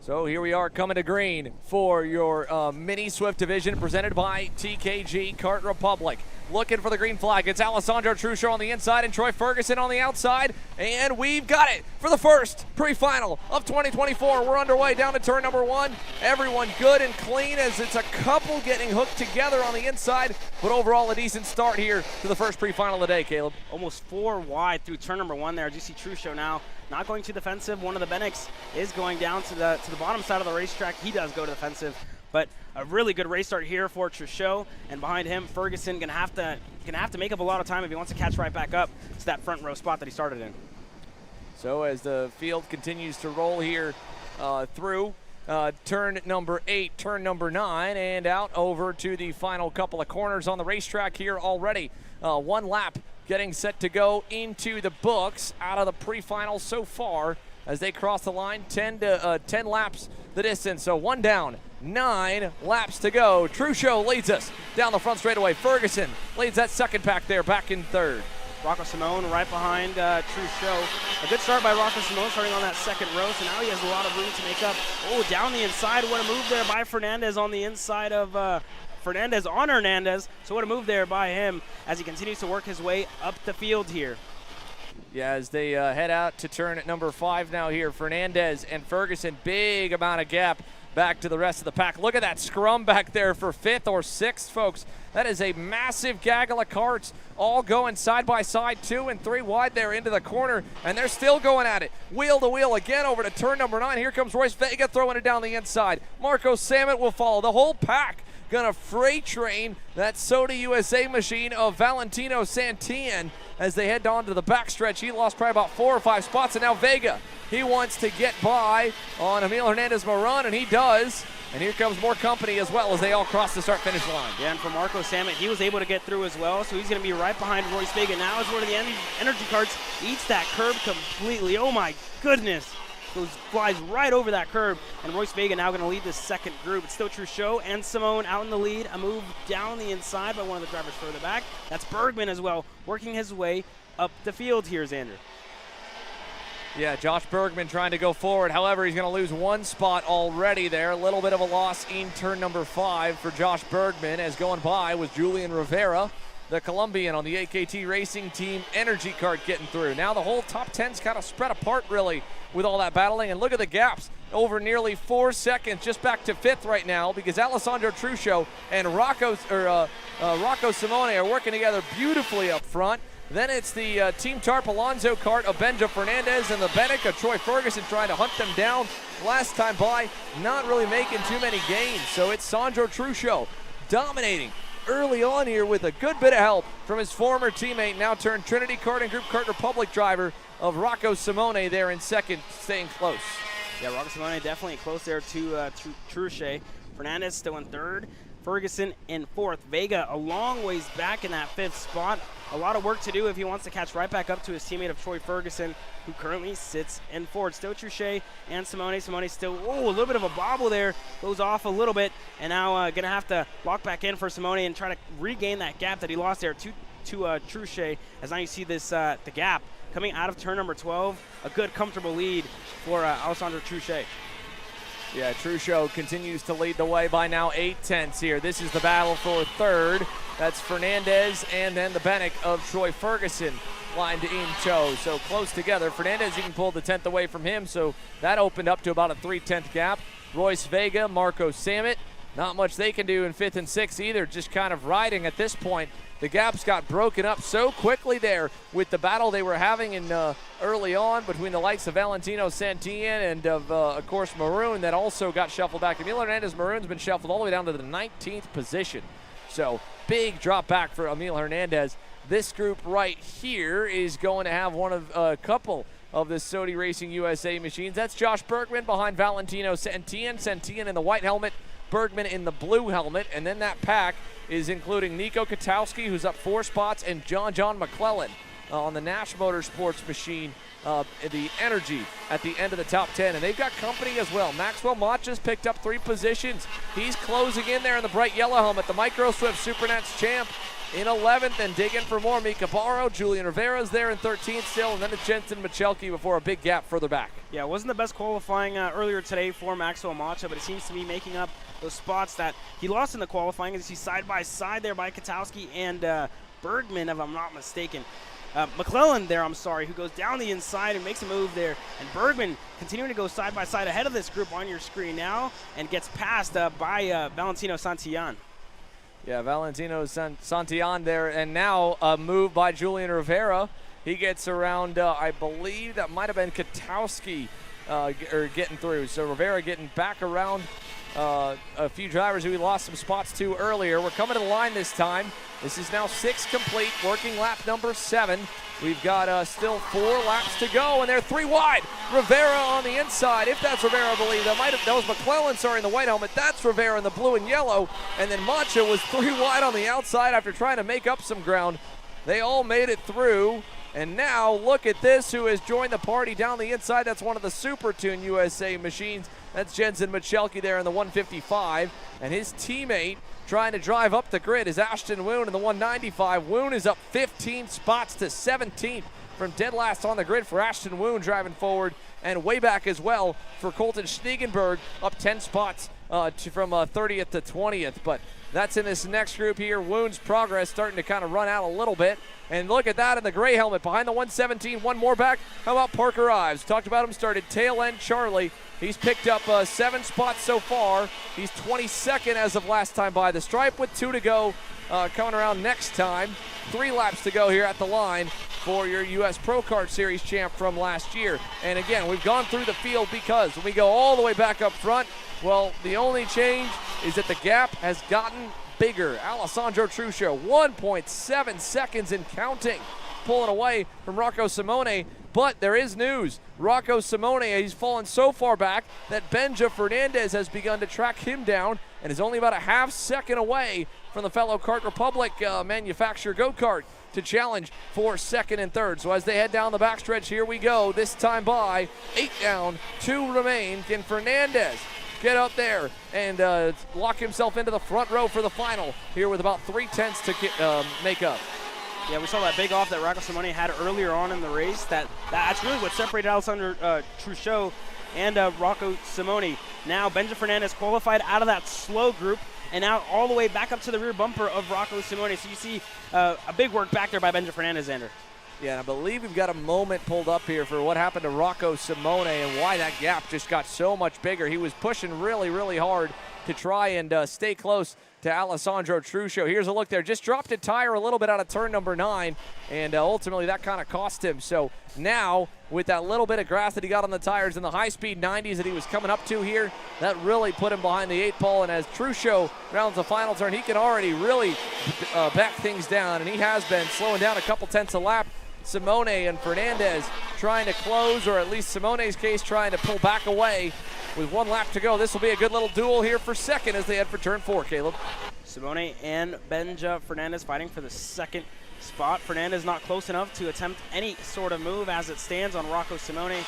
So here we are coming to green for your mini Swift division presented by TKG Kart Republic. Looking for the green flag. It's Alessandro Truccio on the inside and Troy Ferguson on the outside. And we've got it for the first pre-final of 2024. We're underway down to turn number 1. Everyone good and clean as it's a couple getting hooked together on the inside. But overall a decent start here to the first pre-final of the day, Caleb. Almost 4 wide through turn number 1 there. As you see Truccio now not going too defensive. One of the Bennicks is going down to the bottom side of the racetrack. He does go to defensive. But a really good race start here for Truccio, and behind him, Ferguson gonna have to make up a lot of time if he wants to catch right back up to that front row spot that he started in. So as the field continues to roll here through turn number 8, turn number 9, and out over to the final couple of corners on the racetrack here already. 1 lap getting set to go into the books out of the pre-final so far as they cross the line. 10 laps the distance, so 1 down. 9 laps to go. Truccio leads us down the front straightaway. Ferguson leads that second pack there, back in third. Rocco Simone right behind Truccio. A good start by Rocco Simone starting on that second row, so now he has a lot of room to make up. Oh, down the inside. What a move there by Fernandez on the inside of Fernandez on Hernandez. So what a move there by him as he continues to work his way up the field here. Yeah, as they head out to turn at number 5 now here, Fernandez and Ferguson, big amount of gap back to the rest of the pack. Look at that scrum back there for 5th or 6th, folks. That is a massive gaggle of carts all going side by side, 2 and 3 wide there into the corner, and they're still going at it. Wheel to wheel again over to turn number 9. Here comes Royce Vega throwing it down the inside. Marco Samet will follow. The whole pack gonna freight train that Soda USA machine of Valentino Santillan as they head on to the backstretch. He lost probably about 4 or 5 spots, and now Vega, he wants to get by on Emil Hernandez-Marin, and he does. And here comes more company as well as they all cross the start-finish line. Yeah, and for Marco Samet, he was able to get through as well, so he's going to be right behind Royce Vega. Now as one of the energy carts eats that curb completely. Oh my goodness. Flies right over that curb, and Royce Vega now going to lead this second group. It's still Truccio and Simone out in the lead. A move down the inside by one of the drivers further back. That's Bergman as well, working his way up the field here, Xander. Yeah, Josh Bergman trying to go forward. However, he's going to lose 1 spot already there. A little bit of a loss in turn number 5 for Josh Bergman, as going by was Julian Rivera, the Colombian on the AKT Racing Team Energy Kart getting through. Now the whole top 10's kind of spread apart really with all that battling, and look at the gaps over nearly 4 seconds, just back to 5th right now because Alessandro Truccio and Rocco Simone are working together beautifully up front. Then it's the Team Tarp Alonso kart of Benja Fernandez and the Bennick of Troy Ferguson trying to hunt them down. Last time by, not really making too many gains. So it's Sandro Truccio dominating early on here with a good bit of help from his former teammate, now turned Trinity Karting Group Kart Republic driver of Rocco Simone there in second, staying close. Yeah, Rocco Simone definitely close there to Truccio. Fernandez still in third. Ferguson in 4th. Vega a long ways back in that 5th spot. A lot of work to do if he wants to catch right back up to his teammate of Troy Ferguson, who currently sits in 4th. Still Truccio and Simone. Simone still, a little bit of a bobble there. Goes off a little bit, and now going to have to lock back in for Simone and try to regain that gap that he lost there to Truccio. As now you see this the gap coming out of turn number 12. A good, comfortable lead for Alessandro Truccio. Yeah, Truccio continues to lead the way by now 8 tenths here. This is the battle for 3rd. That's Fernandez and then the Bennick of Troy Ferguson lined in tow. So close together. Fernandez even pulled the 10th away from him, so that opened up to about a 3/10 gap. Royce Vega, Marco Samet, not much they can do in 5th and 6th either, just kind of riding at this point. The gaps got broken up so quickly there with the battle they were having in early on between the likes of Valentino Santillan and of course, Maroon, that also got shuffled back. Emil Hernandez-Maroon's been shuffled all the way down to the 19th position. So big drop back for Emil Hernandez. This group right here is going to have one of a couple of the Soda Racing USA machines. That's Josh Bergman behind Valentino Santillan. Santillan in the white helmet, Bergman in the blue helmet, and then that pack is including Nico Katowski, who's up 4 spots, and John McClellan on the Nash Motorsports machine, the Energy at the end of the top 10. And they've got company as well. Maxwell Machas picked up 3 positions. He's closing in there in the bright yellow helmet, the Micro Swift Supernats champ. in 11th, and digging for more. Mika Barrow, Julian Rivera's there in 13th still, and then it's Jensen Michelke before a big gap further back. Yeah, it wasn't the best qualifying earlier today for Maxwell Macha, but it seems to be making up those spots that he lost in the qualifying. As he's side by side there by Katowski and Bergman, if I'm not mistaken. McClellan there, I'm sorry, who goes down the inside and makes a move there. And Bergman continuing to go side by side ahead of this group on your screen now and gets passed by Valentino Santillan. Yeah, Valentino Santillan there, and now a move by Julian Rivera. He gets around, I believe that might have been Katowski getting through. So Rivera getting back around a few drivers who we lost some spots to earlier. We're coming to the line this time. This is now 6 complete, working lap number 7. We've got still 4 laps to go, and they're 3 wide. Rivera on the inside, if that's Rivera, I believe. That was McClellan, sorry, in the white helmet. That's Rivera in the blue and yellow. And then Macha was 3 wide on the outside after trying to make up some ground. They all made it through. And now look at this, who has joined the party down the inside. That's one of the Super Tune USA machines. That's Jensen Michelke there in the 155. And his teammate trying to drive up the grid is Ashton Woon in the 195. Woon is up 15 spots to 17th from dead last on the grid for Ashton Woon driving forward. And way back as well for Colton Schniegenberg, up 10 spots from 30th to 20th. But that's in this next group here. Woon's progress starting to kind of run out a little bit. And look at that in the gray helmet behind the 117. One more back. How about Parker Ives? Talked about him, started tail end Charlie. He's picked up 7 spots so far. He's 22nd as of last time by the stripe with 2 to go. Coming around next time. 3 laps to go here at the line for your U.S. Pro Kart Series champ from last year. And again, we've gone through the field because when we go all the way back up front, well, the only change is that the gap has gotten bigger. Alessandro Truscio, 1.7 seconds and counting, pulling away from Rocco Simone. But there is news. Rocco Simone, he's fallen so far back that Benja Fernandez has begun to track him down and is only about a half second away from the fellow Kart Republic manufacturer go-kart to challenge for 2nd and 3rd. So as they head down the backstretch, here we go. This time by 8 down, 2 remain. Can Fernandez get up there and lock himself into the front row for the final here with about 3/10 to make up? Yeah, we saw that big off that Rocco Simone had earlier on in the race. That's really what separated Alessandro Truscio and Rocco Simone. Now Benja Fernandez qualified out of that slow group and now all the way back up to the rear bumper of Rocco Simone. So you see a big work back there by Benja Fernandez, Xander. Yeah, and I believe we've got a moment pulled up here for what happened to Rocco Simone and why that gap just got so much bigger. He was pushing really, really hard to try and stay close to Alessandro Truscio. Here's a look there. Just dropped a tire a little bit out of turn number 9, and ultimately that kind of cost him. So now, with that little bit of grass that he got on the tires and the high-speed 90s that he was coming up to here, that really put him behind the 8 ball. And as Truscio rounds the final turn, he can already really back things down, and he has been slowing down a couple tenths a lap. Simone and Fernandez trying to close, or at least Simone's case trying to pull back away with 1 lap to go. This will be a good little duel here for 2nd as they head for turn 4, Caleb. Simone and Benja Fernandez fighting for the 2nd spot. Fernandez not close enough to attempt any sort of move as it stands on Rocco Simone.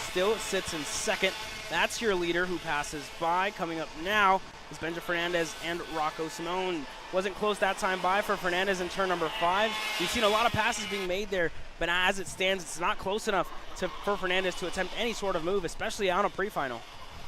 Still sits in 2nd. That's your leader who passes by. Coming up now is Benja Fernandez and Rocco Simone. Wasn't close that time by for Fernandez in turn number 5. We've seen a lot of passes being made there, but as it stands, it's not close enough for Fernandez to attempt any sort of move, especially on a pre-final.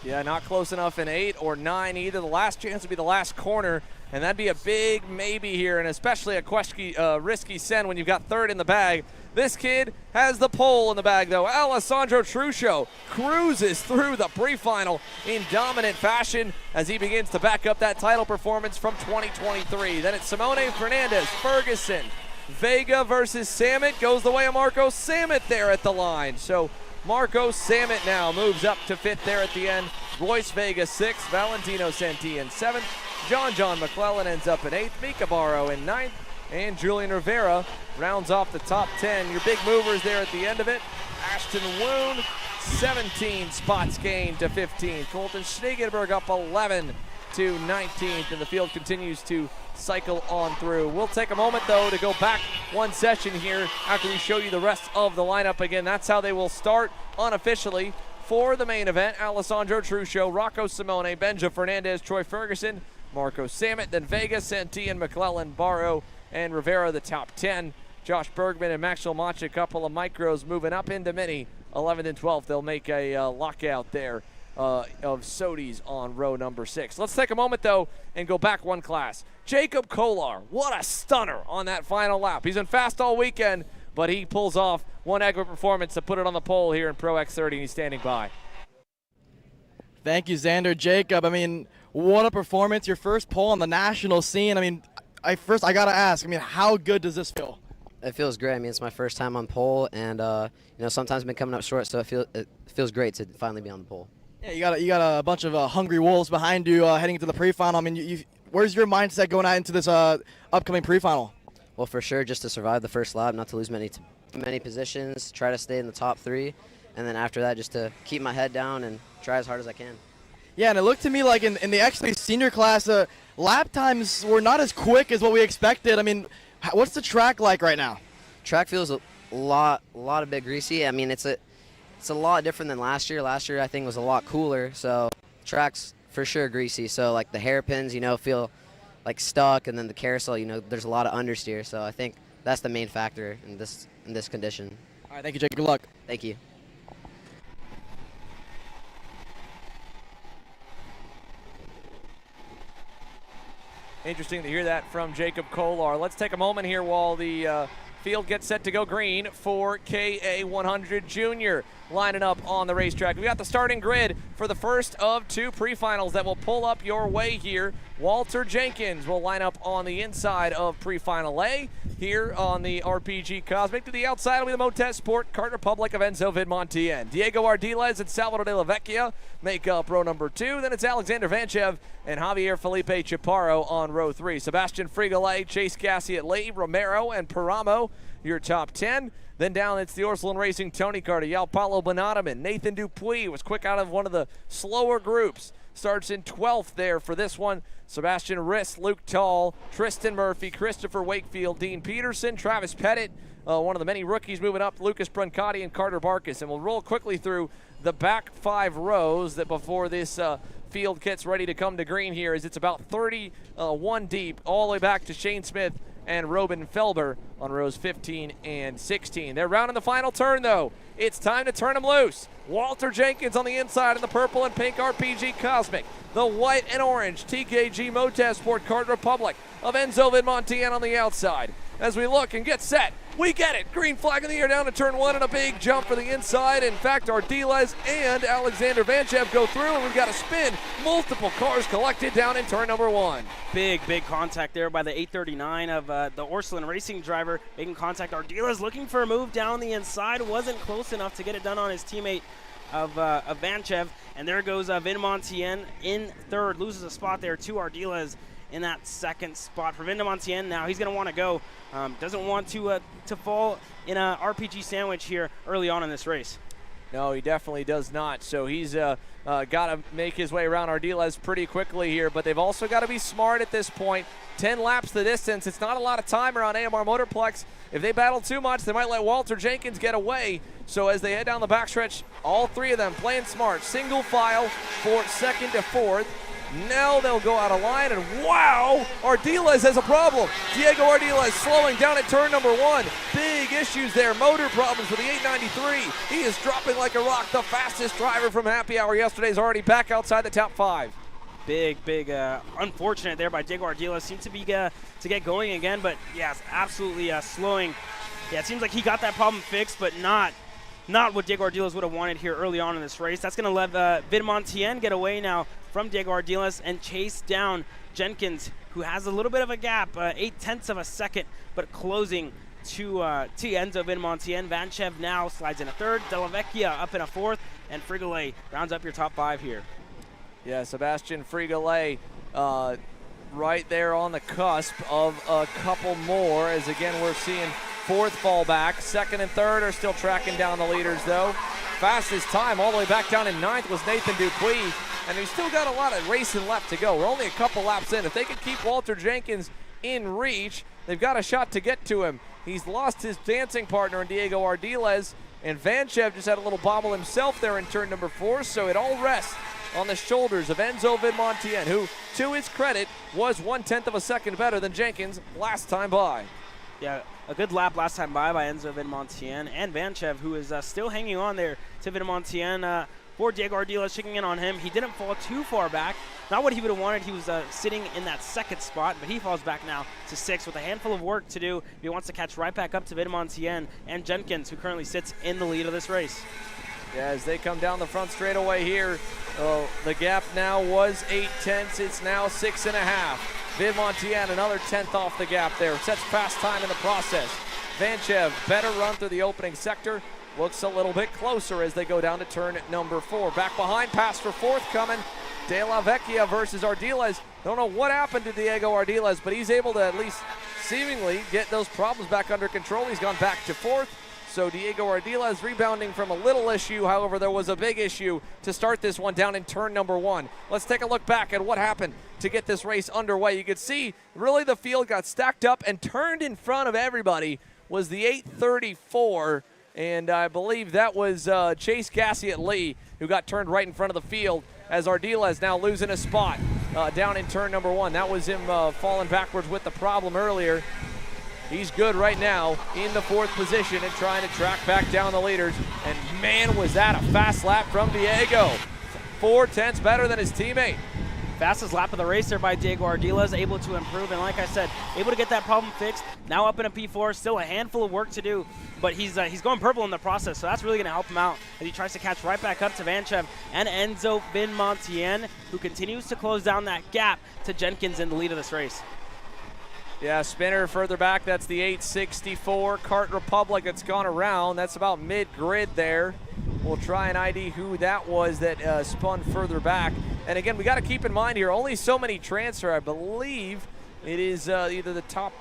Yeah, not close enough in 8 or 9 either. The last chance would be the last corner, and that'd be a big maybe here, and especially a risky send when you've got 3rd in the bag. This kid has the pole in the bag, though. Alessandro Truscio cruises through the pre-final in dominant fashion as he begins to back up that title performance from 2023. Then it's Simone, Fernandez, Ferguson, Vega versus Samet. Goes the way of Marco Samet there at the line. So Marco Samet now moves up to 5th there at the end. Royce Vega 6th, Valentino Santillan 7th. John McClellan ends up in 8th, Mika Barrow in 9th, and Julian Rivera rounds off the top 10. Your big movers there at the end of it. Ashton Woon, 17 spots gained to 15. Colton Schniegenberg up 11 to 19th, and the field continues to cycle on through. We'll take a moment, though, to go back one session here after we show you the rest of the lineup again. That's how they will start unofficially for the main event. Alessandro Truscio, Rocco Simone, Benja Fernandez, Troy Ferguson, Marco Samet, then Vega, Santillan, McClellan, Barrow, and Rivera the top 10. Josh Bergman and Maxwell Macha, a couple of micros moving up into mini. 11th and 12th, they'll make a lockout there of Sodies on row number 6. Let's take a moment, though, and go back one class. Jacob Kolar, what a stunner on that final lap. He's been fast all weekend, but he pulls off one heck of a performance to put it on the pole here in Pro X30, and he's standing by. Thank you, Xander. Jacob, I mean, what a performance. Your first pole on the national scene. I mean, I got to ask, I mean, how good does this feel? It feels great. I mean, it's my first time on pole, and sometimes I've been coming up short, so it feels great to finally be on the pole. Yeah, you got a bunch of hungry wolves behind you heading into the pre-final. I mean, where's your mindset going out into this upcoming pre-final? Well, for sure, just to survive the first lap, not to lose many positions, try to stay in the top 3, and then after that, just to keep my head down and try as hard as I can. Yeah, and it looked to me like in the X30 Sr class, lap times were not as quick as what we expected. I mean, what's the track like right now? Track feels a lot a bit greasy. I mean, it's a lot different than last year. Last year, I think, was a lot cooler, so track's for sure greasy. So, like, the hairpins, feel like stuck, and then the carousel, there's a lot of understeer. So I think that's the main factor in this condition. All right, thank you, Jake. Good luck. Thank you. Interesting to hear that from Jacob Kolar. Let's take a moment here while the field gets set to go green for KA100 Jr lining up on the racetrack. We got the starting grid for the first of 2 pre-finals that will pull up your way here. Walter Jenkins will line up on the inside of pre-final A. Here on the RPG Cosmic, to the outside will be the Motorsport Kart Republic of Enzo Vidmontien. Diego Ardiles and Salvador de la Vecchia make up row number 2. Then it's Alexander Vanchev and Javier Felipe Chaparro on row 3. Sebastian Frigolay, Chase Gassiet, Lee Romero, and Paramo, your top 10. Then down, it's the Orsolin Racing Tony Carter, Paulo Bonataman. Nathan Dupuis was quick out of one of the slower groups. Starts in 12th there for this one. Sebastian Riss, Luke Tall, Tristan Murphy, Christopher Wakefield, Dean Peterson, Travis Pettit, one of the many rookies moving up, Lucas Brancati and Carter Barkas. And we'll roll quickly through the back 5 rows that before this field gets ready to come to green here, as it's about 31 deep, all the way back to Shane Smith and Robin Felber on rows 15 and 16. They're rounding the final turn, though. It's time to turn them loose. Walter Jenkins on the inside in the purple and pink RPG Cosmic. The white and orange TKG Motorsport Kart Republic of Enzo Vidmontien on the outside. As we look and get set, we get it. Green flag in the air down to turn 1 and a big jump for the inside. In fact, Ardiles and Alexander Vanchev go through, and we've got a spin. Multiple cars collected down in turn number 1. Big contact there by the 839 of the Orsolin Racing driver, making contact. Ardiles looking for a move down the inside. Wasn't close enough to get it done on his teammate of Vanchev. And there goes Vidmontien in 3rd. Loses a spot there to Ardiles in that 2nd spot for Vidmontien. Now he's going to want to go. Doesn't want to fall in a RPG sandwich here early on in this race. No, he definitely does not. So he's got to make his way around Ardiles pretty quickly here, but they've also got to be smart at this point. 10 laps the distance. It's not a lot of time around AMR Motorplex. If they battle too much, they might let Walter Jenkins get away. So as they head down the backstretch, all 3 of them playing smart. Single file for 2nd to 4th. Now they'll go out of line, and wow, Ardiles has a problem. Diego Ardiles slowing down at turn number 1. Big issues there, motor problems with the 893. He is dropping like a rock. The fastest driver from Happy Hour yesterday is already back outside the top 5. Big, unfortunate there by Diego Ardiles. Seems to be to get going again, but yes, absolutely slowing. Yeah, it seems like he got that problem fixed, but not what Diego Ardiles would have wanted here early on in this race. That's going to let Vidmontien get away now from Diego Ardiles and chase down Jenkins, who has a little bit of a gap, 0.8 of a second, but closing to Enzo Vidmontien. Vanchev now slides in a 3rd, De La Vecchia up in a 4th, and Frigolay rounds up your top 5 here. Yeah, Sebastian Frigolay right there on the cusp of a couple more, as again we're seeing 4th fall back. 2nd and 3rd are still tracking down the leaders, though. Fastest time all the way back down in 9th was Nathan Dupuis, and he's still got a lot of racing left to go. We're only a couple laps in. If they can keep Walter Jenkins in reach, they've got a shot to get to him. He's lost his dancing partner in Diego Ardiles, and Vanchev just had a little bobble himself there in turn number 4, so it all rests on the shoulders of Enzo Vidmontien, who, to his credit, was 1/10 of a second better than Jenkins last time by. Yeah, a good lap last time by Enzo Vidmontien and Vanchev, who is still hanging on there to Vidmontien. For Diego Ardiles checking in on him. He didn't fall too far back. Not what he would have wanted. He was sitting in that second spot, but he falls back now to 6th with a handful of work to do if he wants to catch right back up to Vidmontien and Jenkins, who currently sits in the lead of this race. Yeah, as they come down the front straightaway here, the gap now was 8/10. It's now 6.5. Vidmontien, another 10th off the gap there. Sets fast time in the process. Vanchev, better run through the opening sector. Looks a little bit closer as they go down to turn number 4. Back behind, pass for 4th coming. De La Vecchia versus Ardiles. Don't know what happened to Diego Ardiles, but he's able to at least seemingly get those problems back under control. He's gone back to 4th. So Diego Ardiles rebounding from a little issue. However, there was a big issue to start this one down in turn number 1. Let's take a look back at what happened to get this race underway. You could see really the field got stacked up, and turned in front of everybody was the 834. And I believe that was Chase Gassiet-Lee who got turned right in front of the field, as Ardiles now losing a spot down in turn number 1. That was him falling backwards with the problem earlier. He's good right now in the 4th position and trying to track back down the leaders. And man, was that a fast lap from Diego. 4/10 better than his teammate. Fastest lap of the race there by Diego Ardiles, able to improve, and like I said, able to get that problem fixed. Now up in a P4, still a handful of work to do, but he's going purple in the process, so that's really going to help him out as he tries to catch right back up to Vanchev and Enzo Vidmontien, who continues to close down that gap to Jenkins in the lead of this race. Yeah, spinner further back. That's the 864 Kart Republic that's gone around. That's about mid-grid there. We'll try and ID who that was that spun further back. And again, we got to keep in mind here, only so many transfer. I believe it is either the top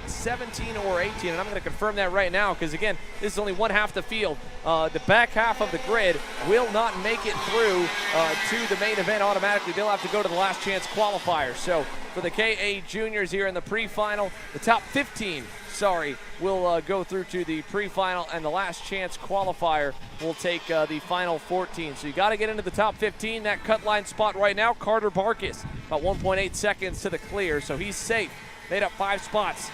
17 or 18, and I'm going to confirm that right now because, again, this is only one half the field. The back half of the grid will not make it through to the main event automatically. They'll have to go to the last chance qualifier. So for the KA juniors here in the pre-final, the top 15, will go through to the pre-final, and the last chance qualifier will take the final 14. So you got to get into the top 15. That cut line spot right now, Carter Barkis, about 1.8 seconds to the clear, so he's safe. Made up 5 spots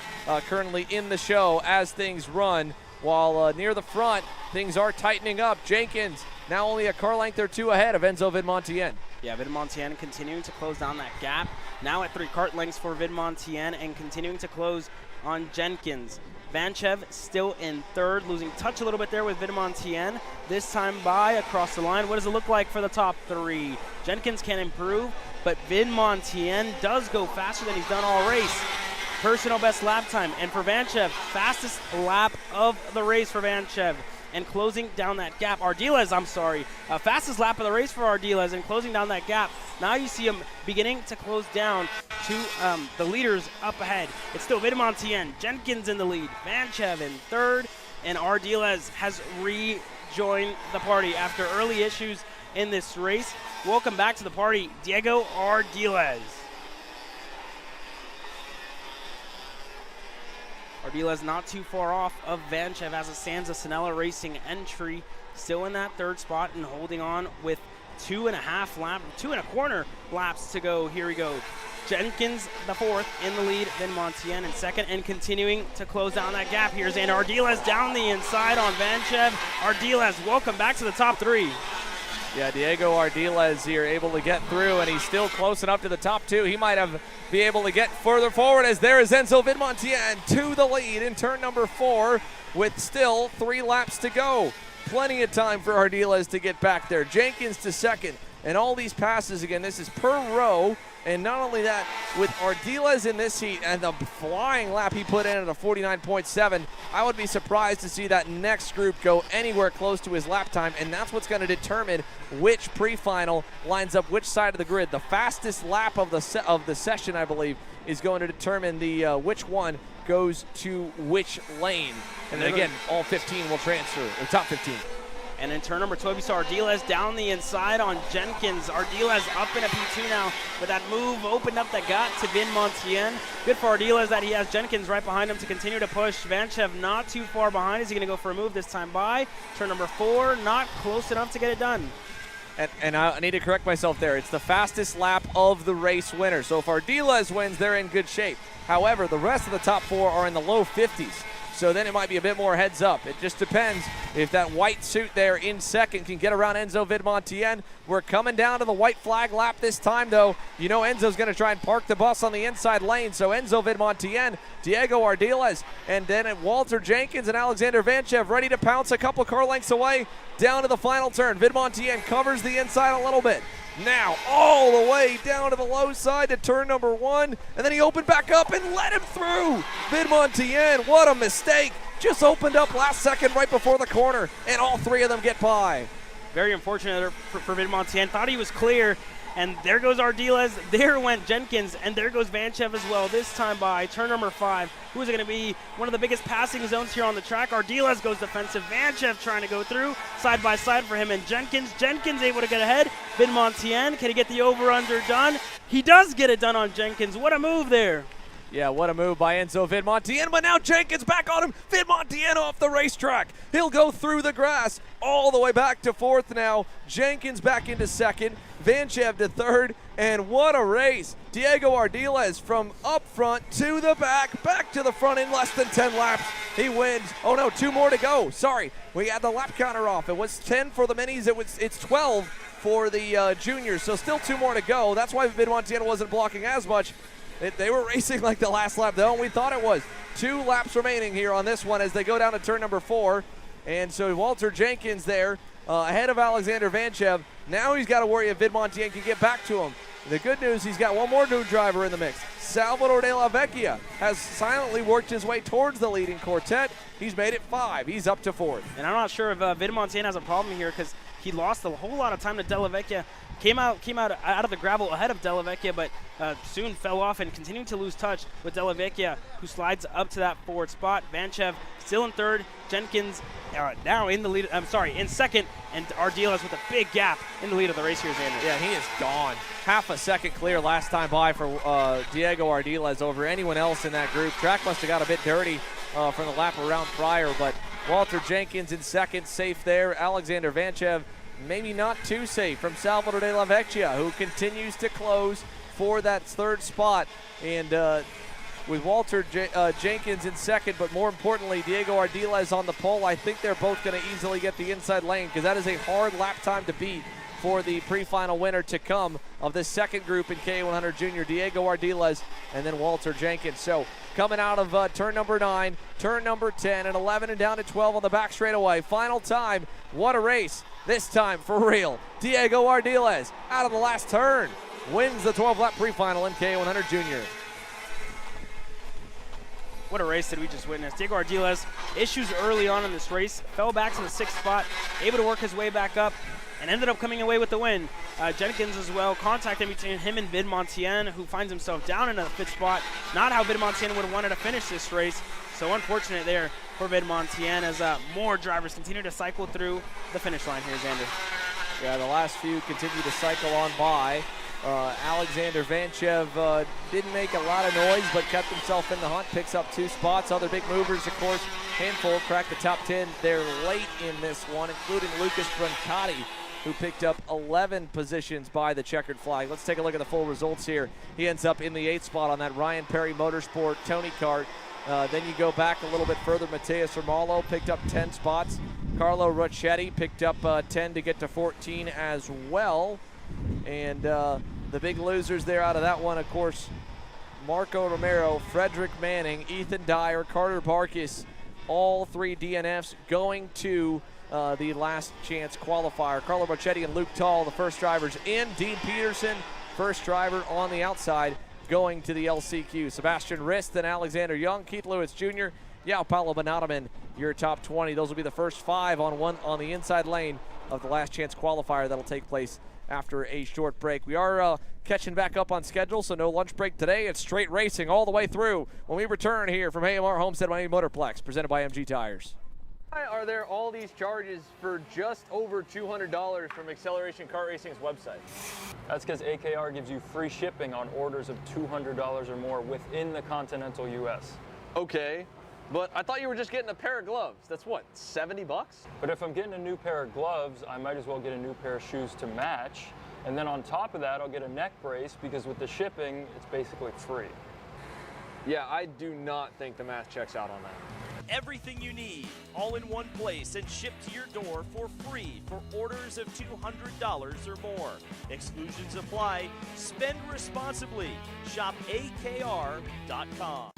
currently in the show as things run, while near the front, things are tightening up. Jenkins now only a car length or 2 ahead of Enzo Vidmontien. Yeah, Vidmontien continuing to close down that gap. Now at 3 kart lengths for Vidmontien and continuing to close on Jenkins. Vanchev still in 3rd, losing touch a little bit there with Vidmontien. This time by across the line. What does it look like for the top 3? Jenkins can improve, but Vidmontien does go faster than he's done all race. Personal best lap time. And for Vanchev, fastest lap of the race for Vanchev. And closing down that gap. Ardiles, fastest lap of the race for Ardiles and closing down that gap. Now you see him beginning to close down to the leaders up ahead. It's still Vidmontien, Jenkins in the lead, Vanchev in 3rd, and Ardiles has rejoined the party after early issues in this race. Welcome back to the party, Diego Ardiles. Ardiles not too far off of Vanchev as it stands, a Sinella Racing entry, still in that 3rd spot and holding on with 2.25 laps to go. Here we go. Jenkins the 4th in the lead, then Montien in 2nd, and continuing to close down that gap. Here's Ardiles down the inside on Vanchev. Ardiles, welcome back to the top 3. Yeah, Diego Ardiles here able to get through, and he's still close enough to the top 2. He might be able to get further forward, as there is Enzo Vidmontien to the lead in turn number 4 with still 3 laps to go. Plenty of time for Ardiles to get back there. Jenkins to 2nd, and all these passes, again, this is per row. And not only that, with Ardiles in this heat and the flying lap he put in at a 49.7, I would be surprised to see that next group go anywhere close to his lap time, and that's what's going to determine which pre-final lines up which side of the grid. The fastest lap of the session, I believe, is going to determine the which one goes to which lane. And then again, all 15 will transfer, the top 15. And in turn number 12, you saw Ardiles down the inside on Jenkins. Ardiles up in a P2 now, but that move opened up the gap to Vidmontien. Good for Ardiles that he has Jenkins right behind him to continue to push. Vanchev not too far behind. Is he going to go for a move this time by? Turn number 4, not close enough to get it done. And I need to correct myself there. It's the fastest lap of the race winner. So if Ardiles wins, they're in good shape. However, the rest of the top 4 are in the low 50s. So then it might be a bit more heads up. It just depends if that white suit there in second can get around Enzo Vidmontien. We're coming down to the white flag lap this time, though. You know Enzo's going to try and park the bus on the inside lane. So Enzo Vidmontien, Diego Ardiles, and then Walter Jenkins and Alexander Vanchev ready to pounce a couple car lengths away down to the final turn. Vidmontien covers the inside a little bit. Now all the way down to the low side to turn number 1, and then he opened back up and let him through. Vidmontien, what a mistake. Just opened up last second right before the corner, and all 3 of them get by. Very unfortunate for Vidmontien. Thought he was clear, and there goes Ardiles, there went Jenkins, and there goes Vanchev as well. This time by turn number 5. Who is it going to be? One of the biggest passing zones here on the track. Ardiles goes defensive. Vanchev trying to go through side by side for him and Jenkins. Jenkins able to get ahead. Vidmontien, can he get the over-under done? He does get it done on Jenkins. What a move there. Yeah, what a move by Enzo Vidmontien, but now Jenkins back on him. Vidmontien off the racetrack. He'll go through the grass all the way back to 4th now. Jenkins back into 2nd, Vanchev to 3rd, and what a race. Diego Ardiles from up front to the back to the front in less than 10 laps. He wins. Oh no, 2 more to go. Sorry, we had the lap counter off. It was 10 for the minis. It's 12 for the juniors, so still 2 more to go. That's why Vidmontien wasn't blocking as much. They were racing like the last lap, though, and we thought it was. 2 laps remaining here on this one as they go down to turn number 4. And so Walter Jenkins there ahead of Alexander Vanchev. Now he's got to worry if Vidmontien can get back to him. The good news, he's got one more new driver in the mix. Salvador de la Vecchia has silently worked his way towards the leading quartet. He's made it 5. He's up to 4th. And I'm not sure if Vidmontien has a problem here because he lost a whole lot of time to de la Vecchia. Came out of the gravel ahead of de la Vecchia, but soon fell off and continued to lose touch with de la Vecchia, who slides up to that 4th spot. Vanchev still in 3rd. Jenkins now in the lead. I'm sorry, in 2nd, and Ardiles with a big gap in the lead of the race here, Xander. Yeah, he is gone. Half a second clear last time by for Diego Ardiles over anyone else in that group. Track must have got a bit dirty from the lap around prior, but Walter Jenkins in 2nd, safe there. Alexander Vanchev maybe not too safe from Salvador de la Vecchia, who continues to close for that 3rd spot. And with Walter Jenkins in 2nd, but more importantly, Diego Ardiles on the pole, I think they're both going to easily get the inside lane because that is a hard lap time to beat for the pre-final winner to come of this 2nd group in KA100 Jr, Diego Ardiles, and then Walter Jenkins. So coming out of turn number 9, turn number 10, and 11 and down to 12 on the back straightaway. Final time, what a race. This time, for real, Diego Ardiles out of the last turn wins the 12-lap pre-final in KA100 Jr. What a race did we just witness. Diego Ardiles, issues early on in this race, fell back to the 6th spot, able to work his way back up, and ended up coming away with the win. Jenkins as well, contact in between him and Vidmontien, who finds himself down in the 5th spot. Not how Vidmontien would have wanted to finish this race, so unfortunate there for Vidmontien as more drivers continue to cycle through the finish line here, Xander. Yeah, the last few continue to cycle on by. Alexander Vanchev didn't make a lot of noise, but kept himself in the hunt, picks up 2 spots. Other big movers, of course, handful cracked the top 10 there late in this one, including Lucas Brancati, who picked up 11 positions by the checkered flag. Let's take a look at the full results here. He ends up in the 8th spot on that Ryan Perry Motorsport Tony Kart. Then you go back a little bit further. Mateus Romalo picked up 10 spots. Carlo Rocchetti picked up 10 to get to 14 as well. And the big losers there out of that one, of course, Marco Romero, Frederick Manning, Ethan Dyer, Carter Barkis, all 3 DNFs going to the last chance qualifier. Carlo Rocchetti and Luke Tall, the first drivers in. Dean Peterson, first driver on the outside, going to the LCQ. Sebastian Rist and Alexander Young, Keith Lewis Jr., Yao Paulo Banataman, your top 20. Those will be the first 5 on the inside lane of the last chance qualifier that'll take place after a short break. We are catching back up on schedule, so no lunch break today. It's straight racing all the way through when we return here from AMR Homestead-Miami Motorplex, presented by MG Tires. Why are there all these charges for just over $200 from Acceleration Kart Racing's website? That's because AKR gives you free shipping on orders of $200 or more within the continental U.S. Okay, But I thought you were just getting a pair of gloves. That's what, 70 bucks? But if I'm getting a new pair of gloves, I might as well get a new pair of shoes to match. And then on top of that, I'll get a neck brace because with the shipping, it's basically free. Yeah, I do not think the math checks out on that. Everything you need, all in one place and shipped to your door for free for orders of $200 or more. Exclusions apply. Spend responsibly. Shop AKR.com.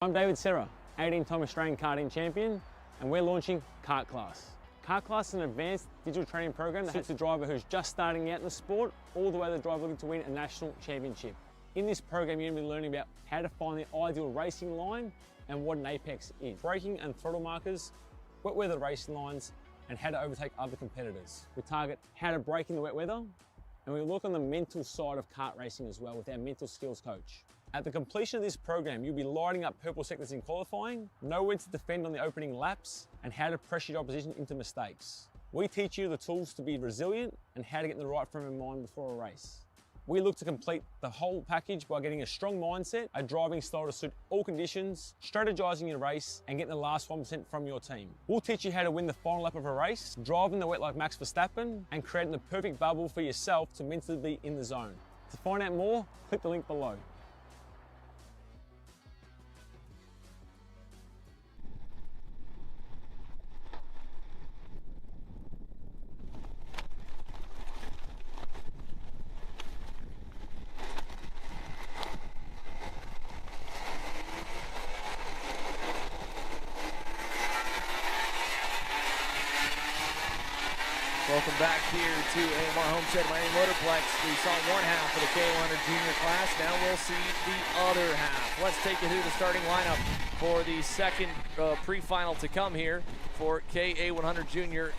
I'm David Serra, 18-time Australian karting champion, and we're launching Kart Class. Kart Class is an advanced digital training program that suits a driver who's just starting out in the sport, all the way to the driver looking to win a national championship. In this program, you're going to be learning about how to find the ideal racing line and what an apex is, braking and throttle markers, wet weather racing lines, and how to overtake other competitors. We target how to brake in the wet weather, and we look on the mental side of kart racing as well with our mental skills coach. At the completion of this program, you'll be lighting up purple sectors in qualifying, know when to defend on the opening laps, and how to pressure your opposition into mistakes. We teach you the tools to be resilient and how to get in the right frame of mind before a race. We look to complete the whole package by getting a strong mindset, a driving style to suit all conditions, strategizing your race, and getting the last 1% from your team. We'll teach you how to win the final lap of a race, driving the wet like Max Verstappen, and creating the perfect bubble for yourself to mentally be in the zone. To find out more, click the link below. Welcome back here to AMR Homestead-Miami Motorplex. We saw one half of the KA100 Jr class. Now we'll see the other half. Let's take you through the starting lineup for the second pre-final to come here for KA100 Jr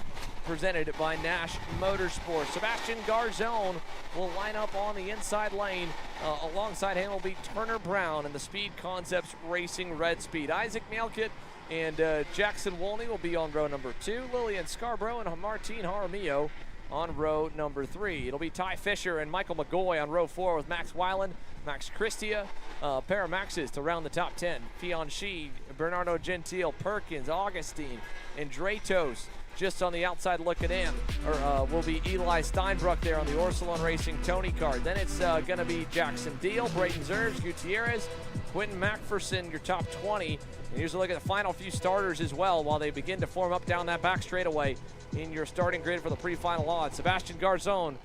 presented by Nash Motorsports. Sebastian Garzone will line up on the inside lane. Alongside him will be Turner Brown and the Speed Concepts Racing Red Speed. Isaac Mielkett and Jackson Wolney will be on row number 2. Lillian Scarborough and Martine Jaramillo on row number 3. It'll be Ty Fisher and Michael McGoy on row 4 with Max Weiland, Max Christia, Paramaxes to round the top 10. Fianchi, Bernardo Gentile, Perkins, Augustine, and Dratos just on the outside looking in. Will be Eli Steinbruck there on the Orsilon Racing Tony card. Then it's going to be Jackson Deal, Brayton Zerves, Gutierrez, Quentin McPherson, your top 20. And here's a look at the final few starters as well while they begin to form up down that back straightaway in your starting grid for the pre-final odds. Sebastian Garzone,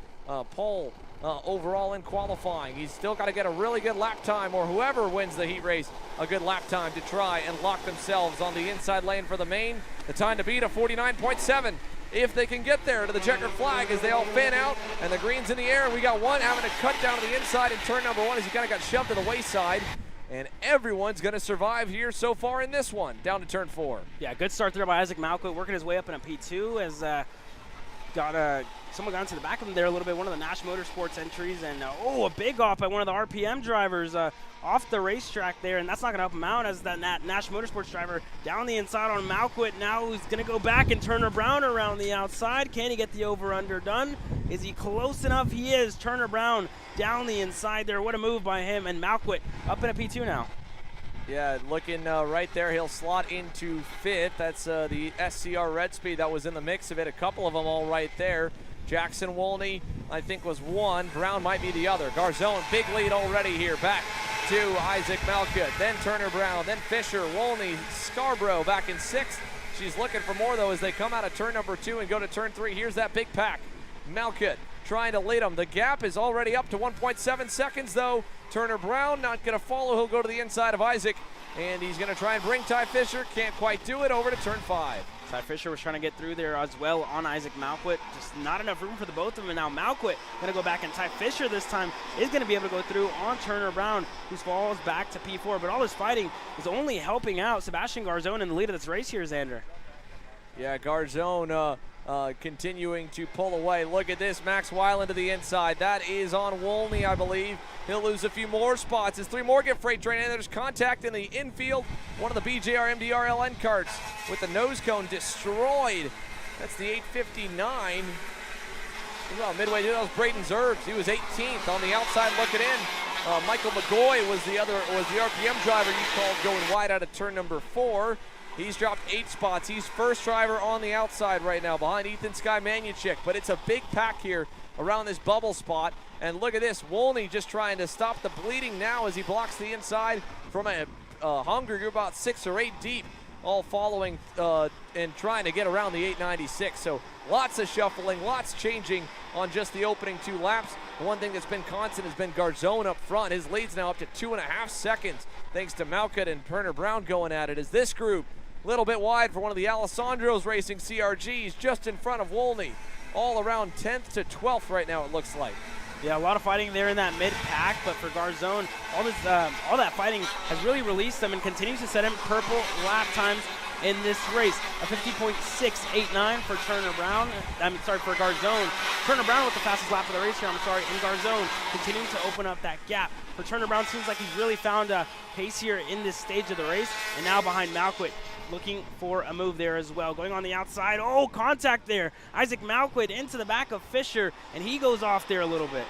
pole overall in qualifying. He's still got to get a really good lap time, or whoever wins the heat race, a good lap time to try and lock themselves on the inside lane for the main. The time to beat a 49.7. If they can get there to the checkered flag as they all fan out and the green's in the air. We got one having to cut down to the inside in turn number 1 as he kind of got shoved to the wayside. And everyone's going to survive here so far in this one, down to turn 4. Yeah, good start there by Isaac Malco, working his way up in a P2 as someone got into the back of him there a little bit, one of the Nash Motorsports entries, and a big off by one of the RPM drivers off the racetrack there, and that's not going to help him out as that Nash Motorsports driver down the inside on Malquit. Now he's going to go back and Turner Brown around the outside. Can he get the over-under done? Is he close enough? He is. Turner Brown down the inside there. What a move by him, and Malquit up in a P2 now. Yeah, looking right there, he'll slot into 5th. That's the SCR Red Speed that was in the mix of it. A couple of them all right there. Jackson Wolney, I think, was 1. Brown might be the other. Garzone, big lead already here. Back to Isaac Malcutt, then Turner Brown, then Fisher, Wolney, Scarborough back in 6th. She's looking for more though as they come out of turn number 2 and go to turn 3. Here's that big pack. Malcutt trying to lead them. The gap is already up to 1.7 seconds though. Turner Brown not going to follow. He'll go to the inside of Isaac, and he's going to try and bring Ty Fisher. Can't quite do it. Over to turn 5. Ty Fisher was trying to get through there as well on Isaac Malcutt. Just not enough room for the both of them. And now Malcutt going to go back, and Ty Fisher this time is going to be able to go through on Turner Brown, who falls back to P4. But all this fighting is only helping out Sebastian Garzone in the lead of this race here, Xander. Yeah, Garzone continuing to pull away. Look at this, Max Weiland to the inside. That is on Wolney, I believe. He'll lose a few more spots as 3 more get freight train, and there's contact in the infield. One of the BJR MDR LN carts with the nose cone destroyed. That's the 859. Well, midway through, that was Braden Zerbs. He was 18th on the outside looking in. Michael McGoy was the RPM driver you called going wide out of turn number 4. He's dropped 8 spots. He's first driver on the outside right now behind Ethan Sky Manuchik, but it's a big pack here around this bubble spot. And look at this, Wolney just trying to stop the bleeding now as he blocks the inside from a Hunger group about 6 or 8 deep, all following and trying to get around the 896. So lots of shuffling, lots changing on just the opening 2 laps. One thing that's been constant has been Garzone up front. His lead's now up to 2.5 seconds thanks to Malcutt and Turner Brown going at it as this group a little bit wide for one of the Alessandros racing CRGs, just in front of Wolney. All around 10th to 12th right now, it looks like. Yeah, a lot of fighting there in that mid-pack, but for Garzone, all that fighting has really released them and continues to set him purple lap times in this race. A 50.689 for Turner Brown. For Garzone. Turner Brown with the fastest lap of the race here, and Garzone continuing to open up that gap. For Turner Brown, seems like he's really found a pace here in this stage of the race, and now behind Malcutt, looking for a move there as well. Going on the outside, oh, contact there. Isaac Malcutt into the back of Fisher, and he goes off there a little bit.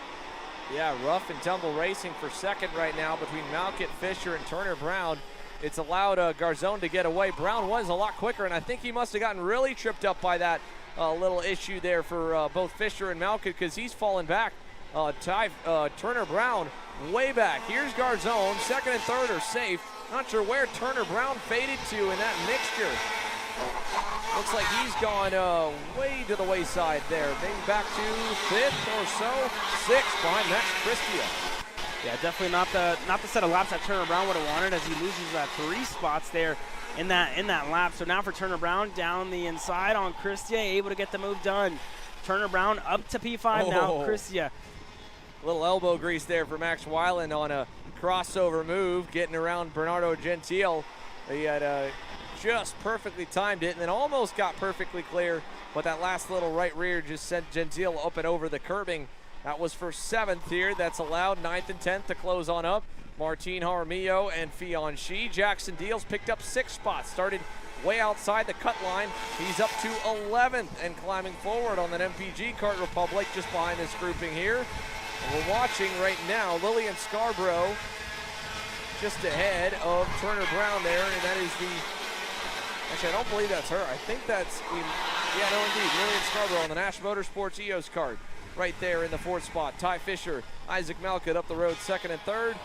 Yeah, rough and tumble racing for second right now between Malcutt, Fisher, and Turner Brown. It's allowed Garzone to get away. Brown was a lot quicker, and I think he must have gotten really tripped up by that little issue there for both Fisher and Malcutt, because he's fallen back. Turner Brown way back. Here's Garzone. Second and third are safe. Not sure where Turner Brown faded to in that mixture. Looks like he's gone way to the wayside there. Maybe back to 5th or so. 6th behind Max Christia. Yeah, definitely not the set of laps that Turner Brown would have wanted, as he loses 3 spots there in that lap. So now for Turner Brown down the inside on Christia, able to get the move done. Turner Brown up to P5 now. Christia. A little elbow grease there for Max Weiland on a crossover move, getting around Bernardo Gentile. He had just perfectly timed it and then almost got perfectly clear, but that last little right rear just sent Gentile up and over the curbing. That was for 7th here. That's allowed 9th and 10th to close on up. Martine Jaramillo and Fionn Shi. Jackson Deals picked up 6 spots, started way outside the cut line. He's up to 11th and climbing forward on that MPG Kart Republic just behind this grouping here. And we're watching right now Lillian Scarborough just ahead of Turner Brown there, and that is actually, I don't believe that's her. I think that's, yeah, no, indeed, Lillian Scarborough on the Nash Motorsports EOS card right there in the 4th spot. Ty Fisher, Isaac Malcutt up the road 2nd and 3rd.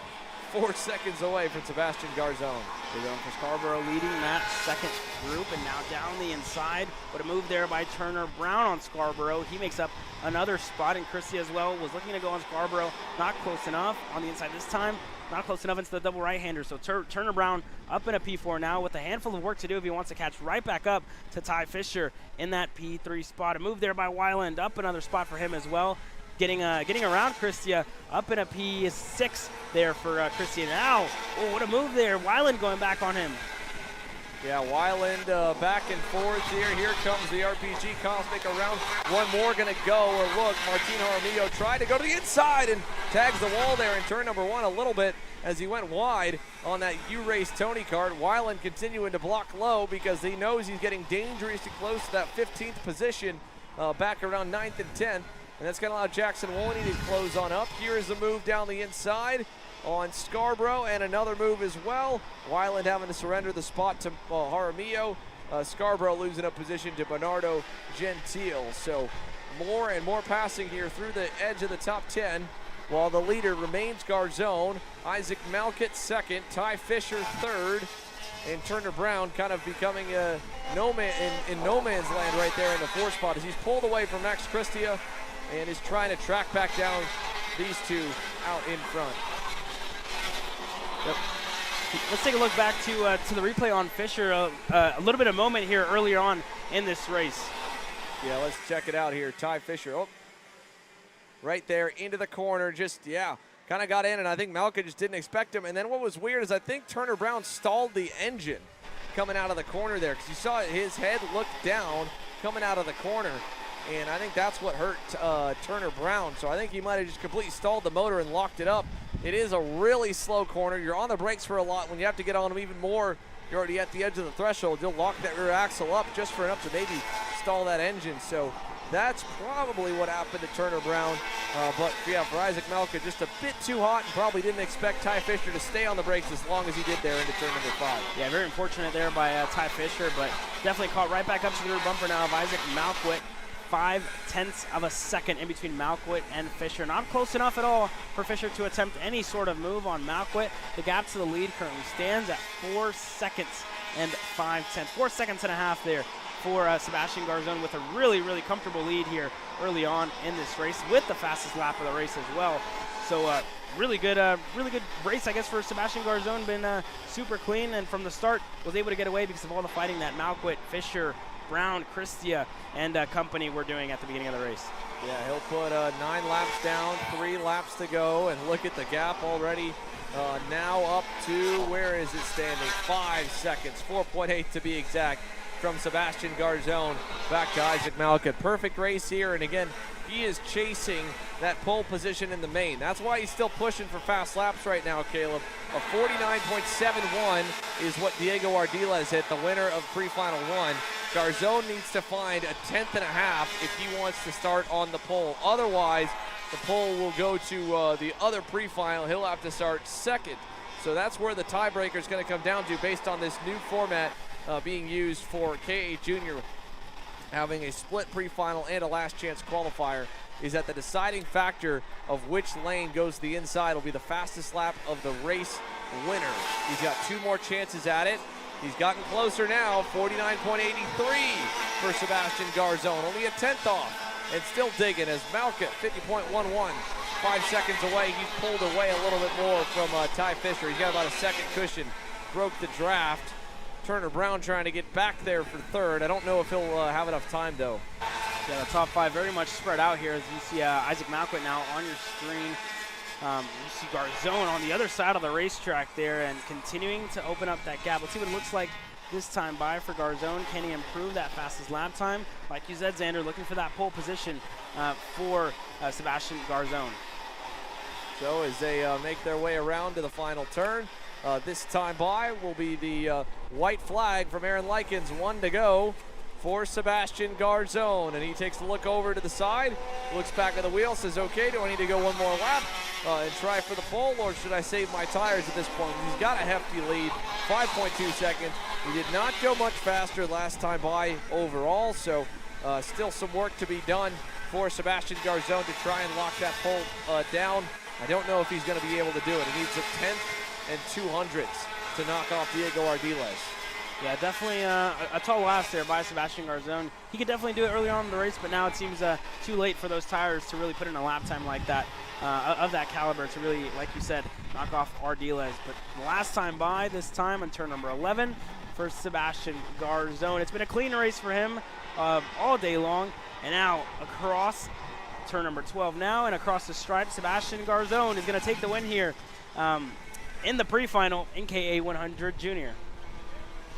4 seconds away from Sebastian Garzone. They're going for Scarborough leading that 2nd group, and now down the inside. But a move there by Turner Brown on Scarborough. He makes up another spot, and Christie as well was looking to go on Scarborough. Not close enough on the inside this time. Not close enough into the double right-hander. So Turner Brown up in a P4 now with a handful of work to do if he wants to catch right back up to Ty Fisher in that P3 spot. A move there by Weiland, up another spot for him as well. Getting around Christia, up in a P6 there for Christia. Now, oh, what a move there. Weiland going back on him. Yeah, Weiland back and forth here. Here comes the RPG Cosmic around. One more going to go. Or look, Martino Armillo tried to go to the inside and tags the wall there in turn number 1 a little bit as he went wide on that U-Race Tony card. Weiland continuing to block low because he knows he's getting dangerously close to that 15th position back around 9th and 10th. And that's going to allow Jackson Wolney to close on up. Here is the move down the inside on Scarborough, and another move as well. Weiland having to surrender the spot to Jaramillo. Scarborough losing a position to Bernardo Gentile. So more and more passing here through the edge of the top 10 while the leader remains Garzone. Isaac Malkett second, Ty Fisher third, and Turner Brown kind of becoming a in no man's land right there in the 4th spot as he's pulled away from Max Christia and is trying to track back down these two out in front. Yep. Let's take a look back to the replay on Fisher. A little bit of moment here earlier on in this race. Yeah, let's check it out here. Ty Fisher, oh, right there into the corner, just, yeah, kind of got in, and I think Malka just didn't expect him. And then what was weird is I think Turner Brown stalled the engine coming out of the corner there because you saw his head look down coming out of the corner, and I think that's what hurt Turner Brown. So I think he might have just completely stalled the motor and locked it up. It is a really slow corner. You're on the brakes for a lot. When you have to get on them even more, you're already at the edge of the threshold. You'll lock that rear axle up just for enough to maybe stall that engine. So that's probably what happened to Turner Brown. But yeah, for Isaac Malka, just a bit too hot and probably didn't expect Ty Fisher to stay on the brakes as long as he did there into turn number 5. Yeah, very unfortunate there by Ty Fisher, but definitely caught right back up to the rear bumper now of Isaac Malkwit. 0.5 of a second in between Malkwit and Fisher. Not close enough at all for Fisher to attempt any sort of move on Malkwit. The gap to the lead currently stands at 4 seconds and 5/10. 4 seconds and a half there for Sebastian Garzone with a really, really comfortable lead here early on in this race with the fastest lap of the race as well. So really good race, I guess, for Sebastian Garzone. Been super clean, and from the start was able to get away because of all the fighting that Malkwit, Fisher, Brown, Christia, and company were doing at the beginning of the race. Yeah, he'll put 9 laps down, 3 laps to go, and look at the gap already. Now up to, where is it standing? 5 seconds, 4.8 to be exact, from Sebastian Garzone back to Isaac Malkett. Perfect race here, and again, he is chasing that pole position in the main. That's why he's still pushing for fast laps right now, Caleb. A 49.71 is what Diego Ardiles hit, the winner of Pre-Final 1. Garzone needs to find a 1/10 and a half if he wants to start on the pole. Otherwise, the pole will go to the other pre-final. He'll have to start second. So that's where the tiebreaker is going to come down to based on this new format being used for KA Jr. having a split pre-final and a last chance qualifier, is that the deciding factor of which lane goes to the inside will be the fastest lap of the race winner. He's got 2 more chances at it. He's gotten closer now, 49.83 for Sebastian Garzone, only a 1/10 off, and still digging as Malkett, 50.11, 5 seconds away. He's pulled away a little bit more from Ty Fisher. He's got about a second cushion, broke the draft. Turner Brown trying to get back there for 3rd. I don't know if he'll have enough time, though. Yeah, the top 5 very much spread out here as you see Isaac Malkwit now on your screen. You see Garzone on the other side of the racetrack there and continuing to open up that gap. Let's see what it looks like this time by for Garzone. Can he improve that fastest lap time? Like you said, Xander, looking for that pole position for Sebastian Garzone. So as they make their way around to the final turn, this time by will be the white flag from Aaron Likens, 1 to go for Sebastian Garzone. And he takes a look over to the side, looks back at the wheel, says, okay, do I need to go 1 more lap and try for the pole, or should I save my tires at this point? He's got a hefty lead, 5.2 seconds. He did not go much faster last time by overall, so still some work to be done for Sebastian Garzone to try and lock that pole down. I don't know if he's going to be able to do it. He needs a 1/10 and 200ths to knock off Diego Ardiles. Yeah, definitely a tall last there by Sebastian Garzone. He could definitely do it early on in the race, but now it seems too late for those tires to really put in a lap time like that, of that caliber, to really, like you said, knock off Ardiles. But last time by, this time on turn number 11 for Sebastian Garzone. It's been a clean race for him all day long, and now across turn number 12 now, and across the stripe, Sebastian Garzone is going to take the win here in the pre-final in KA100 Jr.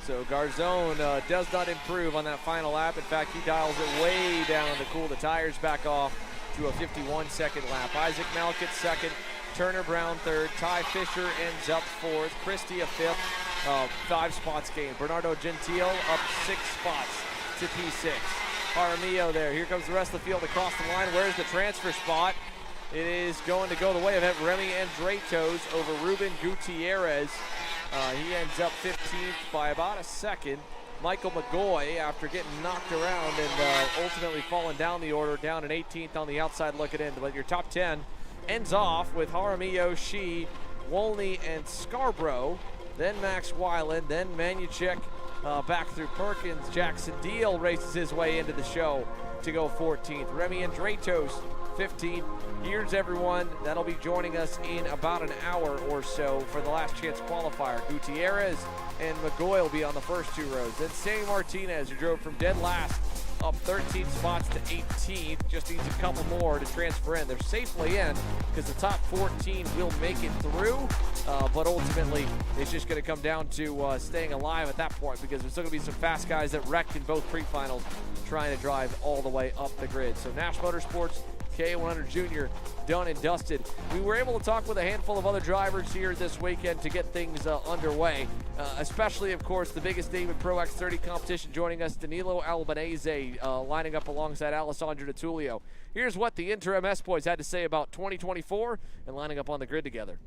So Garzone does not improve on that final lap. In fact, he dials it way down to cool the tires back off to a 51-second lap. Isaac Malkett 2nd, Turner Brown 3rd, Ty Fisher ends up 4th, Christie a 5th, 5 spots gained. Bernardo Gentile up 6 spots to P6. Jaramillo there. Here comes the rest of the field across the line. Where's the transfer spot? It is going to go the way of Remy Andretos over Ruben Gutierrez. He ends up 15th by about a second. Michael McGoy, after getting knocked around and ultimately falling down the order, down in 18th on the outside looking in. But your top 10 ends off with Jaramillo, Shi, Wolney, and Scarborough. Then Max Weiland, then Manuchek back through Perkins. Jackson Deal races his way into the show to go 14th. Remy Andratos, 15th. Here's everyone that'll be joining us in about an hour or so for the last chance qualifier. Gutierrez and McGoy will be on the first 2 rows. Then Sammy Martinez, who drove from dead last up 13 spots to 18th, just needs a couple more to transfer in. They're safely in because the top 14 will make it through, but ultimately it's just going to come down to staying alive at that point, because there's still going to be some fast guys that wrecked in both pre-finals trying to drive all the way up the grid. So Nash Motorsports, KA100 Jr done and dusted. We were able to talk with a handful of other drivers here this weekend to get things underway, especially, of course, the biggest name in Pro X30 competition joining us, Danilo Albanese, lining up alongside Alessandro D'Atulio. Here's what the Inter-MS boys had to say about 2024 and lining up on the grid together.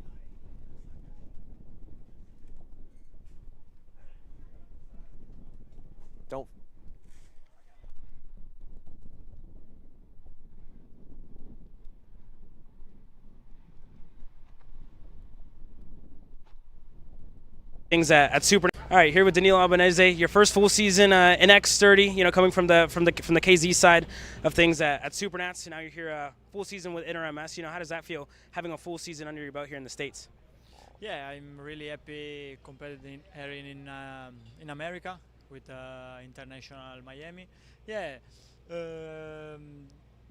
Don't. Things at Super. All right, here with Danilo Albanese, your first full season in X30. You know, coming from the KZ side of things at Supernats. Now you're here full season with Inter-MS. You know, how does that feel having a full season under your belt here in the States? Yeah, I'm really happy competing here in America with International Miami. Yeah,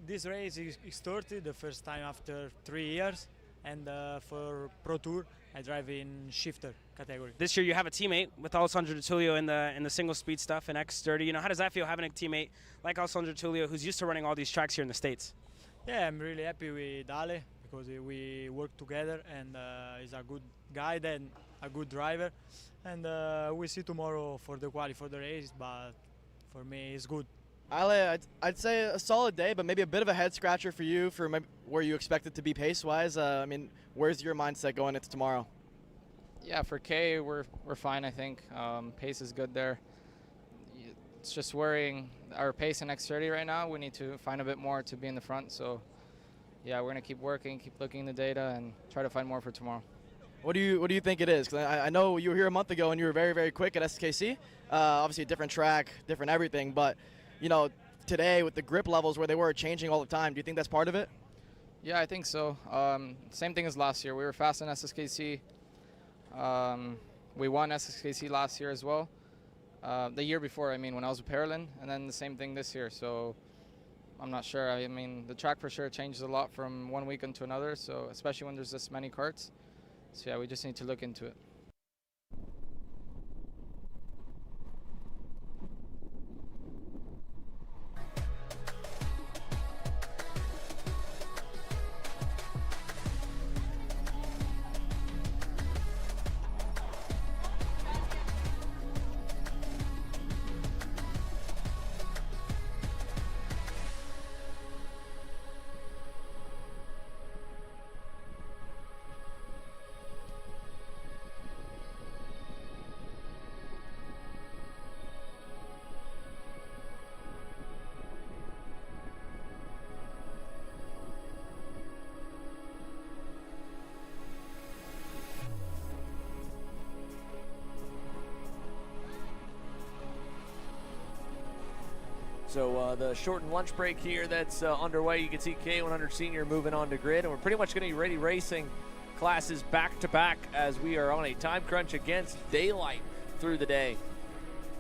this race is X30, the first time after 3 years, and for Pro Tour I drive in shifter category. This year you have a teammate with Alessandro D'Atulio in the single speed stuff in X30. You know, how does that feel having a teammate like Alessandro D'Atulio who's used to running all these tracks here in the States? Yeah, I'm really happy with Ale because we work together, and he's a good guy and a good driver. And we'll see tomorrow for the quali for the race, but for me it's good. Ale, I'd say a solid day, but maybe a bit of a head scratcher for you for maybe where you expect it to be pace-wise. I mean, where's your mindset going into tomorrow? Yeah, for K, we're fine, I think. Pace is good there. It's just worrying our pace in X30 right now. We need to find a bit more to be in the front. So, yeah, we're going to keep working, keep looking at the data, and try to find more for tomorrow. What do you think it is? Because I know you were here a month ago and you were very, very quick at SKC. Obviously a different track, different everything, but you know, today with the grip levels where they were changing all the time, do you think that's part of it? Yeah, I think so. Same thing as last year. We were fast in SKC. We won SKC last year as well. The year before, I mean, when I was with Parolin, and then the same thing this year. So I'm not sure. I mean, the track for sure changes a lot from one weekend to another, so especially when there's this many karts. So yeah, we just need to look into it. So the shortened lunch break here that's underway. You can see KA100 Sr moving on to grid, and we're pretty much going to be ready racing classes back-to-back as we are on a time crunch against daylight through the day.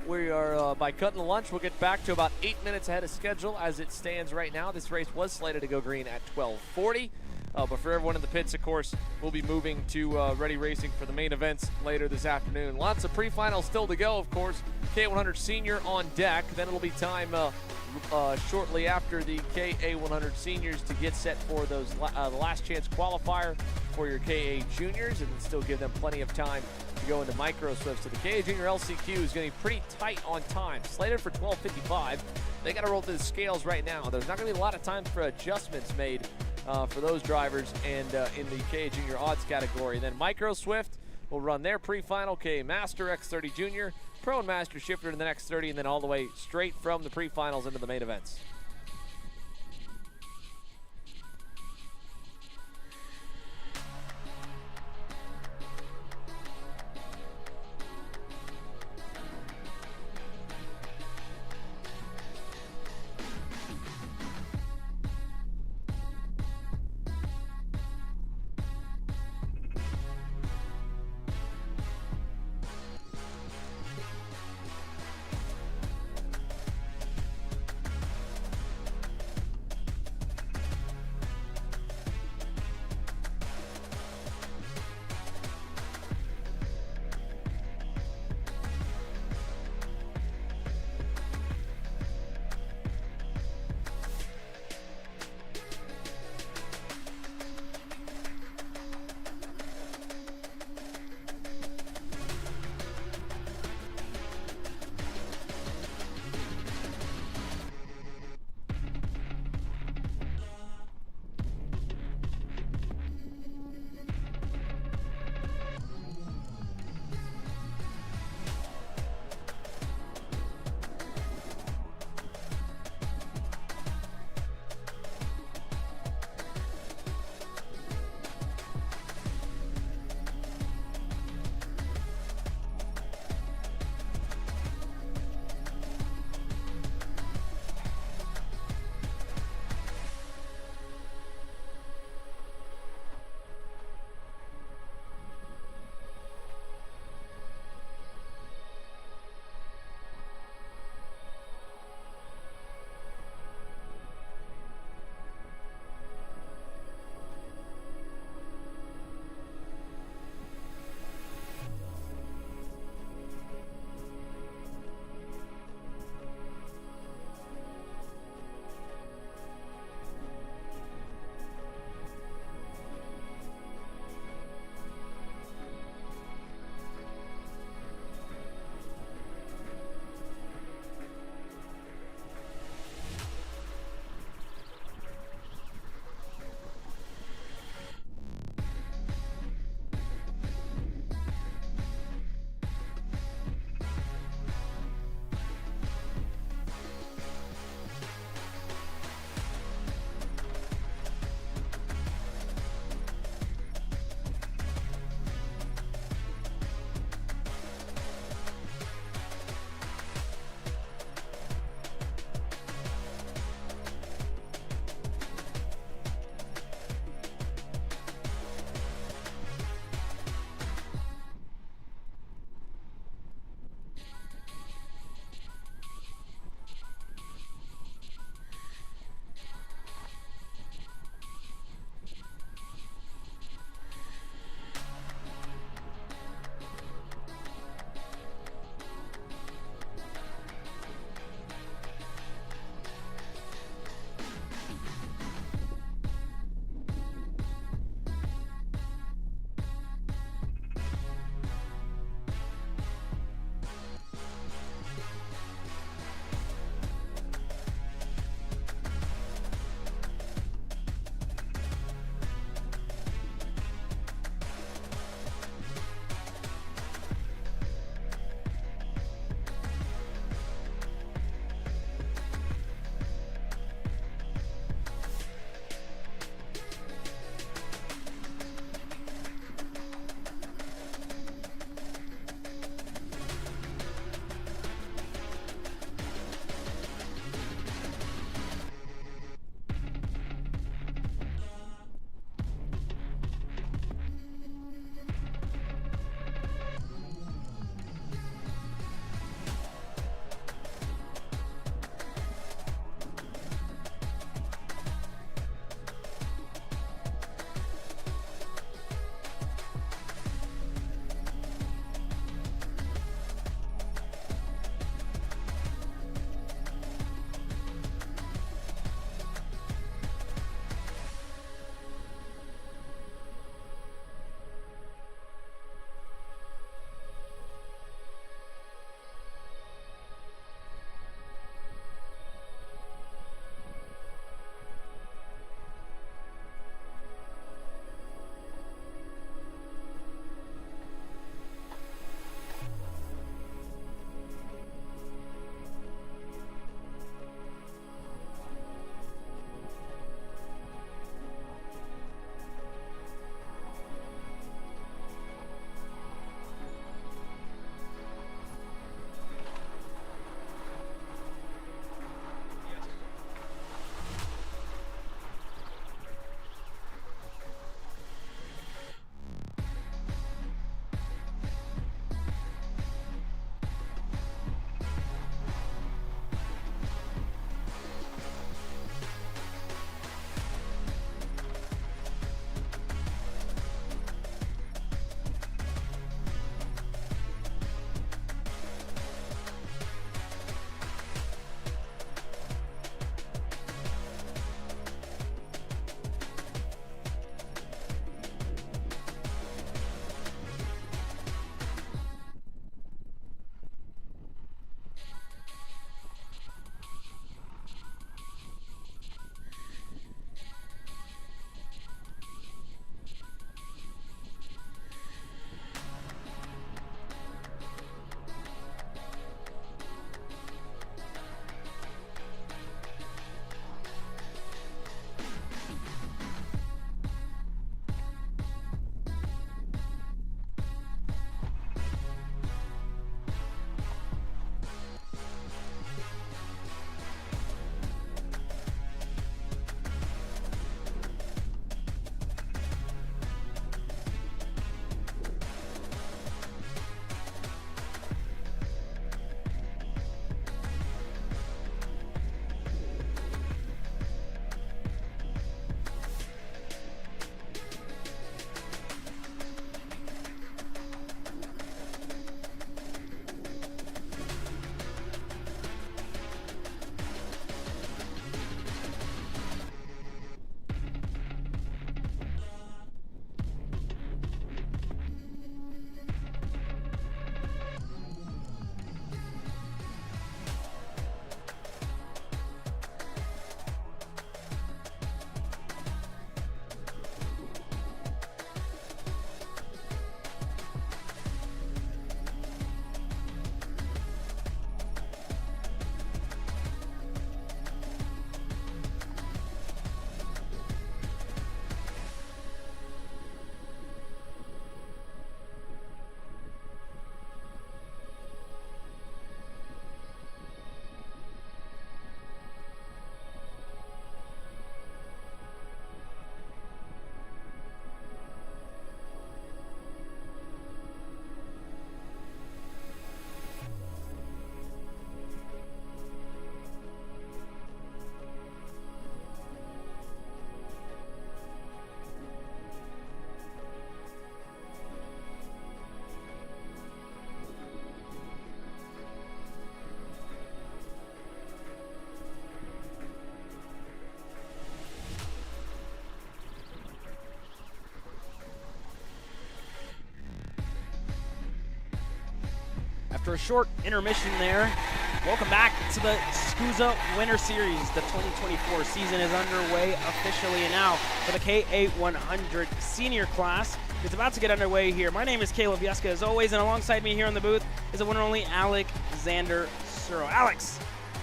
We are, by cutting the lunch, we'll get back to about 8 minutes ahead of schedule as it stands right now. This race was slated to go green at 12:40. But for everyone in the pits, of course, we'll be moving to ready racing for the main events later this afternoon. Lots of pre-finals still to go, of course. KA100 Sr on deck. Then it'll be time shortly after the KA100 Seniors to get set for those the last chance qualifier for your KA Juniors, and still give them plenty of time to go into micro swifts. So the KA Jr LCQ is going to be pretty tight on time. Slated for 12:55. They got to roll through the scales right now. There's not going to be a lot of time for adjustments made for those drivers, and in the KA Jr Odds category. Then Micro Swift will run their pre-final, KA Master, X30 Jr, Pro and Master shifter to the next 30, and then all the way straight from the pre-finals into the main events. after a short intermission there. Welcome back to the SKUSA Winter Series. The 2024 season is underway officially now for the KA100 Sr class. It's about to get underway here. My name is Caleb Yeska, as always, and alongside me here in the booth is the one and only Alexander Suro. Alex,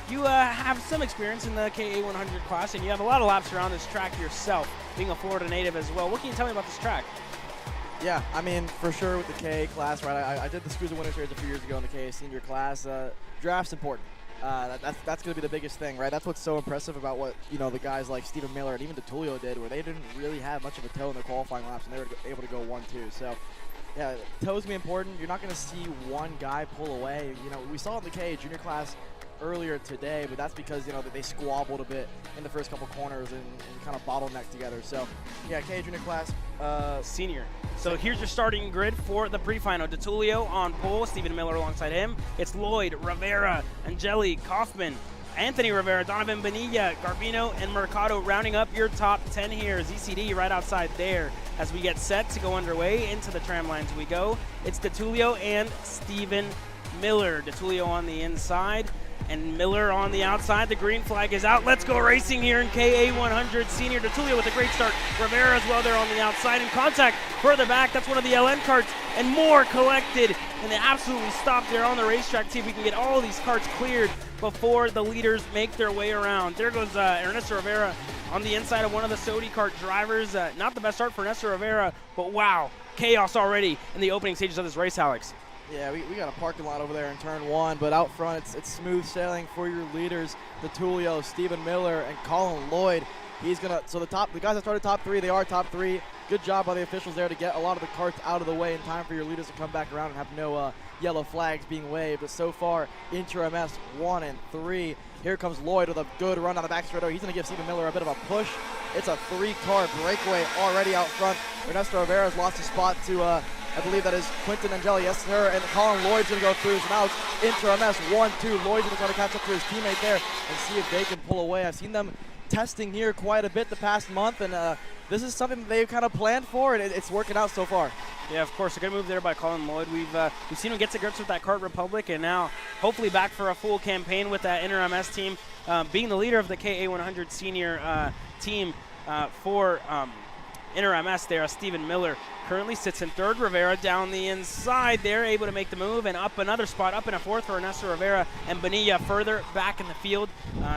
you have some experience in the KA100 class, and you have a lot of laps around this track yourself, being a Florida native as well. What can you tell me about this track? Yeah, I mean, for sure with the KA class, right? I did the SKUSA Winter Series a few years ago in the KA Senior class. Draft's important. That's going to be the biggest thing, right? That's what's so impressive about what, you know, the guys like Stephen Miller and even DeTullio did, where they didn't really have much of a toe in their qualifying laps, and they were able to go 1-2. So, yeah, toe's going to be important. You're not going to see one guy pull away. You know, we saw it in the KA Junior class earlier today, but that's because, you know, that they squabbled a bit in the first couple corners and kind of bottlenecked together. So, yeah, KA Junior class. Senior. So here's your starting grid for the pre-final. DeTullio on pole, Stephen Miller alongside him. It's Lloyd, Rivera, Angeli, Kaufman, Anthony Rivera, Donovan Bonilla, Garbino, and Mercado rounding up your top 10 here. ZCD right outside there as we get set to go underway. Into the tram lines we go. It's DeTullio and Stephen Miller. DeTullio on the inside and Miller on the outside. The green flag is out. Let's go racing here in KA100 Senior. DeTullio with a great start. Rivera as well there on the outside. In contact further back. That's one of the LN carts. And more collected. And they absolutely stopped there on the racetrack. See if we can get all these carts cleared before the leaders make their way around. There goes Ernesto Rivera on the inside of one of the Sodi Kart drivers. Not the best start for Ernesto Rivera, but wow, chaos already in the opening stages of this race, Alex. Yeah, we got a parking lot over there in turn 1, but out front it's smooth sailing for your leaders, DeTullio, Stephen Miller, and Colin Lloyd. He's gonna, so the guys that started top 3, they are top 3. Good job by the officials there to get a lot of the carts out of the way in time for your leaders to come back around and have no yellow flags being waved. But so far, inter-MS 1 and 3. Here comes Lloyd with a good run on the back straightaway. He's gonna give Stephen Miller a bit of a push. It's a 3-car breakaway already out front. Ernesto Rivera's lost a spot to I believe that is Quinton Angeli, yes sir, and Colin Lloyd's going to go through. So now it's inter-MS 1-2. Lloyd's going to try to catch up to his teammate there and see if they can pull away. I've seen them testing here quite a bit the past month, and this is something that they've kind of planned for, and it's working out so far. Yeah, of course, a good move there by Colin Lloyd. We've seen him get to grips with that Kart Republic, and now hopefully back for a full campaign with that inter-MS team, being the leader of the KA100 Senior team for inter-MS there. Stephen Miller currently sits in third. Rivera down the inside. They're able to make the move and up another spot, up in a fourth for Ernesto Rivera and Bonilla further back in the field.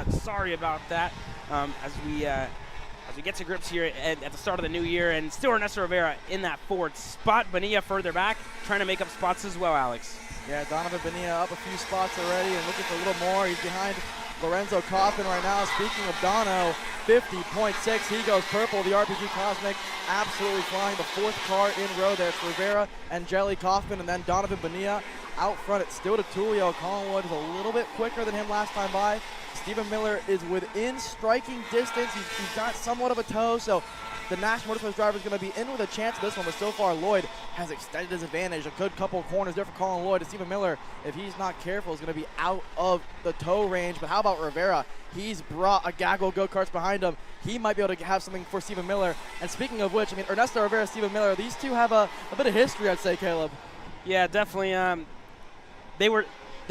Sorry about that. As we get to grips here at the start of the new year, and still Ernesto Rivera in that fourth spot. Bonilla further back, trying to make up spots as well, Alex. Yeah, Donovan Bonilla up a few spots already and looking for a little more. He's behind Lorenzo Kaufman right now. Speaking of Dono, 50.6. He goes purple. The RPG Cosmic absolutely flying. The 4th car in row there. It's Rivera and Jelly Kaufman, and then Donovan Bonilla out front. It's still DeTullio. Colin Lloyd is a little bit quicker than him last time by. Stephen Miller is within striking distance. He's got somewhat of a toe, so the National Motorplex driver is going to be in with a chance of this one, but so far Lloyd has extended his advantage. A good couple of corners there for Colin Lloyd. And Stephen Miller, if he's not careful, is going to be out of the toe range. But how about Rivera? He's brought a gaggle of go-karts behind him. He might be able to have something for Stephen Miller. And speaking of which, I mean, Ernesto Rivera, Stephen Miller, these two have a bit of history, I'd say, Caleb. Yeah, definitely. They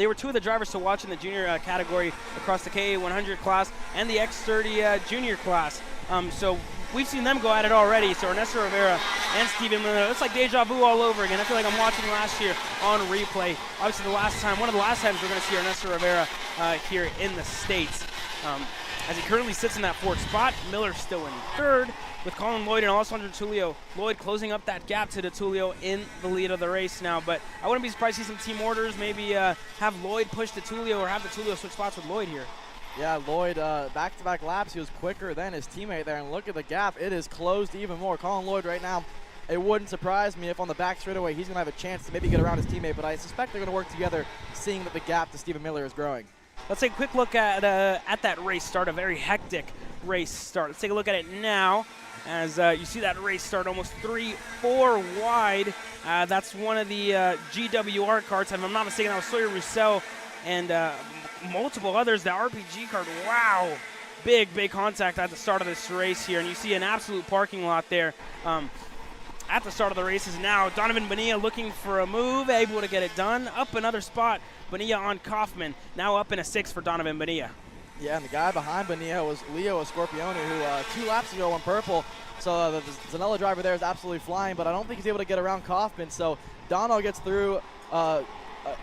were two of the drivers to watch in the junior category across the KA100 class and the X30 Jr class. So we've seen them go at it already. So Ernesto Rivera and Stephen Miller, it's like deja vu all over again. I feel like I'm watching last year on replay. Obviously one of the last times we're going to see Ernesto Rivera here in the States. As he currently sits in that 4th spot, Miller still in 3rd with Colin Lloyd and also DeTullio. Lloyd closing up that gap to DeTullio in the lead of the race now. But I wouldn't be surprised to see some team orders, maybe have Lloyd push DeTullio or have DeTullio switch spots with Lloyd here. Yeah, Lloyd, back-to-back laps, he was quicker than his teammate there, and look at the gap. It is closed even more. Colin Lloyd right now, it wouldn't surprise me if on the back straightaway he's going to have a chance to maybe get around his teammate, but I suspect they're going to work together, seeing that the gap to Stephen Miller is growing. Let's take a quick look at that race start, a very hectic race start. Let's take a look at it now as you see that race start almost 3-4 wide. That's one of the GWR carts. If I'm not mistaken, that was Sawyer Roussel and multiple others. The RPG cart, wow. Big contact at the start of this race here. And you see an absolute parking lot there. at the start of the races. Now Donovan Bonilla looking for a move, able to get it done. Up another spot, Bonilla on Kaufman. Now up in a 6 for Donovan Bonilla. Yeah, and the guy behind Bonilla was Leo Scorpione, who 2 laps ago won purple. So the Zanella driver there is absolutely flying, but I don't think he's able to get around Kaufman. So Dono gets through.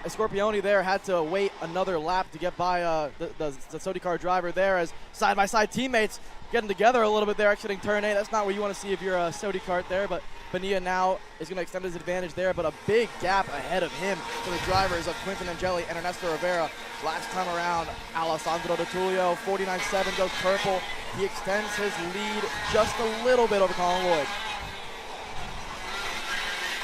Scorpione there had to wait another lap to get by the Sodi car driver there, as side-by-side teammates getting together a little bit there, exiting turn 8. That's not what you want to see if you're a Sodi kart there, but Bonilla now is going to extend his advantage there, but a big gap ahead of him for the drivers of Quinton Angeli and Ernesto Rivera. Last time around, Alessandro Di Tullio, 49.7, goes purple. He extends his lead just a little bit over Colin Lloyd.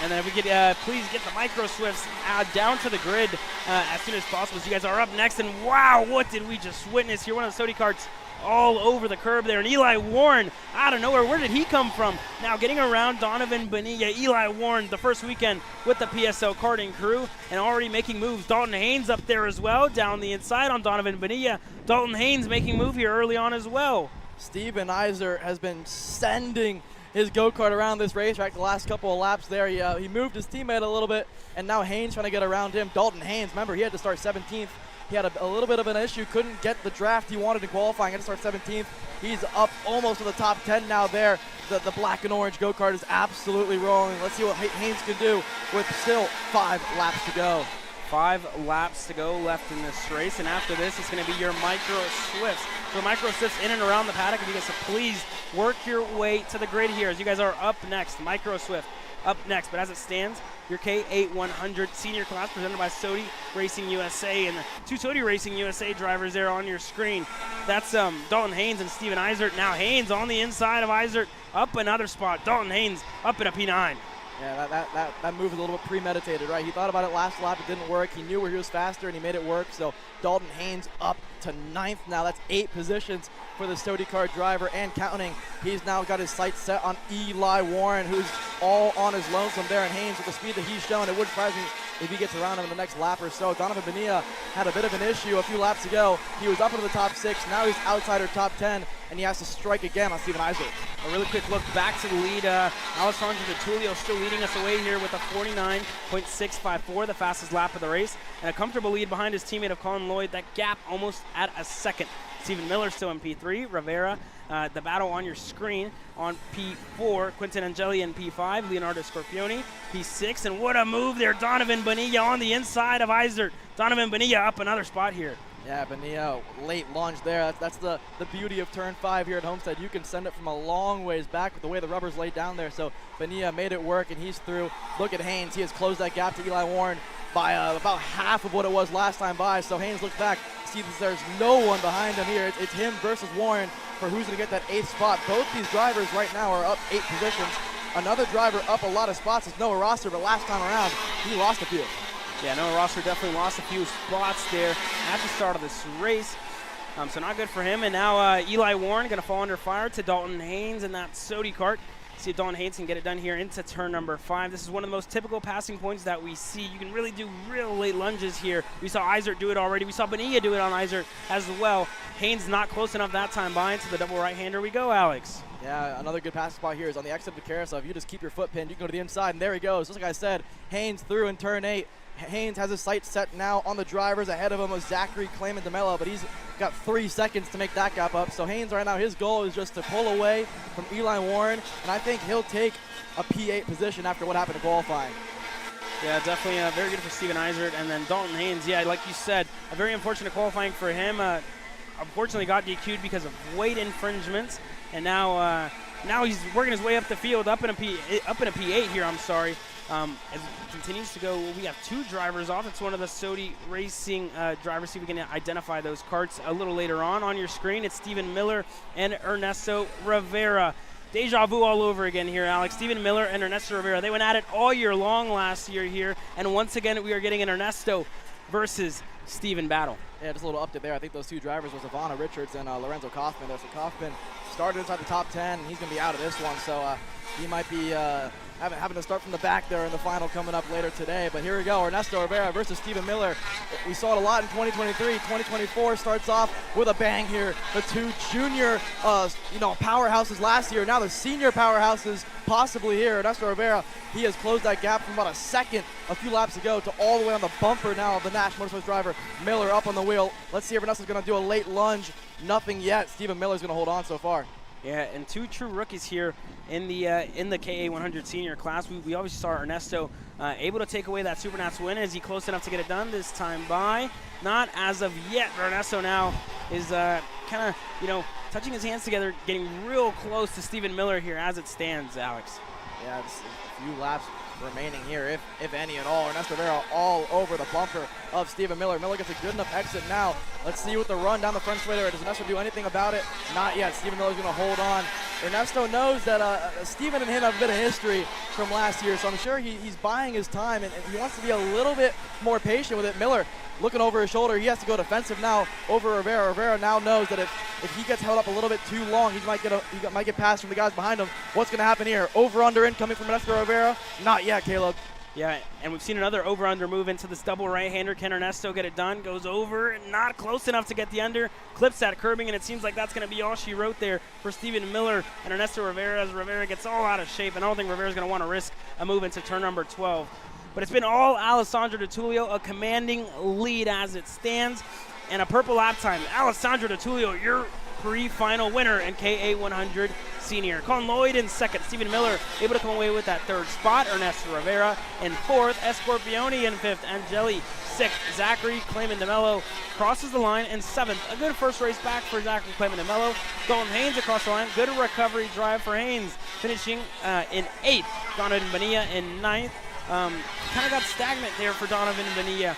And then if we could please get the Micro Swifts down to the grid as soon as possible. So you guys are up next, and wow, what did we just witness here? One of the Sodi karts all over the curb there, and Eli Warren out of nowhere. Where did he come from? Now getting around Donovan Bonilla. Eli Warren, the first weekend with the PSO karting crew, and already making moves. Dalton Haynes up there as well, down the inside on Donovan Bonilla. Dalton Haynes making move here early on as well. Steven Iser has been sending his go-kart around this racetrack the last couple of laps there. He moved his teammate a little bit, and now Haynes trying to get around him. Dalton Haynes, remember, he had to start 17th. He had a little bit of an issue, couldn't get the draft he wanted in qualifying, had to start 17th. He's up almost to the top 10 now there. The black and orange go-kart is absolutely rolling. Let's see what Haynes can do with still 5 laps to go. 5 laps to go left in this race, and after this, it's going to be your Micro Swifts. So Micro Swifts in and around the paddock. If you guys so please work your way to the grid here as you guys are up next. Micro Swift up next, but as it stands, your KA100 Sr class presented by Sodi Racing USA, and the 2 Sodi Racing USA drivers there on your screen. That's Dalton Haynes and Steven Isert. Now Haynes on the inside of Isert, up another spot. Dalton Haynes up in a P9. Yeah, that move is a little bit premeditated, right? He thought about it last lap, it didn't work. He knew where he was faster, and he made it work. So Dalton Haynes up to 9th now. That's 8 positions for the Sodi kart driver and counting. He's now got his sights set on Eli Warren, who's all on his lonesome there. And Haynes, with the speed that he's shown, it wouldn't surprise me if he gets around him in the next lap or so. Donovan Bonilla had a bit of an issue a few laps ago. He was up into the top 6. Now he's outside our top 10, and he has to strike again on Steven Isaac. A really quick look back to the lead. Alessandro Di Tullio still leading us away here with a 49.654, the fastest lap of the race, and a comfortable lead behind his teammate of Colin Lloyd. That gap almost at a second. Stephen Miller still in P3. Rivera, the battle on your screen on P4. Quinton Angeli in P5. Leonardo Scorpione, P6. And what a move there. Donovan Bonilla on the inside of Isert. Donovan Bonilla up another spot here. Yeah, Bonilla, late launch there. That's the beauty of turn 5 here at Homestead. You can send it from a long ways back with the way the rubber's laid down there. So Bonilla made it work, and he's through. Look at Haynes. He has closed that gap to Eli Warren by about half of what it was last time by. So Haynes looks back, sees that there's no one behind him here. It's him versus Warren for who's going to get that 8th spot. Both these drivers right now are up 8 positions. Another driver up a lot of spots is Noah Rosser, but last time around, he lost a few. Yeah, Noah Rosser definitely lost a few spots there at the start of this race. So not good for him. And now Eli Warren going to fall under fire to Dalton Haynes in that Sodi kart. See if Dalton Haynes can get it done here into turn number 5. This is one of the most typical passing points that we see. You can really do real late lunges here. We saw Isert do it already. We saw Bonilla do it on Isert as well. Haynes not close enough that time by into the double right-hander we go, Alex. Yeah, another good passing spot here is on the exit of the carousel. If you just keep your foot pinned, you can go to the inside, and there he goes. Just like I said, Haynes through in turn 8. Haynes has his sights set now on the drivers. Ahead of him was Zachary Clayman DeMello, but he's got 3 seconds to make that gap up. So Haynes right now, his goal is just to pull away from Eli Warren, and I think he'll take a P8 position after what happened in qualifying. Yeah, definitely very good for Steven Isert. And then Dalton Haynes, yeah, like you said, a very unfortunate qualifying for him. Unfortunately got DQ'd because of weight infringements, and now he's working his way up the field, up in a P8 here. I'm sorry. As it continues to go, we have 2 drivers off. It's one of the Sodi Racing drivers. See if we can identify those karts a little later on your screen. It's Stephen Miller and Ernesto Rivera. Deja vu all over again here, Alex. Stephen Miller and Ernesto Rivera. They went at it all year long last year here, and once again we are getting an Ernesto versus Stephen battle. Yeah, just a little update there. I think those 2 drivers was Ivana Richards and Lorenzo Kaufman there. So Kaufman started inside the top 10, and he's going to be out of this one. So he might be having to start from the back there in the final coming up later today. But here we go, Ernesto Rivera versus Stephen Miller. We saw it a lot in 2023. 2024 starts off with a bang here. The two junior, powerhouses last year. Now the senior powerhouses possibly here. Ernesto Rivera, he has closed that gap from about a second a few laps ago to all the way on the bumper now of the Nash Motorsports driver. Miller up on the wheel. Let's see if Ernesto's going to do a late lunge. Nothing yet. Stephen Miller's going to hold on so far. Yeah, and two true rookies here in the KA100 Sr class. We obviously saw Ernesto able to take away that Supernats win. Is he close enough to get it done this time by? Not as of yet. Ernesto now is kind of, touching his hands together, getting real close to Stephen Miller here as it stands, Alex. Yeah, just a few laps remaining here, if any at all. Ernesto Rivera all over the bumper of Stephen Miller. Miller gets a good enough exit now. Let's see what the run down the front straight there. Does Ernesto do anything about it? Not yet. Stephen Miller's going to hold on. Ernesto knows that Stephen and him have a bit of history from last year, so I'm sure he's buying his time, and he wants to be a little bit more patient with it. Miller looking over his shoulder. He has to go defensive now over Rivera. Rivera now knows that if he gets held up a little bit too long, he might get passed from the guys behind him. What's going to happen here? Over-under incoming from Ernesto Rivera? Not yet, Caleb. Yeah, and we've seen another over-under move into this double right-hander. Can Ernesto get it done? Goes over, not close enough to get the under. Clips that curbing, and it seems like that's going to be all she wrote there for Stephen Miller and Ernesto Rivera as Rivera gets all out of shape, and I don't think Rivera's going to want to risk a move into turn number 12. But it's been all Alessandro Di Tullio, a commanding lead as it stands, and a purple lap time. Alessandro Di Tullio, your pre-final winner in KA100 Sr. Colin Lloyd in second. Stephen Miller able to come away with that third spot. Ernesto Rivera in fourth. Escorpione in fifth. Angeli sixth. Zachary Clayman DeMello crosses the line in seventh. A good first race back for Zachary Clayman DeMello. Dalton Haynes across the line. Good recovery drive for Haynes. Finishing in eighth. Donovan Bonilla in ninth. Kind of got stagnant there for Donovan Bonilla.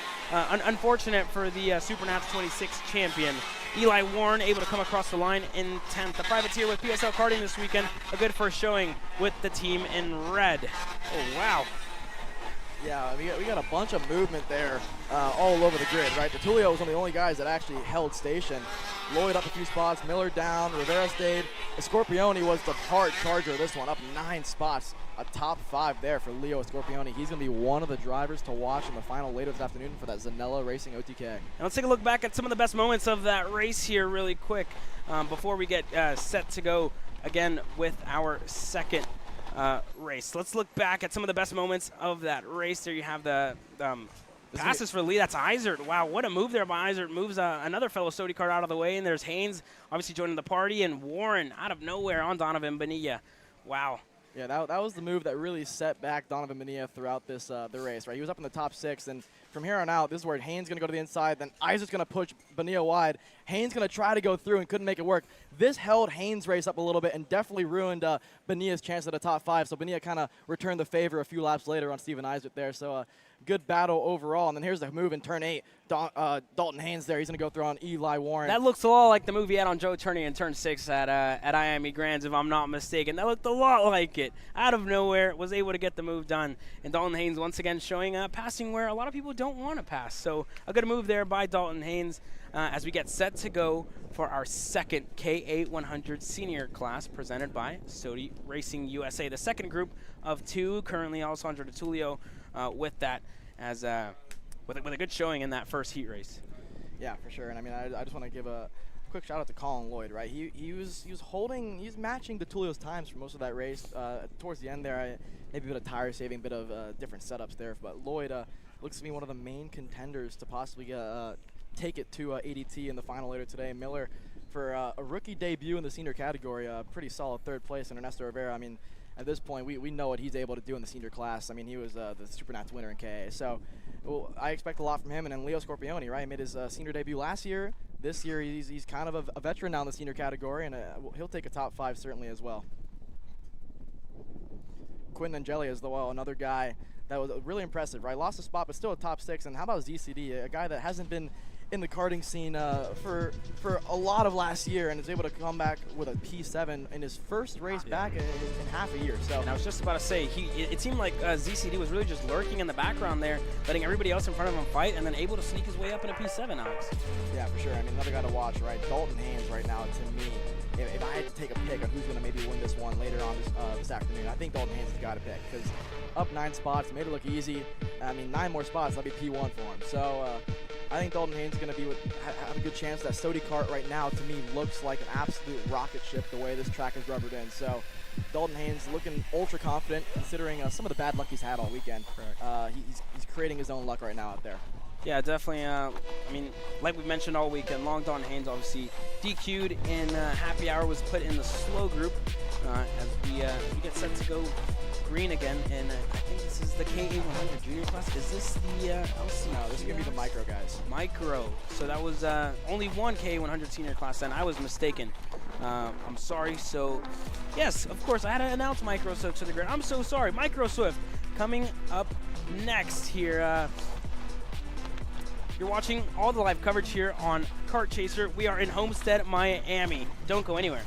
Unfortunate for the Supernats 26 champion. Eli Warren able to come across the line in 10th. The privateer with PSL karting this weekend. A good first showing with the team in red. Oh, wow. Yeah, we got a bunch of movement there all over the grid, right? Di Tullio was one of the only guys that actually held station. Lloyd up a few spots, Miller down, Rivera stayed. Scorpione was the hard charger this one, up 9 spots. A top 5 there for Leo Scorpione. He's going to be one of the drivers to watch in the final later this afternoon for that Zanella Racing OTK. And let's take a look back at some of the best moments of that race here really quick before we get set to go again with our second race. Let's look back at some of the best moments of that race. There you have the passes for the lead. That's Eisert. Wow, what a move there by Eisert. Moves another fellow Sodi Kart out of the way, and there's Haynes obviously joining the party, and Warren out of nowhere on Donovan Bonilla. Wow. Yeah, that was the move that really set back Donovan Bonilla throughout this the race, right? He was up in the top 6, and from here on out, this is where Haynes going to go to the inside, then Eisert's going to push Bonilla wide. Haynes going to try to go through and couldn't make it work. This held Haynes' race up a little bit and definitely ruined Bonilla's chance at the top 5, so Bonilla kind of returned the favor a few laps later on Steven Eisert there, so good battle overall. And then here's the move in turn 8. Dalton Haynes there. He's going to go through on Eli Warren. That looks a lot like the move he had on Joe Turney in turn 6 at Miami Grands, if I'm not mistaken. That looked a lot like it. Out of nowhere, was able to get the move done. And Dalton Haynes once again showing passing where a lot of people don't want to pass. So a good move there by Dalton Haynes as we get set to go for our second KA100 Sr class presented by Sodi Racing USA. The second group of 2, currently Alessandro Di Tullio with that as with a good showing in that first heat race. Yeah, for sure. And I mean, I just want to give a quick shout out to Colin Lloyd, right? He was matching Di Tullio's times for most of that race. Towards the end there, maybe a bit of tire saving, bit of different setups there. But Lloyd looks to be one of the main contenders to possibly take it to ADT in the final later today. Miller, for a rookie debut in the senior category, pretty solid 3rd place. And Ernesto Rivera, I mean, at this point, we know what he's able to do in the senior class. I mean, he was the Supernats winner in KA. So I expect a lot from him. And then Leo Scorpione, right? He made his senior debut last year. This year, he's kind of a veteran now in the senior category, and he'll take a top 5 certainly as well. Quentin Angeli as well, another guy that was really impressive, right? Lost a spot, but still a top 6. And how about ZCD, a guy that hasn't been in the karting scene for a lot of last year, and is able to come back with a P7 in his first race back in half a year. So, and I was just about to say, it seemed like ZCD was really just lurking in the background there, letting everybody else in front of him fight, and then able to sneak his way up in a P7, Alex. Yeah, for sure. I mean, another guy to watch, right? Dalton Haynes right now, to me, if I had to take a pick on who's going to maybe win this one later on this afternoon, I think Dalton Haynes is the guy to pick, because up 9 spots, made it look easy. I mean, 9 more spots, that'd be P1 for him. So I think Dalton Haynes is going to have a good chance. That Stody Kart right now, to me, looks like an absolute rocket ship the way this track is rubbered in. So Dalton Haynes looking ultra confident, considering some of the bad luck he's had all weekend. He's creating his own luck right now out there. Yeah, definitely. I mean, like we mentioned all weekend, Long Don Haynes obviously DQ'd in happy hour, was put in the slow group as we get set to go green again. And I think this is the KA100 Jr class. Is this the LCQ? No, this is going to be the micro, guys. Micro. So that was only one KA100 Sr class, and I was mistaken. I'm sorry. So, yes, of course, I had to announce Micro Swift to the grid. I'm so sorry. Micro Swift coming up next here. You're watching all the live coverage here on Kart Chaser. We are in Homestead, Miami. Don't go anywhere.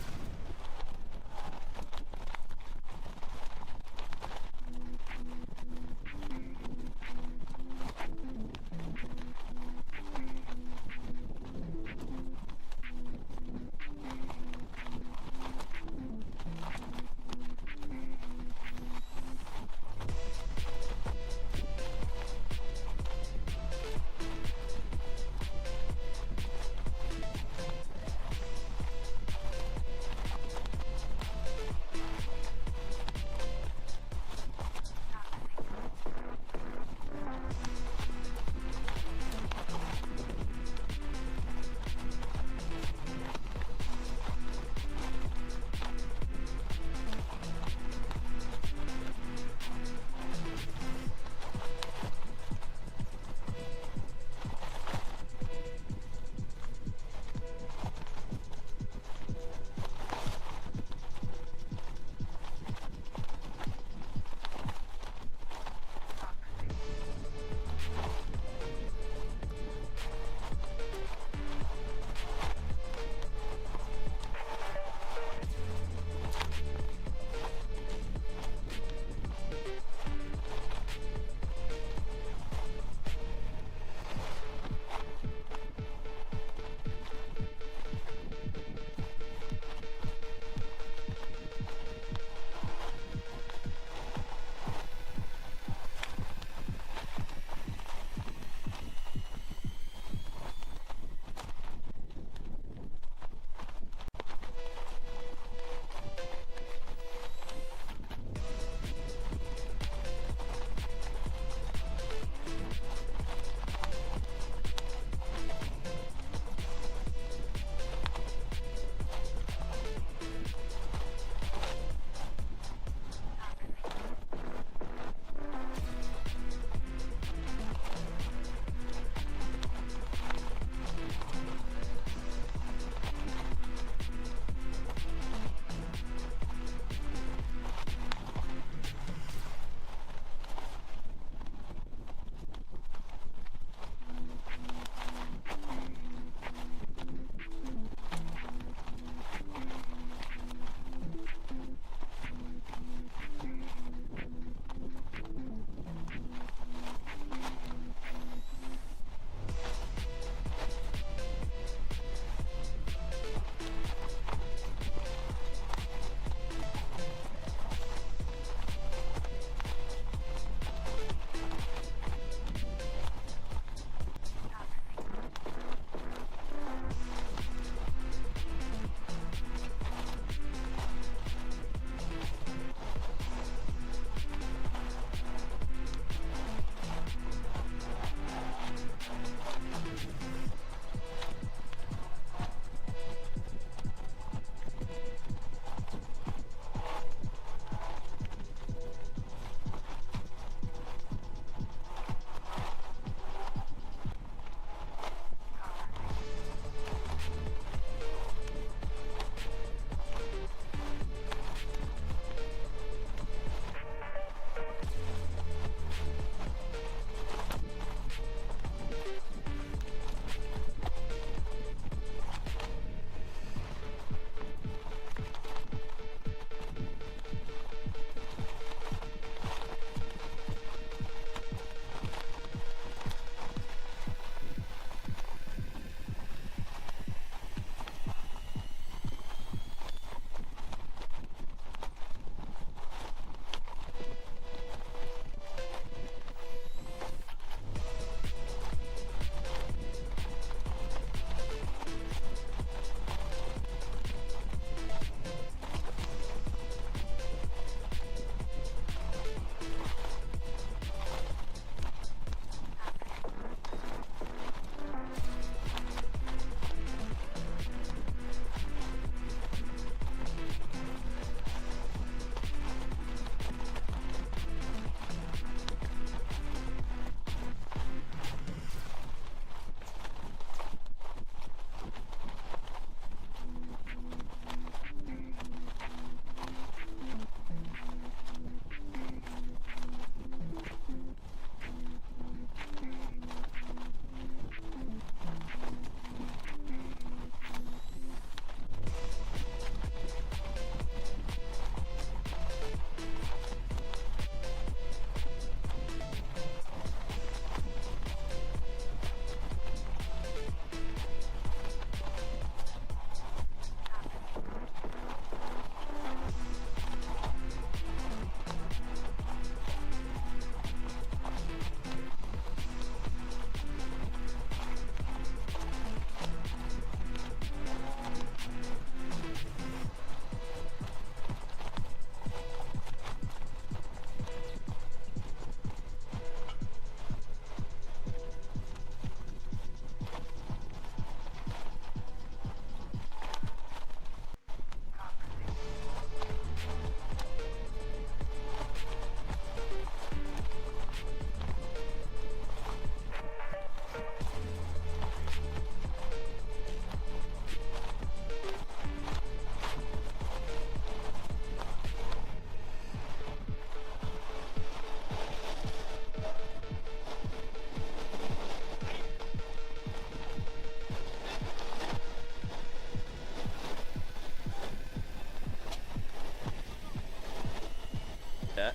that.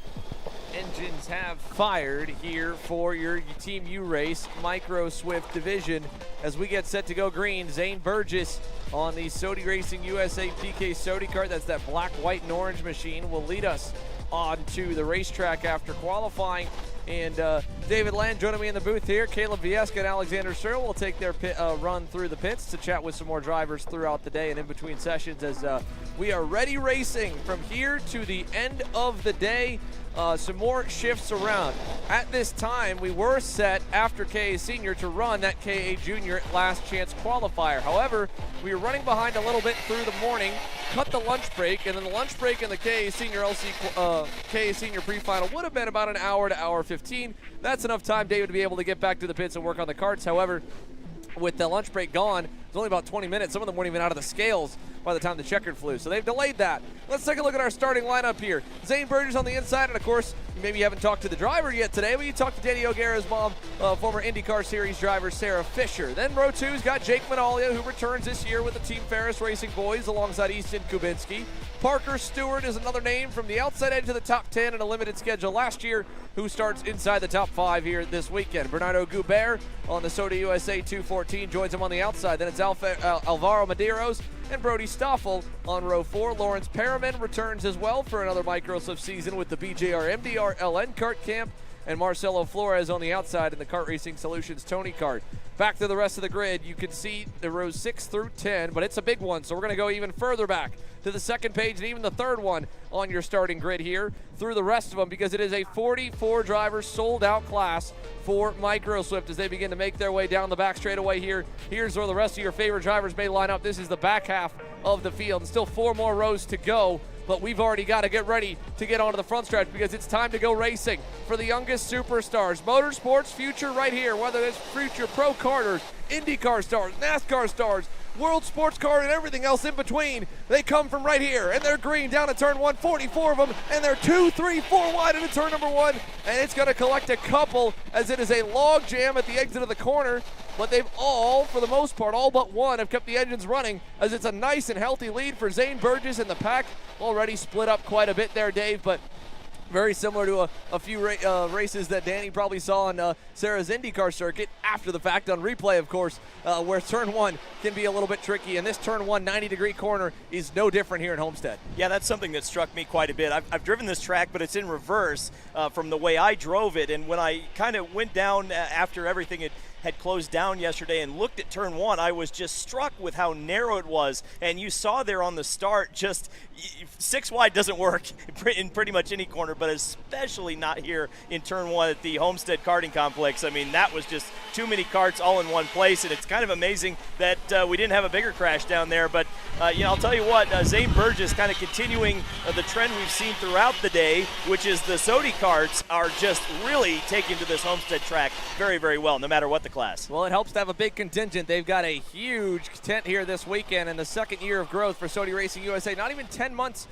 Engines have fired here for your Team U Race Micro Swift division as we get set to go green. Zane Burgess on the Sodi Racing USA PK Sodi Kart, that's that black, white, and orange machine, will lead us on to the racetrack after qualifying. And David Land joining me in the booth here. Caleb Vieska and Alexander Searle will take their run through the pits to chat with some more drivers throughout the day and in between sessions as we are ready racing from here to the end of the day. Some more shifts around. At this time, we were set after KA Sr to run that KA Jr last chance qualifier. However, we were running behind a little bit through the morning, cut the lunch break, and then the lunch break in the KA Sr KA Sr Pre Final would have been about an hour to hour 15. That's enough time, David, to be able to get back to the pits and work on the karts. However, with the lunch break gone, it's only about 20 minutes. Some of them weren't even out of the scales by the time the checkered flew, so they've delayed that. Let's take a look at our starting lineup here. Zane Burgess on the inside, and of course, maybe you haven't talked to the driver yet today, but you talked to Danny O'Gara's mom, former IndyCar Series driver Sarah Fisher. Then row two's got Jake Manalia, who returns this year with the Team Ferris Racing boys alongside Easton Kubinski. Parker Stewart is another name from the outside edge of the top 10 in a limited schedule last year, who starts inside the top 5 here this weekend. Bernardo Goubert on the Soda USA 214 joins him on the outside. Then it's Alvaro Medeiros and Brody Stoffel on row 4. Lawrence Perriman returns as well for another Microswift season with the BJR MDR LN Kart Camp, and Marcelo Flores on the outside in the Kart Racing Solutions Tony Kart. Back to the rest of the grid, you can see the rows 6 through 10, but it's a big one, so we're going to go even further back to the second page and even the third one on your starting grid here through the rest of them, because it is a 44 driver sold out class for Microswift as they begin to make their way down the back straightaway here. Here's where the rest of your favorite drivers may line up. This is the back half of the field, and still 4 more rows to go, but we've already got to get ready to get onto the front stretch because it's time to go racing for the youngest superstars. Motorsports future right here, whether it's future pro karters, IndyCar stars, NASCAR stars, World Sports Car, and everything else in between. They come from right here, and they're green down to turn 1, 44 of them, and they're 2, 3, 4 wide into turn number 1, and it's going to collect a couple as it is a log jam at the exit of the corner, but they've all, for the most part, all but one, have kept the engines running as it's a nice and healthy lead for Zane Burgess, and the pack already split up quite a bit there, Dave, but very similar to a few races that Danny probably saw on Sarah's IndyCar circuit after the fact on replay, of course, where turn 1 can be a little bit tricky, and this turn 1 90-degree corner is no different here in Homestead. Yeah, that's something that struck me quite a bit. I've driven this track, but it's in reverse from the way I drove it, and when I kind of went down after everything had closed down yesterday and looked at turn 1, I was just struck with how narrow it was. And you saw there on the start, just 6 wide doesn't work in pretty much any corner, but especially not here in turn 1 at the Homestead Karting Complex. I mean, that was just too many karts all in one place, and it's kind of amazing that we didn't have a bigger crash down there. But, I'll tell you what, Zane Burgess kind of continuing the trend we've seen throughout the day, which is the Sodi karts are just really taking to this Homestead track very, very well, no matter what the class. Well, it helps to have a big contingent. They've got a huge tent here this weekend in the second year of growth for Sodi Racing USA. Not even 10 months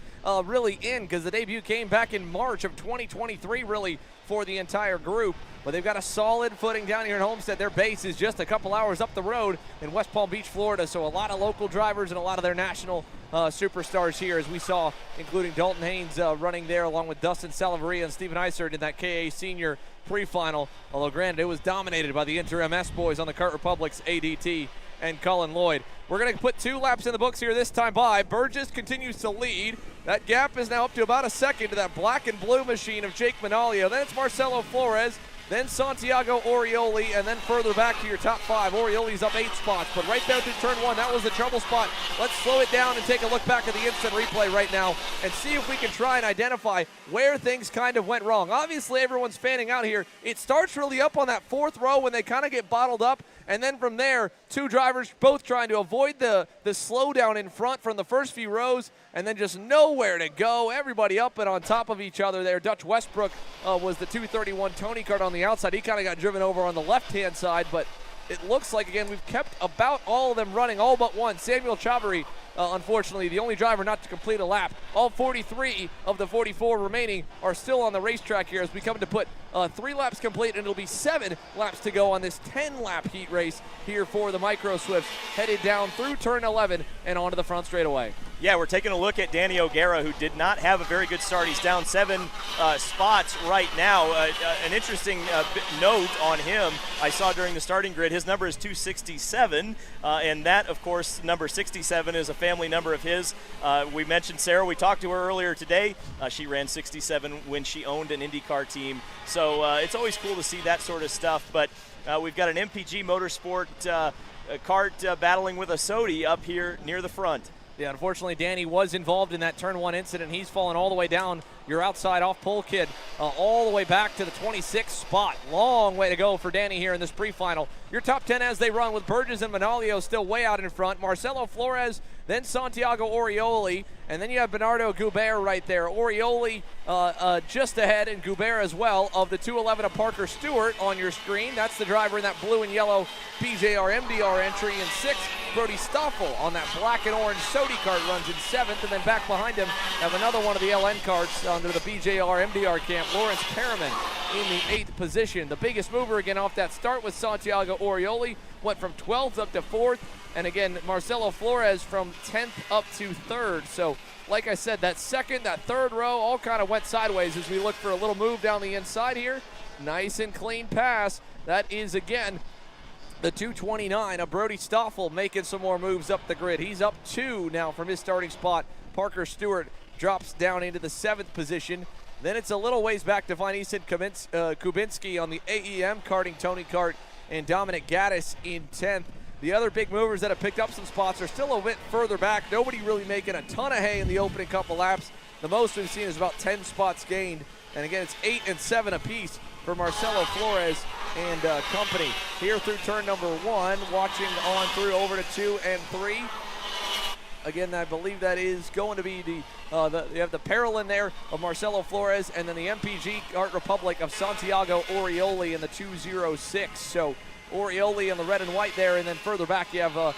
really in, because the debut came back in March of 2023 really for the entire group. But they've got a solid footing down here in Homestead. Their base is just a couple hours up the road in West Palm Beach, Florida. So a lot of local drivers and a lot of their national superstars here, as we saw, including Dalton Haynes running there along with Dustin Salaveria and Stephen Isert in that KA Sr Pre Final. Although granted, it was dominated by the Inter-MS boys on the Kart Republic's ADT and Colin Lloyd. We're going to put 2 laps in the books here this time by. Burgess continues to lead. That gap is now up to about a second to that black and blue machine of Jake Manalio. Then it's Marcelo Flores, then Santiago Orioli, and then further back to your top 5. Orioli's up 8 spots, but right there through turn 1, that was the trouble spot. Let's slow it down and take a look back at the instant replay right now and see if we can try and identify where things kind of went wrong. Obviously, everyone's fanning out here. It starts really up on that 4th row when they kind of get bottled up, and then from there, 2 drivers both trying to avoid the slowdown in front from the first few rows, and then just nowhere to go. Everybody up and on top of each other there. Dutch Westbrook was the 231 Tony Kart on the outside. He kind of got driven over on the left-hand side, but it looks like, again, we've kept about all of them running, all but one. Samuel Chavarri, unfortunately, the only driver not to complete a lap. All 43 of the 44 remaining are still on the racetrack here as we come to put 3 laps complete, and it'll be 7 laps to go on this 10-lap heat race here for the Micro Swifts, headed down through turn 11 and onto the front straightaway. Yeah, we're taking a look at Danny O'Gara, who did not have a very good start. He's down 7 spots right now. An interesting note on him I saw during the starting grid, his number is 267, and that, of course, number 67 is a family number of his. We mentioned Sarah. We talked to her earlier today. She ran 67 when she owned an IndyCar team. So it's always cool to see that sort of stuff. But we've got an MPG Motorsport Kart battling with a Sodi up here near the front. Yeah, unfortunately, Danny was involved in that turn 1 incident. He's fallen all the way down. Your outside off pole kid all the way back to the 26th spot. Long way to go for Danny here in this pre-final. Your top 10 as they run with Burgess and Manalio still way out in front. Marcelo Flores, then Santiago Orioli, and then you have Bernardo Goubert right there. Orioli just ahead, and Goubert as well, of the 211 of Parker Stewart on your screen. That's the driver in that blue and yellow BJR MDR entry in 6th. Brody Stoffel on that black and orange Sodi kart runs in 7th, and then back behind him have another one of the LN karts under the BJR MDR camp, Lawrence Perriman in the 8th position. The biggest mover again off that start was Santiago Orioli, went from 12th up to 4th, and again Marcelo Flores from 10th up to 3rd. So like I said, that 2nd, that 3rd row all kind of went sideways as we look for a little move down the inside here. Nice and clean pass. That is again the 229 of Brody Stoffel making some more moves up the grid. He's up 2 now from his starting spot. Parker Stewart drops down into the 7th position. Then it's a little ways back to find Ethan Kubinski on the AEM karting, Tony Kart, and Dominic Gaddis in 10th. The other big movers that have picked up some spots are still a bit further back. Nobody really making a ton of hay in the opening couple laps. The most we've seen is about 10 spots gained. And again, it's 8 and 7 apiece for Marcelo Flores and company. Here through turn number 1, watching on through over to 2 and 3. Again, I believe that is going to be you have the Parallel there of Marcelo Flores, and then the MPG Kart Republic of Santiago Orioli in the 206. So Orioli in the red and white there, and then further back you have a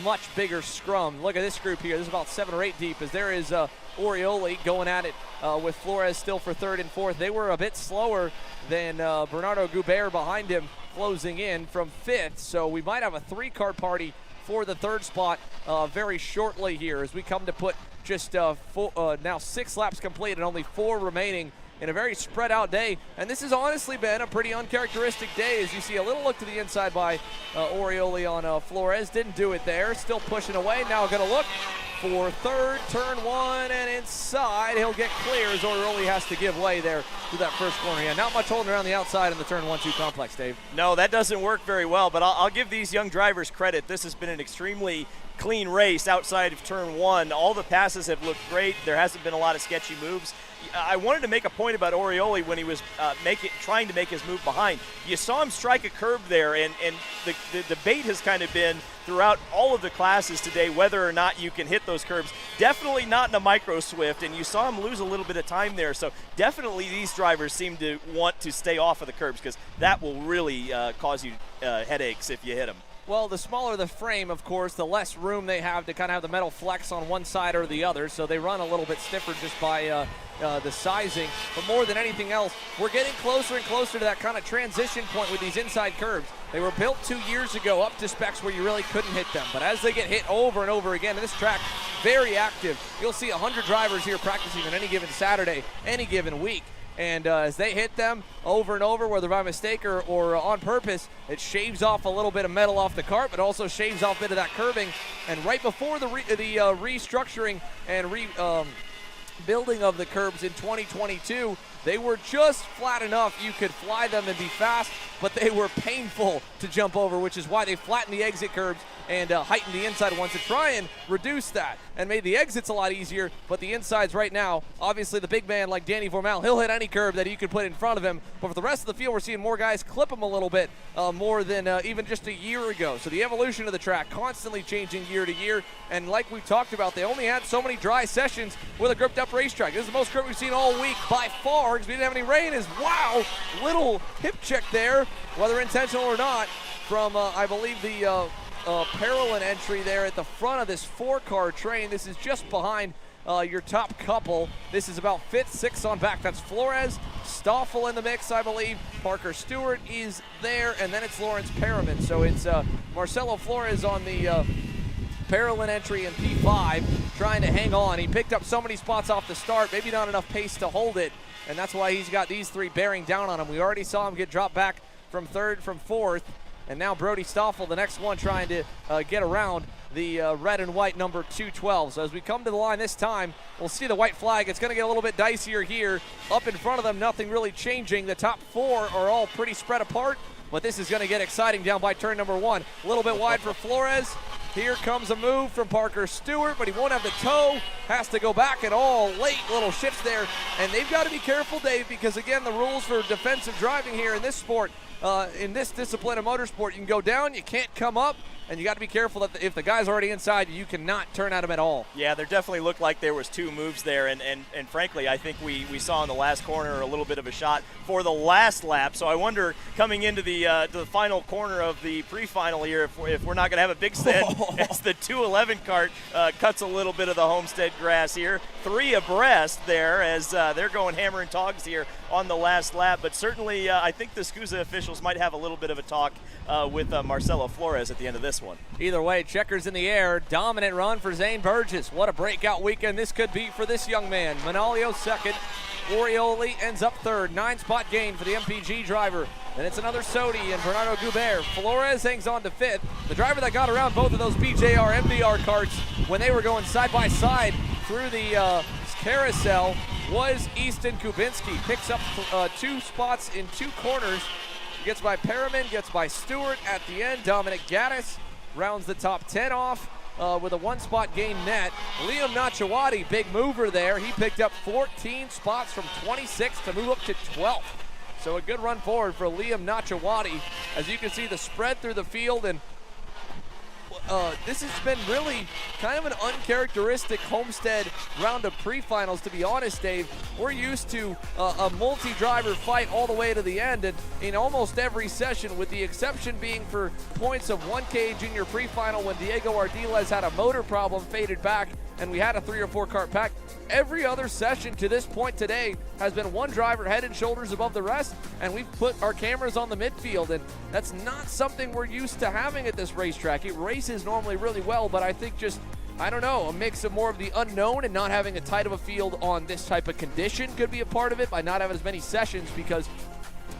much bigger scrum. Look at this group here. This is about 7 or 8 deep, as there is Orioli going at it with Flores still for 3rd and 4th. They were a bit slower than Bernardo Goubert behind him, closing in from 5th. So we might have a 3-car party for the 3rd spot very shortly here as we come to put just now 6 laps complete and only 4 remaining in a very spread out day. And this has honestly been a pretty uncharacteristic day as you see a little look to the inside by Orioli on Flores. Didn't do it there, still pushing away. Now going to look for 3rd, turn 1, and inside. He'll get clear as Orioli has to give way there to that first corner. Yeah, not much holding around the outside in the turn 1-2 complex, Dave. No, that doesn't work very well, but I'll give these young drivers credit. This has been an extremely clean race outside of turn 1. All the passes have looked great. There hasn't been a lot of sketchy moves. I wanted to make a point about Orioli when he was trying to make his move behind. You saw him strike a curb there, and the debate has kind of been throughout all of the classes today whether or not you can hit those curbs. Definitely not in a micro Swift, and you saw him lose a little bit of time there. So definitely these drivers seem to want to stay off of the curbs because that will really cause you headaches if you hit them. Well, the smaller the frame, of course, the less room they have to kind of have the metal flex on one side or the other, so they run a little bit stiffer just by the sizing. But more than anything else, we're getting closer and closer to that kind of transition point with these inside curbs. They were built 2 years ago up to specs where you really couldn't hit them. But as they get hit over and over again, and this track very active, you'll see 100 drivers here practicing on any given Saturday, any given week. And as they hit them over and over, whether by mistake or on purpose, it shaves off a little bit of metal off the kart, but also shaves off a bit of that curbing. And right before the restructuring and building of the curbs in 2022, they were just flat enough you could fly them and be fast, but they were painful to jump over, which is why they flattened the exit curbs and heightened the inside ones to try and reduce that and made the exits a lot easier. But the insides right now, obviously the big man like Danny Vormal, he'll hit any curb that you could put in front of him. But for the rest of the field, we're seeing more guys clip him a little bit more than even just a year ago. So the evolution of the track constantly changing year to year. And like we talked about, they only had so many dry sessions with a gripped up racetrack. This is the most grip we've seen all week by far because we didn't have any rain. Wow, little hip check there, whether intentional or not, from I believe the Parallel entry there at the front of this 4-car train. This is just behind your top couple. This is about 5th, 6th on back. That's Flores, Stoffel in the mix, I believe. Parker Stewart is there, and then it's Lawrence Perriman. So it's Marcelo Flores on the Parolin entry in P5, trying to hang on. He picked up so many spots off the start, maybe not enough pace to hold it, and that's why he's got these three bearing down on him. We already saw him get dropped back from third, from fourth, and now Brody Stoffel, the next one, trying to get around the red and white number 212. So as we come to the line this time, we'll see the white flag. It's going to get a little bit dicier here. Up in front of them, nothing really changing. The top four are all pretty spread apart, but this is going to get exciting down by turn number one. A little bit wide for Flores. Here comes a move from Parker Stewart, but he won't have the toe. Has to go back and all late little shifts there. And they've got to be careful, Dave, because again, the rules for defensive driving here in this sport, in this discipline of motorsport, you can go down, you can't come up, and you got to be careful that if the guy's already inside, you cannot turn at him at all. Yeah, there definitely looked like there was two moves there, and frankly, I think we saw in the last corner a little bit of a shot for the last lap. So I wonder, coming into the final corner of the pre-final here, if we're not going to have a big set as the 211 cart cuts a little bit of the Homestead grass here. Three abreast there as they're going hammer and tongs here on the last lap. But certainly, I think the SKUSA officials might have a little bit of a talk with Marcelo Flores at the end of this one. Either way, checkers in the air. Dominant run for Zane Burgess. What a breakout weekend this could be for this young man. Manalio second. Orioli ends up third. 9-spot gain for the MPG driver. And it's another Sodi and Bernardo Goubert. Flores hangs on to fifth. The driver that got around both of those BJR MDR carts when they were going side by side through the carousel was Easton Kubinski. Picks up 2 spots in 2 corners. Gets by Perriman, gets by Stewart at the end. Dominic Gaddis rounds the top 10 off with a 1-spot gain net. Liam Nachawati, big mover there. He picked up 14 spots from 26 to move up to 12th. So a good run forward for Liam Nachawati. As you can see, the spread through the field, and this has been really kind of an uncharacteristic Homestead round of pre-finals, to be honest, Dave. We're used to a multi-driver fight all the way to the end, and in almost every session, with the exception being for points of 1 KA Jr pre-final when Diego Ardiles had a motor problem, faded back, and we had a 3 or 4 cart pack. Every other session to this point today has been one driver head and shoulders above the rest, and we've put our cameras on the midfield, and that's not something we're used to having at this racetrack. It races normally really well, but I think just, I don't know, a mix of more of the unknown and not having a tight of a field on this type of condition could be a part of it, by not having as many sessions, because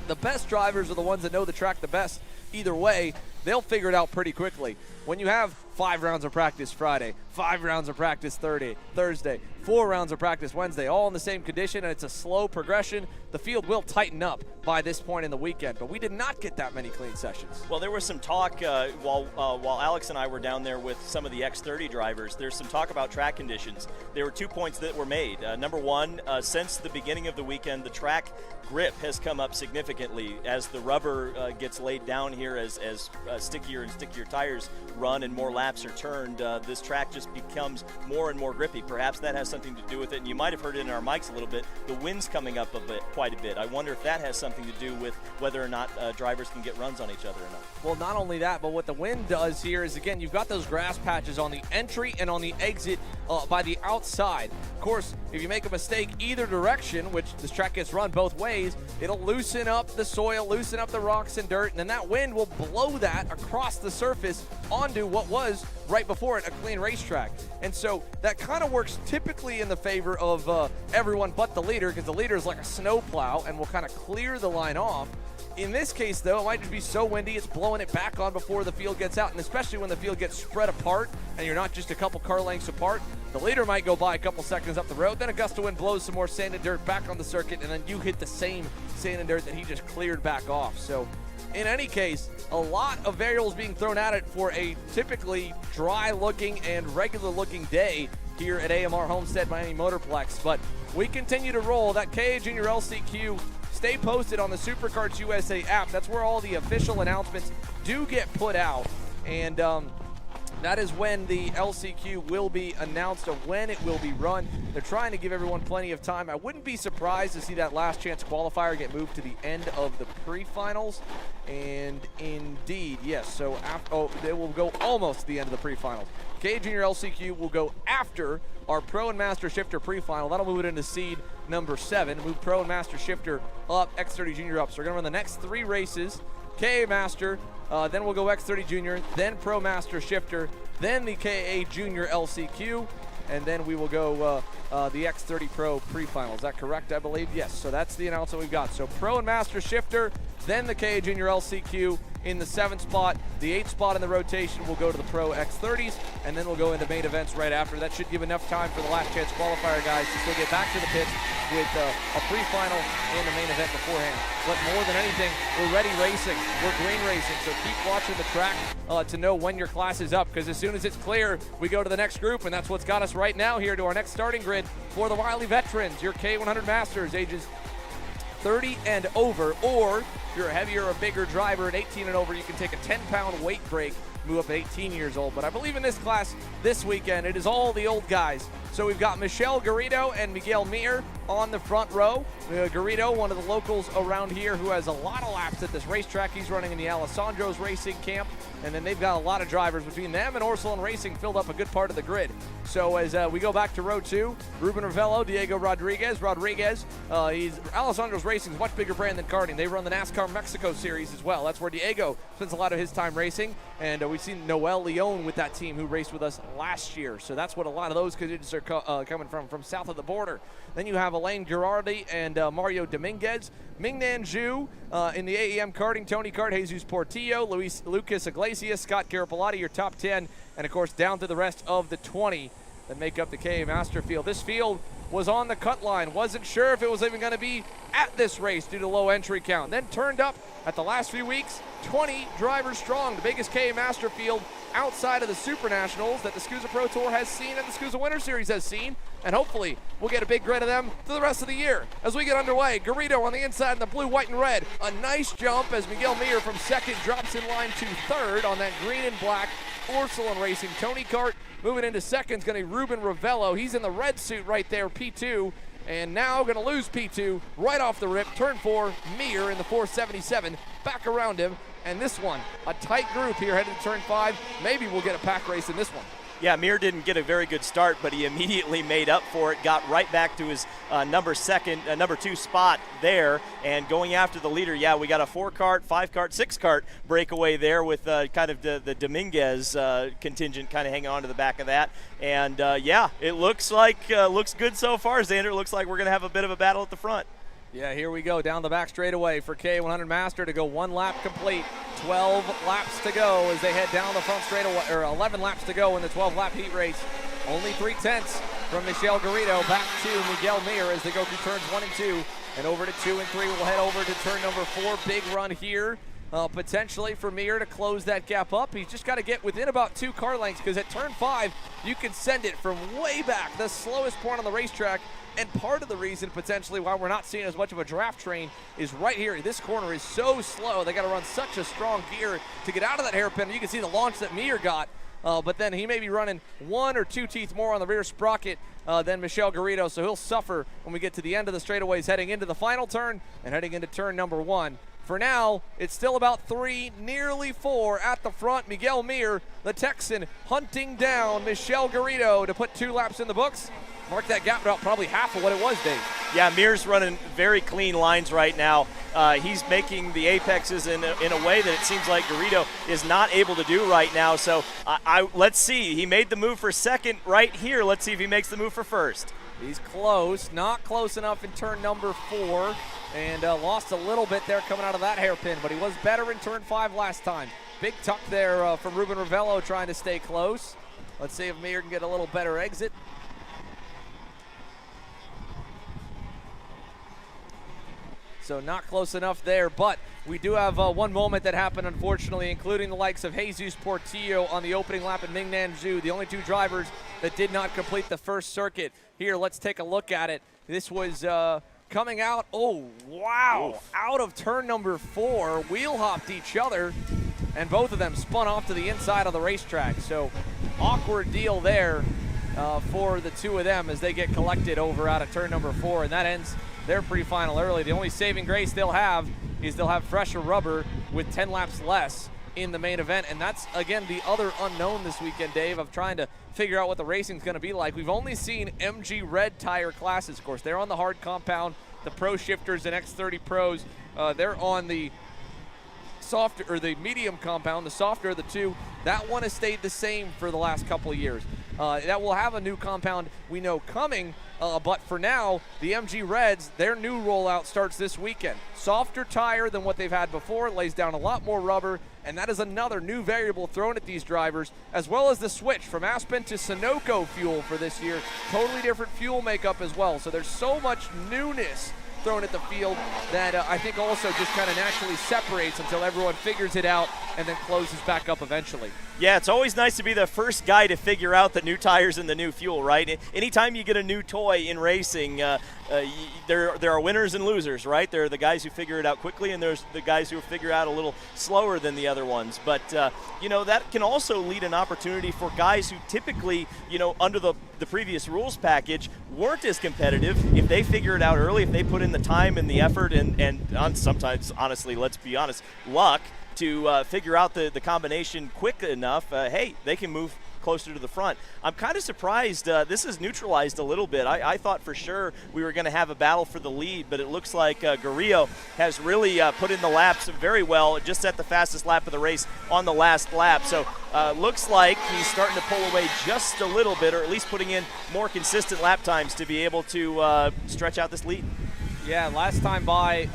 the best drivers are the ones that know the track the best. Either way, they'll figure it out pretty quickly. When you have 5 rounds of practice Friday, 5 rounds of practice Thursday, 4 rounds of practice Wednesday, all in the same condition, and it's a slow progression, the field will tighten up by this point in the weekend. But we did not get that many clean sessions. Well, there was some talk while Alex and I were down there with some of the X30 drivers. There's some talk about track conditions. There were 2 points that were made. Number one, since the beginning of the weekend, the track grip has come up significantly as the rubber gets laid down here, as stickier and stickier tires run and more laps are turned. This track just becomes more and more grippy. Perhaps that has something to do with it, and you might have heard it in our mics a little bit. The wind's coming up quite a bit. I wonder if that has something to do with whether or not drivers can get runs on each other or not. Well, not only that, but what the wind does here is, again, you've got those grass patches on the entry and on the exit by the outside. Of course, if you make a mistake either direction, which this track gets run both ways, it'll loosen up the soil, loosen up the rocks and dirt, and then that wind will blow that across the surface onto what was right before it a clean racetrack. And so that kind of works typically in the favor of everyone but the leader, because the leader is like a snow plow and will kind of clear the line off. In this case, though, it might just be so windy, it's blowing it back on before the field gets out, and especially when the field gets spread apart and you're not just a couple car lengths apart, the leader might go by a couple seconds up the road, then a gust of wind blows some more sand and dirt back on the circuit, and then you hit the same sand and dirt that he just cleared back off. So in any case, a lot of variables being thrown at it for a typically dry-looking and regular-looking day here at AMR Homestead-Miami Motorplex. But we continue to roll. That KA Jr LCQ, stay posted on the SuperCarts USA app. That's where all the official announcements do get put out. And that is when the LCQ will be announced, of when it will be run. They're trying to give everyone plenty of time. I wouldn't be surprised to see that last chance qualifier get moved to the end of the pre-finals. And indeed, yes, so they will go almost to the end of the pre-finals. KA Jr LCQ will go after our Pro and Master Shifter pre-final. That'll move it into seed number 7. Move Pro and Master Shifter up, X30 Jr up. So we're going to run the next 3 races. KA Master, then we'll go X30 Jr, then Pro Master Shifter, then the KA Jr LCQ, and then we will go the X30 Pro Pre Final. Is that correct, I believe? Yes, so that's the announcement we've got. So Pro and Master Shifter, then the KA Jr LCQ in the 7th spot. The 8th spot in the rotation will go to the Pro X30s, and then we'll go into main events right after. That should give enough time for the last chance qualifier guys to still get back to the pits with a pre-final and the main event beforehand. But more than anything, we're ready racing. We're green racing, so keep watching the track to know when your class is up, because as soon as it's clear, we go to the next group, and that's what's got us right now here to our next starting grid for the Wiley Veterans, your KA100 Masters, ages 30 and over, or if you're a heavier or bigger driver at 18 and over, you can take a 10-pound weight break, move up at 18 years old. But I believe in this class this weekend, it is all the old guys. So we've got Michelle Garrido and Miguel Mir on the front row. Garrido, one of the locals around here who has a lot of laps at this racetrack. He's running in the Alessandro's racing camp. And then they've got a lot of drivers between them and Orsolon Racing filled up a good part of the grid. So as we go back to row 2, Ruben Ravello, Diego Rodriguez. Alessandro's Racing is a much bigger brand than karting. They run the NASCAR Mexico Series as well. That's where Diego spends a lot of his time racing. And we've seen Noel Leon with that team who raced with us last year. So that's what a lot of those kids are coming from south of the border. Then you have Elaine Girardi and Mario Dominguez. Mingnan Zhu in the AEM karting, Tony Kart, Jesus Portillo, Lucas Iglesias, Scott Carapalati, your top 10, and of course down to the rest of the 20 that make up the KA Master field. This field was on the cut line, wasn't sure if it was even going to be at this race due to low entry count. Then turned up at the last few weeks, 20 drivers strong, the biggest KA Master field outside of the Super Nationals that the SKUSA Pro Tour has seen and the SKUSA Winter Series has seen, and hopefully we'll get a big grid of them for the rest of the year. As we get underway, Garrido on the inside in the blue, white, and red. A nice jump as Miguel Mir from second drops in line to third on that green and black Orsolon Racing. Tony Kart moving into second is going to be Ruben Ravello. He's in the red suit right there, P2. And now going to lose P2 right off the rip. Turn 4, Mir in the 477. Back around him. And this one, a tight group here headed to turn 5. Maybe we'll get a pack race in this one. Yeah, Mir didn't get a very good start, but he immediately made up for it, got right back to his number 2 spot there, and going after the leader. Yeah, we got a 4-cart, 5-cart, 6-cart breakaway there with kind of the Dominguez contingent kind of hanging on to the back of that. And yeah, it looks good so far, Xander. It looks like we're going to have a bit of a battle at the front. Yeah, here we go down the back straightaway for KA100 Master to go 1 lap complete. 12 laps to go as they head down the front straightaway, or 11 laps to go in the 12-lap heat race. Only 3/10 from Michelle Garrido back to Miguel Mir as they go through turns 1 and 2 and over to 2 and 3. We'll head over to turn number 4. Big run here. Potentially for Mir to close that gap up. He's just got to get within about 2 car lengths, because at turn 5, you can send it from way back, the slowest point on the racetrack. And part of the reason potentially why we're not seeing as much of a draft train is right here. This corner is so slow. They got to run such a strong gear to get out of that hairpin. You can see the launch that Mir got. But then he may be running 1 or 2 teeth more on the rear sprocket than Michelle Garrido, so he'll suffer when we get to the end of the straightaways heading into the final turn and heading into turn number 1. For now, it's still about 3, nearly 4 at the front. Miguel Mir, the Texan, hunting down Michelle Garrido to put 2 laps in the books. Mark that gap about probably half of what it was, Dave. Yeah, Mir's running very clean lines right now. He's making the apexes in a way that it seems like Garrido is not able to do right now. So let's see. He made the move for second right here. Let's see if he makes the move for first. He's close, not close enough in turn number 4, and lost a little bit there coming out of that hairpin, but he was better in turn 5 last time. Big tuck there from Ruben Ravello trying to stay close. Let's see if Mir can get a little better exit. So not close enough there, but we do have one moment that happened, unfortunately, including the likes of Jesus Portillo on the opening lap and Mingnan Zhu, the only 2 drivers that did not complete the first circuit. Here, let's take a look at it. This was coming out, oh, wow, oof, out of turn number 4, wheel hopped each other, and both of them spun off to the inside of the racetrack. So awkward deal there for the 2 of them as they get collected over out of turn number 4, and that ends their pre-final early. The only saving grace they'll have is they'll have fresher rubber with 10 laps less in the main event, and that's, again, the other unknown this weekend, Dave, of trying to figure out what the racing's going to be like. We've only seen MG red tire classes, of course. They're on the hard compound. The Pro Shifters and X30 Pros, they're on the softer or the medium compound, the softer of the two, that one has stayed the same for the last couple of years. That will have a new compound we know coming, but for now, the MG Reds, their new rollout starts this weekend. Softer tire than what they've had before, lays down a lot more rubber, and that is another new variable thrown at these drivers, as well as the switch from Aspen to Sunoco fuel for this year. Totally different fuel makeup as well, so there's so much newness thrown at the field that I think also just kind of naturally separates until everyone figures it out and then closes back up eventually. Yeah, it's always nice to be the first guy to figure out the new tires and the new fuel, right? Anytime you get a new toy in racing, there are winners and losers, right? There are the guys who figure it out quickly, and there's the guys who figure out a little slower than the other ones. But, that can also lead an opportunity for guys who typically, under the previous rules package, weren't as competitive. If they figure it out early, if they put in the time and the effort and sometimes, honestly, let's be honest, luck, to figure out the combination quick enough, hey, they can move closer to the front. I'm kind of surprised this is neutralized a little bit. I thought for sure we were going to have a battle for the lead, but it looks like Grillo has really put in the laps very well, just set the fastest lap of the race on the last lap. So looks like he's starting to pull away just a little bit, or at least putting in more consistent lap times to be able to stretch out this lead. Yeah, last time by,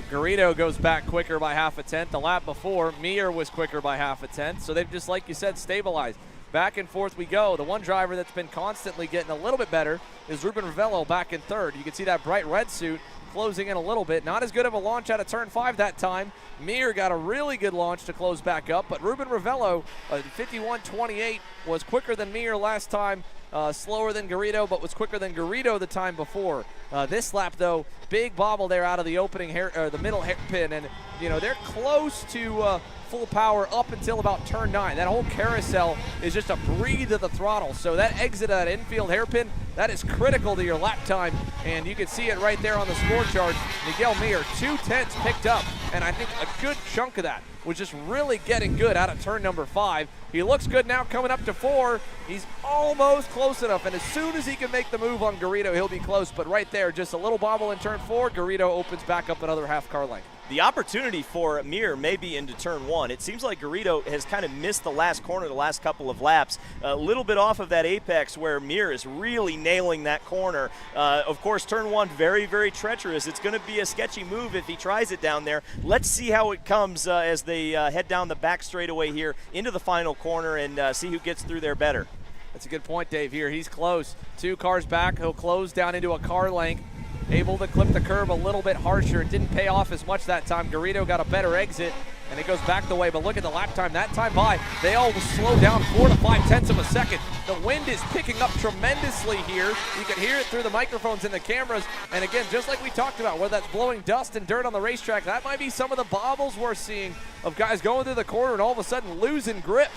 Garrido goes back quicker by half a tenth. The lap before, Mir was quicker by half a tenth. So they've just, like you said, stabilized. Back and forth we go. The one driver that's been constantly getting a little bit better is Ruben Ravello back in third. You can see that bright red suit closing in a little bit. Not as good of a launch out of turn 5 that time. Mir got a really good launch to close back up, but Ruben Ravello, 51.28, was quicker than Mir last time. Slower than Garrido, but was quicker than Garrido the time before. This lap, though, big bobble there out of the opening the middle hairpin, and they're close to full power up until about turn 9. That whole carousel is just a breathe of the throttle. So that exit of that infield hairpin, that is critical to your lap time, and you can see it right there on the score chart. Miguel Mir, 2/10 picked up, and I think a good chunk of that was just really getting good out of turn number 5. He looks good now coming up to 4. He's almost close enough, and as soon as he can make the move on Garrido, he'll be close. But right there, just a little bobble in turn 4. Garrido opens back up another half car length. The opportunity for Mir may be into turn 1. It seems like Garrido has kind of missed the last corner the last couple of laps. A little bit off of that apex where Mir is really nailing that corner. Of course, turn 1, very, very treacherous. It's going to be a sketchy move if he tries it down there. Let's see how it comes as they head down the back straightaway here into the final corner and see who gets through there better. That's a good point, Dave, here. He's close. 2 cars back. He'll close down into a car length. Able to clip the curb a little bit harsher. It didn't pay off as much that time. Garrido got a better exit, and it goes back the way. But look at the lap time. That time by, they all slow down 4 to 5 tenths of a second. The wind is picking up tremendously here. You can hear it through the microphones and the cameras. And again, just like we talked about, whether that's blowing dust and dirt on the racetrack, that might be some of the bobbles we're seeing of guys going through the corner and all of a sudden losing grip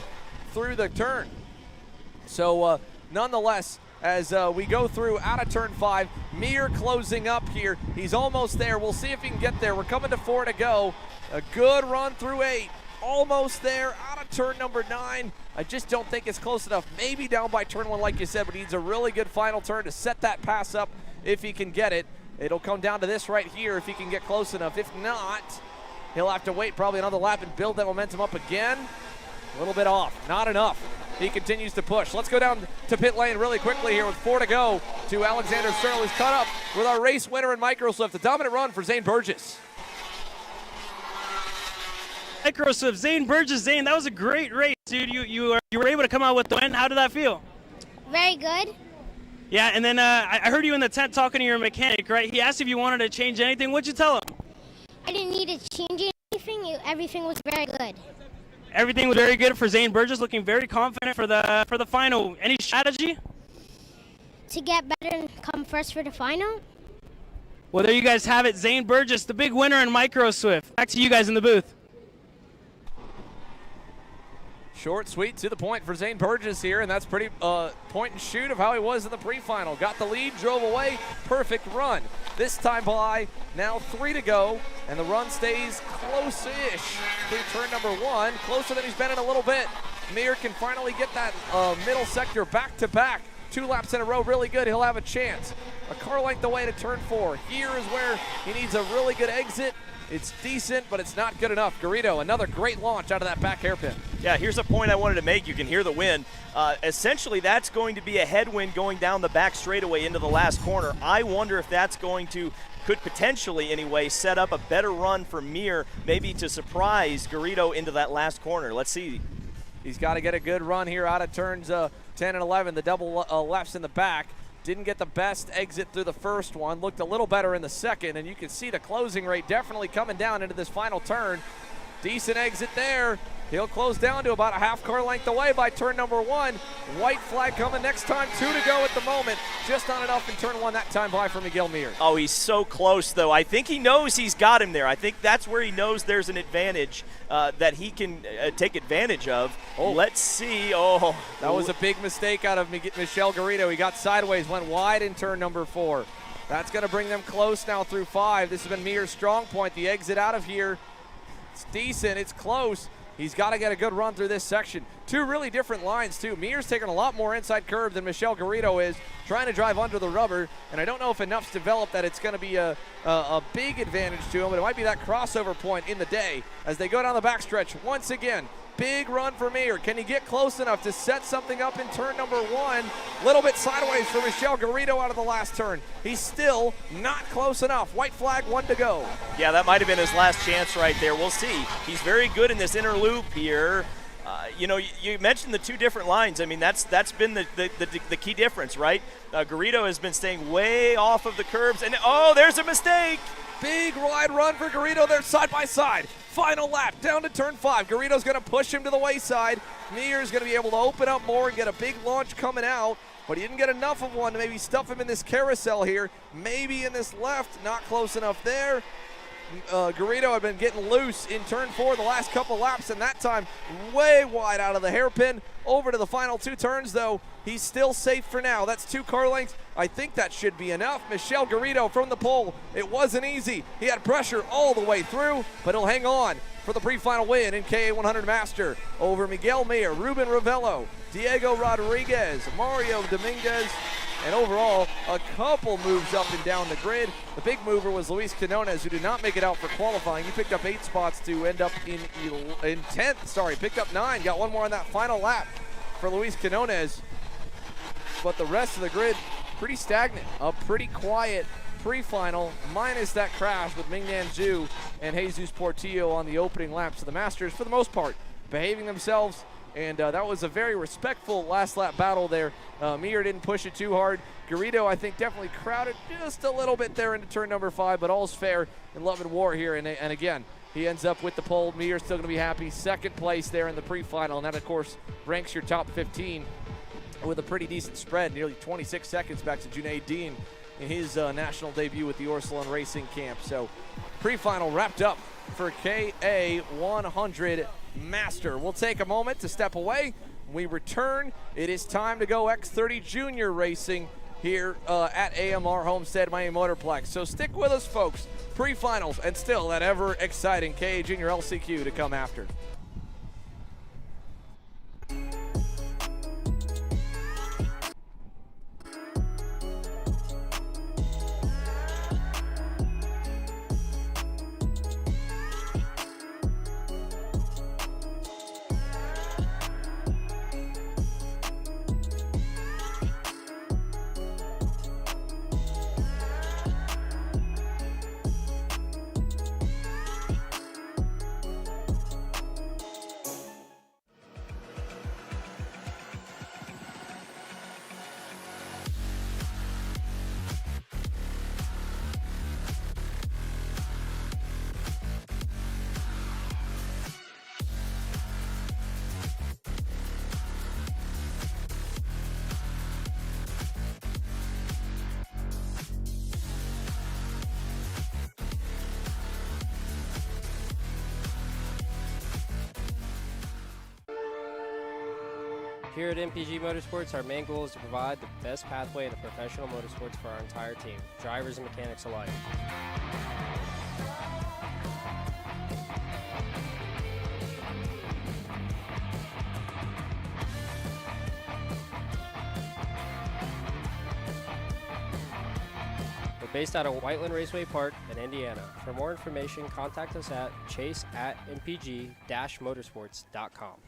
through the turn. So nonetheless, as we go through out of turn 5, Mir closing up here. He's almost there. We'll see if he can get there. We're coming to 4 to go. A good run through 8. Almost there out of turn number 9. I just don't think it's close enough. Maybe down by turn 1 like you said, but he needs a really good final turn to set that pass up if he can get it. It'll come down to this right here if he can get close enough. If not, he'll have to wait probably another lap and build that momentum up again. A little bit off. Not enough. He continues to push. Let's go down to pit lane really quickly here with 4 to go to Alexander Searle, who's caught up with our race winner in Microswift. The dominant run for Zane Burgess. Microswift, Zane Burgess. Zane, that was a great race, dude. You were able to come out with the win. How did that feel? Very good. Yeah, and then I heard you in the tent talking to your mechanic, right? He asked if you wanted to change anything. What'd you tell him? I didn't need to change anything. Everything was very good. Everything was very good for Zane Burgess, looking very confident for the final. Any strategy? To get better and come first for the final. Well, there you guys have it. Zane Burgess, the big winner in Microswift. Back to you guys in the booth. Short, sweet, to the point for Zane Burgess here, and that's pretty point and shoot of how he was in the pre-final. Got the lead, drove away, perfect run. This time by, now 3 to go, and the run stays close-ish through turn number 1, closer than he's been in a little bit. Mir can finally get that middle sector back-to-back 2 laps in a row really good, he'll have a chance. A car length away to turn 4. Here is where he needs a really good exit. It's decent, but it's not good enough. Garrido, another great launch out of that back hairpin. Yeah, here's a point I wanted to make. You can hear the wind. Essentially, that's going to be a headwind going down the back straightaway into the last corner. I wonder if that's going to, could potentially anyway, set up a better run for Mir, maybe to surprise Garrido into that last corner. Let's see. He's got to get a good run here out of turns 10 and 11, the double lefts in the back. Didn't get the best exit through the first one. Looked a little better in the second, and you can see the closing rate definitely coming down into this final turn. Decent exit there. He'll close down to about a half car length away by turn number 1. White flag coming next time, 2 to go at the moment. Just not enough in turn 1 that time by for Miguel Mir. Oh, he's so close, though. I think he knows he's got him there. I think that's where he knows there's an advantage that he can take advantage of. Oh. Let's see. Oh, that was a big mistake out of Michel Garrido. He got sideways, went wide in turn number 4. That's going to bring them close now through 5. This has been Mir's strong point. The exit out of here, it's decent. It's close. He's got to get a good run through this section. 2 really different lines, too. Mir's taking a lot more inside curve than Michel Garrido is, trying to drive under the rubber, and I don't know if enough's developed that it's going to be a big advantage to him, but it might be that crossover point in the day as they go down the backstretch once again. Big run for Mir. Can he get close enough to set something up in turn number 1? Little bit sideways for Michel Garrido out of the last turn. He's still not close enough. White flag, 1 to go. Yeah, that might have been his last chance right there. We'll see. He's very good in this inner loop here. You know, you mentioned the 2 different lines. I mean, that's been the key difference, right? Garrido has been staying way off of the curbs, and oh, there's a mistake. Big wide run for Garrido there, side by side. Final lap, down to turn 5. Garrido's going to push him to the wayside. Mir's going to be able to open up more and get a big launch coming out, but he didn't get enough of one to maybe stuff him in this carousel here. Maybe in this left, not close enough there. Garrido had been getting loose in turn 4 the last couple laps, and that time way wide out of the hairpin. Over to the final 2 turns, though. He's still safe for now. That's 2 car lengths. I think that should be enough. Michel Garrido from the pole. It wasn't easy. He had pressure all the way through, but he'll hang on for the pre-final win in KA100 Master over Miguel Mir, Ruben Ravello, Diego Rodriguez, Mario Dominguez, and overall, a couple moves up and down the grid. The big mover was Luis Quinones, who did not make it out for qualifying. He picked up 8 spots to end up in 10th. Sorry, picked up 9. Got 1 more on that final lap for Luis Quinones. But the rest of the grid, pretty stagnant. A pretty quiet pre-final, minus that crash with Mingnan Zhu and Jesus Portillo on the opening laps of the Masters. For the most part, behaving themselves. And that was a very respectful last lap battle there. Mir didn't push it too hard. Garrido, I think, definitely crowded just a little bit there into turn number 5, but all's fair in love and war here. And again, he ends up with the pole. Mir's still going to be happy. 2nd place there in the pre-final, and that, of course, ranks your top 15 with a pretty decent spread, nearly 26 seconds back to Junaid Dean in his national debut with the Orsilon Racing Camp. So pre-final wrapped up for KA100 Master. We'll take a moment to step away. When we return, it is time to go X30 Jr Racing here at AMR Homestead-Miami Motorplex. So stick with us, folks. Pre-finals and still that ever-exciting KA Jr LCQ to come after. Here at MPG Motorsports, our main goal is to provide the best pathway to professional motorsports for our entire team, drivers and mechanics alike. based out of Whiteland Raceway Park in Indiana. For more information, contact us at chase@mpg-motorsports.com.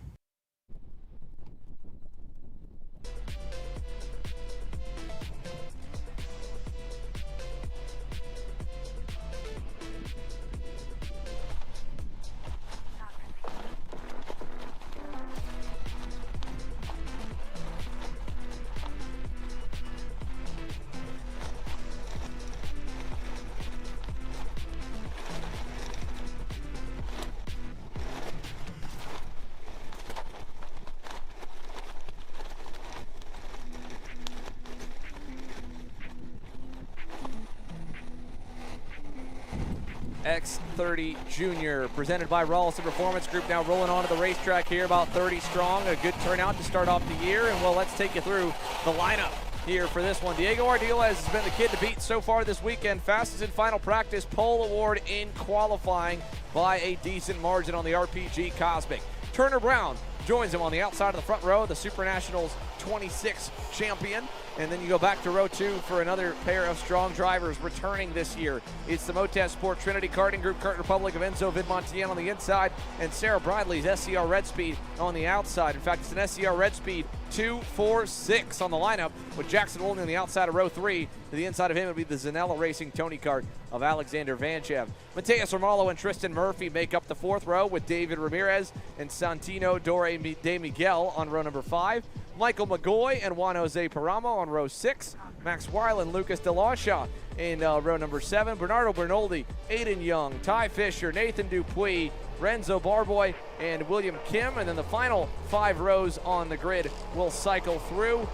X30 Jr presented by Rawlson Performance Group, now rolling onto the racetrack here, about 30 strong. A good turnout to start off the year, and well, let's take you through the lineup here for this one. Diego Ardiles has been the kid to beat so far this weekend. Fastest in final practice, pole award in qualifying by a decent margin on the RPG Cosmic. Turner Brown joins him on the outside of the front row, the Super Nationals 26 champion. And then you go back to row 2 for another pair of strong drivers returning this year. It's the Motez Sport Trinity Karting Group Kart Republic of Enzo Vidmontien on the inside, and Sarah Bradley's SCR Red Speed on the outside. In fact, it's an SCR Red Speed 2-4-6 on the lineup, with Jackson Wolney on the outside of row 3. To the inside of him would be the Zanella Racing Tony Kart of Alexander Vanchev. Mateus Romalo and Tristan Murphy make up the 4th row, with David Ramirez and Santino Dore de Miguel on row number 5. Michael McGoy and Juan Jose Paramo on row 6. Max Weil and Lucas DeLausha in row number 7. Bernardo Bernoldi, Aiden Young, Ty Fisher, Nathan Dupuis, Renzo Barboy, and William Kim. And then the final 5 rows on the grid will cycle through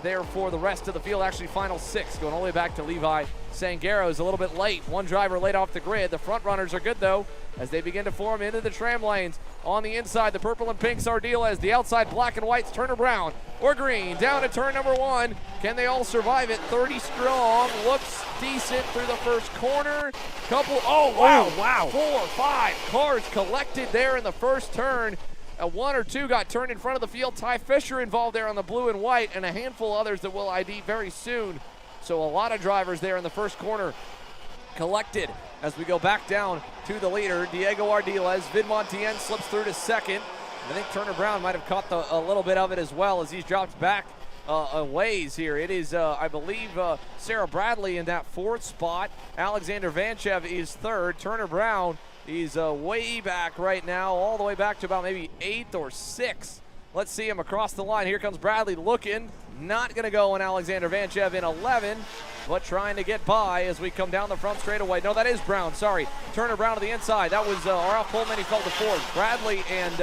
there for the rest of the field. Actually, final 6 going all the way back to Levi Sangaro is a little bit late. One driver late off the grid. The front runners are good, though, as they begin to form into the tram lanes. On the inside, the purple and pinks are Ardiles. The outside, black and whites, Turner Brown or Green. Down to turn number 1. Can they all survive it? 30 strong. Looks decent through the first corner. Oh, wow. 4 or 5 cars collected there in the first turn. 1 or 2 got turned in front of the field. Ty Fisher involved there on the blue and white, and a handful of others that will ID very soon. So a lot of drivers there in the first corner collected. As we go back down to the leader, Diego Ardiles, Vidmontien slips through to 2nd. I think Turner Brown might have caught a little bit of it as well, as he's dropped back a ways here. It is, I believe, Sarah Bradley in that 4th spot. Alexander Vanchev is 3rd. Turner Brown is way back right now, all the way back to about maybe 8th or 6th. Let's see him across the line. Here comes Bradley looking. Not going to go on Alexander Vanchev in 11, but trying to get by as we come down the front straightaway. No, that is Brown, sorry. Turner Brown to the inside. That was Ralph Pullman, he fell to 4th. Bradley and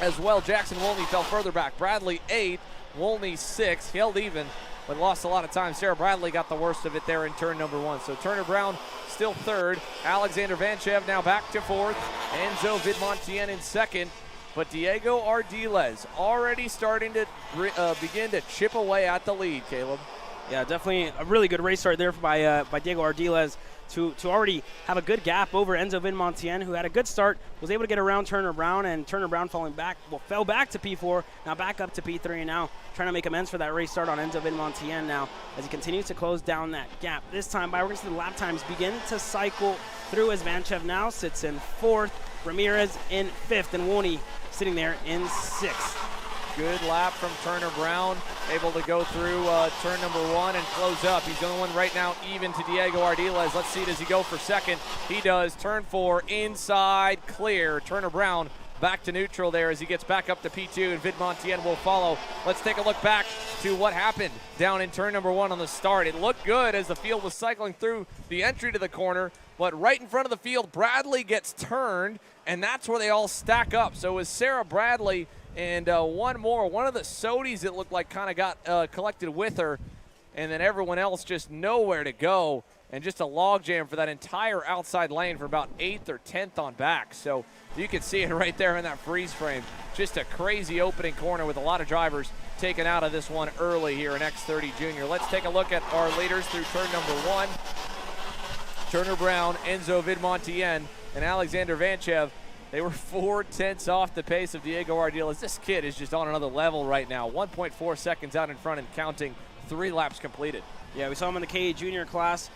as well Jackson Wolney fell further back. Bradley 8th, Wolney 6th, held even, but lost a lot of time. Sarah Bradley got the worst of it there in turn number 1. So Turner Brown still 3rd. Alexander Vanchev now back to 4th. Enzo Vidmontien in 2nd. But Diego Ardiles already starting to begin to chip away at the lead, Caleb. Yeah, definitely a really good race start there by Diego Ardiles to already have a good gap over Enzo Vidmontien, who had a good start, was able to get around Turner Brown, and Turner Brown fell back to P4, now back up to P3, and now trying to make amends for that race start on Enzo Vidmontien now as he continues to close down that gap. This time, we're going to see the lap times begin to cycle through as Vanchev now sits in 4th, Ramirez in 5th, and Wolney sitting there in 6th. Good lap from Turner Brown, able to go through turn number 1 and close up. He's the only one right now even to Diego Ardiles. Let's see, does he go for 2nd? He does. Turn 4, inside, clear. Turner Brown back to neutral there as he gets back up to P2, and Vidmontien will follow. Let's take a look back to what happened down in turn number 1 on the start. It looked good as the field was cycling through the entry to the corner, but right in front of the field, Bradley gets turned, and that's where they all stack up. So it was Sarah Bradley and one of the Sodies, it looked like, kind of got collected with her, and then everyone else just nowhere to go, and just a logjam for that entire outside lane for about 8th or 10th on back. So you can see it right there in that freeze frame. Just a crazy opening corner with a lot of drivers taken out of this one early here in X30 Jr. Let's take a look at our leaders through turn number 1. Turner Brown, Enzo Vidmontien, and Alexander Vanchev. They were 4/10 off the pace of Diego Ardiles. This kid is just on another level right now. 1.4 seconds out in front and counting, 3 laps completed. Yeah, we saw him in the KA Jr class.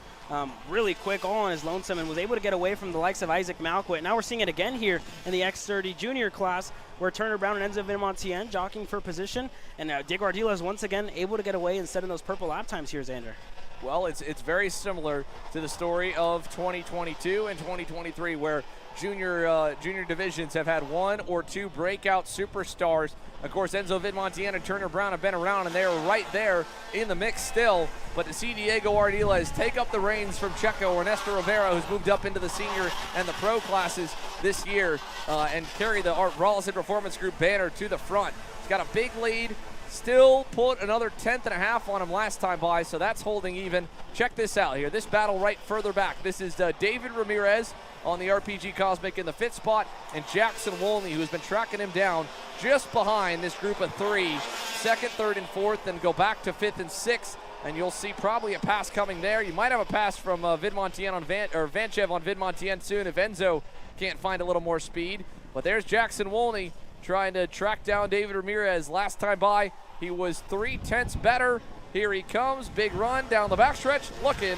Really quick, all on his lonesome, and was able to get away from the likes of Isaac Malquit. Now we're seeing it again here in the X30 Jr class, where Turner Brown and Enzo Vidmontien jockeying for position, and Diego Ardila once again able to get away and set in those purple lap times here, Xander. Well, it's very similar to the story of 2022 and 2023, where junior divisions have had one or two breakout superstars. Of course, Enzo Vidmontien and Turner Brown have been around, and they are right there in the mix still. But to see Diego Ardiles take up the reins from Checo Ernesto Rivera, who's moved up into the senior and the pro classes this year, and carry the Rawlison Performance Group banner to the front. He's got a big lead. Still put another 10.5 on him last time by, so that's holding even. Check this out here. This battle right further back. This is David Ramirez on the RPG Cosmic in the 5th spot, and Jackson Wolney, who's been tracking him down just behind this group of 3, 2nd, 3rd, and 4th, then go back to 5th and 6th, and you'll see probably a pass coming there. You might have a pass from Vidmontien on Vanchev on Vidmontien soon if Enzo can't find a little more speed. But there's Jackson Wolney trying to track down David Ramirez. Last time by, he was 3/10 better. Here he comes, big run down the backstretch, looking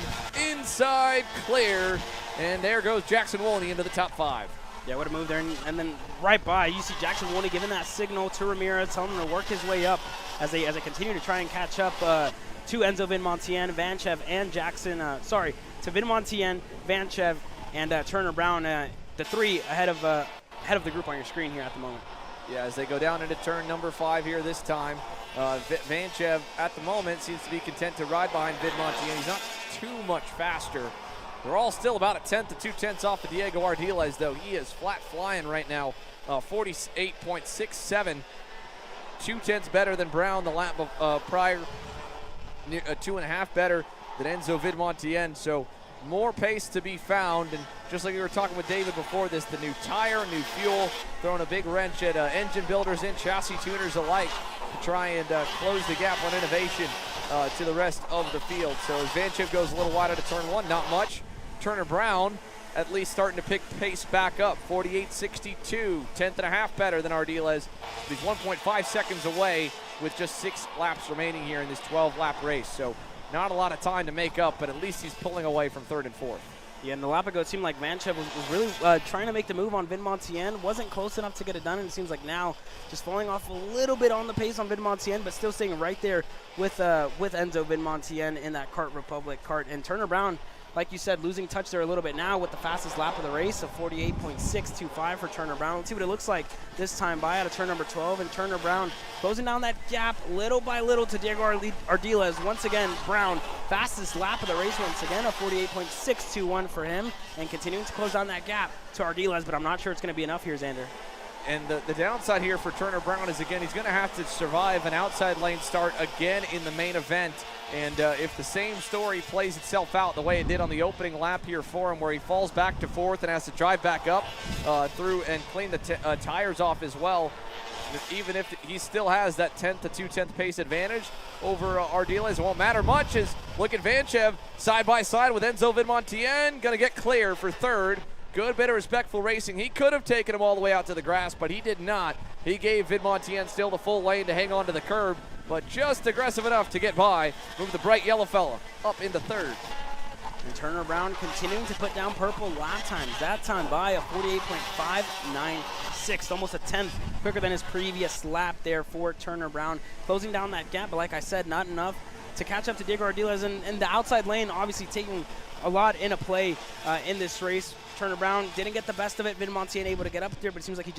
inside clear, and there goes Jackson Wolney into the top 5. Yeah, would have moved there, and then right by, you see Jackson Wolney giving that signal to Ramirez, telling him to work his way up as they continue to try and catch up to Enzo Vidmontien, Vanchev, and Jackson. To Vidmontien, Vanchev, and Turner Brown, the 3 ahead of the group on your screen here at the moment. Yeah, as they go down into turn number 5 here this time, Vanchev at the moment seems to be content to ride behind Vidmontien. He's not too much faster. They're all still about a 1/10 to 2/10 off of Diego Ardiles, though. He is flat flying right now, 48.67. 2/10 better than Brown the lap of prior, 2.5 better than Enzo Vidmontien. So more pace to be found, and just like we were talking with David before this, the new tire, new fuel, throwing a big wrench at engine builders and chassis tuners alike to try and close the gap on innovation to the rest of the field. So as Vanchev goes a little wide out of turn 1, not much. Turner Brown at least starting to pick pace back up, 48.62, 1/10.5 better than Ardiles. He's 1.5 seconds away with just 6 laps remaining here in this 12-lap race. So not a lot of time to make up, but at least he's pulling away from 3rd and 4th. Yeah, and the lap ago, it seemed like Vanchev was really trying to make the move on Vidmontien. Wasn't close enough to get it done, and it seems like now just falling off a little bit on the pace on Vidmontien, but still staying right there with Enzo Vidmontien in that Kart Republic kart. And Turner Brown, like you said, losing touch there a little bit now with the fastest lap of the race of 48.625 for Turner Brown. Let's see what it looks like this time by out of turn number 12. And Turner Brown closing down that gap little by little to Diego Ardiles. Once again, Brown, fastest lap of the race once again, a 48.621 for him. And continuing to close down that gap to Ardiles, but I'm not sure it's going to be enough here, Xander. And the downside here for Turner Brown is, again, he's going to have to survive an outside lane start again in the main event. And if the same story plays itself out the way it did on the opening lap here for him, where he falls back to 4th and has to drive back up through and clean the tires off as well, even if he still has that 1/10 to 2/10 pace advantage over Ardiles, it won't matter much. As look at Vanchev side by side with Enzo Vidmontien, going to get clear for 3rd. Good bit of respectful racing. He could have taken him all the way out to the grass, but he did not. He gave Vidmontien still the full lane to hang on to the curb, but just aggressive enough to get by. Move the bright yellow fella up into 3rd. And Turner Brown continuing to put down purple lap times. That time by a 48.596, almost a 1/10 quicker than his previous lap there for Turner Brown. Closing down that gap, but like I said, not enough to catch up to Diego Ardiles. And the outside lane obviously taking a lot into play in this race. Turner Brown didn't get the best of it. Vidmontien able to get up there, but it seems like he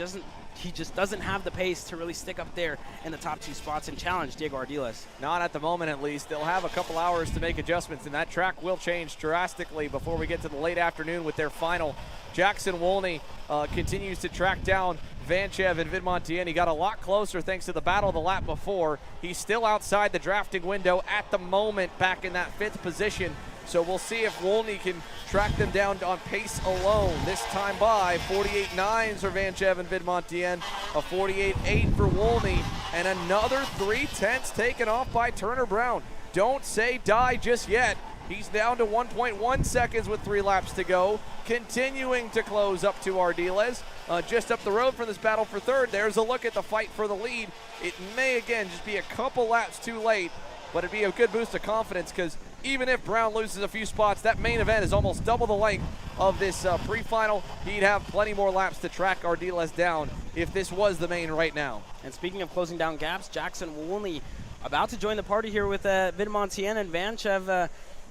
just doesn't have the pace to really stick up there in the top 2 spots and challenge Diego Ardiles. Not at the moment, at least. They'll have a couple hours to make adjustments, and that track will change drastically before we get to the late afternoon with their final. Jackson Wolney continues to track down Vanchev and Vidmontien. He got a lot closer thanks to the battle the lap before. He's still outside the drafting window at the moment, back in that 5th position. So we'll see if Wolney can track them down on pace alone. This time by 48.9s for Vanchev and Vidmontien, a 48.8 for Wolney, and another 3/10 taken off by Turner Brown. Don't say die just yet. He's down to 1.1 seconds with 3 laps to go, continuing to close up to Ardiles. Just up the road from this battle for 3rd, there's a look at the fight for the lead. It may, again, just be a couple laps too late, but it'd be a good boost of confidence because even if Brown loses a few spots, that main event is almost double the length of this pre-final. He'd have plenty more laps to track Ardiles down if this was the main right now. And speaking of closing down gaps, Jackson Woolney about to join the party here with Vidmontien and Vanchev.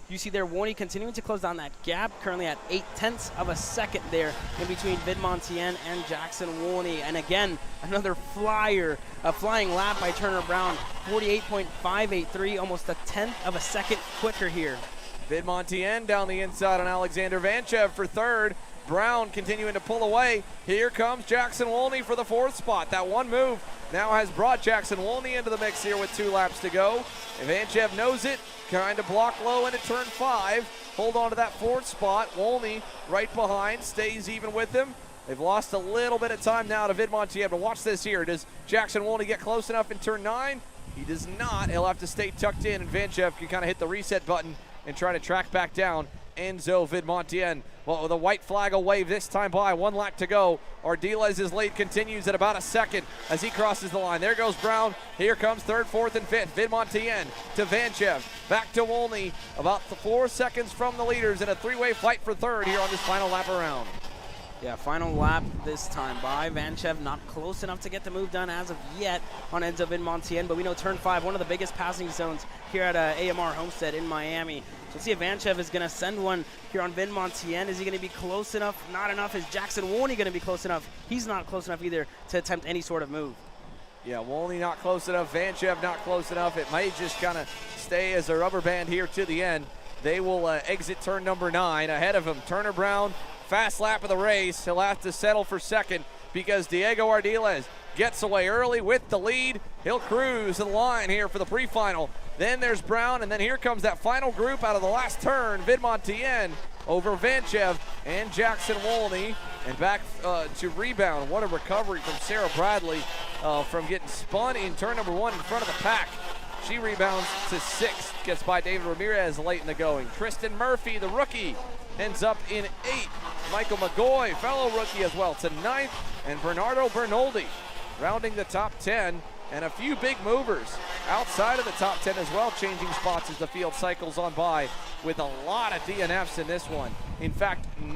You see there Woolney continuing to close down that gap, currently at 0.8 of a second there in between Vidmontien and Jackson Woolney. And again, another flying lap by Turner Brown, 48.583, almost a 1/10 of a second quicker here. Vidmontien down the inside on Alexander Vanchev for third. Brown continuing to pull away. Here comes Jackson Woolney for the fourth spot. That one move now has brought Jackson Woolney into the mix here with 2 laps to go. And Vanchev knows it, trying to block low into turn 5. Hold on to that fourth spot. Woolney right behind, stays even with him. They've lost a little bit of time now to Vidmontien, but watch this here. Does Jackson Woolney get close enough in turn 9? He does not. He'll have to stay tucked in, and Vanchev can kind of hit the reset button and try to track back down Enzo Vidmontien. Well, the white flag will wave this time by. 1 lap to go. Ardiles' lead continues at about a second as he crosses the line. There goes Brown. Here comes 3rd, 4th, and 5th. Vidmontien to Vanchev. Back to Woolney. About 4 seconds from the leaders in a 3-way fight for 3rd here on this final lap around. Yeah, final lap this time by. Vanchev not close enough to get the move done as of yet on Enzo Vidmontien, but we know turn 5, one of the biggest passing zones here at AMR Homestead in Miami. So let's see if Vanchev is going to send one here on Vidmontien. Is he going to be close enough? Not enough. Is Jackson Woolney going to be close enough? He's not close enough either to attempt any sort of move. Yeah, Woolney not close enough. Vanchev not close enough. It may just kind of stay as a rubber band here to the end. They will exit turn number 9 ahead of him. Turner Brown, fast lap of the race. He'll have to settle for second because Diego Ardiles gets away early with the lead. He'll cruise to the line here for the pre-final. Then there's Brown, and then here comes that final group out of the last turn. Vidmontien over Vanchev and Jackson Woolney. And back to rebound. What a recovery from Sarah Bradley from getting spun in turn number 1 in front of the pack. She rebounds to 6th, gets by David Ramirez late in the going. Tristan Murphy, the rookie, ends up in 8th. Michael McGoy, fellow rookie as well, to 9th. And Bernardo Bernoldi rounding the top 10. And a few big movers outside of the top 10 as well, changing spots as the field cycles on by with a lot of DNFs in this one. In fact, 10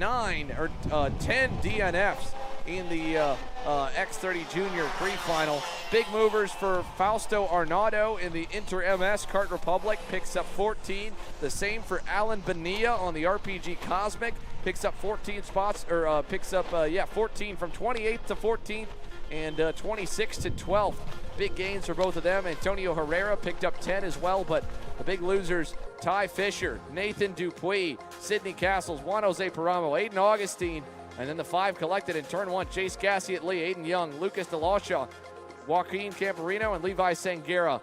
DNFs in the X30 Jr Pre Final. Big movers for Fausto Arnaudo in the Inter-MS Kart Republic, picks up 14. The same for Alan Bonilla on the RPG Cosmic, picks up 14 spots, or picks up 14 from 28th to 14th and 26th to 12th. Big gains for both of them. Antonio Herrera picked up 10 as well, but the big losers, Ty Fisher, Nathan Dupuis, Sidney Castles, Juan Jose Paramo, Aiden Augustine, and then the 5 collected in turn 1, Chase Gassiet Lee, Aiden Young, Lucas DeLashaw, Joaquin Camperino, and Levi Sangera.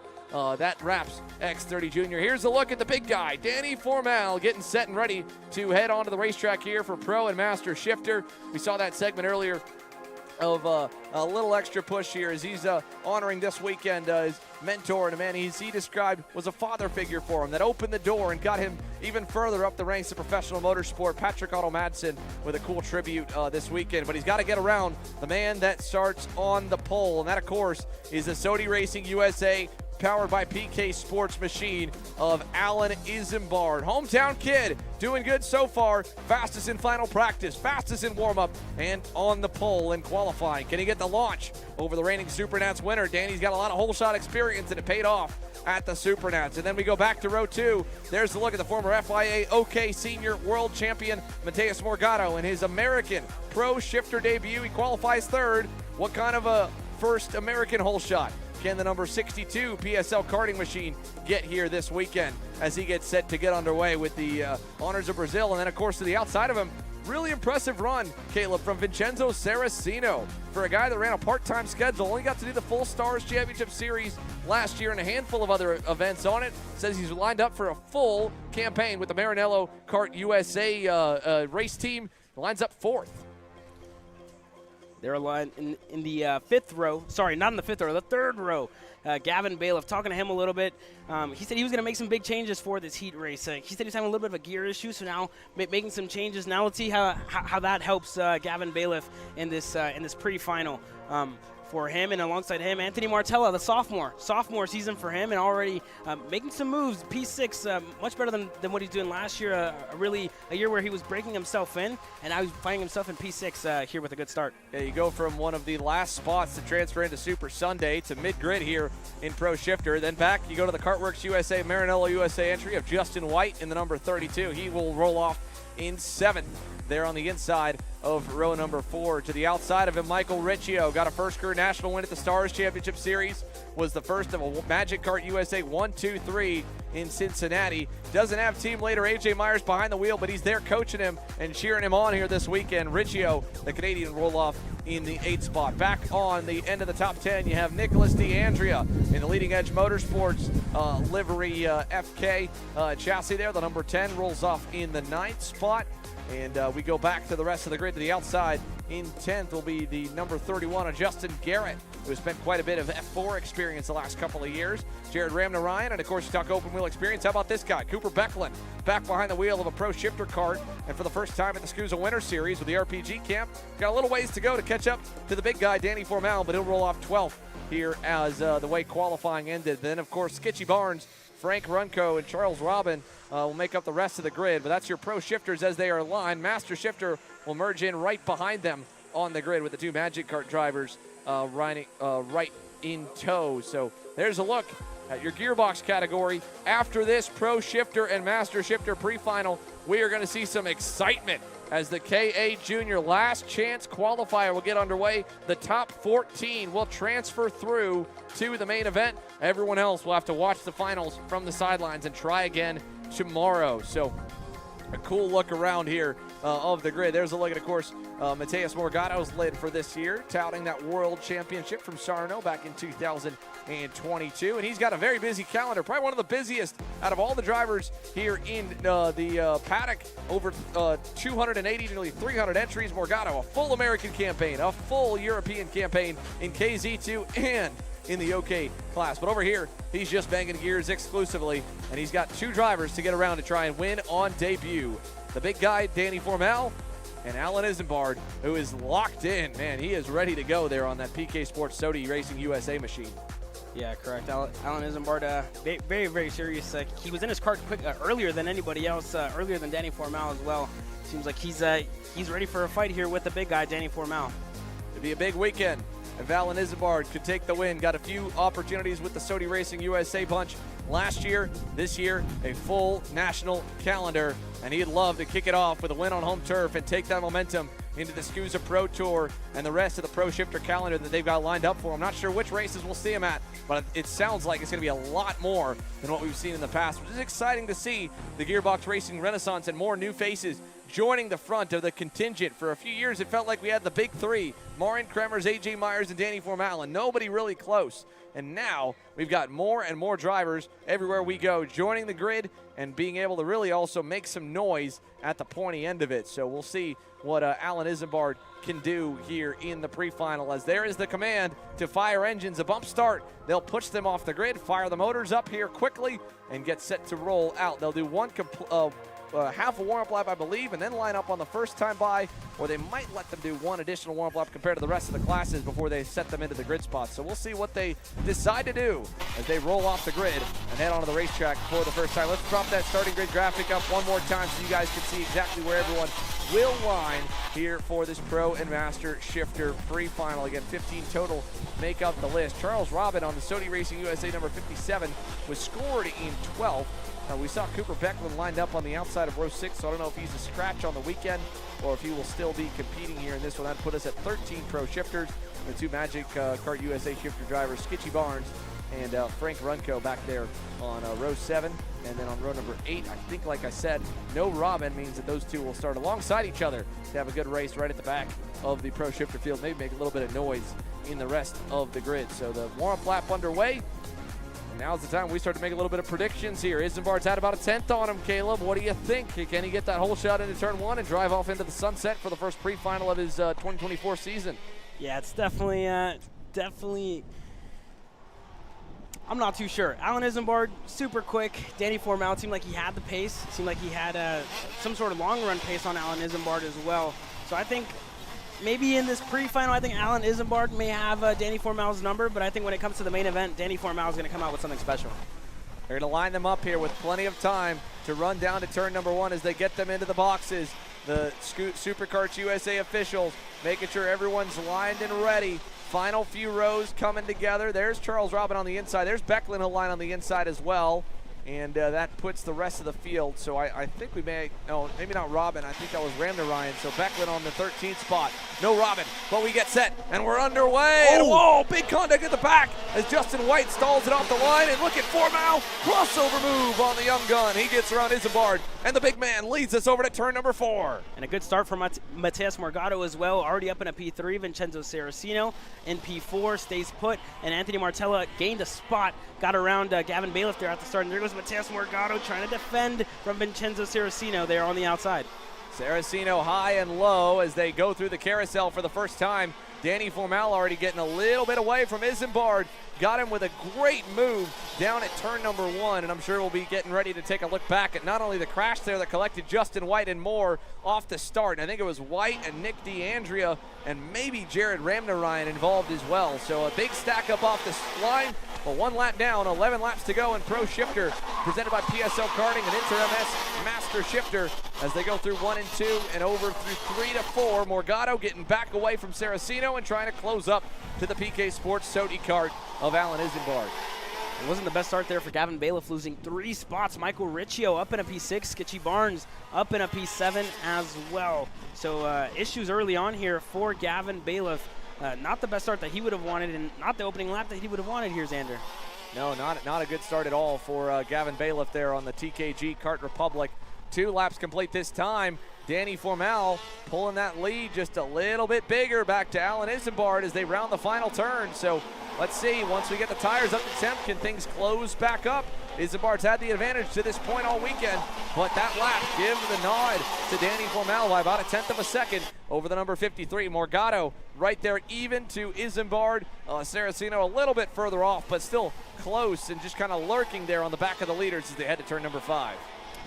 That wraps X30 Jr. Here's a look at the big guy, Danny Formal, getting set and ready to head onto the racetrack here for Pro and Master Shifter. We saw that segment earlier of a little extra push here as he's honoring this weekend his mentor and a man he described was a father figure for him that opened the door and got him even further up the ranks of professional motorsport. Patrick Otto Madsen with a cool tribute this weekend, but he's got to get around the man that starts on the pole, and that of course is the Sodi Racing USA powered by PK Sports machine of Alan Isambard. Hometown kid, doing good so far. Fastest in final practice, fastest in warm-up, and on the pole in qualifying. Can he get the launch over the reigning Supernats winner? Danny's got a lot of hole shot experience, and it paid off at the Supernats. And then we go back to row 2. There's a look at the former FIA OK Senior World Champion Mateus Morgado in his American Pro Shifter debut. He qualifies 3rd. What kind of a first American hole shot can the number 62 PSL karting machine get here this weekend as he gets set to get underway with the Honors of Brazil? And then, of course, to the outside of him, really impressive run, Caleb, from Vincenzo Saraceno. For a guy that ran a part-time schedule, only got to do the Full Stars Championship Series last year and a handful of other events on it. Says he's lined up for a full campaign with the Maranello Kart USA race team. Lines up 4th. They're aligned in the 5th row. Sorry, not in the 5th row, the 3rd row. Gavin Bailiff, talking to him a little bit. He said he was going to make some big changes for this heat race. He said he's having a little bit of a gear issue, so now making some changes. Now let's see how that helps Gavin Bailiff in this pre-final. for him, and alongside him, Anthony Martella, the sophomore season for him, and already making some moves. P6, much better than what he's doing last year. A year where he was breaking himself in, and now he's finding himself in P6 here with a good start. Yeah, you go from one of the last spots to transfer into Super Sunday to mid-grid here in Pro Shifter. Then back, you go to the Kartworks USA, Maranello USA entry of Justin White in the number 32. He will roll off in 7th. There on the inside of row number 4. To the outside of him, Michael Riccio got a first career national win at the Stars Championship Series. Was the first of a Magic Kart USA 1-2-3 in Cincinnati. Doesn't have team leader AJ Myers behind the wheel, but he's there coaching him and cheering him on here this weekend. Riccio, the Canadian, roll off in the 8th spot. Back on the end of the top 10, you have Nicholas DeAndrea in the Leading Edge Motorsports livery FK chassis there. The number 10 rolls off in the 9th spot. And we go back to the rest of the grid to the outside. In 10th will be the number 31, Justin Garrett, who has spent quite a bit of F4 experience the last couple of years. Jared Ramnarayan, and of course, you talk open wheel experience. How about this guy, Cooper Becklin, back behind the wheel of a Pro Shifter kart, and for the first time at the SKUSA Winter Series with the RPG camp. Got a little ways to go to catch up to the big guy, Danny Formal, but he'll roll off 12th here as the way qualifying ended. Then, of course, Skitchy Barnes, Frank Runco, and Charles Robin will make up the rest of the grid, but that's your Pro Shifters as they are aligned. Master Shifter will merge in right behind them on the grid with the 2 Magic Kart drivers right in tow. So there's a look at your gearbox category. After this Pro Shifter and Master Shifter pre-final, we are going to see some excitement as the KA Jr Last Chance Qualifier will get underway. The top 14 will transfer through to the main event. Everyone else will have to watch the finals from the sidelines and try again tomorrow. So a cool look around here of the grid. There's a look at, of course, Mateus Morgato's lid for this year, touting that world championship from Sarno back in 2022. And he's got a very busy calendar, probably one of the busiest out of all the drivers here in the paddock. Over 280, nearly 300 entries. Morgato, a full American campaign, a full European campaign in KZ2 and in the OK class. But over here, he's just banging gears exclusively, and he's got 2 drivers to get around to try and win on debut. The big guy, Danny Formal, and Alan Isambard, who is locked in. Man, he is ready to go there on that PK Sports Sodi Racing USA machine. Yeah, correct. Alan Isambard, very, very serious. He was in his kart quick earlier than anybody else, earlier than Danny Formal as well. Seems like he's ready for a fight here with the big guy, Danny Formal. It'll be a big weekend if Alan Isambard could take the win. Got a few opportunities with the Sodi Racing USA bunch last year. This year, a full national calendar, and he'd love to kick it off with a win on home turf and take that momentum into the SKUSA Pro Tour and the rest of the Pro Shifter calendar that they've got lined up for him. Not sure which races we'll see him at, but it sounds like it's going to be a lot more than what we've seen in the past, which is exciting to see. The Gearbox Racing Renaissance and more new faces joining the front of the contingent. For a few years, it felt like we had the big 3, Marin Kremers, AJ Myers, and Danny Formal, and nobody really close. And now we've got more and more drivers everywhere we go joining the grid and being able to really also make some noise at the pointy end of it. So we'll see what Alan Isambard can do here in the pre-final, as there is the command to fire engines. A bump start, they'll push them off the grid, fire the motors up here quickly, and get set to roll out. They'll do half a warm-up lap, I believe, and then line up on the first time by, or they might let them do one additional warm-up lap compared to the rest of the classes before they set them into the grid spots. So we'll see what they decide to do as they roll off the grid and head onto the racetrack for the first time. Let's drop that starting grid graphic up one more time so you guys can see exactly where everyone will line here for this Pro and Master Shifter pre-final. Again, 15 total make up the list. Charles Robin on the Sodi Racing USA number 57 was scored in 12th. We saw Cooper Becklin lined up on the outside of row 6, so I don't know if he's a scratch on the weekend or if he will still be competing here in this one. That'd put us at 13 Pro Shifters. The 2 Magic Kart USA Shifter drivers, Skitchy Barnes and Frank Runco back there on row 7. And then on row number 8, I think, like I said, no Robin means that those 2 will start alongside each other to have a good race right at the back of the Pro Shifter field, maybe make a little bit of noise in the rest of the grid. So the warm-up lap underway. Now's the time we start to make a little bit of predictions here. Isambard's had about a 10th on him, Caleb. What do you think? Can he get that whole shot into turn 1 and drive off into the sunset for the first pre-final of his 2024 season? Yeah, it's definitely, I'm not too sure. Alan Isambard, super quick. Danny Formal seemed like he had the pace. Seemed like he had some sort of long-run pace on Alan Isambard as well. So I think maybe in this pre-final, I think Alan Isambard may have Danny Formal's number, but I think when it comes to the main event, Danny Formal is going to come out with something special. They're going to line them up here with plenty of time to run down to turn number 1 as they get them into the boxes. The Superkarts USA officials making sure everyone's lined and ready. Final few rows coming together. There's Charles Robin on the inside. There's Becklin who'll line on the inside as well. And that puts the rest of the field. So I think we may, no, maybe not Robin. I think that was Ramner Ryan. So Becklin on the 13th spot. No Robin, but we get set and we're underway. And whoa, big contact at the back as Justin White stalls it off the line. And look at Formal, crossover move on the young gun. He gets around Isambard, and the big man leads us over to turn number 4. And a good start from Mateus Morgado as well, already up in a P3. Vincenzo Saraceno in P4 stays put, and Anthony Martella gained a spot, got around Gavin Bailiff there at the start, and there goes Mateus Morgado trying to defend from Vincenzo Saraceno there on the outside. Saraceno high and low as they go through the carousel for the first time. Danny Formal already getting a little bit away from Isambard. Got him with a great move down at turn number 1, and I'm sure we'll be getting ready to take a look back at not only the crash there that collected Justin White and more off the start. And I think it was White and Nick DeAndrea and maybe Jared Ramnarayan involved as well. So a big stack up off the line, but 1 lap down, 11 laps to go in Pro Shifter, presented by PSL Karting and InterMS Master Shifter as they go through 1 and 2 and over through 3 to 4. Morgado getting back away from Saraceno and trying to close up to the PK Sports Sodi Kart of Alan Isambard. It wasn't the best start there for Gavin Bailiff, losing 3 spots. Michael Riccio up in a P6, Skitchy Barnes up in a P7 as well. So issues early on here for Gavin Bailiff. Not the best start that he would have wanted, and not the opening lap that he would have wanted here, Xander. No, not a good start at all for Gavin Bailiff there on the TKG Kart Republic. 2 laps complete this time. Danny Formal pulling that lead just a little bit bigger back to Alan Isambard as they round the final turn. So let's see, once we get the tires up to temp, can things close back up? Isambard's had the advantage to this point all weekend, but that lap gives the nod to Danny Formal by about 1/10 of a second over the number 53. Morgado right there even to Isambard. Saraceno a little bit further off, but still close and just kind of lurking there on the back of the leaders as they head to turn number 5.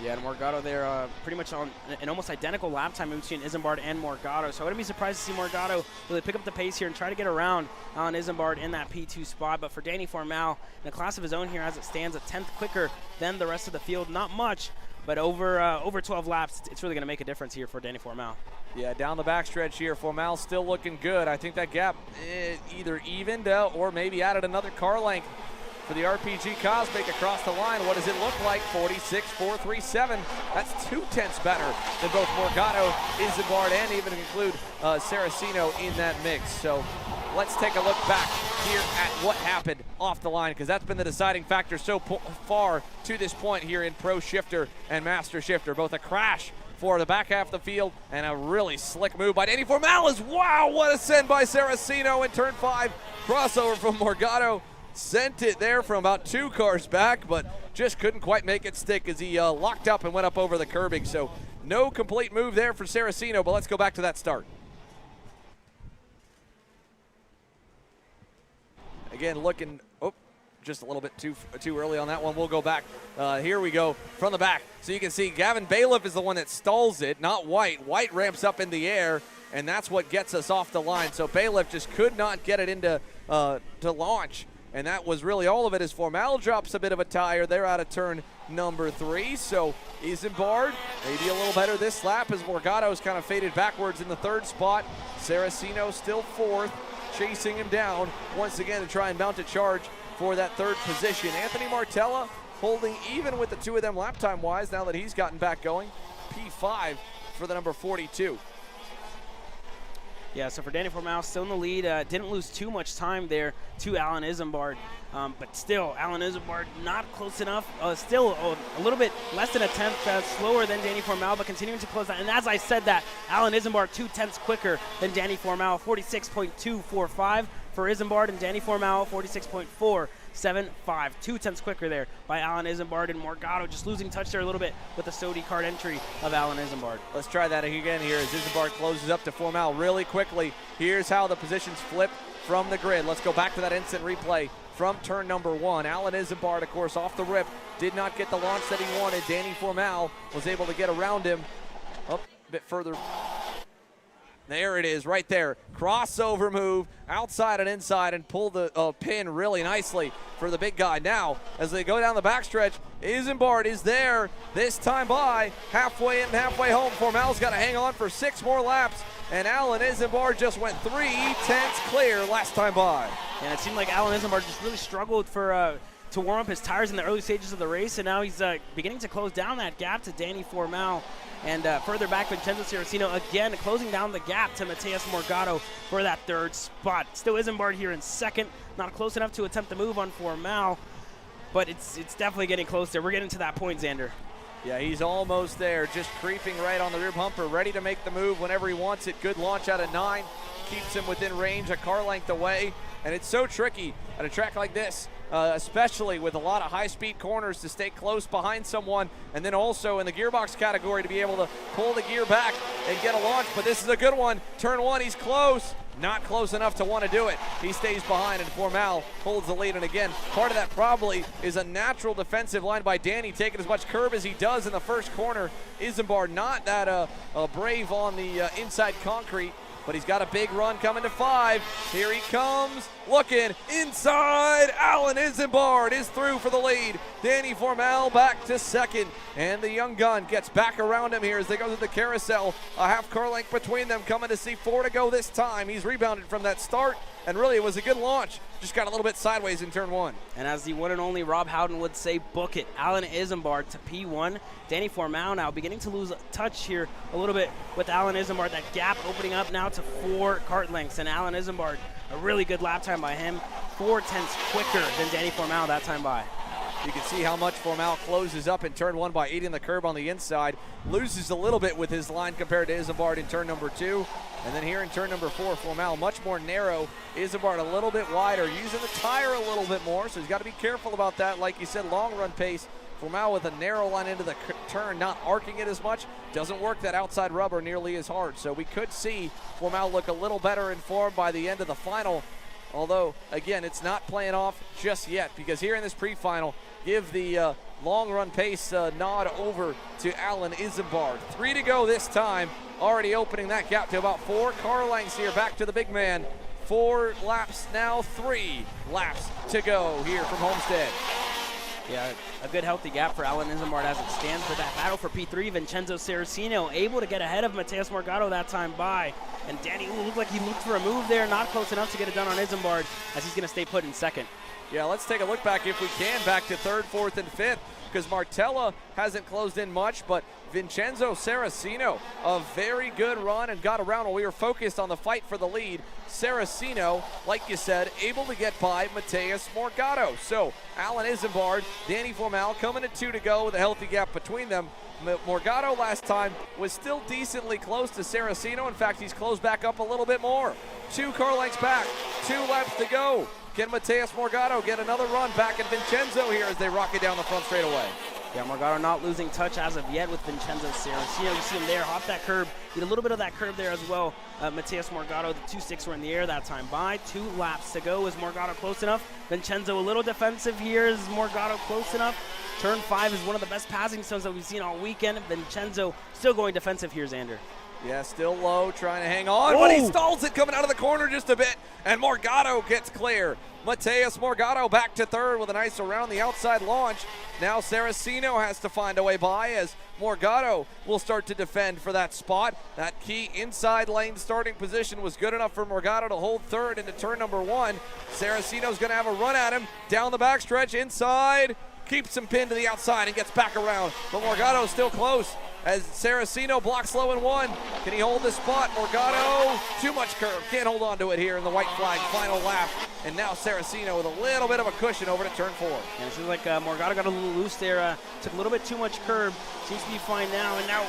Yeah, and Morgado there pretty much on an almost identical lap time between Isambard and Morgado. So I wouldn't be surprised to see Morgado really pick up the pace here and try to get around Alan Isambard in that P2 spot. But for Danny Formal, in a class of his own here as it stands, 1/10 quicker than the rest of the field. Not much, but over 12 laps, it's really going to make a difference here for Danny Formal. Yeah, down the backstretch here, Formal's still looking good. I think that gap either evened or maybe added another car length for the RPG Cosmic across the line. What does it look like? 46.437. That's 0.2 better than both Morgado, Isambard, and even include Saraceno in that mix. So let's take a look back here at what happened off the line, because that's been the deciding factor so far to this point here in Pro Shifter and Master Shifter. Both a crash for the back half of the field and a really slick move by Danny Formal. Wow, what a send by Saraceno in turn 5. Crossover from Morgado. Sent it there from about 2 cars back, but just couldn't quite make it stick as he locked up and went up over the curbing. So no complete move there for Saraceno, but let's go back to that start. Again, looking, just a little bit too early on that one. We'll go back. Here we go from the back. So you can see Gavin Bailiff is the one that stalls it, not White. White ramps up in the air, and that's what gets us off the line. So Bailiff just could not get it into to launch. And that was really all of it as Formal drops a bit of a tire. They're out of turn number 3. So Isambard maybe a little better this lap as Morgado's kind of faded backwards in the 3rd spot. Saraceno still 4th, chasing him down once again to try and mount a charge for that 3rd position. Anthony Martella holding even with the 2 of them lap time wise now that he's gotten back going. P5 for the number 42. Yeah, so for Danny Formal, still in the lead. Didn't lose too much time there to Alan Isambard. But still, Alan Isambard not close enough. Still a little bit less than 1/10 slower than Danny Formal, but continuing to close that. And as I said that, Alan Isambard 0.2 quicker than Danny Formal, 46.245 for Isambard, and Danny Formal 46.475. 0.2 quicker there by Alan Isambard, and Morgado just losing touch there a little bit with the Sodi Kart entry of Alan Isambard. Let's try that again here as Isambard closes up to Formal really quickly. Here's how the positions flip from the grid. Let's go back to that instant replay from turn number 1. Alan Isambard, of course, off the rip, did not get the launch that he wanted. Danny Formal was able to get around him up a bit further There it is, right there. Crossover move, outside and inside, and pull the pin really nicely for the big guy. Now, as they go down the backstretch, Isambard is there, this time by, halfway in, halfway home. Formel's got to hang on for 6 more laps, and Alan Isambard just went 3/10 clear last time by. And it seemed like Alan Isambard just really struggled to warm up his tires in the early stages of the race, and now he's beginning to close down that gap to Danny Formal. And further back, Vincenzo Saracino again closing down the gap to Mateus Morgado for that 3rd spot. Still Isambard here in 2nd, not close enough to attempt the move on Formal, but it's definitely getting closer. We're getting to that point, Xander. Yeah, he's almost there, just creeping right on the rear bumper, ready to make the move whenever he wants it. Good launch out of 9, keeps him within range, a car length away, and it's so tricky at a track like this, especially with a lot of high-speed corners, to stay close behind someone, and then also in the gearbox category to be able to pull the gear back and get a launch. But this is a good one. Turn 1, he's close. Not close enough to want to do it. He stays behind, and Formal holds the lead. And again, part of that probably is a natural defensive line by Danny, taking as much curb as he does in the first corner. Isambard not that brave on the inside concrete, but he's got a big run coming to 5. Here he comes, looking inside. Alan Isambard is through for the lead. Danny Formal back to 2nd, and the young gun gets back around him here as they go to the carousel. A half car length between them, coming to see 4 to go this time. He's rebounded from that start, and really it was a good launch. Just got a little bit sideways in turn 1. And as the one and only Rob Howden would say, book it. Alan Isambard to P1. Danny Formal now beginning to lose touch here a little bit with Alan Isambard. That gap opening up now to 4 kart lengths. And Alan Isambard, a really good lap time by him. 4/10 quicker than Danny Formal that time by. You can see how much Formal closes up in turn 1 by eating the curb on the inside. Loses a little bit with his line compared to Isambard in turn number 2. And then here in turn number 4, Formal much more narrow. Isambard a little bit wider, using the tire a little bit more, so he's got to be careful about that. Like you said, long run pace. Formal with a narrow line into the turn, not arcing it as much. Doesn't work that outside rubber nearly as hard. So we could see Formal look a little better in form by the end of the final. Although, again, it's not playing off just yet, because here in this pre-final, give the long run pace nod over to Alan Isambard. 3 to go this time, already opening that gap to about 4 car lengths here, back to the big man. 4 laps now, 3 laps to go here from Homestead. Yeah, a good healthy gap for Alan Isambard as it stands for that battle for P3. Vincenzo Saracino able to get ahead of Mateus Morgado that time by. And Danny looked like he looked for a move there, not close enough to get it done on Isambard, as he's going to stay put in 2nd. Yeah, let's take a look back if we can, back to 3rd, 4th, and 5th, because Martella hasn't closed in much, but Vincenzo Saracino, a very good run and got around while we were focused on the fight for the lead. Saracino, like you said, able to get by Mateus Morgado. So Alan Isambard, Danny Formal coming to 2 to go with a healthy gap between them. Morgado last time was still decently close to Saracino. In fact, he's closed back up a little bit more. 2 car lengths back, 2 laps to go. Can Mateus Morgado get another run back at Vincenzo here as they rocket down the front straightaway? Yeah, Morgado not losing touch as of yet with Vincenzo Saracino. You see him there, hop that curb, get a little bit of that curb there as well. Mateus Morgado, the 2.6 were in the air that time by. 2 laps to go. Is Morgado close enough? Vincenzo a little defensive here. Is Morgado close enough? Turn 5 is one of the best passing zones that we've seen all weekend. Vincenzo still going defensive here, Xander. Yeah, still low, trying to hang on, but he stalls it coming out of the corner just a bit, and Morgado gets clear. Mateus Morgado back to 3rd with a nice around the outside launch. Now Saracino has to find a way by as Morgado will start to defend for that spot. That key inside lane starting position was good enough for Morgado to hold 3rd into turn number 1. Saracino's going to have a run at him down the backstretch inside. Keeps him pinned to the outside and gets back around, but Morgado's still close as Saracino blocks low in 1. Can he hold this spot? Morgado, too much curve, can't hold on to it here in the white flag final lap. And now Saracino with a little bit of a cushion over to turn 4. And it seems like Morgado got a little loose there, took a little bit too much curb, seems to be fine now, and now,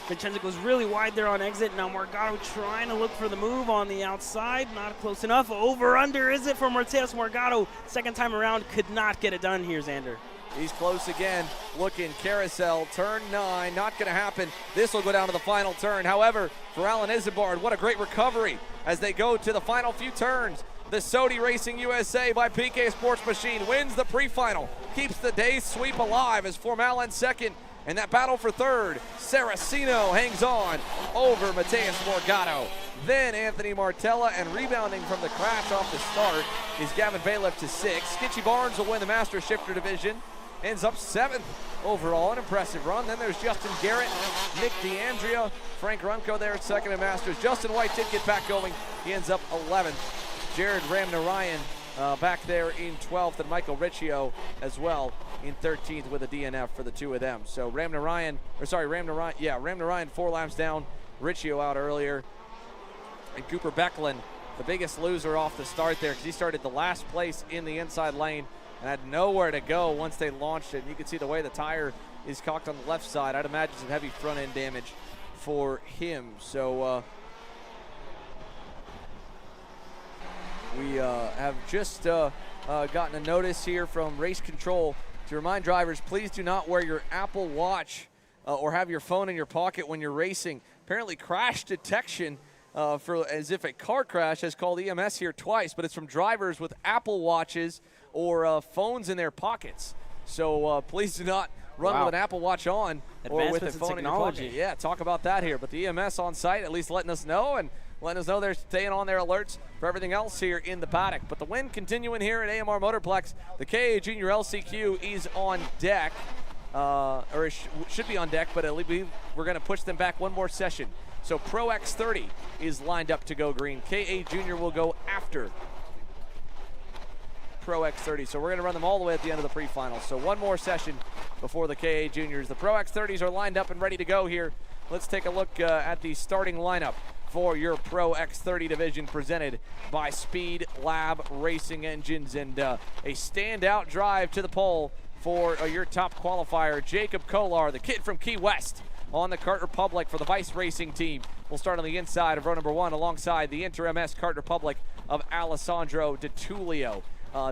Vincenzo goes really wide there on exit. Now Morgado trying to look for the move on the outside, not close enough. Over under is it for Mateus Morgado? 2nd time around, could not get it done here, Xander. He's close again, looking carousel, turn 9, not going to happen. This will go down to the final turn. However, for Alan Isambard, what a great recovery as they go to the final few turns. The Sodi Racing USA by PK Sports Machine wins the pre-final, keeps the day's sweep alive as Formal in 2nd, And that battle for third, Saraceno hangs on over Mateus Morgado. Then Anthony Martella, and rebounding from the crash off the start is Gavin Bailiff to 6. Skitchy Barnes will win the Master Shifter division. Ends up 7th overall, an impressive run. Then there's Justin Garrett, Nick D'Andrea, Frank Runco there at 2nd in Masters. Justin White did get back going. He ends up 11th. Jared Ramnarayan back there in 12th, and Michael Riccio as well in 13th with a DNF for the two of them. So Ramnarayan 4 laps down, Riccio out earlier. And Cooper Becklin, the biggest loser off the start there, because he started the last place in the inside lane and had nowhere to go once they launched it. And you can see the way the tire is cocked on the left side. I'd imagine some heavy front end damage for him. So we have just gotten a notice here from Race Control to remind drivers, please do not wear your Apple Watch or have your phone in your pocket when you're racing. Apparently crash detection for as if a car crash has called EMS here twice, but it's from drivers with Apple Watches or phones in their pockets. So please do not run with an Apple Watch on or with a phone in your pocket. Yeah, talk about that here. But the EMS on site at least letting us know and letting us know they're staying on their alerts for everything else here in the paddock. But the win continuing here at AMR Motorplex. The KA Jr LCQ is on deck, or it should be on deck, but at least we're going to push them back one more session. So Pro X30 is lined up to go green. KA Jr will go after Pro X30. So we're going to run them all the way at the end of the pre-final. So one more session before the KA Juniors. The Pro X30s are lined up and ready to go here. Let's take a look at the starting lineup for your Pro X30 division presented by Speed Lab Racing Engines. And a standout drive to the pole for your top qualifier, Jacob Kolar, the kid from Key West, on the Kart Republic for the Vice Racing team. We'll start on the inside of row number 1 alongside the Inter-MS Kart Republic of Alessandro DiTullio.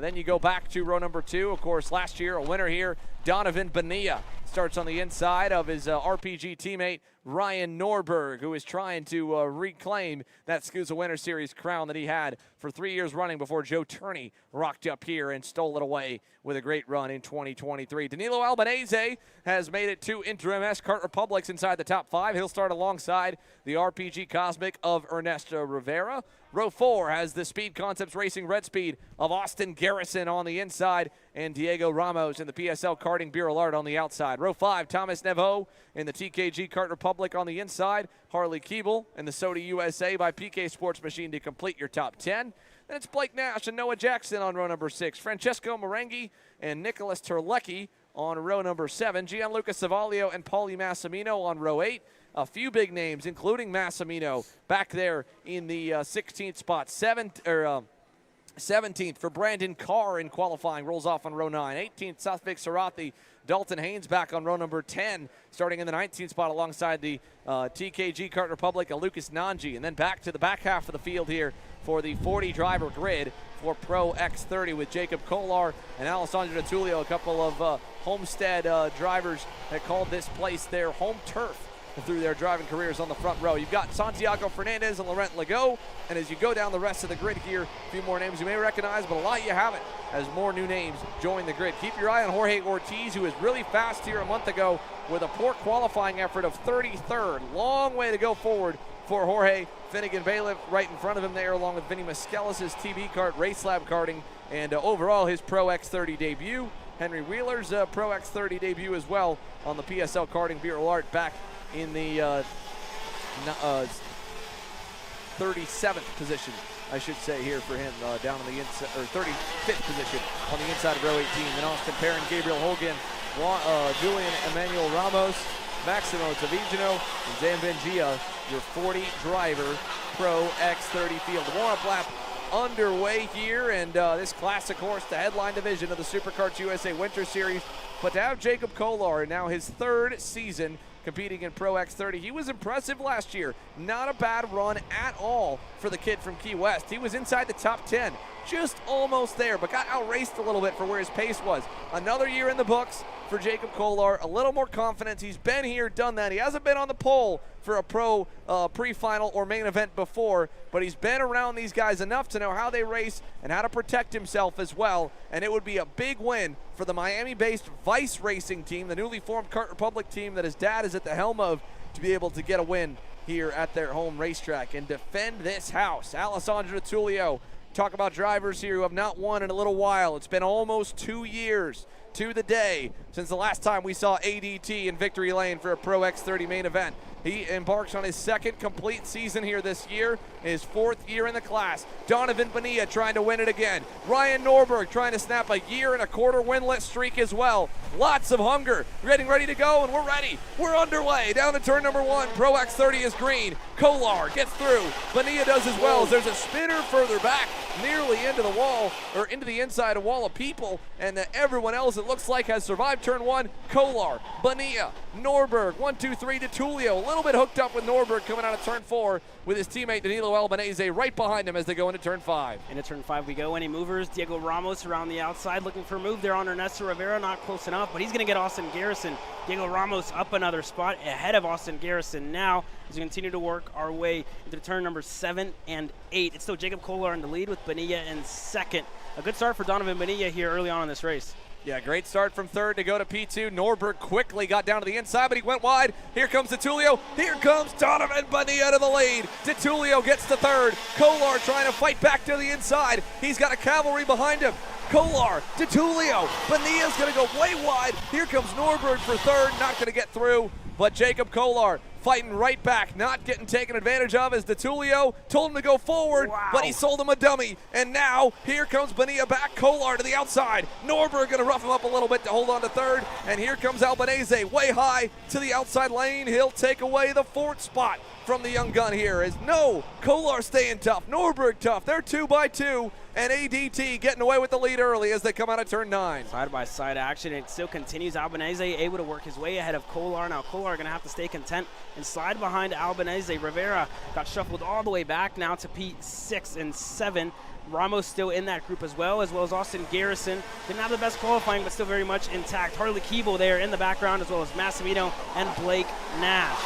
Then you go back to row number 2. Of course, last year, a winner here, Donovan Bonilla starts on the inside of his RPG teammate, Ryan Norberg, who is trying to reclaim that SKUSA Winter Series crown that he had for 3 years running before Joe Turney rocked up here and stole it away with a great run in 2023. Danilo Albanese has made it to Inter-MS Kart Republics inside the top 5. He'll start alongside the RPG Cosmic of Ernesto Rivera. Row 4 has the Speed Concepts Racing Red Speed of Austin Garrison on the inside and Diego Ramos in the PSL Karting Bureau Art on the outside. Row 5, Thomas Nevo in the TKG Kart Republic on the inside. Harley Keeble in the Soda USA by PK Sports Machine to complete your top 10. Then it's Blake Nash and Noah Jackson on row number 6. Francesco Marengi and Nicholas Terlecki on row number 7. Gianluca Savalio and Paulie Massimino on row 8. A few big names, including Massimino, back there in the 16th spot. 17th for Brandon Carr in qualifying, rolls off on row 9. 18th, Satvik Sarathi. Dalton Haynes back on row number 10, starting in the 19th spot alongside the TKG Kart Republic of Lucas Nanji. And then back to the back half of the field here for the 40-driver grid for Pro X30 with Jacob Kolar and Alessandro DiTullio, a couple of Homestead drivers that called this place their home turf through their driving careers on the front row. You've got Santiago Fernandez and Laurent Legault, and as you go down the rest of the grid here, a few more names you may recognize, but a lot you haven't, as more new names join the grid. Keep your eye on Jorge Ortiz, who was really fast here a month ago with a poor qualifying effort of 33rd. Long way to go forward for Jorge. Finnegan Bailiff right in front of him there, along with Vinny Maskelis' TB Kart, Race Lab Karting, and overall his Pro X30 debut. Henry Wheeler's Pro X30 debut as well on the PSL Karting Bureau Art back in the 37th position, I should say, here for him, down on the inside, or 35th position on the inside of row 18. Then Austin Perrin, Gabriel Hogan, Julian Emmanuel Ramos, Maximo Tavigino, and Zan Bengia, your 40-driver Pro X30 field. The warm-up lap underway here, and this classic horse, the headline division of the SuperKarts USA Winter Series. But to have Jacob Kolar, now his 3rd season competing in Pro X30. He was impressive last year. Not a bad run at all for the kid from Key West. He was inside the top 10, just almost there, but got outraced a little bit for where his pace was. Another year in the books for Jacob Kolar, a little more confidence. He's been here, done that. He hasn't been on the pole for a pro pre-final or main event before, but he's been around these guys enough to know how they race and how to protect himself as well, and it would be a big win for the Miami-based Vice Racing team, the newly formed Kart Republic team that his dad is at the helm of, to be able to get a win here at their home racetrack and defend this house. Alessandro Tullio, talk about drivers here who have not won in a little while. It's been almost 2 years to the day since the last time we saw ADT in victory lane for a Pro X30 main event. He embarks on his second complete season here this year, his 4th year in the class. Donovan Bonilla trying to win it again. Ryan Norberg trying to snap a 1.25 year winless streak as well. Lots of hunger, getting ready to go, and we're ready. We're underway. Down to turn number 1. Pro X30 is green. Kolar gets through. Bonilla does as well as there's a spinner further back, nearly into the wall, or into the inside a wall of people, and everyone else, it looks like, has survived turn 1. Kolar, Bonilla, Norberg, 1, 2, 3 to Tullio. A little bit hooked up with Norberg coming out of turn 4 with his teammate Danilo Albanese right behind him as they go into turn 5. Into turn 5 we go. Any movers? Diego Ramos around the outside looking for a move there on Ernesto Rivera. Not close enough, but he's going to get Austin Garrison. Diego Ramos up another spot ahead of Austin Garrison now as we continue to work our way into turn number 7 and 8. It's still Jacob Kolar in the lead with Bonilla in second. A good start for Donovan Bonilla here early on in this race. Yeah, great start from 3rd to go to P2. Norberg quickly got down to the inside, but he went wide. Here comes Tullio. Here comes Donovan Bonilla to the lead. Tullio gets to 3rd. Kolar trying to fight back to the inside. He's got a cavalry behind him. Kolar to Tullio. Bonilla's going to go way wide. Here comes Norberg for 3rd. Not going to get through, but Jacob Kolar fighting right back, not getting taken advantage of as Tullio told him to go forward, but he sold him a dummy. And now here comes Bonilla back, Kolar to the outside. Norberg going to rough him up a little bit to hold on to 3rd, and here comes Albanese way high to the outside lane. He'll take away the 4th spot from the young gun here. As no, Kolar staying tough, Norberg tough. They're 2 by 2, and ADT getting away with the lead early as they come out of turn 9. Side-by-side action. It still continues. Albanese able to work his way ahead of Kolar. Now Kolar going to have to stay content and slide behind Albanese. Rivera got shuffled all the way back now to P6 and 7. Ramos still in that group as well as Austin Garrison. Didn't have the best qualifying, but still very much intact. Harley Keeble there in the background, as well as Massimino and Blake Nash.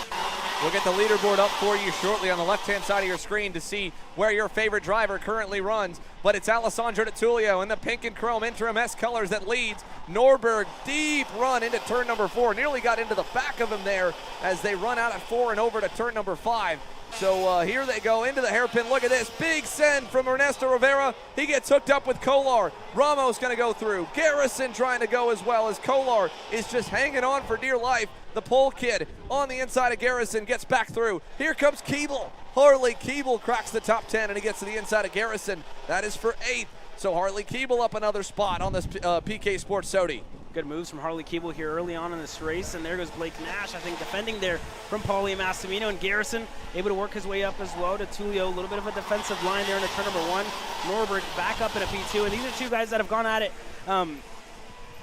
We'll get the leaderboard up for you shortly on the left-hand side of your screen to see where your favorite driver currently runs. But it's Alessandro Tullio in the pink and chrome Interim S colors that leads. Norberg, deep run into turn number 4. Nearly got into the back of him there as they run out at 4 and over to turn number 5. So here they go into the hairpin. Look at this. Big send from Ernesto Rivera. He gets hooked up with Kolar. Ramos going to go through. Garrison trying to go as well as Kolar is just hanging on for dear life. The pole kid on the inside of Garrison gets back through. Here comes Keeble. Harley Keeble cracks the top 10 and he gets to the inside of Garrison. That is for 8th. So Harley Keeble up another spot on this PK Sports Sodi. Good moves from Harley Keeble here early on in this race, and there goes Blake Nash, I think, defending there from Paulie Massimino, and Garrison able to work his way up as well to Tullio. A little bit of a defensive line there in the turn number 1. Norberg back up in a P2, and these are 2 guys that have gone at it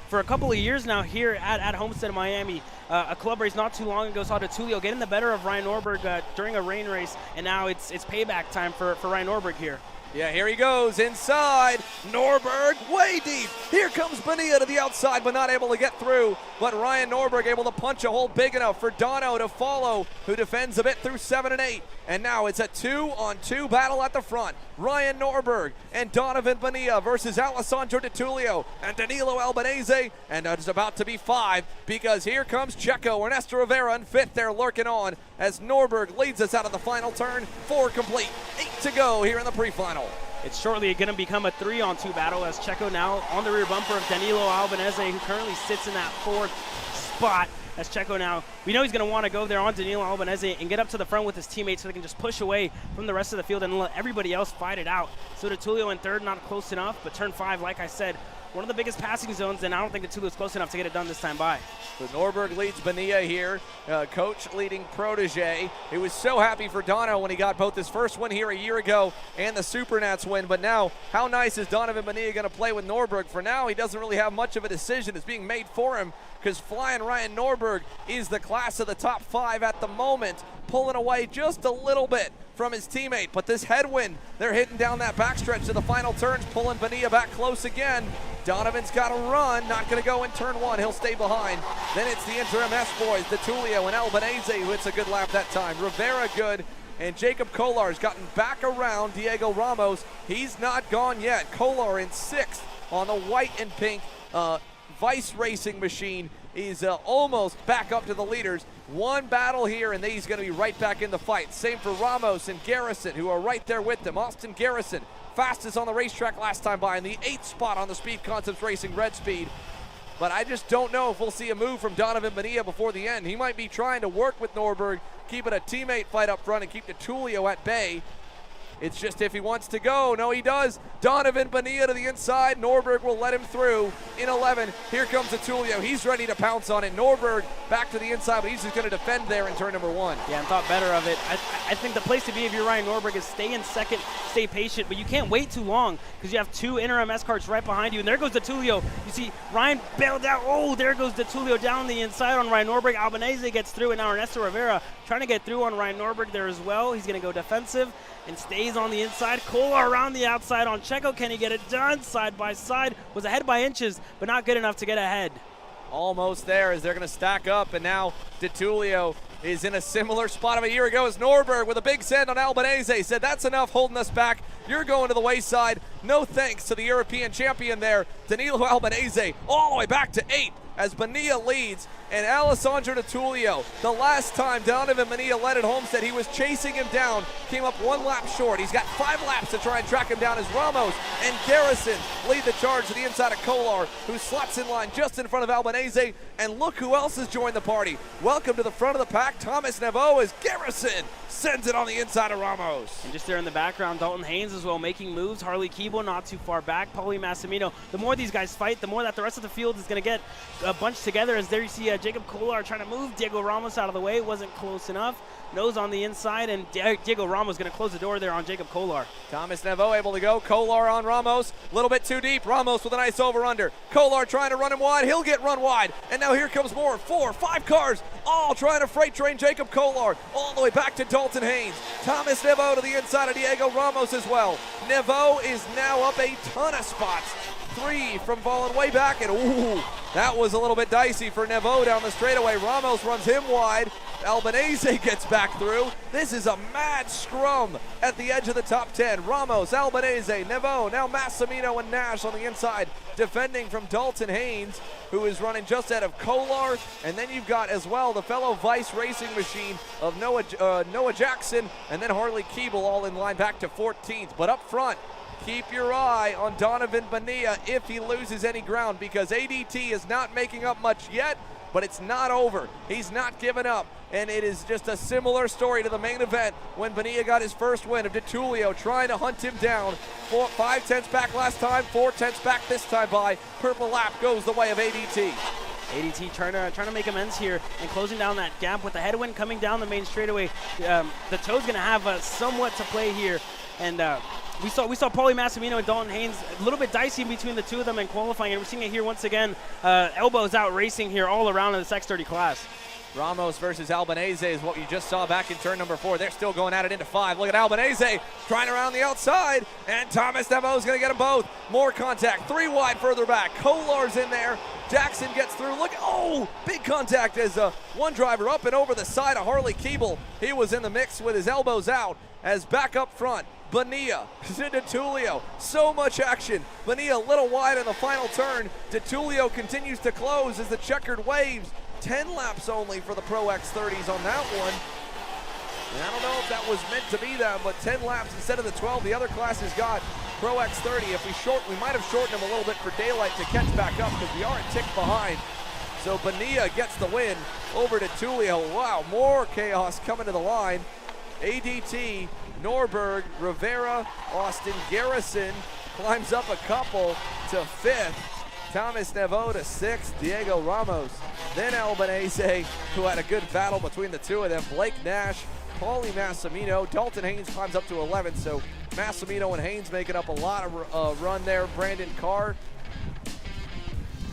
for a couple of years now here at Homestead-Miami. A club race not too long ago saw Tullio getting the better of Ryan Norberg during a rain race, and now it's payback time for Ryan Norberg here. Yeah, here he goes inside. Norberg way deep. Here comes Bonilla to the outside, but not able to get through. But Ryan Norberg able to punch a hole big enough for Dono to follow, who defends a bit through 7 and 8. And now it's a 2-on-2 battle at the front. Ryan Norberg and Donovan Bonilla versus Alessandro Tullio and Danilo Albanese. And it's about to be 5 because here comes Checo. Ernesto Rivera in 5th there lurking on as Norberg leads us out of the final turn. 4 complete, 8 to go here in the pre-final. It's shortly going to become a 3-on-2 battle as Checo now on the rear bumper of Danilo Albanese, who currently sits in that 4th spot. As Checo now, we know he's going to want to go there on Danilo Albanese and get up to the front with his teammates so they can just push away from the rest of the field and let everybody else fight it out. So Tullio in 3rd, not close enough, but turn 5, like I said, one of the biggest passing zones, and I don't think Tullio's close enough to get it done this time by. So Norberg leads Bonilla here, coach leading protege. He was so happy for Dono when he got both his first win here a year ago and the Supernats win, but now how nice is Donovan Bonilla going to play with Norberg? For now, he doesn't really have much of a decision. It's being made for him because flying Ryan Norberg is the class of the top 5 at the moment, pulling away just a little bit from his teammate, but this headwind, they're hitting down that backstretch to the final turns, pulling Bonilla back close again. Donovan's got to run, not going to go in turn 1, he'll stay behind. Then it's the Interim S boys, DeTulio and Albanese, who hits a good lap that time. Rivera good, and Jacob Kolar's gotten back around Diego Ramos. He's not gone yet. Kolar in 6th on the white and pink Vice Racing machine. He's almost back up to the leaders. One battle here, and he's going to be right back in the fight. Same for Ramos and Garrison, who are right there with them. Austin Garrison, fastest on the racetrack last time by, in the 8th spot on the Speed Concepts Racing Red Speed. But I just don't know if we'll see a move from Donovan Bonilla before the end. He might be trying to work with Norberg, keep it a teammate fight up front, and keep DeTulio at bay. It's just if he wants to go. No, he does. Donovan Bonilla to the inside. Norberg will let him through in 11. Here comes DeTulio. He's ready to pounce on it. Norberg back to the inside, but he's just going to defend there in turn number 1. Yeah, and thought better of it. I think the place to be if you're Ryan Norberg is stay in second, stay patient, but you can't wait too long because you have 2 Interim S carts right behind you. And there goes DeTulio. You see Ryan bailed out. Oh, there goes DeTulio down the inside on Ryan Norberg. Albanese gets through, and now Ernesto Rivera trying to get through on Ryan Norberg there as well. He's going to go defensive and stays on the inside. Kolar around the outside on Checo. Can he get it done? Side by side. Was ahead by inches, but not good enough to get ahead. Almost there as they're going to stack up, and now DeTulio is in a similar spot of a year ago as Norberg with a big send on Albanese. Said, that's enough holding us back. You're going to the wayside. No thanks to the European champion there, Danilo Albanese, all the way back to 8th as Bonilla leads. And Alessandro DeTulio, the last time Donovan Bonilla led at Homestead, he was chasing him down, came up 1 lap short. He's got 5 laps to try and track him down as Ramos and Garrison lead the charge to the inside of Kolar, who slots in line just in front of Albanese. And look who else has joined the party. Welcome to the front of the pack, Thomas Neveau, as Garrison sends it on the inside of Ramos. And just there in the background, Dalton Haynes as well making moves. Harley Keeble not too far back. Paulie Massimino. The more these guys fight, the more that the rest of the field is going to get bunched together. As there you see Jacob Kolar trying to move Diego Ramos out of the way. Wasn't close enough. Nose on the inside, and Diego Ramos going to close the door there on Jacob Kolar. Thomas Neveau able to go. Kolar on Ramos. A little bit too deep. Ramos with a nice over-under. Kolar trying to run him wide. He'll get run wide. And now here comes more. 4, 5 cars all trying to freight train Jacob Kolar all the way back to Dalton Haynes. Thomas Neveau to the inside of Diego Ramos as well. Neveau is now up a ton of spots. 3 from falling way back, and ooh, that was a little bit dicey for Neveau down the straightaway. Ramos runs him wide. Albanese gets back through. This is a mad scrum at the edge of the top 10. Ramos, Albanese, Neveau, now Massimino and Nash on the inside, defending from Dalton Haynes, who is running just out of Kolar. And then you've got as well the fellow Vice Racing machine of Noah Jackson, and then Harley Keeble all in line back to 14th. But up front, keep your eye on Donovan Bonilla if he loses any ground, because ADT is not making up much yet, but it's not over. He's not giving up, and it is just a similar story to the main event when Bonilla got his first win of DeTulio trying to hunt him down. 5 tenths back last time, 4 tenths back this time by. Purple lap goes the way of ADT. ADT trying to make amends here and closing down that gap with the headwind coming down the main straightaway. The toe's going to have somewhat to play here, and we saw Paulie Massimino and Dalton Haynes a little bit dicey between the two of them in qualifying, and we're seeing it here once again. Elbows out racing here all around in this X30 class. Ramos versus Albanese is what you just saw back in turn number 4. They're still going at it into 5. Look at Albanese trying around the outside, and Thomas Neveau is going to get them both. More contact, 3 wide further back. Kolar's in there. Jackson gets through. Look, oh, big contact as one driver up and over the side of Harley Keeble. He was in the mix with his elbows out as back up front. Bonilla to DeTulio. So much action. Bonilla a little wide in the final turn. DeTulio continues to close as the checkered waves. 10 laps only for the Pro X30s on that one. And I don't know if that was meant to be that, but 10 laps instead of the 12 the other classes got. Pro X30, if we might have shortened them a little bit for daylight to catch back up, because we are a tick behind. So Bonilla gets the win over DeTulio. Wow, more chaos coming to the line. ADT, Norberg, Rivera, Austin Garrison climbs up a couple to 5th. Thomas Neveau to 6th, Diego Ramos. Then Albanese, who had a good battle between the two of them. Blake Nash, Paulie Massimino. Dalton Haynes climbs up to 11th, so Massimino and Haynes making up a lot of run there. Brandon Carr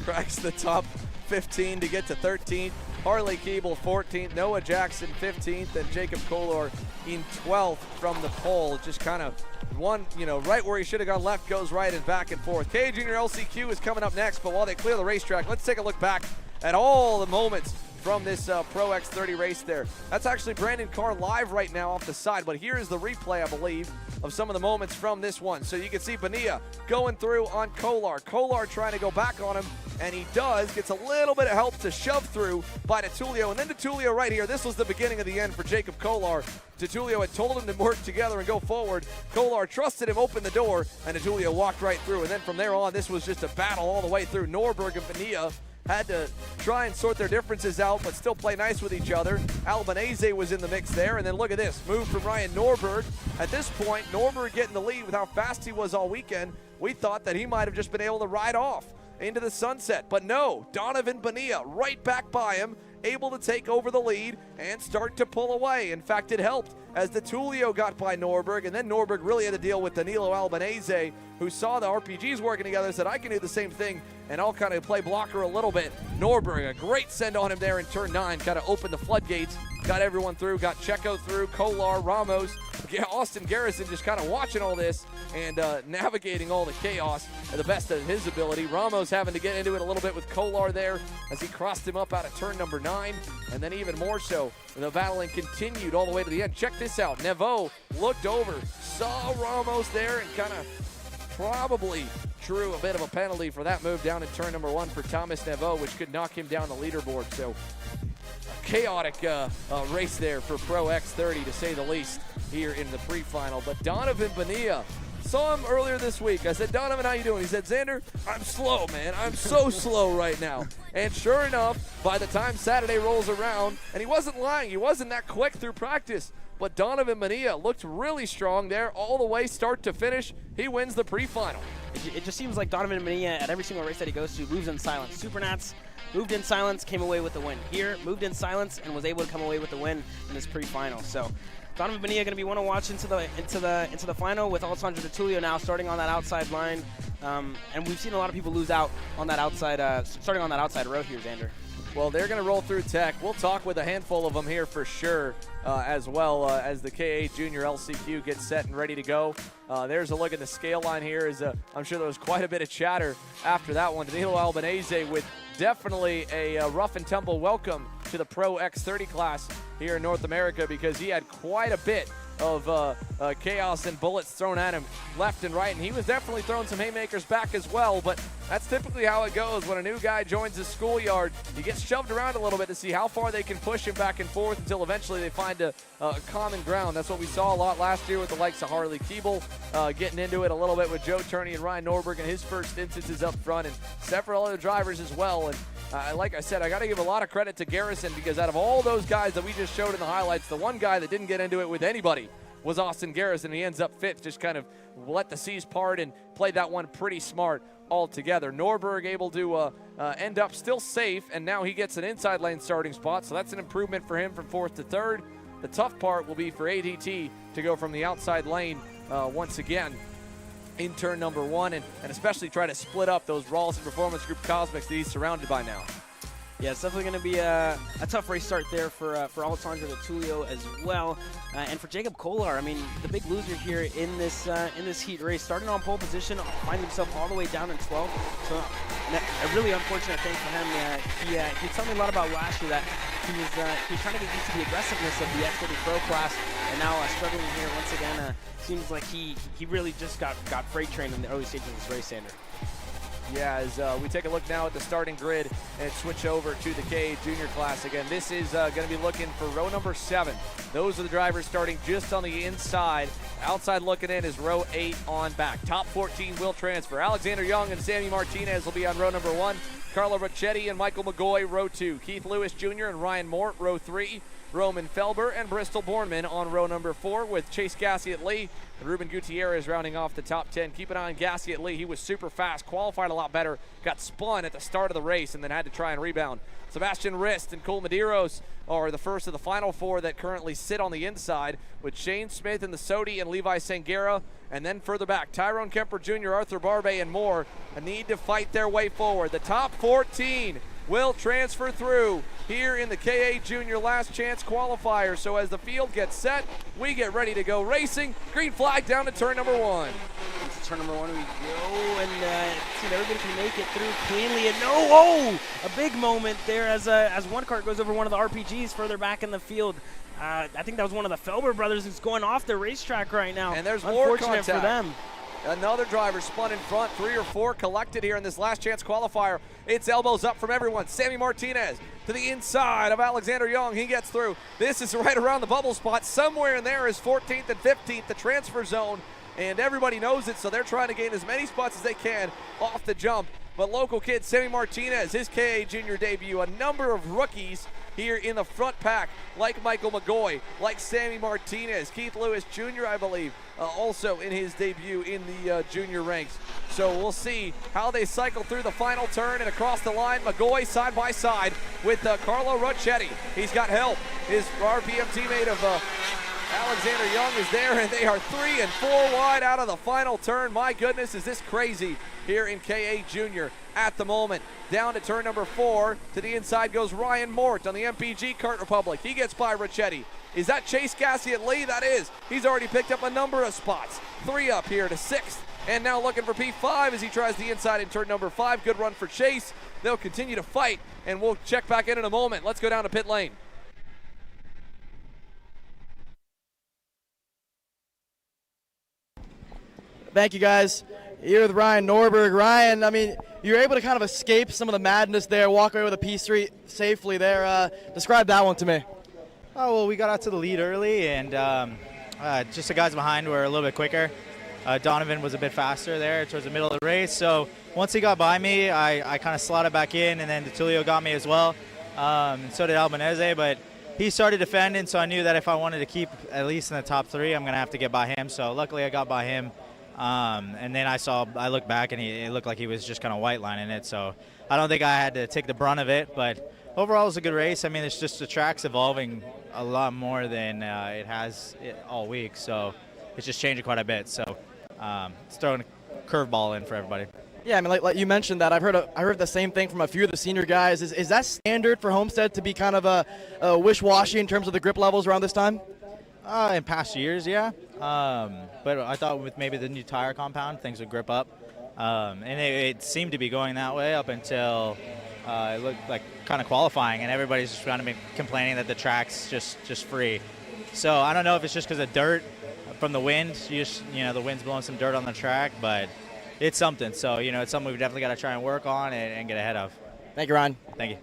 cracks the top 15 to get to 13th. Harley Keeble 14th, Noah Jackson 15th, and Jacob Kolar in 12th from the pole. Just kind of one, right where he should have gone left goes right and back and forth. KA Jr LCQ is coming up next, but while they clear the racetrack, let's take a look back at all the moments from this Pro X30 race there. That's actually Brandon Carr live right now off the side, but here is the replay, I believe, of some of the moments from this one. So you can see Bonilla going through on Kolar. Kolar trying to go back on him, and he does. Gets a little bit of help to shove through by DeTulio, and then DeTulio right here. This was the beginning of the end for Jacob Kolar. DeTulio had told him to work together and go forward. Kolar trusted him, opened the door, and DeTulio walked right through. And then from there on, this was just a battle all the way through. Norberg and Bonilla had to try and sort their differences out, but still play nice with each other. Albanese was in the mix there, and then look at this. Move from Ryan Norberg. At this point, Norberg getting the lead with how fast he was all weekend. We thought that he might have just been able to ride off into the sunset, but no. Donovan Bonilla right back by him, able to take over the lead and start to pull away. In fact, it helped as DeTulio got by Norberg, and then Norberg really had to deal with Danilo Albanese, who saw the RPGs working together and said, I can do the same thing, and I'll kind of play blocker a little bit. Norberg, a great send on him there in turn 9, kind of opened the floodgates, got everyone through, got Checo through, Kolar, Ramos, Austin Garrison just kind of watching all this and navigating all the chaos at the best of his ability. Ramos having to get into it a little bit with Kolar there as he crossed him up out of turn number 9, and then even more so, the battling continued all the way to the end. Check this out. Neveau looked over, saw Ramos there, and kind of probably drew a bit of a penalty for that move down in turn number 1 for Thomas Neveau, which could knock him down the leaderboard. So a chaotic race there for Pro X30, to say the least, here in the pre-final. But Donovan Bonilla, saw him earlier this week. I said, Donovan, how you doing? He said, Xander, I'm slow, man. I'm so slow right now. And sure enough, by the time Saturday rolls around, and he wasn't lying, he wasn't that quick through practice, but Donovan Bonilla looked really strong there all the way start to finish. He wins the pre-final. It just seems like Donovan Bonilla, at every single race that he goes to, moves in silence. Supernats moved in silence, came away with the win. Here, moved in silence, and was able to come away with the win in this pre-final. So Donovan Bonilla going to be one to watch into the final, with Alessandro DeTulio now starting on that outside line. And we've seen a lot of people lose out on that outside, starting on that outside row here, Xander. Well, they're going to roll through Tech. We'll talk with a handful of them here for sure, as well as the KA Jr LCQ gets set and ready to go. There's a look at the scale line here. I'm sure there was quite a bit of chatter after that one. Danilo Albanese with definitely a rough and tumble welcome to the Pro X30 class here in North America, because he had quite a bit of chaos and bullets thrown at him left and right, and he was definitely throwing some haymakers back as well. But that's typically how it goes when a new guy joins the schoolyard. He gets shoved around a little bit to see how far they can push him back and forth until eventually they find a common ground. That's what we saw a lot last year with the likes of Harley Keeble, getting into it a little bit with Joe Turney and Ryan Norberg in his first instances up front, and several other drivers as well. And like I said, I got to give a lot of credit to Garrison, because out of all those guys that we just showed in the highlights, the one guy that didn't get into it with anybody was Austin Garrison. He ends up 5th, just kind of let the seas part and played that one pretty smart altogether. Norberg able to end up still safe, and now he gets an inside lane starting spot, so that's an improvement for him from 4th to 3rd. The tough part will be for ADT to go from the outside lane once again in turn number 1, and especially try to split up those Rawlson Performance Group Cosmics that he's surrounded by now. Yeah, it's definitely going to be a tough race start there for Alessandro DeTulio as well, and for Jacob Kolar. I mean, the big loser here in this heat race, starting on pole position, finding himself all the way down in 12th. So a really unfortunate thing for him. He told me a lot about last year that he was trying to get used to the aggressiveness of the X30 Pro class, and now struggling here once again. Seems like he really just got freight trained in the early stages of this race, Sander. Yeah, as we take a look now at the starting grid and switch over to the KA Junior class again. This is going to be looking for row number 7. Those are the drivers starting just on the inside. Outside looking in is row 8 on back. Top 14 will transfer. Alexander Young and Sammy Martinez will be on row number 1. Carlo Rocchetti and Michael McGoy, row 2. Keith Lewis Jr. and Ryan Mort, row 3. Roman Felber and Bristol Bornman on row number 4, with Chase Gassiet-Lee and Ruben Gutierrez rounding off the top 10. Keep an eye on Gassiet-Lee. He was super fast, qualified a lot better, got spun at the start of the race and then had to try and rebound. Sebastian Rist and Cole Medeiros are the first of the final 4 that currently sit on the inside, with Shane Smith and the Sodi and Levi Sangera. And then further back, Tyrone Kemper Jr., Arthur Barbe, and more need to fight their way forward. The top 14 will transfer through here in the KA Jr Last Chance qualifier. So as the field gets set, we get ready to go racing. Green flag down to turn number 1. Into turn number 1 we go, and see if everybody can make it through cleanly. And no, a big moment there as one kart goes over one of the RPGs further back in the field. I think that was one of the Felber brothers who's going off the racetrack right now. And there's more unfortunate contact for them. Another driver spun in front, 3 or 4 collected here in this last chance qualifier. It's elbows up from everyone. Sammy Martinez to the inside of Alexander Young. He gets through. This is right around the bubble spot. Somewhere in there is 14th and 15th, the transfer zone, and everybody knows it, so they're trying to gain as many spots as they can off the jump. But local kid Sammy Martinez, his KA Jr debut, a number of rookies here in the front pack, like Michael McGoy, like Sammy Martinez, Keith Lewis Jr., I believe, also in his debut in the junior ranks. So we'll see how they cycle through the final turn and across the line. McGoy side by side with Carlo Rocchetti. He's got help. His RPM teammate of Alexander Young is there, and they are 3 and 4 wide out of the final turn. My goodness, is this crazy here in KA Jr. at the moment. Down to turn number 4. To the inside goes Ryan Mort on the MPG Kart Republic. He gets by Ricchetti. Is that Chase Cassian Lee? That is. He's already picked up a number of spots. 3 up here to 6th. And now looking for P5 as he tries the inside in turn number 5. Good run for Chase. They'll continue to fight, and we'll check back in a moment. Let's go down to pit lane. Thank you, guys. Here with Ryan Norberg. Ryan, I mean, you're able to kind of escape some of the madness there, walk away with a P3 safely there. Describe that one to me. Oh, well, we got out to the lead early, and just the guys behind were a little bit quicker. Donovan was a bit faster there towards the middle of the race. So once he got by me, I kind of slotted back in, and then DeTulio got me as well. And so did Albanese, but he started defending, so I knew that if I wanted to keep at least in the top 3, I'm going to have to get by him. So luckily I got by him. And then I looked back, and it looked like he was just kind of white lining it. So I don't think I had to take the brunt of it, but overall it was a good race. I mean, it's just the track's evolving a lot more than it has all week. So it's just changing quite a bit. So it's throwing a curveball in for everybody. Yeah, I mean, like you mentioned that. I heard the same thing from a few of the senior guys. Is that standard for Homestead to be kind of a wish-washy in terms of the grip levels around this time? In past years, yeah. But I thought with maybe the new tire compound, things would grip up. And it seemed to be going that way up until it looked like kind of qualifying, and everybody's just kind of been complaining that the track's just free. So I don't know if it's just because of dirt from the wind. The wind's blowing some dirt on the track, but it's something. So, it's something we've definitely got to try and work on and get ahead of. Thank you, Ryan. Thank you.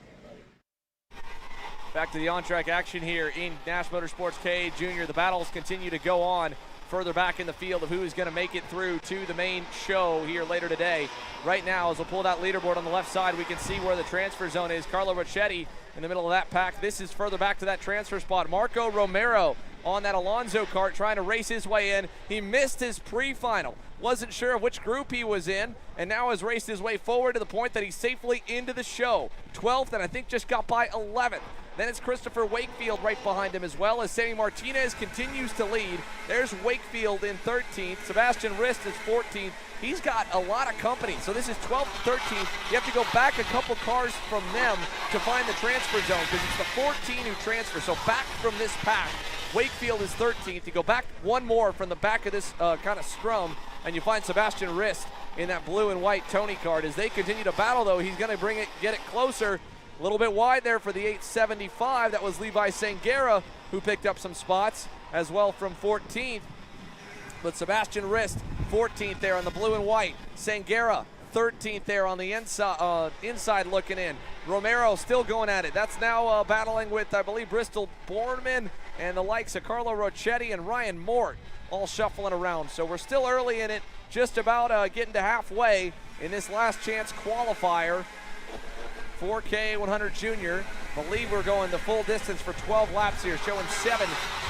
Back to the on-track action here in Nash Motorsports KA Jr. The battles continue to go on further back in the field of who is going to make it through to the main show here later today. Right now, as we'll pull that leaderboard on the left side, we can see where the transfer zone is. Carlo Ricchetti in the middle of that pack. This is further back to that transfer spot. Marco Romero on that Alonso kart trying to race his way in. He missed his pre-final. Wasn't sure of which group he was in, and now has raced his way forward to the point that he's safely into the show. 12th, and I think just got by 11th. Then it's Christopher Wakefield right behind him, as well as Sammy Martinez continues to lead. There's Wakefield in 13th. Sebastian Rist is 14th. He's got a lot of company. So this is 12th and 13th. You have to go back a couple cars from them to find the transfer zone, because it's the 14 who transfer. So back from this pack, Wakefield is 13th. You go back one more from the back of this kind of scrum, and you find Sebastian Rist in that blue and white Tony kart. As they continue to battle, though, he's going to get it closer. A little bit wide there for the 875. That was Levi Sangera who picked up some spots as well from 14th. But Sebastian Rist, 14th there on the blue and white. Sangera, 13th there on the inside looking in. Romero still going at it. That's now battling with, I believe, Bristol Borman and the likes of Carlo Rocchetti and Ryan Mort all shuffling around. So we're still early in it, just about getting to halfway in this last chance qualifier. 4K100 Jr. Believe we're going the full distance for 12 laps here, showing 7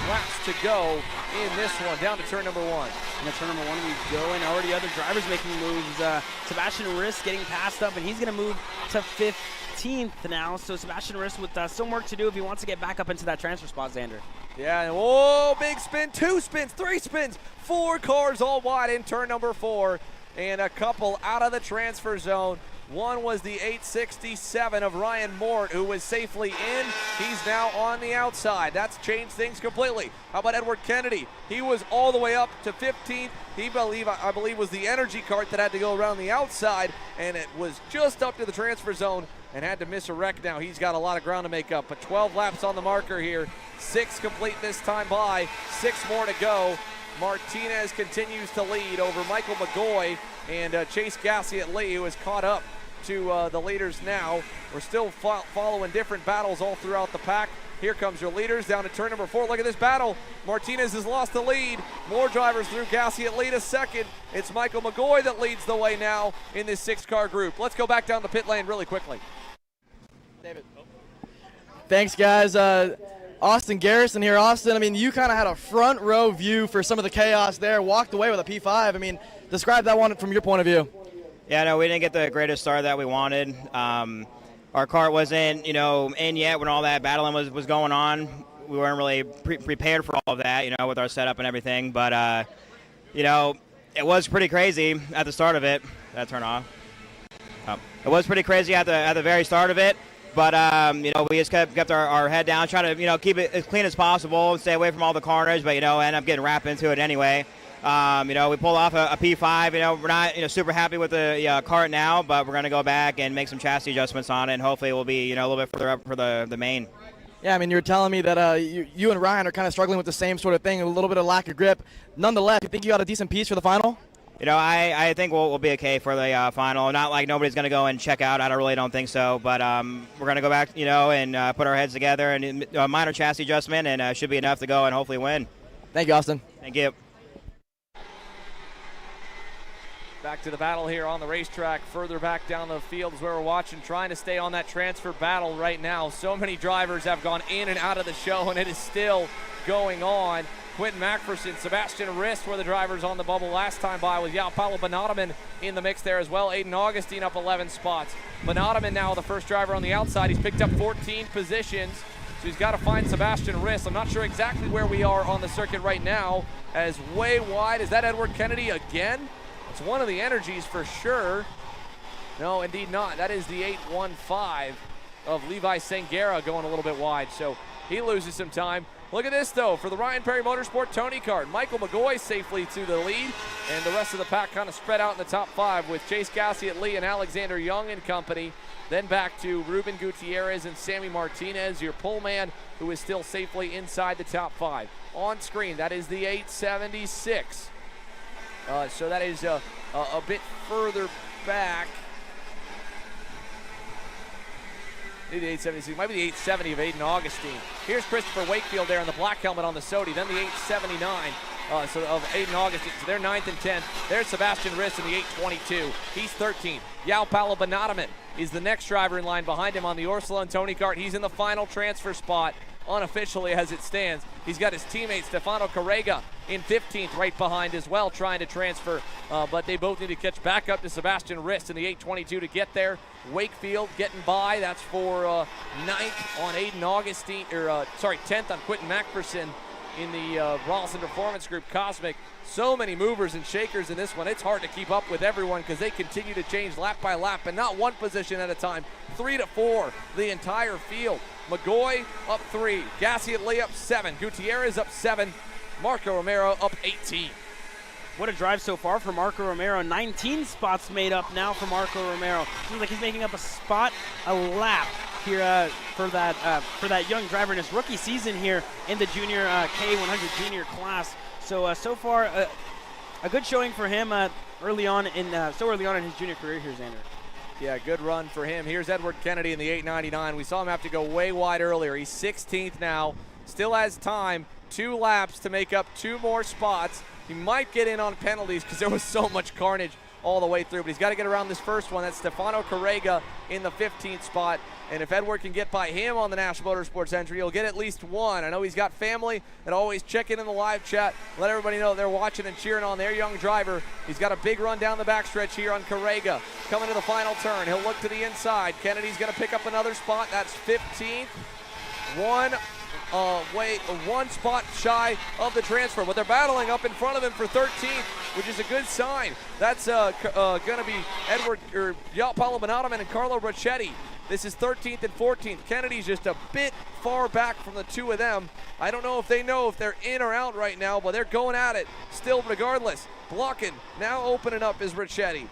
laps to go in this one. Down to turn number 1. And turn number 1 we go, and already other drivers making moves. Sebastian Rist getting passed up, and he's going to move to 15th now. So Sebastian Rist with some work to do if he wants to get back up into that transfer spot, Xander. Yeah, and whoa, big spin, 2 spins, 3 spins, 4 cars all wide in turn number 4. And a couple out of the transfer zone. One was the 867 of Ryan Mort, who was safely in. He's now on the outside. That's changed things completely. How about Edward Kennedy? He was all the way up to 15th. I believe was the energy cart that had to go around the outside, and it was just up to the transfer zone and had to miss a wreck. Now he's got a lot of ground to make up, but 12 laps on the marker here. 6 complete this time by, 6 more to go. Martinez continues to lead over Michael McGoy and Chase Gassiet-Lee, who has caught up to the leaders now. We're still following different battles all throughout the pack. Here comes your leaders down to turn number 4. Look at this battle. Martinez has lost the lead. More drivers through. Gassiet-Lee to second. It's Michael McGoy that leads the way now in this 6-car group. Let's go back down the pit lane really quickly. David. Thanks, guys. Austin Garrison here. Austin, I mean, you kind of had a front row view for some of the chaos there, walked away with a P5. I mean, describe that one from your point of view. Yeah, no, we didn't get the greatest start that we wanted. Our kart wasn't, in yet when all that battling was going on. We weren't really prepared for all of that, with our setup and everything. But, it was pretty crazy at the start of it. Did that turn off? Oh. It was pretty crazy at the very start of it. But, we just kept our head down, trying to, keep it as clean as possible and stay away from all the carnage, but, end up getting wrapped into it anyway. We pulled off a P5. We're not, super happy with the kart now, but we're going to go back and make some chassis adjustments on it, and hopefully we'll be, a little bit further up for the main. Yeah, I mean, you were telling me that you and Ryan are kind of struggling with the same sort of thing, a little bit of lack of grip. Nonetheless, you think you got a decent piece for the final? I think we'll be okay for the final. Not like nobody's going to go and check out. I really don't think so. But we're going to go back, and put our heads together and a minor chassis adjustment, and should be enough to go and hopefully win. Thank you, Austin. Thank you. Back to the battle here on the racetrack. Further back down the field is where we're watching, trying to stay on that transfer battle right now. So many drivers have gone in and out of the show, and it is still going on. Quentin McPherson, Sebastian Rist were the drivers on the bubble last time by, with Paulo Bonatoman in the mix there as well. Aiden Augustine up 11 spots. Bonatoman now the first driver on the outside. He's picked up 14 positions, so he's got to find Sebastian Rist. I'm not sure exactly where we are on the circuit right now, as way wide. Is that Edward Kennedy again? It's one of the energies for sure. No, indeed not. That is the 815 of Levi Sangera going a little bit wide, so he loses some time. Look at this, though, for the Ryan Perry Motorsport Tony Kart. Michael McGoy safely to the lead, and the rest of the pack kind of spread out in the top 5 with Chase Gassiet-Lee and Alexander Young and company. Then back to Ruben Gutierrez and Sammy Martinez, your pole man, who is still safely inside the top 5. On screen, that is the 876. So that is a bit further back. Maybe the 876, might be the 870 of Aiden Augustine. Here's Christopher Wakefield there in the black helmet on the Sodi, then the 879 of Aiden Augustine. So they're 9th and 10th. There's Sebastian Rist in the 822. He's 13th. Paulo Bonatoman is the next driver in line behind him on the Ursula and Tony Kart. He's in the final transfer spot unofficially as it stands. He's got his teammate Stefano Carrega in 15th right behind as well, trying to transfer, but they both need to catch back up to Sebastian Rist in the 822 to get there. Wakefield getting by. That's for 9th on Aiden Augustine, 10th on Quentin McPherson in the Rawlson Performance Group Cosmic. So many movers and shakers in this one. It's hard to keep up with everyone because they continue to change lap by lap, and not one position at a time. 3 to 4, the entire field. McGoy up 3, Gassiet-Lee up 7, Gutierrez up 7, Marco Romero up 18. What a drive so far for Marco Romero. 19 spots made up now for Marco Romero. Seems like he's making up a spot a lap here for that young driver in his rookie season here in the junior KA100 Jr class. So far a good showing for him early on in his junior career here, Xander. Yeah, good run for him. Here's Edward Kennedy in the 899. We saw him have to go way wide earlier. He's 16th now. Still has time. 2 laps to make up 2 more spots. He might get in on penalties because there was so much carnage all the way through, but he's got to get around this first one. That's Stefano Carrega in the 15th spot. And if Edward can get by him on the National Motorsports entry, he'll get at least 1. I know he's got family that always check in the live chat. Let everybody know they're watching and cheering on their young driver. He's got a big run down the backstretch here on Carrega. Coming to the final turn. He'll look to the inside. Kennedy's going to pick up another spot. That's 15th. 1 one spot shy of the transfer, but they're battling up in front of him for 13th, which is a good sign. That's going to be Paulo Bonatoman and Carlo Ricchetti. This is 13th and 14th. Kennedy's just a bit far back from the two of them. I don't know if they know if they're in or out right now, but they're going at it still regardless. Blocking, now opening up is Ricchetti.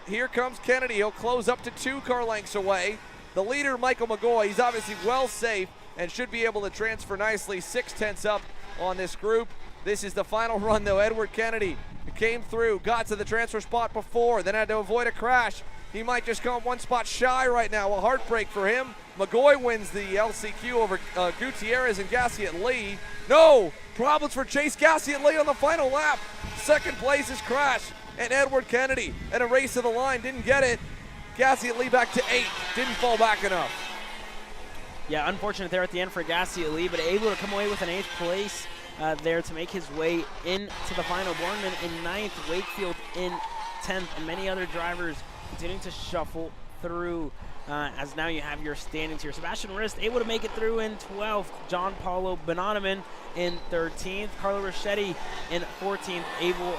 Here comes Kennedy. He'll close up to 2 car lengths away. The leader, Michael McGoy, he's obviously well safe and should be able to transfer nicely. 6/10 up on this group. This is the final run, though. Edward Kennedy came through, got to the transfer spot before, then had to avoid a crash. He might just come one spot shy right now. A heartbreak for him. McGoy wins the LCQ over Gutierrez and Gassiet Lee. No! Problems for Chase Gassiet Lee on the final lap. Second place is Crash and Edward Kennedy. And a race to the line, didn't get it. Gassiet Lee back to 8, didn't fall back enough. Yeah, unfortunate there at the end for Gassiet Lee, but able to come away with an 8th place there to make his way into the final. Borgman in 9th, Wakefield in 10th, and many other drivers continuing to shuffle through as now you have your standings here. Sebastian Rist able to make it through in 12th. John Paulo Bonatoman in 13th. Carlo Ricchetti in 14th, able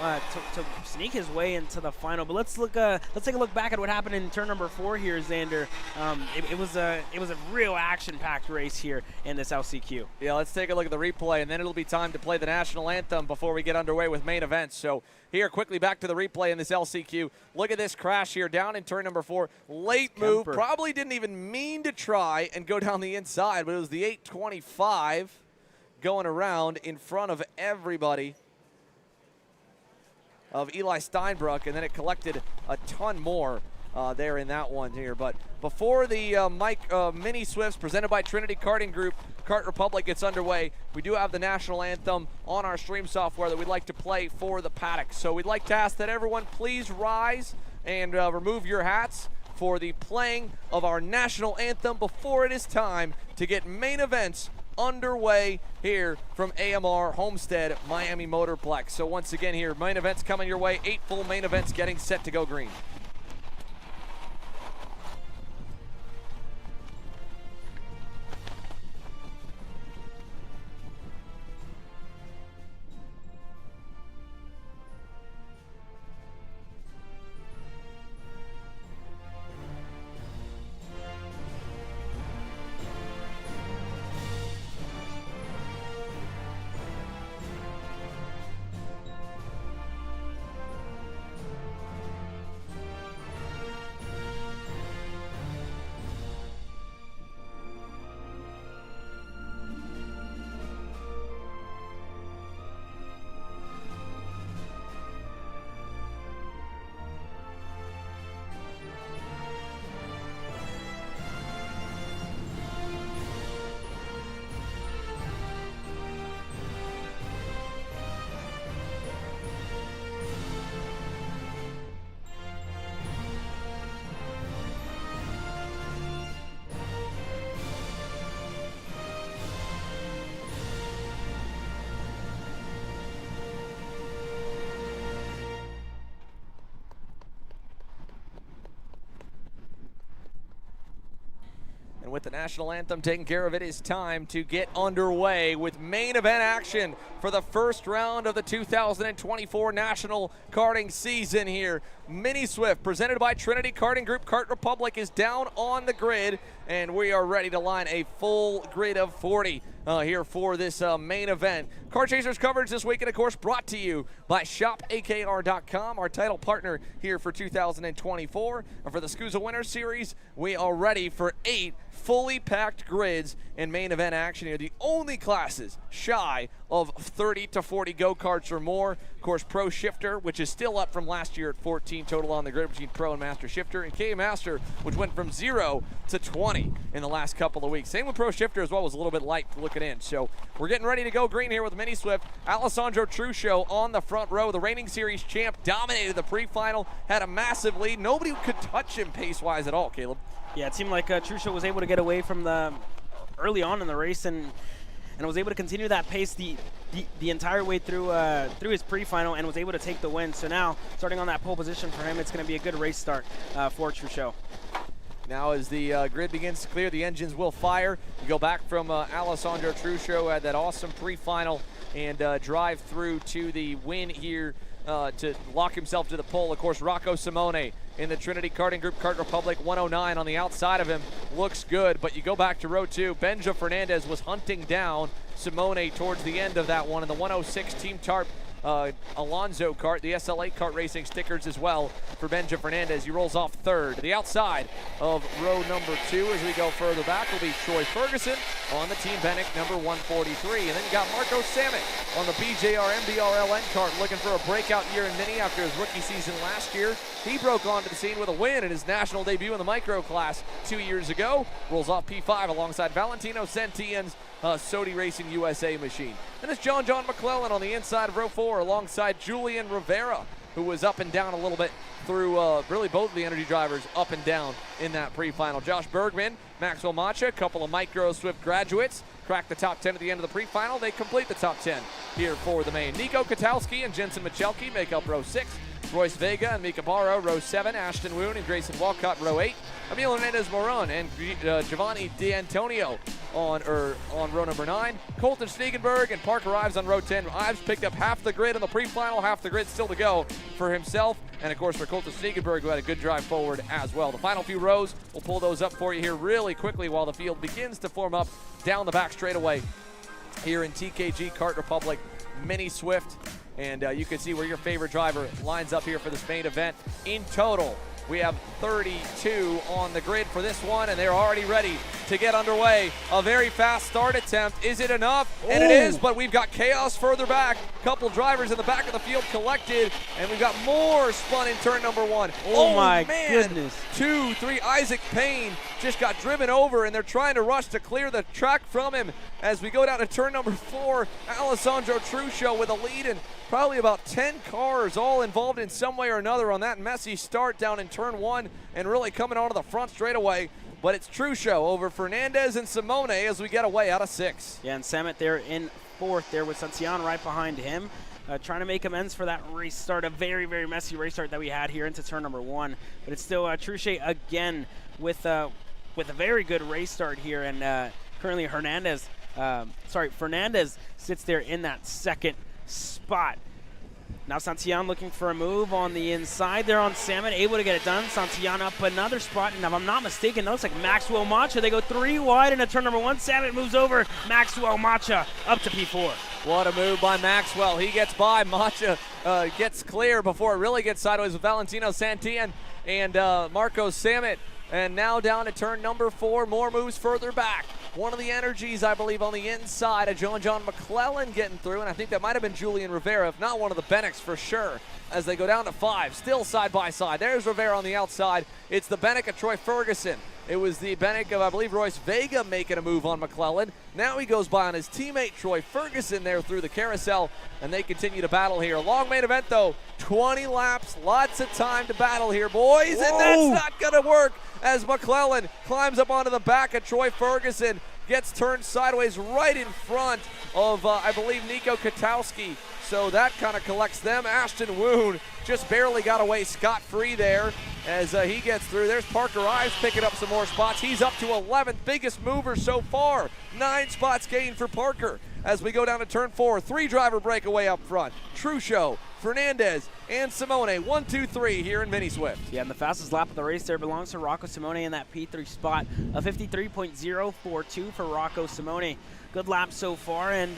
to sneak his way into the final. But let's take a look back at what happened in turn number 4 here, Xander. It was a real action-packed race here in this LCQ. Yeah, let's take a look at the replay, and then it'll be time to play the national anthem before we get underway with main events. So here, quickly back to the replay in this LCQ. Look at this crash here down in turn number 4. Late move, probably didn't even mean to try and go down the inside, but it was the 825 going around in front of everybody of Eli Steinbruck, and then it collected a ton more there in that one here. But before the Mini Swifts presented by Trinity Karting Group, Kart Republic gets underway, we do have the national anthem on our stream software that we'd like to play for the paddock. So we'd like to ask that everyone please rise and remove your hats for the playing of our national anthem before it is time to get main events underway here from AMR Homestead-Miami Motorplex. So once again here, main events coming your way, 8 full main events getting set to go green. And with the national anthem taken care of, it is time to get underway with main event action for the first round of the 2024 national karting season here. Mini Swift presented by Trinity Karting Group. Kart Republic is down on the grid, and we are ready to line a full grid of 40 here for this main event. Car Chasers coverage this weekend, of course, brought to you by ShopAKR.com, our title partner here for 2024. And for the SKUSA Winter Series, we are ready for 8 fully packed grids in main event action here. The only classes shy of 30 to 40 go-karts or more. Of course, Pro Shifter, which is still up from last year at 14 total on the grid between Pro and Master Shifter, and KA Master, which went from 0 to 20 in the last couple of weeks. Same with Pro Shifter as well, was a little bit light looking in. So we're getting ready to go green here with Mini Swift. Alessandro Truscio on the front row. The reigning series champ dominated the pre-final, had a massive lead. Nobody could touch him pace-wise at all, Caleb. Yeah, it seemed like Truscio was able to get away from the early on in the race and was able to continue that pace the entire way through his pre-final and was able to take the win. So now, starting on that pole position for him, it's going to be a good race start for Truscio. Now as the grid begins to clear, the engines will fire. You go back from Alessandro Truscio at that awesome pre-final and drive through to the win here to lock himself to the pole. Of course, Rocco Simone in the Trinity Karting Group Kart Republic 109 on the outside of him. Looks good, but you go back to row 2. Benja Fernandez was hunting down Simone towards the end of that one, and the 106 Team Tarp Alonso Kart, the SLA Kart Racing stickers as well for Benja Fernandez. He rolls off third. The outside of row number 2 as we go further back will be Troy Ferguson on the Team Bennett number 143. And then you got Marco Samet on the BJR MBRLN kart looking for a breakout year in Mini after his rookie season last year. He broke onto the scene with a win in his national debut in the micro class 2 years ago. Rolls off P5 alongside Valentino Sentien's Sodi Racing USA machine. And it's John McClellan on the inside of row 4 alongside Julian Rivera, who was up and down a little bit through really both of the energy drivers up and down in that pre-final. Josh Bergman, Maxwell Macha, a couple of Micro Swift graduates, crack the top 10 at the end of the pre-final. They complete the top 10 here for the main. Nico Katowski and Jensen Michelke make up row 6. Royce Vega and Mika Barrow, row 7. Ashton Woon and Grayson Walcott, row 8. Emil Hernandez Moron and Giovanni D'Antonio on row number 9. Colton Stegenberg and Parker Ives on row 10. Ives picked up half the grid on the pre-final, half the grid still to go for himself. And of course for Colton Stegenberg, who had a good drive forward as well. The final few rows, we'll pull those up for you here really quickly while the field begins to form up down the back straightaway here in TKG Kart Republic Mini Swift. And you can see where your favorite driver lines up here for this main event. In total, we have 32 on the grid for this one, and they're already ready to get underway. A very fast start attempt. Is it enough? And it is, but we've got chaos further back. Couple drivers in the back of the field collected, and we've got more spun in turn number 1. Oh my man. goodness. 2, 3, Isaac Payne just got driven over, and they're trying to rush to clear the track from him. As we go down to turn number 4, Alessandro Truscio with a lead and probably about 10 cars all involved in some way or another on that messy start down in turn 1 and really coming onto the front straightaway. But it's Truscio over Fernandez and Simone as we get away out of 6. Yeah, and Samet there in 4th there with Santillan right behind him. Trying to make amends for that race start, a very, very messy race start that we had here into turn number 1. But it's still Truscio again with a very good race start here. And currently Fernandez sits there in that 2nd spot. Now Santillan looking for a move on the inside there on Samet, able to get it done. Santillan up another spot, and if I'm not mistaken, that looks like Maxwell Macha. They go 3 wide into turn number 1. Samet moves over Maxwell Macha up to P4. What a move by Maxwell. He gets by. Macha gets clear before it really gets sideways with Valentino Santien and Marco Samet. And now down to turn number 4, more moves further back. One of the energies, I believe, on the inside of John McClellan getting through, and I think that might have been Julian Rivera, if not one of the Bennecks for sure, as they go down to 5, still side by side. There's Rivera on the outside. It's the Benneck of Troy Ferguson. It was the Benneck of, I believe, Royce Vega making a move on McClellan. Now he goes by on his teammate Troy Ferguson there through the carousel, and they continue to battle here. Long main event, though, 20 laps, lots of time to battle here, boys, and that's not going to work as McClellan climbs up onto the back of Troy Ferguson, gets turned sideways right in front of, I believe, Nico Katowski. So that kind of collects them. Ashton Woon just barely got away scot-free there as he gets through. There's Parker Ives picking up some more spots. He's up to 11th, biggest mover so far. 9 spots gained for Parker as we go down to turn 4. 3-driver breakaway up front. Truscio, Fernandez, and Simone. 1, 2, 3 here in Mini Swift. Yeah, and the fastest lap of the race there belongs to Rocco Simone in that P3 spot. A 53.042 for Rocco Simone. Good lap so far, and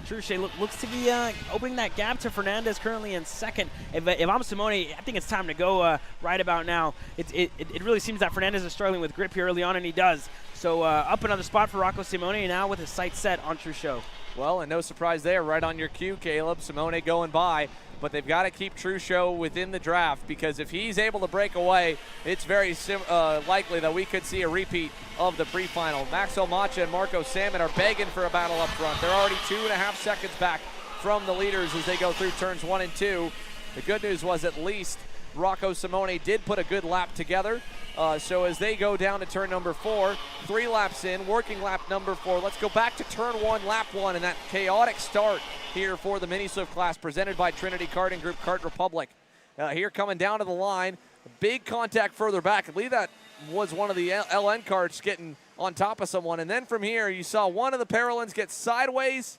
Truscio looks to be opening that gap to Fernandez, currently in 2nd. If I'm Simone, I think it's time to go right about now. It really seems that Fernandez is struggling with grip here early on, and he does. So up another spot for Rocco Simone now with his sights set on Truscio. Well, and no surprise there, right on your cue, Caleb. Simone going by, but they've got to keep Truscio within the draft, because if he's able to break away, it's very likely that we could see a repeat of the pre-final. Maxwell Macha and Marco Samet are begging for a battle up front. They're already 2.5 seconds back from the leaders as they go through turns 1 and 2. The good news was at least Rocco Simone did put a good lap together. So as they go down to turn number 4, 3 laps in, working lap number 4. Let's go back to turn 1, lap 1, and that chaotic start here for the Mini Swift class presented by Trinity Karting Group Kart Republic. Here coming down to the line, big contact further back. I believe that was one of the LN carts getting on top of someone. And then from here, you saw one of the Paralins get sideways,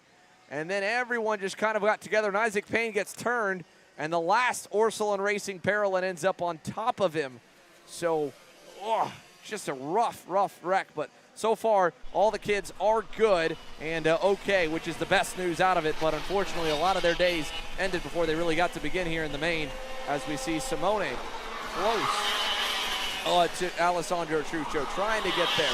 and then everyone just kind of got together, and Isaac Payne gets turned, and the last Ursuline Racing Paralin ends up on top of him. So, just a rough wreck. But so far, all the kids are good and okay, which is the best news out of it. But unfortunately, a lot of their days ended before they really got to begin here in the main, as we see Simone close to Alessandro Truccio trying to get there.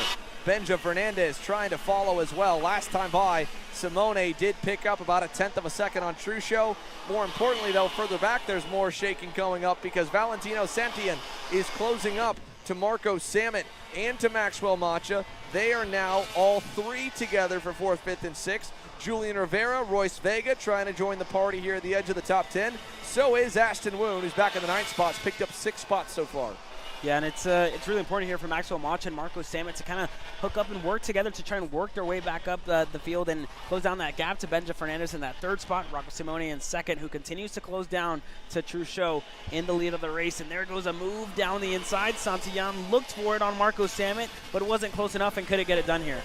Benja Fernandez trying to follow as well. Last time by, Simone did pick up about 1/10 of a second on Truccio. More importantly, though, further back, there's more shaking going up because Valentino Santillan is closing up to Marco Samet and to Maxwell Macha. They are now all three together for 4th, 5th, and 6th. Julian Rivera, Royce Vega trying to join the party here at the edge of the top 10. So is Ashton Woon, who's back in the 9th spot, picked up 6 spots so far. Yeah, and it's really important here for Maxwell Macha and Marco Samet to kind of hook up and work together to try and work their way back up the field and close down that gap to Benja Fernandez in that 3rd spot. Rocco Simone in 2nd, who continues to close down to Truccio in the lead of the race. And there goes a move down the inside. Santillan looked for it on Marco Samet, but it wasn't close enough and couldn't get it done here.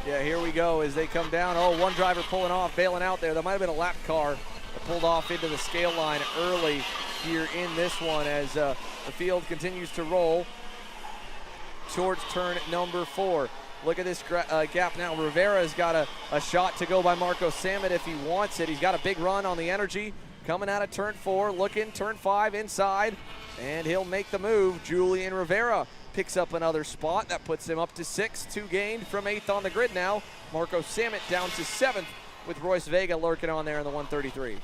Yeah, here we go as they come down. Oh, one driver pulling off, bailing out there. That might have been a lap car that pulled off into the scale line early here in this one as the field continues to roll towards turn number 4. Look at this gap now. Rivera's got a shot to go by Marco Samet if he wants it. He's got a big run on the energy coming out of turn 4, looking turn 5 inside, and he'll make the move. Julian Rivera picks up another spot. That puts him up to 6th, 2 gained from 8th on the grid now. Marco Samet down to 7th with Royce Vega lurking on there in the 133.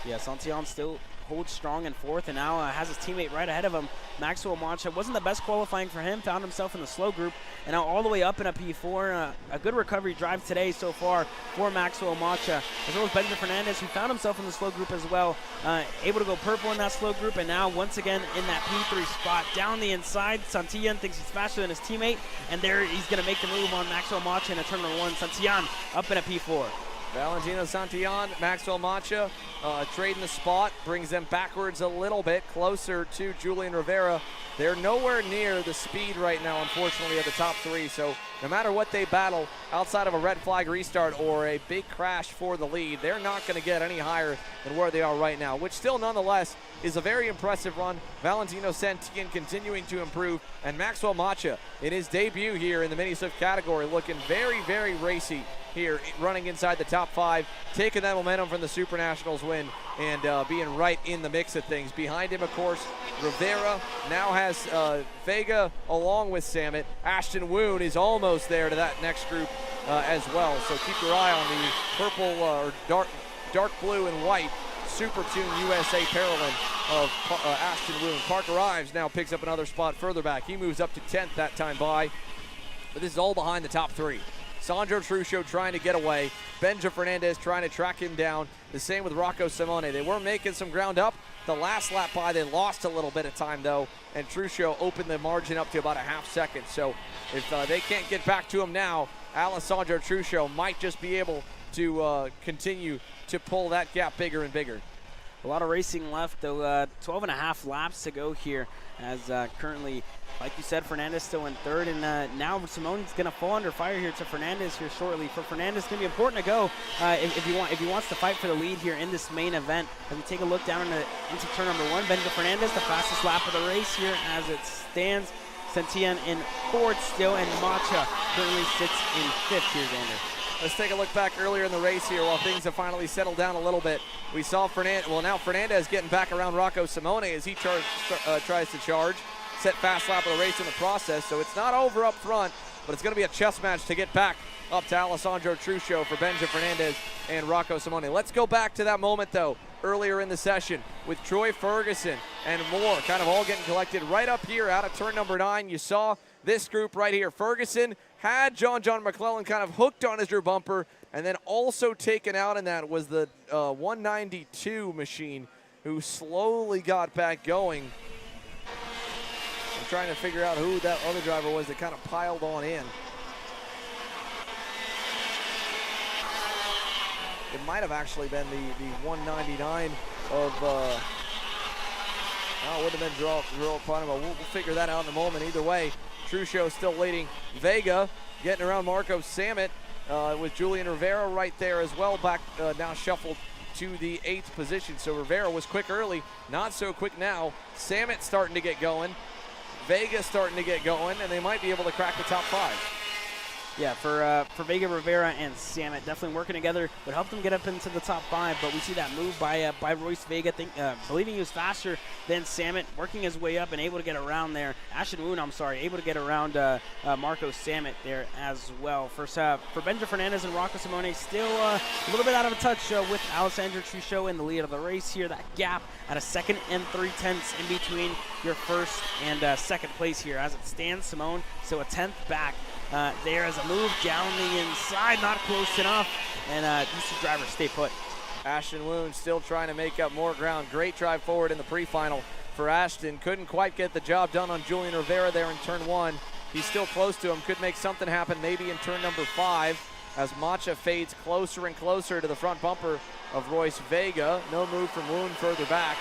Yeah, Santillan still holds strong in 4th and now has his teammate right ahead of him. Maxwell Macha wasn't the best qualifying for him, found himself in the slow group, and now all the way up in a P4. A good recovery drive today so far for Maxwell Macha, as well as Benjamin Fernandez, who found himself in the slow group as well. Able to go purple in that slow group, and now once again in that P3 spot. Down the inside, Santillan thinks he's faster than his teammate, and there he's going to make the move on Maxwell Macha in a turn number 1. Santillan up in a P4. Valentino Santillan, Maxwell Macha trading the spot, brings them backwards a little bit, closer to Julian Rivera. They're nowhere near the speed right now, unfortunately, of the top 3. So no matter what they battle, outside of a red flag restart or a big crash for the lead, they're not going to get any higher than where they are right now, which still nonetheless is a very impressive run. Valentino Santillan continuing to improve, and Maxwell Macha in his debut here in the mini swift category looking very, very racy here, running inside the top 5, taking that momentum from the Super Nationals win and being right in the mix of things. Behind him, of course, Rivera now has Vega along with Samet. Ashton Woon is almost there to that next group as well. So keep your eye on the purple or dark blue and white Super Tune USA Paralin of Ashton Woon. Parker Ives now picks up another spot further back. He moves up to 10th that time by, but this is all behind the top 3. Sandro Truccio trying to get away. Benja Fernandez trying to track him down. The same with Rocco Simone. They were making some ground up. The last lap by, they lost a little bit of time, though, and Truccio opened the margin up to about a half second. So if they can't get back to him now, Alessandro Truccio might just be able to continue to pull that gap bigger and bigger. A lot of racing left, though. 12 and a half laps to go here, as currently, like you said, Fernandez still in 3rd, and now Simone's going to fall under fire here to Fernandez here shortly. For Fernandez, it's going to be important to go if he wants to fight for the lead here in this main event. As we take a look down into turn number 1, Benja Fernandez, the fastest lap of the race here as it stands. Santillan in 4th still, and Macha currently sits in 5th here, Xander. Let's take a look back earlier in the race here while things have finally settled down a little bit. We saw now Fernandez getting back around Rocco Simone as he tries to charge. Set fast lap of the race in the process, so it's not over up front, but it's going to be a chess match to get back up to Alessandro Truccio for Benja Fernandez and Rocco Simone. Let's go back to that moment, though, earlier in the session with Troy Ferguson and Moore kind of all getting collected right up here out of turn number 9. You saw this group right here. Ferguson had John McClellan kind of hooked on his rear bumper, and then also taken out in that was the 192 machine, who slowly got back going. I'm trying to figure out who that other driver was that kind of piled on in. It might have actually been the 199 of Oh, would have been draw upon him, but we'll figure that out in a moment. Either way, Truchot still leading. Vega getting around Marco Samet with Julian Rivera right there as well. Back now shuffled to the 8th position. So Rivera was quick early, not so quick now. Samet starting to get going. Vega starting to get going, and they might be able to crack the top 5. Yeah, for Vega, Rivera, and Samet, definitely working together would help them get up into the top 5. But we see that move by Royce Vega, believing he was faster than Samet, working his way up and able to get around there. Ashton Woon, able to get around Marco Samet there as well. For Benja Fernandez and Rocco Simone, still a little bit out of touch with Alessandro Truchot in the lead of the race here. That gap at a 2nd and 3/10 in between your 1st and 2nd place here as it stands. Simone, so a 10th back. There is a move down the inside, not close enough, and DC driver stay put. Ashton Woon still trying to make up more ground. Great drive forward in the pre-final for Ashton. Couldn't quite get the job done on Julian Rivera there in turn 1. He's still close to him. Could make something happen maybe in turn number 5 as Macha fades closer and closer to the front bumper of Royce Vega. No move from Woon further back.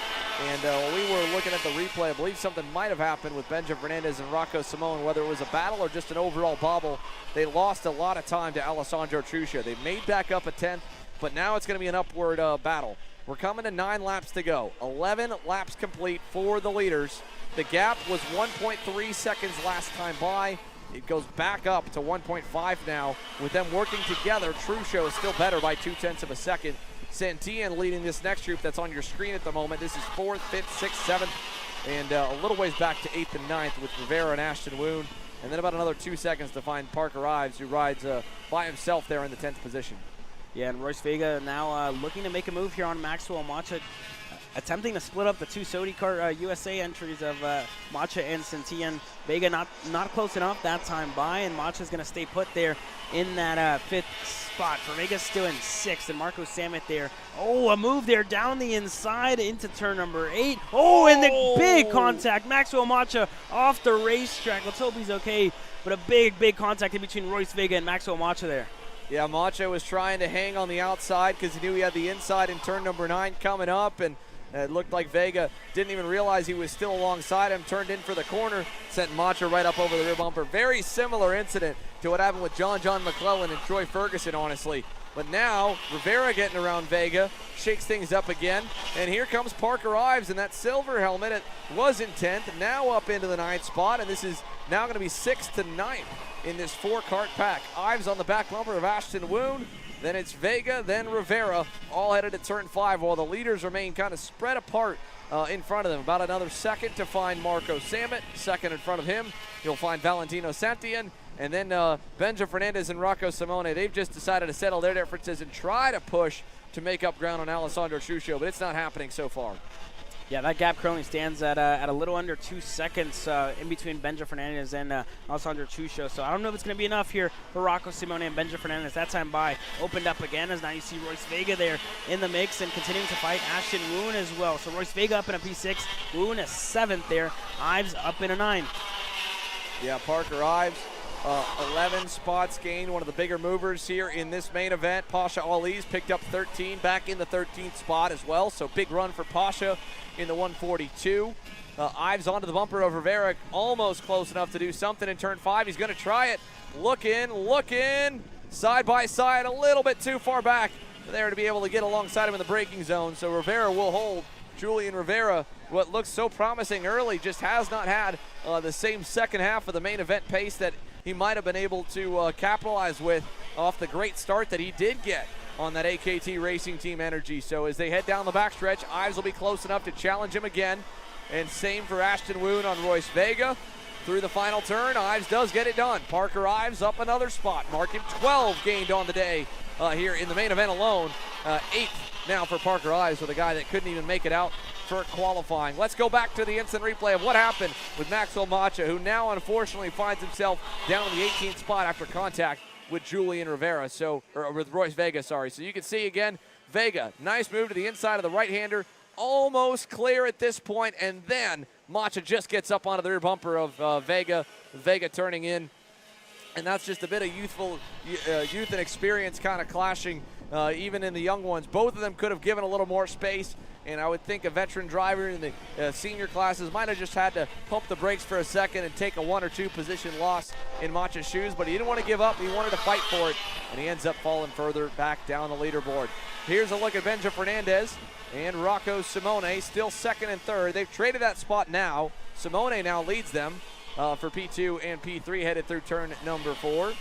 And while we were looking at the replay, I believe something might have happened with Benja Fernandez and Rocco Simone, whether it was a battle or just an overall bobble. They lost a lot of time to Alessandro Truchot. They made back up a 10th, but now it's going to be an upward battle. We're coming to 9 laps to go. 11 laps complete for the leaders. The gap was 1.3 seconds last time by. It goes back up to 1.5 now. With them working together, Truchot is still better by 0.2 of a second. Santillan leading this next group that's on your screen at the moment. This is 4th, 5th, 6th, 7th, and a little ways back to 8th and 9th with Rivera and Ashton Woon. And then about another 2 seconds to find Parker Ives, who rides by himself there in the 10th position. Yeah, and Royce Vega now looking to make a move here on Maxwell Macha, attempting to split up the 2 Sodi Kart USA entries of Macha and Santillan. Vega not close enough that time by, and Macha's going to stay put there in that 5th spot. For Vega's still in 6th, and Marco Samet there. Oh, a move there down the inside into turn number 8. Oh, and the big contact. Maxwell Macha off the racetrack. Let's hope he's okay, but a big contact in between Royce Vega and Maxwell Macha there. Yeah, Macha was trying to hang on the outside because he knew he had the inside in turn number 9 coming up, and it looked like Vega didn't even realize he was still alongside him, turned in for the corner, sent Macha right up over the rear bumper. Very similar incident to what happened with John McClellan and Troy Ferguson, honestly. But now, Rivera getting around Vega, shakes things up again, and here comes Parker Ives in that silver helmet. It was in 10th, now up into the 9th spot, and this is now going to be 6th to 9th in this 4-kart pack. Ives on the back bumper of Ashton Woon. Then it's Vega, then Rivera, all headed to turn 5, while the leaders remain kind of spread apart in front of them. About another second to find Marco Samet. Second in front of him, you'll find Valentino Santillan. And then Benja Fernandez and Rocco Simone. They've just decided to settle their differences and try to push to make up ground on Alessandro Truchot, but it's not happening so far. Yeah, that gap currently stands at a little under 2 seconds in between Benja Fernandez and Alessandro Truchot. So I don't know if it's going to be enough here for Rocco Simone and Benja Fernandez. That time by opened up again as now you see Royce Vega there in the mix and continuing to fight Ashton Woon as well. So Royce Vega up in a P6, Woon a 7th there, Ives up in a 9. Yeah, Parker Ives, 11 spots gained, one of the bigger movers here in this main event. Pasha Ali's picked up 13, back in the 13th spot as well, so big run for Pasha in the 142. Ives onto the bumper of Rivera, almost close enough to do something in turn 5. He's going to try it. Looking, side by side, a little bit too far back there to be able to get alongside him in the braking zone, so Rivera will hold. Julian Rivera, what looks so promising early, just has not had the same second half of the main event pace that he might have been able to capitalize with off the great start that he did get on that AKT Racing Team energy. So as they head down the backstretch, Ives will be close enough to challenge him again. And same for Ashton Woon on Royce Vega. Through the final turn, Ives does get it done. Parker Ives up another spot, marking 12 gained on the day here in the main event alone. 8th now for Parker Ives with a guy that couldn't even make it out for qualifying. Let's go back to the instant replay of what happened with Maxwell Macha, who now unfortunately finds himself down in the 18th spot after contact with Julian Rivera, or with Royce Vega, sorry. So you can see again, Vega, nice move to the inside of the right-hander, almost clear at this point, and then Macha just gets up onto the rear bumper of Vega. Vega turning in, and that's just a bit of youth and experience kind of clashing even in the young ones. Both of them could have given a little more space, And I would think a veteran driver in the senior classes might have just had to pump the brakes for a second and take a 1 or 2 position loss in Macha's shoes, but he didn't want to give up. He wanted to fight for it, and he ends up falling further back down the leaderboard. Here's a look at Benja Fernandez and Rocco Simone, still second and third. They've traded that spot now. Simone now leads them for P2 and P3 headed through turn number 4.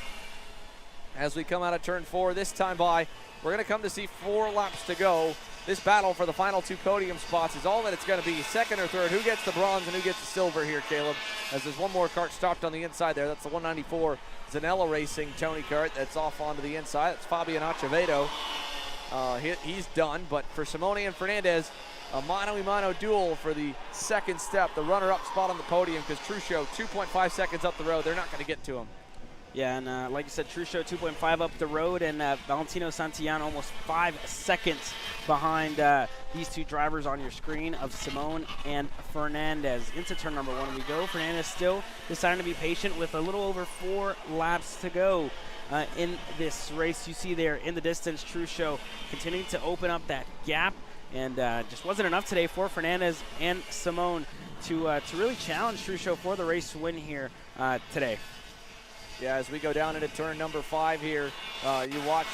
As we come out of turn 4 this time by, we're going to come to see 4 laps to go. This battle for the final 2 podium spots is all that it's going to be. Second or third, who gets the bronze and who gets the silver here, Caleb? As there's one more kart stopped on the inside there. That's the 194 Zanella Racing Tony Kart that's off onto the inside. It's Fabian Acevedo. He's done, but for Simone and Fernandez, a mano-a-mano duel for the second step, the runner-up spot on the podium, because Truccio 2.5 seconds up the road. They're not going to get to him. Yeah, and like you said, Truccio 2.5 up the road, and Valentino Santillana almost 5 seconds behind these 2 drivers on your screen of Simone and Fernandez. Into turn number 1 we go. Fernandez still deciding to be patient with a little over 4 laps to go in this race. You see there in the distance, Truccio continuing to open up that gap, and just wasn't enough today for Fernandez and Simone to really challenge Truccio for the race win here today. Yeah, as we go down into turn number 5 here, you watch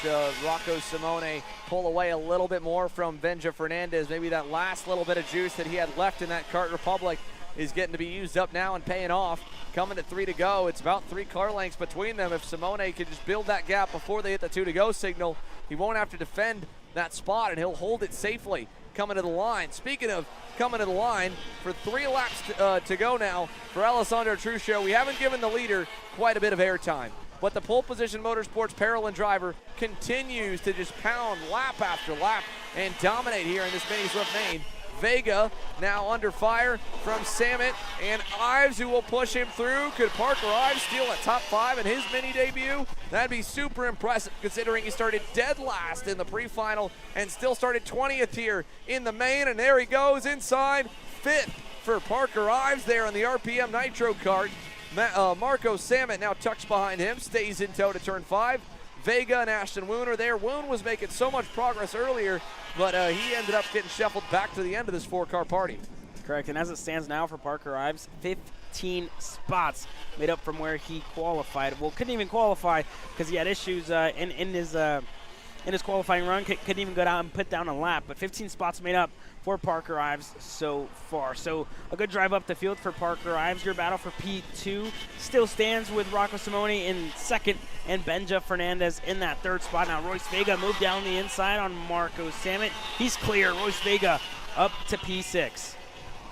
Rocco Simone pull away a little bit more from Benja Fernandez. Maybe that last little bit of juice that he had left in that Kart Republic is getting to be used up now and paying off. Coming to 3 to go. It's about 3 car lengths between them. If Simone can just build that gap before they hit the 2 to go signal, he won't have to defend that spot, and he'll hold it safely coming to the line. Speaking of coming to the line, for 3 laps to go now for Alessandro Truccio. We haven't given the leader quite a bit of airtime, but the pole position motorsports Parolin driver continues to just pound lap after lap and dominate here in this mini Swift main. Vega now under fire from Samet and Ives, who will push him through. Could Parker Ives steal a top 5 in his mini debut? That'd be super impressive considering he started dead last in the pre-final and still started 20th here in the main. And there he goes inside 5th for Parker Ives there on the RPM Nitro kart. Marco Samet now tucks behind him, stays in tow to turn 5. Vega and Ashton Woon are there. Woon was making so much progress earlier, but he ended up getting shuffled back to the end of this 4-car party. Correct, and as it stands now for Parker Ives, 15 spots made up from where he qualified. Well, couldn't even qualify because he had issues in his qualifying run. Couldn't even go down and put down a lap, but 15 spots made up for Parker Ives so far. So a good drive up the field for Parker Ives. Your battle for P2 still stands with Rocco Simone in second and Benja Fernandez in that 3rd spot. Now Royce Vega moved down the inside on Marco Samet. He's clear. Royce Vega up to P6.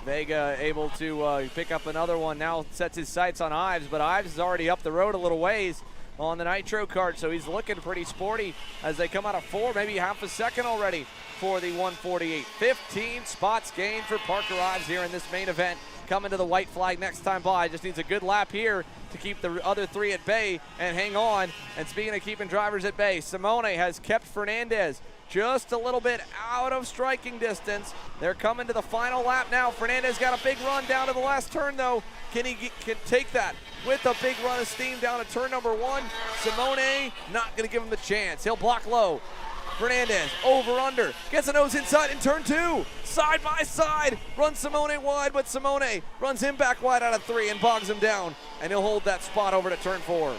Vega able to pick up another one. Now sets his sights on Ives, but Ives is already up the road a little ways on the Nitro kart, so he's looking pretty sporty as they come out of 4, maybe half a second already for the 148. 15 spots gained for Parker Ives here in this main event. Coming to the white flag next time by. Just needs a good lap here to keep the other 3 at bay and hang on. And speaking of keeping drivers at bay, Simone has kept Fernandez just a little bit out of striking distance. They're coming to the final lap now. Fernandez got a big run down to the last turn though. Can he take that with a big run of steam down to turn number 1? Simone not going to give him the chance. He'll block low. Fernandez over under, gets a nose inside in turn 2. Side by side, runs Simone wide, but Simone runs him back wide out of 3 and bogs him down, and he'll hold that spot over to turn 4.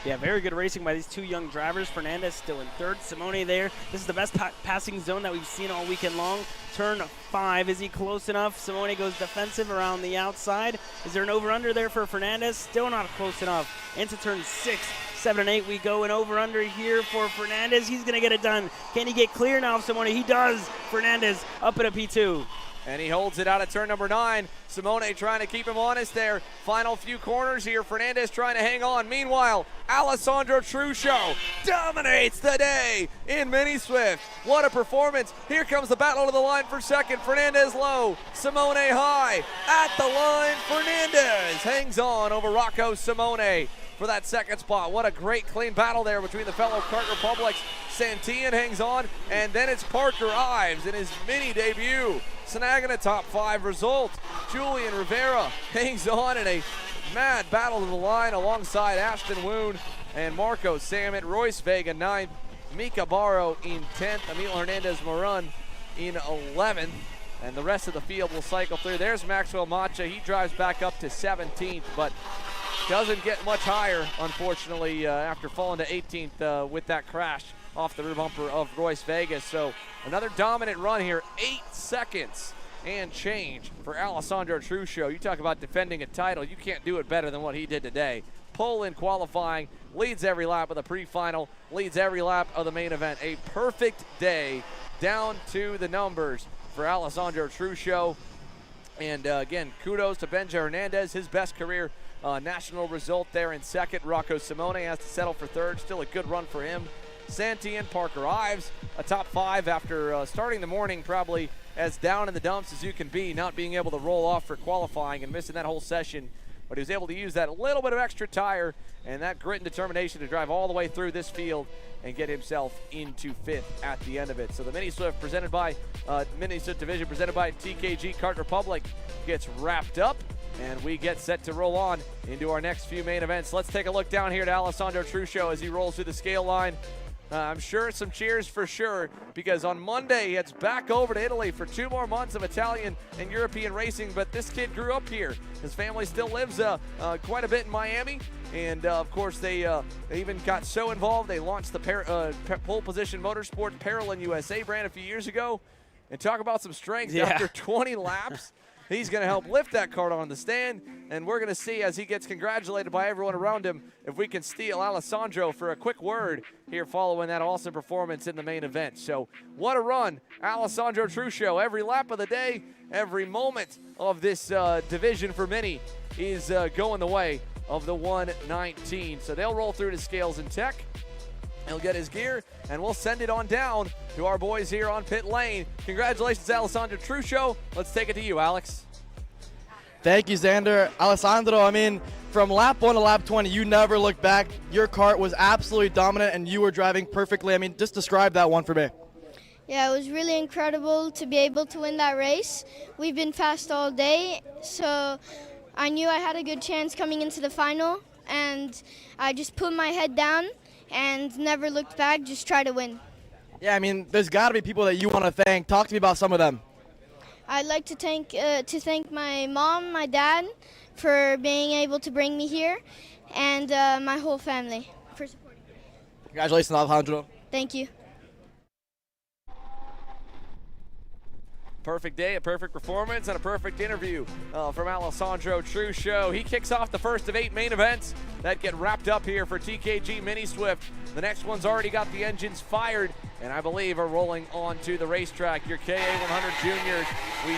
Yeah, very good racing by these 2 young drivers. Fernandez still in 3rd, Simone there. This is the best passing zone that we've seen all weekend long. Turn 5, is he close enough? Simone goes defensive around the outside. Is there an over-under there for Fernandez? Still not close enough. Into turn 6, 7, and 8 we go, and over-under here for Fernandez. He's going to get it done. Can he get clear now of Simone? He does. Fernandez up at a P2. And he holds it out at turn number 9. Simone trying to keep him honest there. Final few corners here. Fernandez trying to hang on. Meanwhile, Alessandro Truccio dominates the day in Mini Swift. What a performance. Here comes the battle to the line for second. Fernandez low, Simone high. At the line, Fernandez hangs on over Rocco Simone for that second spot. What a great clean battle there between the fellow Kart Republics. Santillan hangs on, and then it's Parker Ives in his mini debut, snagging a top 5 result. Julian Rivera hangs on in a mad battle to the line alongside Ashton Woon and Marco Samet. Royce Vega 9th, Mika Barro in 10th, Emil Hernandez Moran in 11th. and the rest of the field will cycle through. There's Maxwell Macha. He drives back up to 17th, but doesn't get much higher, unfortunately, after falling to 18th with that crash off the rear bumper of Royce Vegas. So another dominant run here, 8 seconds and change for Alessandro Truscio. You talk about defending a title, you can't do it better than what he did today. Pole in qualifying, leads every lap of the pre-final, leads every lap of the main event. A perfect day down to the numbers for Alessandro Truscio. And again, kudos to Benja Hernandez, his best career national result there in second. Rocco Simone has to settle for third, still a good run for him. Santee and Parker Ives, a top 5 after starting the morning probably as down in the dumps as you can be, not being able to roll off for qualifying and missing that whole session. But he was able to use that little bit of extra tire and that grit and determination to drive all the way through this field and get himself into 5th at the end of it. So the Mini Swift presented by Mini Swift Division presented by TKG Kart Republic gets wrapped up, and we get set to roll on into our next few main events. Let's take a look down here at Alessandro Truscio as he rolls through the scale line. I'm sure some cheers for sure, because on Monday he heads back over to Italy for 2 more months of Italian and European racing. But this kid grew up here. His family still lives quite a bit in Miami. And of course, they even got so involved, they launched the Pole Position Motorsports Parallel USA brand a few years ago. And talk about some strength. After 20 laps. He's going to help lift that cart on the stand, and we're going to see as he gets congratulated by everyone around him if we can steal Alessandro for a quick word here following that awesome performance in the main event. So what a run, Alessandro Truscio. Every lap of the day, every moment of this division for Mini is going the way of the 119. So they'll roll through to Scales and Tech. He'll get his gear, and we'll send it on down to our boys here on pit lane. Congratulations, Alessandro Truscio. Let's take it to you, Alex. Thank you, Xander. Alessandro, I mean, from lap 1 to lap 20, you never looked back. Your kart was absolutely dominant, and you were driving perfectly. I mean, just describe that one for me. Yeah, it was really incredible to be able to win that race. We've been fast all day, so I knew I had a good chance coming into the final, and I just put my head down and never looked back, just try to win. Yeah, I mean, there's got to be people that you want to thank. Talk to me about some of them. I'd like to thank my mom, my dad, for being able to bring me here, and my whole family for supporting me. Congratulations, Alejandro. Thank you. Perfect day, a perfect performance, and a perfect interview from Alessandro Truscio. He kicks off the first of 8 main events that get wrapped up here for TKG Mini Swift. The next one's already got the engines fired, and I believe are rolling on to the racetrack. Your KA100 Juniors, we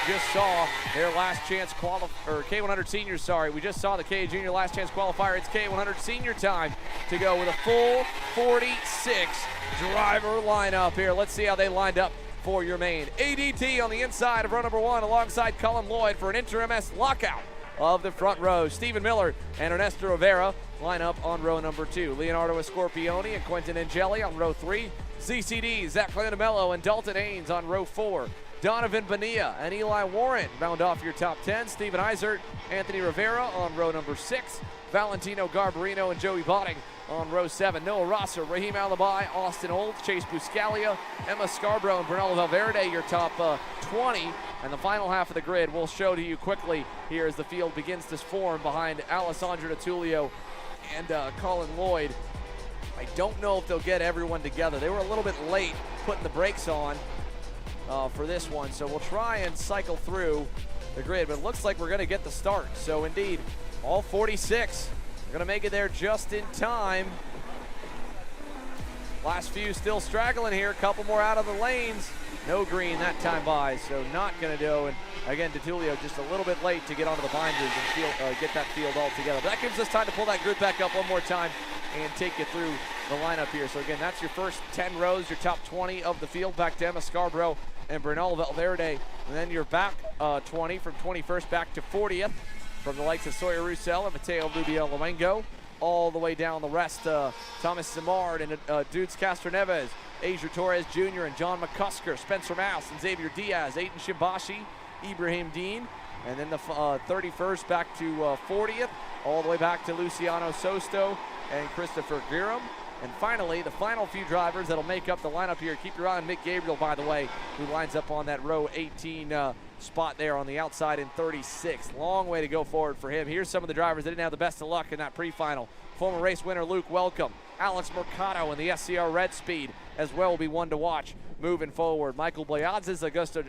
just saw their last chance KA100 Seniors, sorry. We just saw the KA Junior last chance qualifier. It's KA100 Senior time to go with a full 46 driver lineup here. Let's see how they lined up for your main. ADT on the inside of row number 1 alongside Cullen Lloyd for an inter-MS lockout of the front row. Stephen Miller and Ernesto Rivera line up on row number 2. Leonardo Scorpioni and Quentin Angeli on row 3. ZCD, Zach Clandamello and Dalton Haynes on row 4. Donovan Bonilla and Eli Warren round off your top 10. Steven Eisert, Anthony Rivera on row number 6. Valentino Garbarino and Joey Botting on row 7. Noah Rosser, Raheem Alibi, Austin Olds, Chase Buscalia, Emma Scarborough, and Brunello Valverde, your top 20. And the final half of the grid we'll show to you quickly here as the field begins to form behind Alessandro Tullio and Colin Lloyd. I don't know if they'll get everyone together. They were a little bit late putting the brakes on for this one, so we'll try and cycle through the grid, but it looks like we're going to get the start. So indeed, all 46 are going to make it there just in time. Last few still straggling here, a couple more out of the lanes. No green that time by, so not going to do. And again, DeTulio just a little bit late to get onto the binders and get that field all together. But that gives us time to pull that grid back up one more time and take you through the lineup here. So again, that's your first 10 rows, your top 20 of the field, back to Emma Scarborough and Brunel Valverde. And then you're back 20 from 21st back to 40th from the likes of Sawyer Roussel and Mateo Lubiel Luengo. All the way down the rest, Thomas Simard and Dudes Castroneves, Asia Torres Jr. and John McCusker, Spencer Mouse and Xavier Diaz, Aiden Shimbashi, Ibrahim Dean, and then the 31st back to 40th, all the way back to Luciano Sosto and Christopher Guerrero. And finally, the final few drivers that'll make up the lineup here. Keep your eye on Mick Gabriel, by the way, who lines up on that row 18 spot there on the outside in 36. Long way to go forward for him. Here's some of the drivers that didn't have the best of luck in that pre-final. Former race winner Luke Welcome. Alex Mercado in the SCR Red Speed as well will be one to watch moving forward. Michael Boyazes, Augusto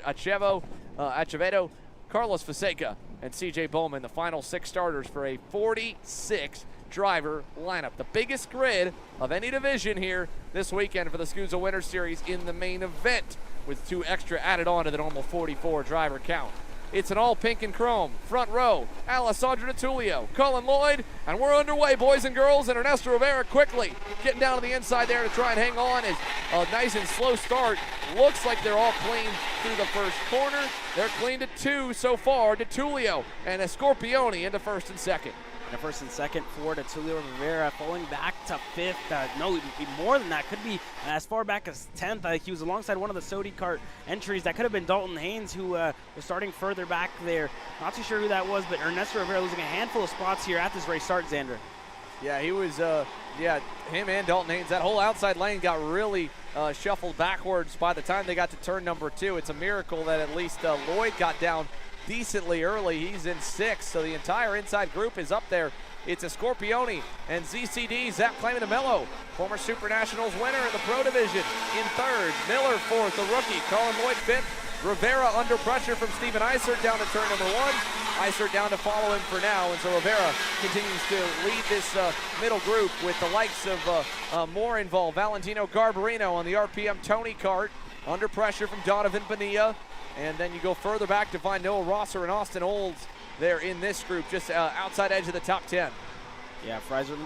Acevedo, Carlos Fonseca, and CJ Bowman, the final 6 starters for a 46 driver lineup. The biggest grid of any division here this weekend for the SKUSA Winter Series in the main event, with 2 extra added on to the normal 44 driver count. It's an all pink and chrome. Front row, Alessandro DiTullio, Colin Lloyd, and we're underway, boys and girls. And Ernesto Rivera quickly getting down to the inside there to try and hang on. As a nice and slow start. Looks like they're all clean through the first corner. They're clean to 2 so far. DiTullio and Scorpioni into first and second. The first and second for DiTullio Rivera, falling back to 5th. No, it would be more than that. Could be as far back as 10th. He was alongside one of the Sodi Kart entries. That could have been Dalton Haynes, who was starting further back there. Not too sure who that was, but Ernesto Rivera losing a handful of spots here at this race start, Xander. Yeah, he was, him and Dalton Haynes. That whole outside lane got really shuffled backwards by the time they got to turn number 2. It's a miracle that at least Lloyd got down decently early. He's in 6th, so the entire inside group is up there. It's a Scorpioni and ZCD, Zach Claimant-DeMello, former Super Nationals winner in the Pro Division, in 3rd. Miller 4th, the rookie. Colin Lloyd 5th. Rivera under pressure from Steven Eisert down to turn number 1. Eisert down to follow him for now, and so Rivera continues to lead this middle group with the likes of more involved. Valentino Garbarino on the RPM Tony Kart, under pressure from Donovan Bonilla. And then you go further back to find Noah Rosser and Austin Olds there in this group, just outside edge of the top 10. Yeah, Fraser,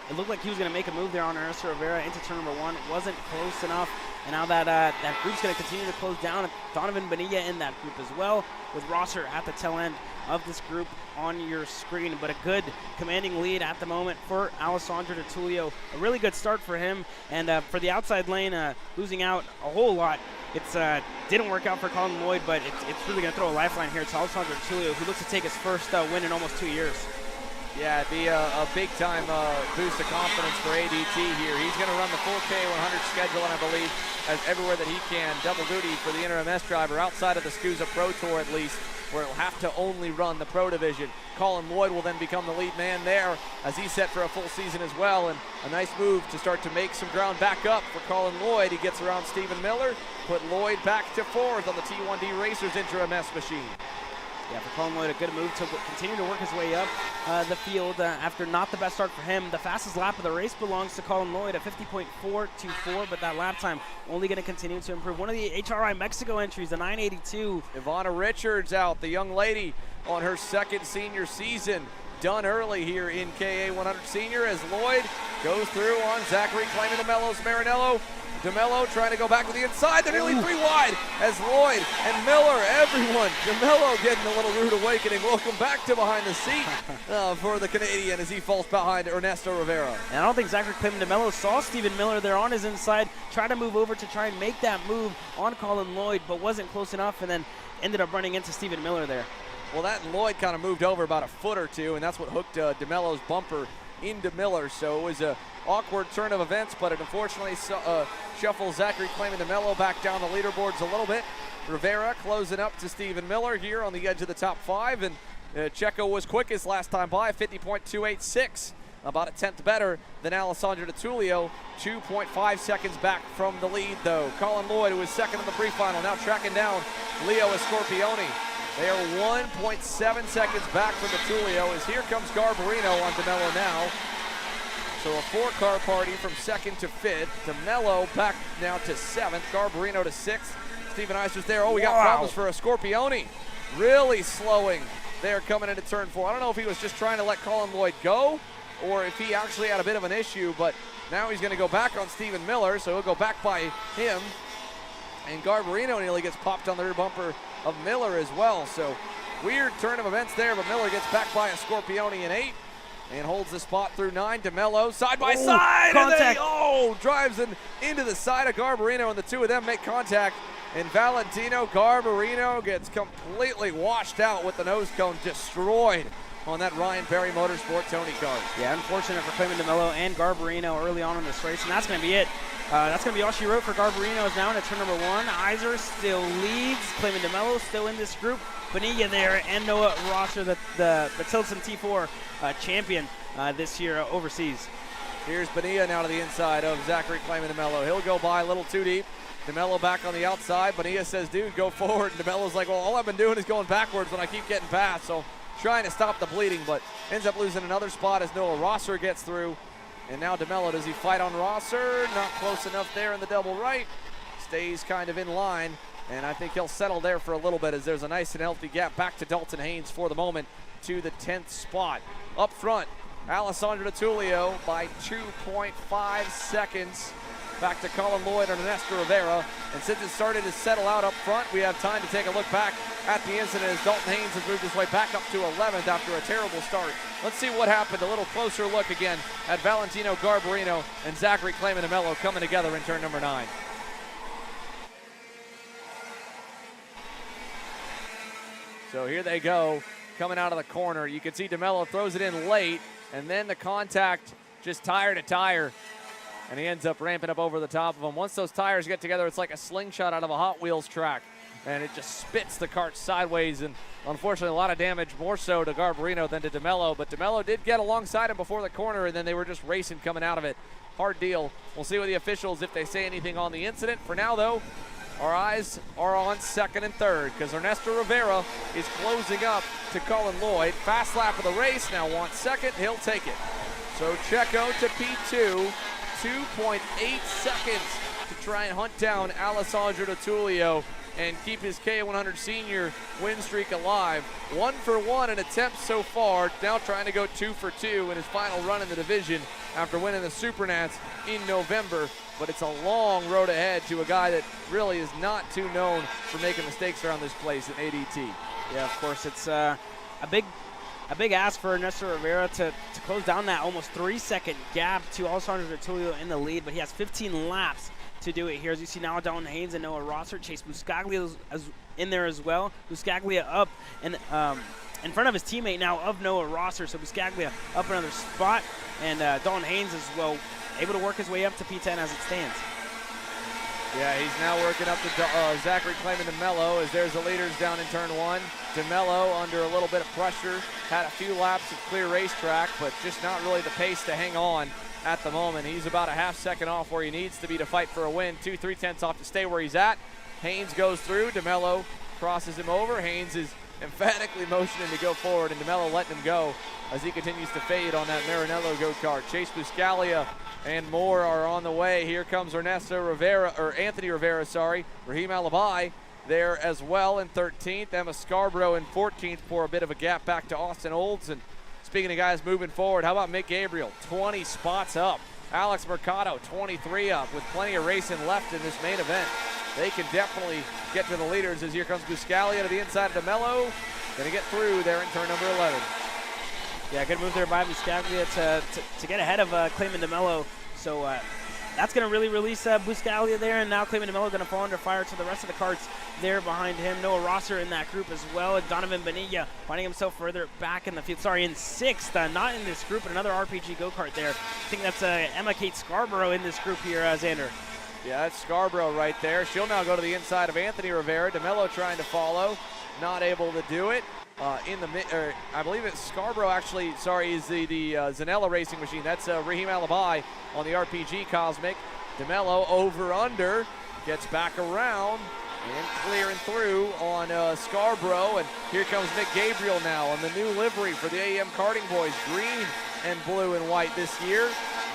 it looked like he was going to make a move there on Ernesto Rivera into turn number 1. Wasn't close enough. And now that group's going to continue to close down. Donovan Bonilla in that group as well, with Rosser at the tail end of this group on your screen. But a good commanding lead at the moment for Alessandro DiTullio. A really good start for him. And for the outside lane, losing out a whole lot. It's didn't work out for Colin Lloyd, but it's really going to throw a lifeline here to Alessandro DiTullio, who looks to take his first win in almost 2 years. Yeah, it'd be a big-time boost of confidence for ADT here. He's going to run the full KA100 schedule, and I believe as everywhere that he can, double duty for the Interim S driver outside of the SKUSA Pro Tour at least, where he'll have to only run the Pro Division. Colin Lloyd will then become the lead man there as he's set for a full season as well, and a nice move to start to make some ground back up for Colin Lloyd. He gets around Stephen Miller, put Lloyd back to 4th on the T1D Racers Interim S machine. Yeah, for Colin Lloyd, a good move to continue to work his way up the field after not the best start for him. The fastest lap of the race belongs to Colin Lloyd at 50.424, but that lap time only going to continue to improve. One of the HRI Mexico entries, the 982. Ivana Richards out, the young lady on her 2nd senior season. Done early here in KA100 Sr as Lloyd goes through on Zachary Claimant-DeMello's Marinello. DeMello trying to go back to the inside. They're nearly 3 wide as Lloyd and Miller, everyone. DeMello getting a little rude awakening. Welcome back to behind the seat for the Canadian as he falls behind Ernesto Rivera. And I don't think Zachary Claimant-DeMello saw Stephen Miller there on his inside, try to move over to try and make that move on Colin Lloyd, but wasn't close enough, and then ended up running into Stephen Miller there. Well, that Lloyd kind of moved over about a foot or two, and that's what hooked DeMello's bumper into Miller. So it was a awkward turn of events, but it unfortunately shuffles Zachary Claimant-DeMello back down the leaderboards a little bit. Rivera closing up to Stephen Miller here on the edge of the top 5, and Checo was quickest last time by, 50.286. About a 10th better than Alessandro DiTullio, 2.5 seconds back from the lead though. Colin Lloyd, who was 2nd in the pre-final, now tracking down Leo Scorpioni. They are 1.7 seconds back from DiTullio as here comes Garbarino on DeMello now. So a 4-car party from 2nd to 5th. DeMello back now to 7th. Garbarino to 6th. Steven Eiser's there. Oh, we got problems for a Scorpioni. Really slowing there coming into turn 4. I don't know if he was just trying to let Colin Lloyd go or if he actually had a bit of an issue, but now he's going to go back on Stephen Miller, so he'll go back by him. And Garbarino nearly gets popped on the rear bumper of Miller as well. So weird turn of events there, but Miller gets back by a Scorpioni in 8 and holds the spot through 9. DeMello side by side, contact. And drives into the side of Garbarino, and the two of them make contact. And Valentino Garbarino gets completely washed out with the nose cone destroyed on that Ryan Perry Motorsport Tony Kart. Yeah, unfortunate for Clayman DeMello and Garbarino early on in this race, and that's going to be it. That's going to be all she wrote for Garbarino is now into turn number 1. Iser still leads. Clayman DeMello still in this group. Bonilla there and Noah Rosser, the Tilson T4 champion this year overseas. Here's Bonilla now to the inside of Zachary Clayman DeMello. He'll go by a little too deep. DeMello back on the outside. Bonilla says, dude, go forward. And DeMello's like, well, all I've been doing is going backwards when I keep getting past. So trying to stop the bleeding, but ends up losing another spot as Noah Rosser gets through. And now DeMello, does he fight on Rosser? Not close enough there in the double right. Stays kind of in line. And I think he'll settle there for a little bit as there's a nice and healthy gap back to Dalton Haynes for the moment to the 10th spot. Up front, Alessandro DiTullio by 2.5 seconds. Back to Colin Lloyd and Ernesto Rivera. And since it started to settle out up front, we have time to take a look back at the incident as Dalton Haynes has moved his way back up to 11th after a terrible start. Let's see what happened. A little closer look again at Valentino Garbarino and Zachary Clayman DeMello coming together in turn number 9. So here they go, coming out of the corner. You can see DeMello throws it in late, and then the contact just tire to tire, and he ends up ramping up over the top of him. Once those tires get together, it's like a slingshot out of a Hot Wheels track, and it just spits the kart sideways, and unfortunately a lot of damage, more so to Garbarino than to DeMello, but DeMello did get alongside him before the corner, and then they were just racing coming out of it. Hard deal. We'll see with the officials if they say anything on the incident. For now, though, our eyes are on second and third because Ernesto Rivera is closing up to Colin Lloyd. Fast lap of the race, now wants second, he'll take it. So Checo to P2, 2.8 seconds to try and hunt down Alessandro DiTullio and keep his KA100 Sr win streak alive. 1 for 1 in attempts so far, now trying to go 2 for 2 in his final run in the division after winning the Supernats in November. But it's a long road ahead to a guy that really is not too known for making mistakes around this place in ADT. Yeah, of course, it's a big ask for Ernesto Rivera to close down that almost 3-second gap to Alessandro DiTullio in the lead, but he has 15 laps to do it here. As you see now, Dalton Haynes and Noah Rosser. Chase Buscaglia is in there as well. Buscaglia up and in front of his teammate now of Noah Rosser, so Buscaglia up another spot, and Dalton Haynes as well, able to work his way up to P10 as it stands. Yeah, he's now working up to Zachary Clayman DeMello as there's the leaders down in turn 1. DeMello under a little bit of pressure, had a few laps of clear racetrack, but just not really the pace to hang on at the moment. He's about a half second off where he needs to be to fight for a win. 2/3 off to stay where he's at. Haynes goes through, DeMello crosses him over. Haynes is emphatically motioning to go forward, and DeMello letting him go as he continues to fade on that Maranello go-kart. Chase Buscaglia and more are on the way. Here comes Anthony Rivera, Raheem Alibi there as well in 13th. Emma Scarborough in 14th for a bit of a gap back to Austin Olds. And speaking of guys moving forward, how about Mick Gabriel? 20 spots up. Alex Mercado, 23 up with plenty of racing left in this main event. They can definitely get to the leaders as here comes Buscaglia to the inside of DeMello. Gonna get through there in turn number 11. Yeah, good move there by Buscaglia to get ahead of Clayman DeMello. So that's going to really release Buscaglia there, and now Clayman DeMello going to fall under fire to the rest of the karts there behind him. Noah Rosser in that group as well. And Donovan Bonilla finding himself further back in the field. Sorry, in 6th, not in this group, but another RPG go-kart there. I think that's Emma Kate Scarborough in this group here, Xander. Yeah, that's Scarborough right there. She'll now go to the inside of Anthony Rivera. DeMello trying to follow, not able to do it. I believe it's Scarborough actually, is the Zanella Racing Machine. That's Raheem Alibi on the RPG Cosmic. DeMello over under, gets back around and clearing through on Scarborough. And here comes Mick Gabriel now on the new livery for the AEM Karting Boys, green and blue and white this year.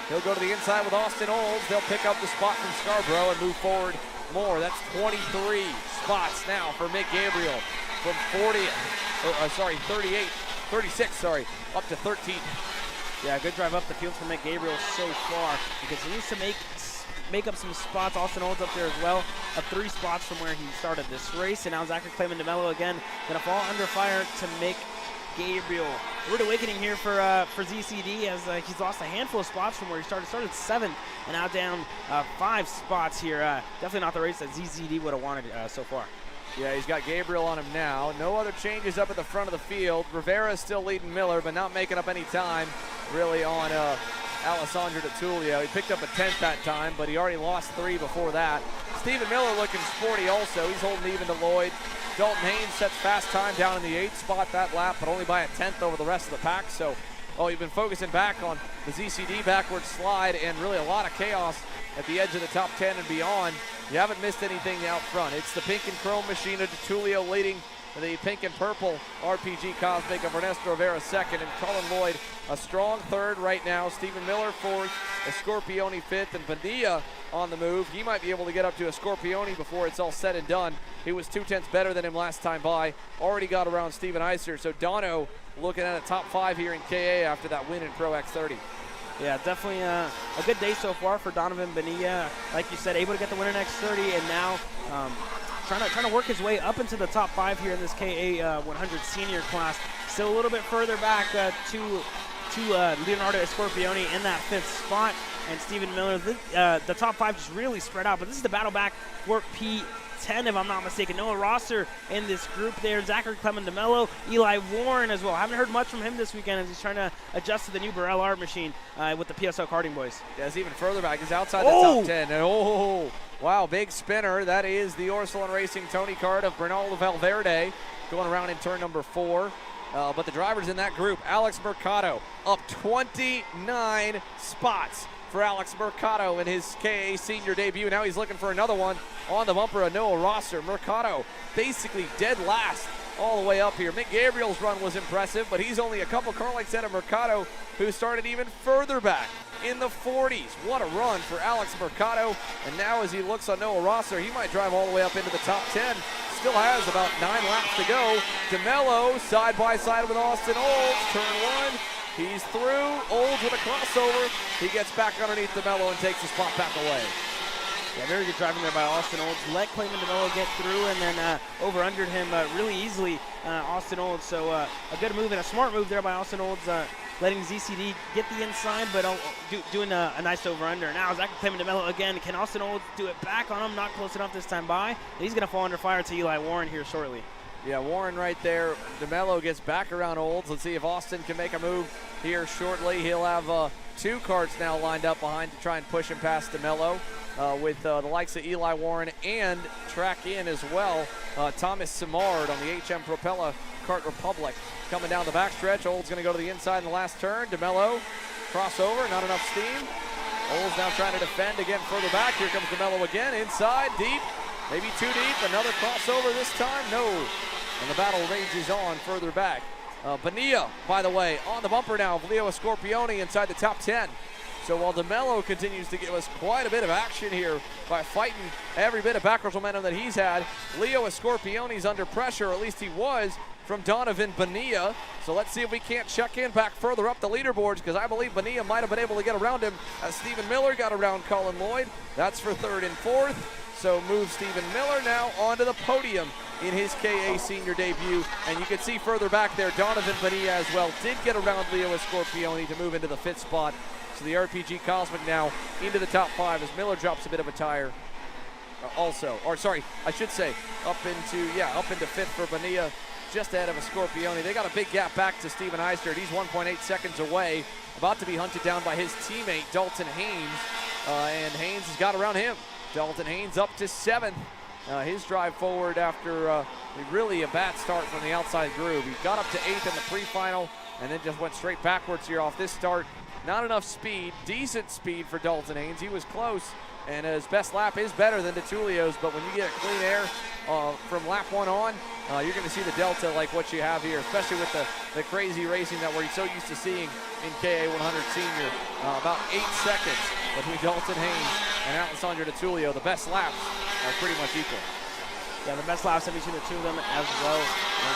He'll go to the inside with Austin Olds. They'll pick up the spot from Scarborough and move forward more. That's 23 spots now for Mick Gabriel from 36, up to 13. Yeah, good drive up the field for Mick Gabriel so far because he needs to make up some spots. Austin Olds up there as well, up 3 spots from where he started this race. And now Zachary Clayman DeMello again going to fall under fire to Mick Gabriel. Rude awakening here for ZCD as he's lost a handful of spots from where he started. Started 7th and now down 5 spots here. Definitely not the race that ZCD would have wanted so far. Yeah, he's got Gabriel on him now. No other changes up at the front of the field. Rivera is still leading Miller, but not making up any time really on Alessandro DeTullio. He picked up a 10th that time, but he already lost 3 before that. Stephen Miller looking sporty also. He's holding even to Lloyd. Dalton Haynes sets fast time down in the 8th spot that lap, but only by a 10th over the rest of the pack. So, you've been focusing back on the ZCD backward slide and really a lot of chaos at the edge of the top 10 and beyond. You haven't missed anything out front. It's the pink and chrome machine of DeTullio leading the pink and purple RPG Cosmic of Ernesto Rivera second, and Colin Lloyd a strong third right now. Stephen Miller fourth, a Scorpione fifth, and Padilla on the move. He might be able to get up to a Scorpione before it's all said and done. He was 2/10 better than him last time by. Already got around Steven Iser. So Dono looking at a top 5 here in KA after that win in Pro X30. Yeah, definitely a good day so far for Donovan Bonilla. Like you said, able to get the win in X30, and now trying to work his way up into the top 5 here in this KA100 Sr class. Still a little bit further back to Leonardo Scorpione in that 5th spot, and Stephen Miller. The top 5 just really spread out, but this is the battle back for P10, if I'm not mistaken. Noah Rosser in this group there. Zachary Clement DeMello, Eli Warren as well. Haven't heard much from him this weekend as he's trying to adjust to the new Burrell Art machine with the PSL karting boys. Yeah, it's even further back. He's outside the top 10. And wow, big spinner. That is the Orsilon Racing Tony Kart of Bernal Valverde going around in turn number 4. But the drivers in that group, Alex Mercado up 29 spots for Alex Mercado in his KA Senior debut. Now he's looking for another one on the bumper of Noah Rosser. Mercado basically dead last all the way up here. Mick Gabriel's run was impressive, but he's only a couple car lengths ahead of Mercado, who started even further back in the 40s. What a run for Alex Mercado. And now as he looks on Noah Rosser, he might drive all the way up into the top 10. Still has about 9 laps to go. DeMello side by side with Austin Olds. Turn 1. He's through. Olds with a crossover. He gets back underneath DeMello and takes the spot back away. Yeah, very good driving there by Austin Olds. Let Clayman DeMello get through and then over-undered him really easily, Austin Olds. So a good move and a smart move there by Austin Olds, letting ZCD get the inside, but doing a nice over-under. Now Zachary Clayman DeMello again. Can Austin Olds do it back on him? Not close enough this time by. He's going to fall under fire to Eli Warren here shortly. Yeah, Warren right there. DeMello gets back around Olds. Let's see if Austin can make a move here shortly. He'll have 2 karts now lined up behind to try and push him past DeMello. With the likes of Eli Warren and track in as well, Thomas Simard on the HM Propella Kart Republic. Coming down the backstretch, Olds going to go to the inside in the last turn. DeMello, crossover, not enough steam. Olds now trying to defend again further back. Here comes DeMello again, inside, deep, maybe too deep. Another crossover this time, no. And the battle rages on further back. Bonilla, by the way, on the bumper now of Leo Scorpione inside the top 10. So while DeMello continues to give us quite a bit of action here by fighting every bit of backwards momentum that he's had, Leo Scorpione's under pressure, or at least he was, from Donovan Bonilla. So let's see if we can't check in back further up the leaderboards, because I believe Bonilla might have been able to get around him as Stephen Miller got around Colin Lloyd. That's for 3rd and 4th. So move Stephen Miller now onto the podium in his KA Senior debut. And you can see further back there, Donovan Bonilla as well did get around Leo Scorpione to move into the 5th spot. So the RPG Cosmic now into the top 5 as Miller drops a bit of a tire also. Or sorry, I should say up into 5th for Bonilla, just ahead of a Scorpione. They got a big gap back to Steven Eistert. He's 1.8 seconds away, about to be hunted down by his teammate Dalton Haynes. And Haynes has got around him. Dalton Haynes up to 7th. His drive forward after really a bad start from the outside groove. He got up to 8th in the pre-final and then just went straight backwards here off this start. Not enough speed, decent speed for Dalton Haynes. He was close, and his best lap is better than DeTullio's, but when you get clean air from lap 1 on, you're going to see the delta like what you have here, especially with the crazy racing that we're so used to seeing in KA100 Sr. About 8 seconds between Dalton Haynes and Alessandro DeTullio. The best laps are pretty much equal. Yeah, the best laps between the two of them as well.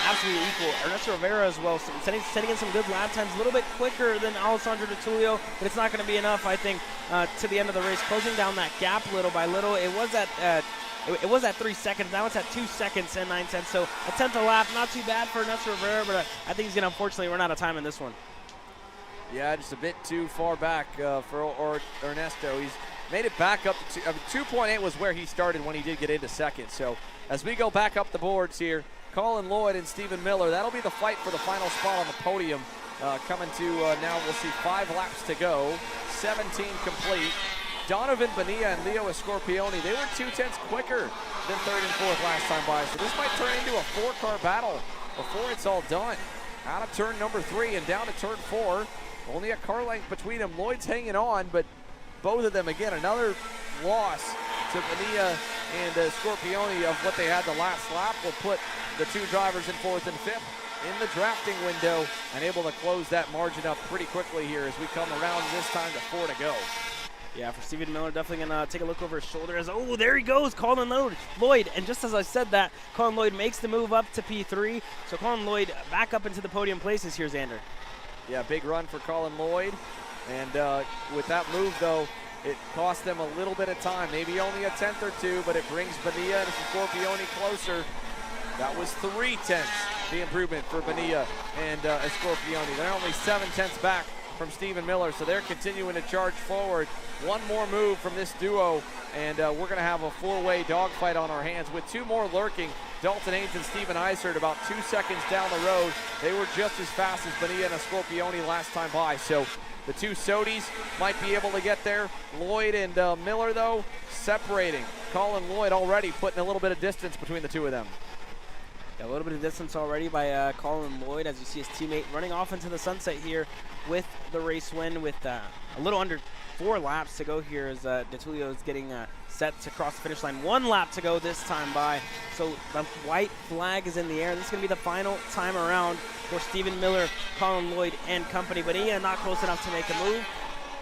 Absolutely equal. Ernesto Rivera as well, setting in some good lap times, a little bit quicker than Alessandro DeTullio, but it's not going to be enough, I think, to the end of the race. Closing down that gap little by little. It was at 3 seconds. Now it's at 2 seconds and 9 tenths. So a 10th a lap, not too bad for Ernesto Rivera, but I think he's going to unfortunately run out of time in this one. Yeah, just a bit too far back for Ernesto. made it back up to 2.8 was where he started when he did get into second. So as we go back up the boards here, Colin Lloyd and Stephen Miller, that'll be the fight for the final spot on the podium. Coming to now, we'll see 5 laps to go, 17 complete. Donovan Bonilla and Leo Scorpioni, they were 2/10 quicker than 3rd and 4th last time by. So this might turn into a 4-car battle before it's all done. Out of turn number 3 and down to turn 4. Only a car length between them. Lloyd's hanging on, but both of them, again, another loss to Bonilla and Scorpioni of what they had the last lap will put the 2 drivers in 4th and 5th in the drafting window and able to close that margin up pretty quickly here as we come around this time to 4 to go. Yeah, for Stephen Miller, definitely going to take a look over his shoulder as, oh, there he goes, Colin Lloyd. And just as I said that, Colin Lloyd makes the move up to P3. So Colin Lloyd back up into the podium places here, Xander. Yeah, big run for Colin Lloyd. And with that move, though, it cost them a little bit of time. Maybe only a 10th or 2, but it brings Bonilla and Scorpioni closer. That was 3/10, the improvement for Bonilla and Scorpioni. They're only 7/10 back from Stephen Miller, so they're continuing to charge forward. One more move from this duo, and we're going to have a 4-way dogfight on our hands with 2 more lurking. Dalton Haynes and Steven Eisert about 2 seconds down the road. They were just as fast as Bonilla and Scorpioni last time by, so the 2 Sodis might be able to get there. Lloyd and Miller, though, separating. Colin Lloyd already putting a little bit of distance between the 2 of them. A little bit of distance already by Colin Lloyd as you see his teammate running off into the sunset here with the race win with a little under 4 laps to go here as DeTulio is getting set to cross the finish line. 1 lap to go this time by. So the white flag is in the air. This is going to be the final time around for Stephen Miller, Colin Lloyd, and company. But he not close enough to make a move.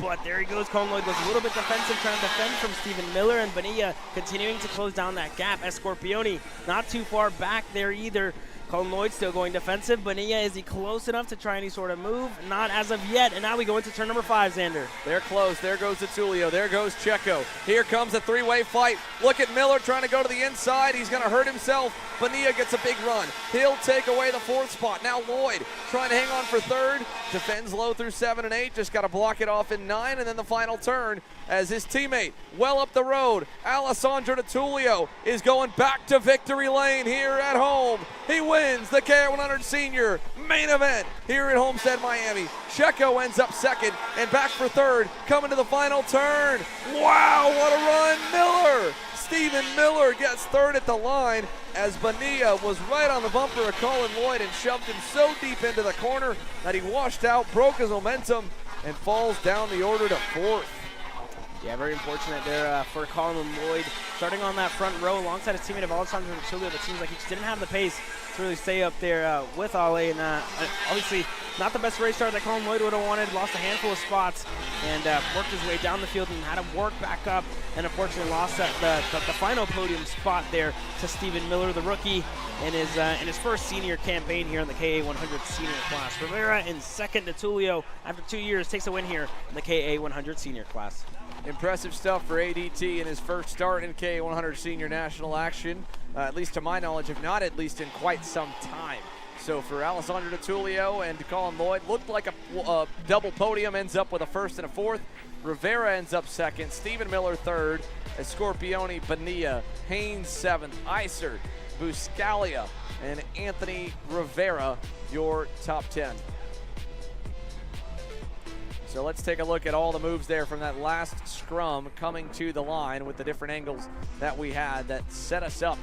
But there he goes. Colin Lloyd was a little bit defensive, trying to defend from Stephen Miller, and Bonilla continuing to close down that gap. Scorpioni not too far back there either. Colin Lloyd still going defensive. Bonilla, is he close enough to try any sort of move? Not as of yet. And now we go into turn number 5, Xander. They're close. There goes DeTulio. There goes Checo. Here comes a 3-way fight. Look at Miller trying to go to the inside. He's going to hurt himself. Bonilla gets a big run. He'll take away the 4th spot. Now Lloyd trying to hang on for 3rd. Defends low through 7 and 8. Just got to block it off in 9. And then the final turn as his teammate well up the road, Alessandro DeTulio, is going back to victory lane here at home. He wins the KA100 Sr main event here at Homestead-Miami. Checo ends up 2nd and back for 3rd, coming to the final turn. Wow, what a run, Miller! Stephen Miller gets 3rd at the line as Bonilla was right on the bumper of Colin Lloyd and shoved him so deep into the corner that he washed out, broke his momentum, and falls down the order to 4th. Yeah, very unfortunate there for Colin Lloyd. Starting on that front row alongside his teammate of Alessandro DeTulio, that seems like he just didn't have the pace to really stay up there with Ale. And obviously not the best race start that Colin Lloyd would have wanted. Lost a handful of spots and worked his way down the field and had to work back up. And unfortunately lost the final podium spot there to Stephen Miller, the rookie, in his first senior campaign here in the KA100 Sr class. Rivera in 2nd. DeTulio, after 2 years, takes a win here in the KA100 Sr class. Impressive stuff for ADT in his first start in KA100 Senior National action, at least to my knowledge, if not at least in quite some time. So for Alessandro DeTulio and Colin Lloyd, looked like a double podium, ends up with a 1st and a 4th. Rivera ends up 2nd, Stephen Miller 3rd, Scorpioni, Bonilla, Haynes 7th, Eisert, Buscalia, and Anthony Rivera, your top 10. So let's take a look at all the moves there from that last scrum coming to the line with the different angles that we had that set us up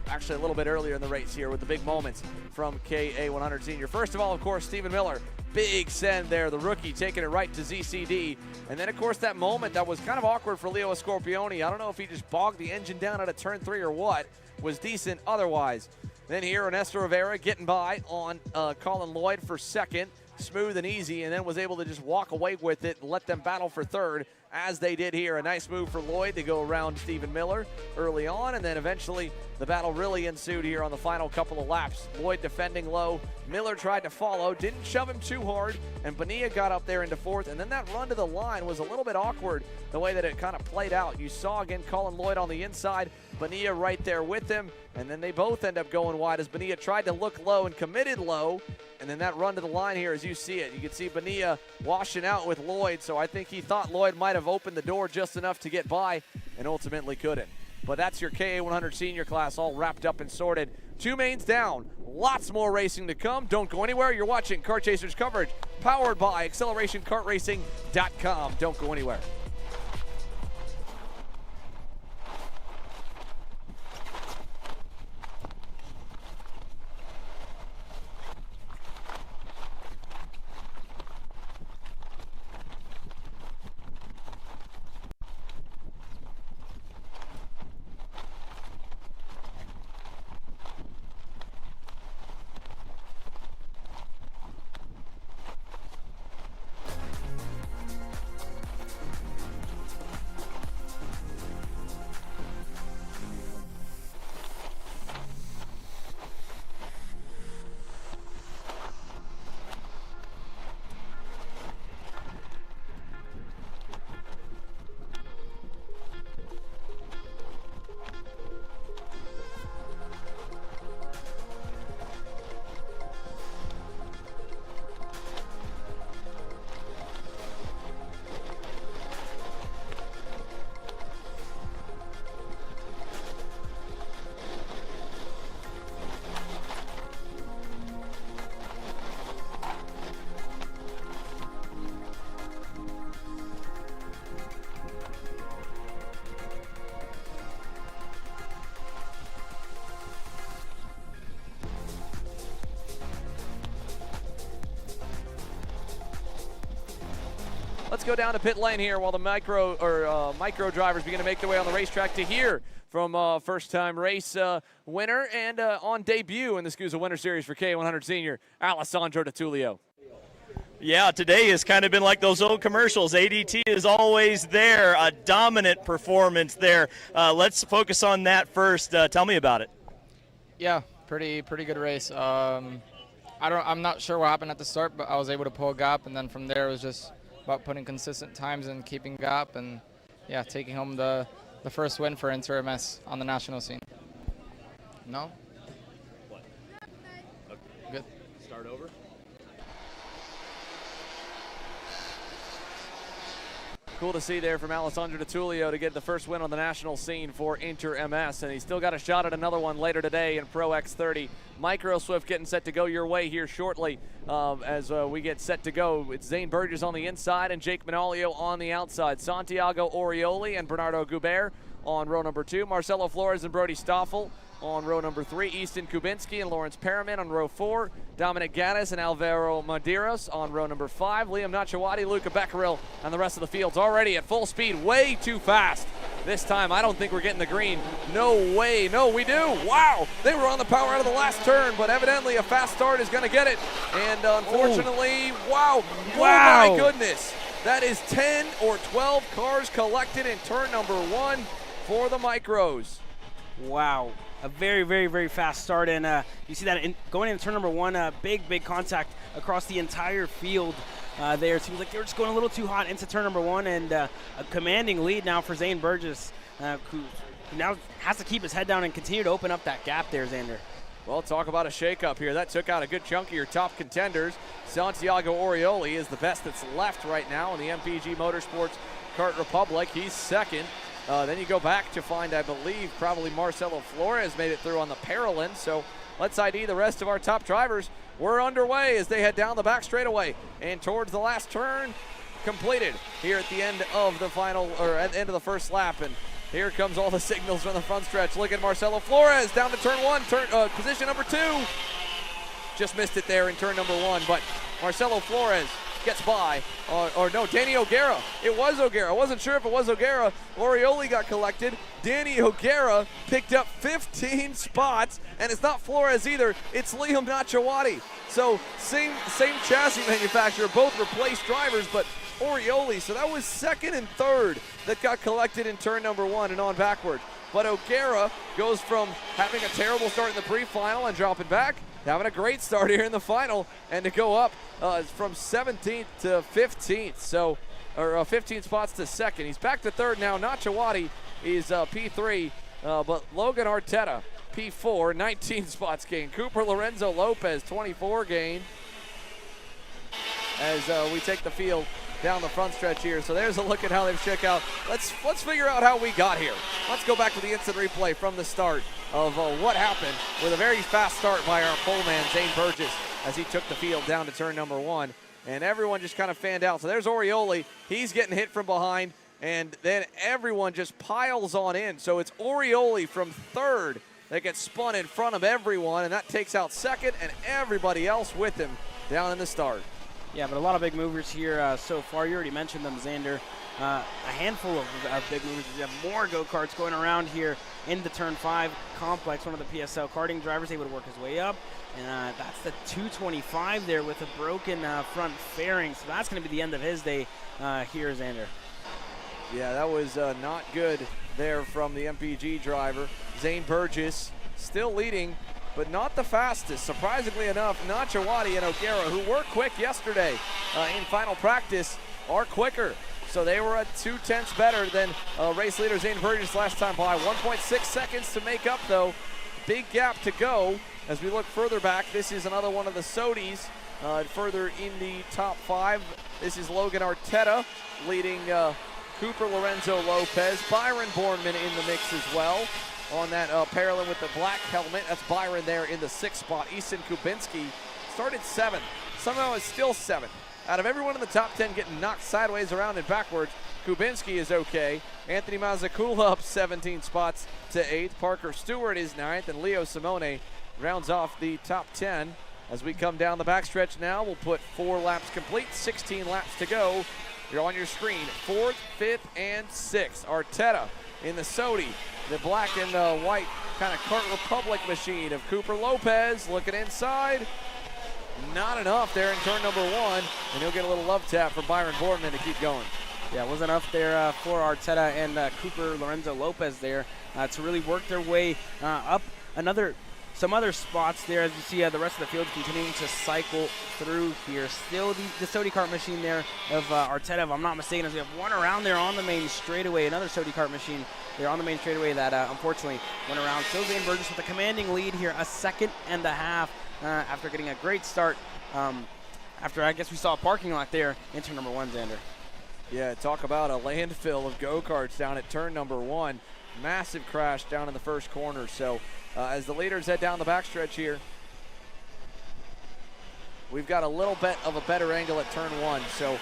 actually a little bit earlier in the race here with the big moments from KA100 Sr. First of all, of course, Stephen Miller, big send there, the rookie taking it right to ZCD. And then, of course, that moment that was kind of awkward for Leo Scorpioni. I don't know if he just bogged the engine down out of turn 3 or what, was decent otherwise. Then here, Ernesto Rivera getting by on Colin Lloyd for 2nd. Smooth and easy, and then was able to just walk away with it and let them battle for 3rd, as they did here. A nice move for Lloyd to go around Stephen Miller early on, and then eventually the battle really ensued here on the final couple of laps. Lloyd defending low. Miller tried to follow, didn't shove him too hard, and Bonilla got up there into 4th, and then that run to the line was a little bit awkward the way that it kind of played out. You saw, again, Colin Lloyd on the inside, Bonilla right there with him, and then they both end up going wide as Bonilla tried to look low and committed low, And then that run to the line here as you see it. You can see Bonilla washing out with Lloyd, so I think he thought Lloyd might have opened the door just enough to get by and ultimately couldn't. But that's your KA100 Sr class all wrapped up and sorted. 2 mains down. Lots more racing to come. Don't go anywhere. You're watching Kart Chasers coverage powered by AccelerationKartRacing.com. Don't go anywhere. Let's go down to pit lane here while the micro drivers begin to make their way on the racetrack to hear from first-time race winner and on debut in the SKUSA Winter Series for KA100 Sr, Alessandro DiTullio. Yeah, today has kind of been like those old commercials. ADT is always there, a dominant performance there. Let's focus on that first. Tell me about it. Yeah, pretty good race. I'm not sure what happened at the start, but I was able to pull a gap, and then from there it was just about putting consistent times and keeping gap, and yeah, taking home the first win for Inter MS on the national scene. No? What? Okay. Good. Start over. Cool to see there from Alessandro DiTullio to get the first win on the national scene for Inter MS, and he's still got a shot at another one later today in Pro X30. Micro Swift getting set to go your way here shortly as we get set to go. It's Zane Burgess on the inside and Jake Manolio on the outside. Santiago Orioli and Bernardo Guber on row number 2. Marcelo Flores and Brody Stoffel on row number 3. Easton Kubinski and Lawrence Perriman on row 4. Dominic Gaddis and Alvaro Madeiros on row number 5. Liam Nachawati, Luca Becquerel, and the rest of the field's already at full speed, way too fast. This time, I don't think we're getting the green. No way. No, we do. Wow. They were on the power out of the last turn, but evidently a fast start is going to get it. And unfortunately, wow. Oh, my goodness. That is 10 or 12 cars collected in turn number 1 for the Micros. Wow. A very, very, very fast start, and you see that going into turn number 1, big contact across the entire field there. It seems like they were just going a little too hot into turn number 1, and a commanding lead now for Zane Burgess, who now has to keep his head down and continue to open up that gap there, Xander. Well, talk about a shakeup here. That took out a good chunk of your top contenders. Santiago Orioli is the best that's left right now in the MPG Motorsports Kart Republic. He's second. Then you go back to find, I believe, probably Marcelo Flores made it through on the Paralyn. So let's ID the rest of our top drivers. We're underway as they head down the back straightaway and towards the last turn completed here at the end of the final, or at the end of the first lap. And here comes all the signals from the front stretch. Look at Marcelo Flores down to turn 1, position number 2. Just missed it there in turn number 1, but Marcelo Flores gets by, or no, Danny O'Gara. It was O'Gara. I wasn't sure if it was O'Gara. Orioli got collected. Danny O'Gara picked up 15 spots, and it's not Flores either. It's Liam Nachawati. So same chassis manufacturer, both replaced drivers, but Orioli. So that was second and third that got collected in turn number 1 and on backward. But O'Gara goes from having a terrible start in the pre-final and dropping back, having a great start here in the final, and to go up from 17th to 15th, so, or 15 spots to second. He's back to third now. Nachawati is P3, but Logan Arteta, P4, 19 spots gain. Cooper Lorenzo Lopez, 24 gain. as we take the field down the front stretch here. So there's a look at how they've shook out. Let's figure out how we got here. Let's go back to the instant replay from the start of what happened with a very fast start by our pole man, Zane Burgess, as he took the field down to turn number 1. And everyone just kind of fanned out. So there's Orioli. He's getting hit from behind, and then everyone just piles on in. So it's Orioli from third that gets spun in front of everyone, and that takes out second and everybody else with him down in the start. Yeah, but a lot of big movers here so far. You already mentioned them, Xander. A handful of big movers. We have more go-karts going around here in the Turn 5 complex. One of the PSL karting drivers able to work his way up. And that's the 225 there with a broken front fairing. So that's going to be the end of his day here, Xander. Yeah, that was not good there from the MPG driver. Zane Burgess still leading, but not the fastest. Surprisingly enough, Nachawati and O'Gara, who were quick yesterday in final practice, are quicker. So they were at 2/10 better than race leader Zane Burgess last time by. 1.6 seconds to make up, though. Big gap to go as we look further back. This is another one of the Sodis further in the top 5. This is Logan Arteta leading Cooper Lorenzo Lopez. Byron Bornman in the mix as well. On that parallel with the black helmet, that's Byron there in the 6th spot. Easton Kubinski started 7th. Somehow is still 7th. Out of everyone in the top 10 getting knocked sideways around and backwards, Kubinski is okay. Anthony Mazzacula up 17 spots to 8th. Parker Stewart is 9th, and Leo Simone rounds off the top 10. As we come down the backstretch now, we'll put 4 laps complete, 16 laps to go. You're on your screen, 4th, 5th, and 6th. Arteta in the Sodi, the black and white kind of Kart Republic machine of Cooper Lopez looking inside. Not enough there in turn number 1, and he'll get a little love tap from Byron Borman to keep going. Yeah, it wasn't enough there for Arteta and Cooper Lorenzo Lopez there to really work their way up some other spots there. As you see the rest of the field continuing to cycle through here. Still the Sodi Kart machine there of Arteta, if I'm not mistaken, as we have one around there on the main straightaway. Another Sodi Kart machine there on the main straightaway that unfortunately went around. So Zane Burgess with a commanding lead here, a 1.5 seconds after getting a great start. After I guess we saw a parking lot there in turn number 1, Xander. Yeah, talk about a landfill of go-karts down at turn number 1. Massive crash down in the first corner. So as the leaders head down the backstretch here, we've got a little bit of a better angle at turn 1. So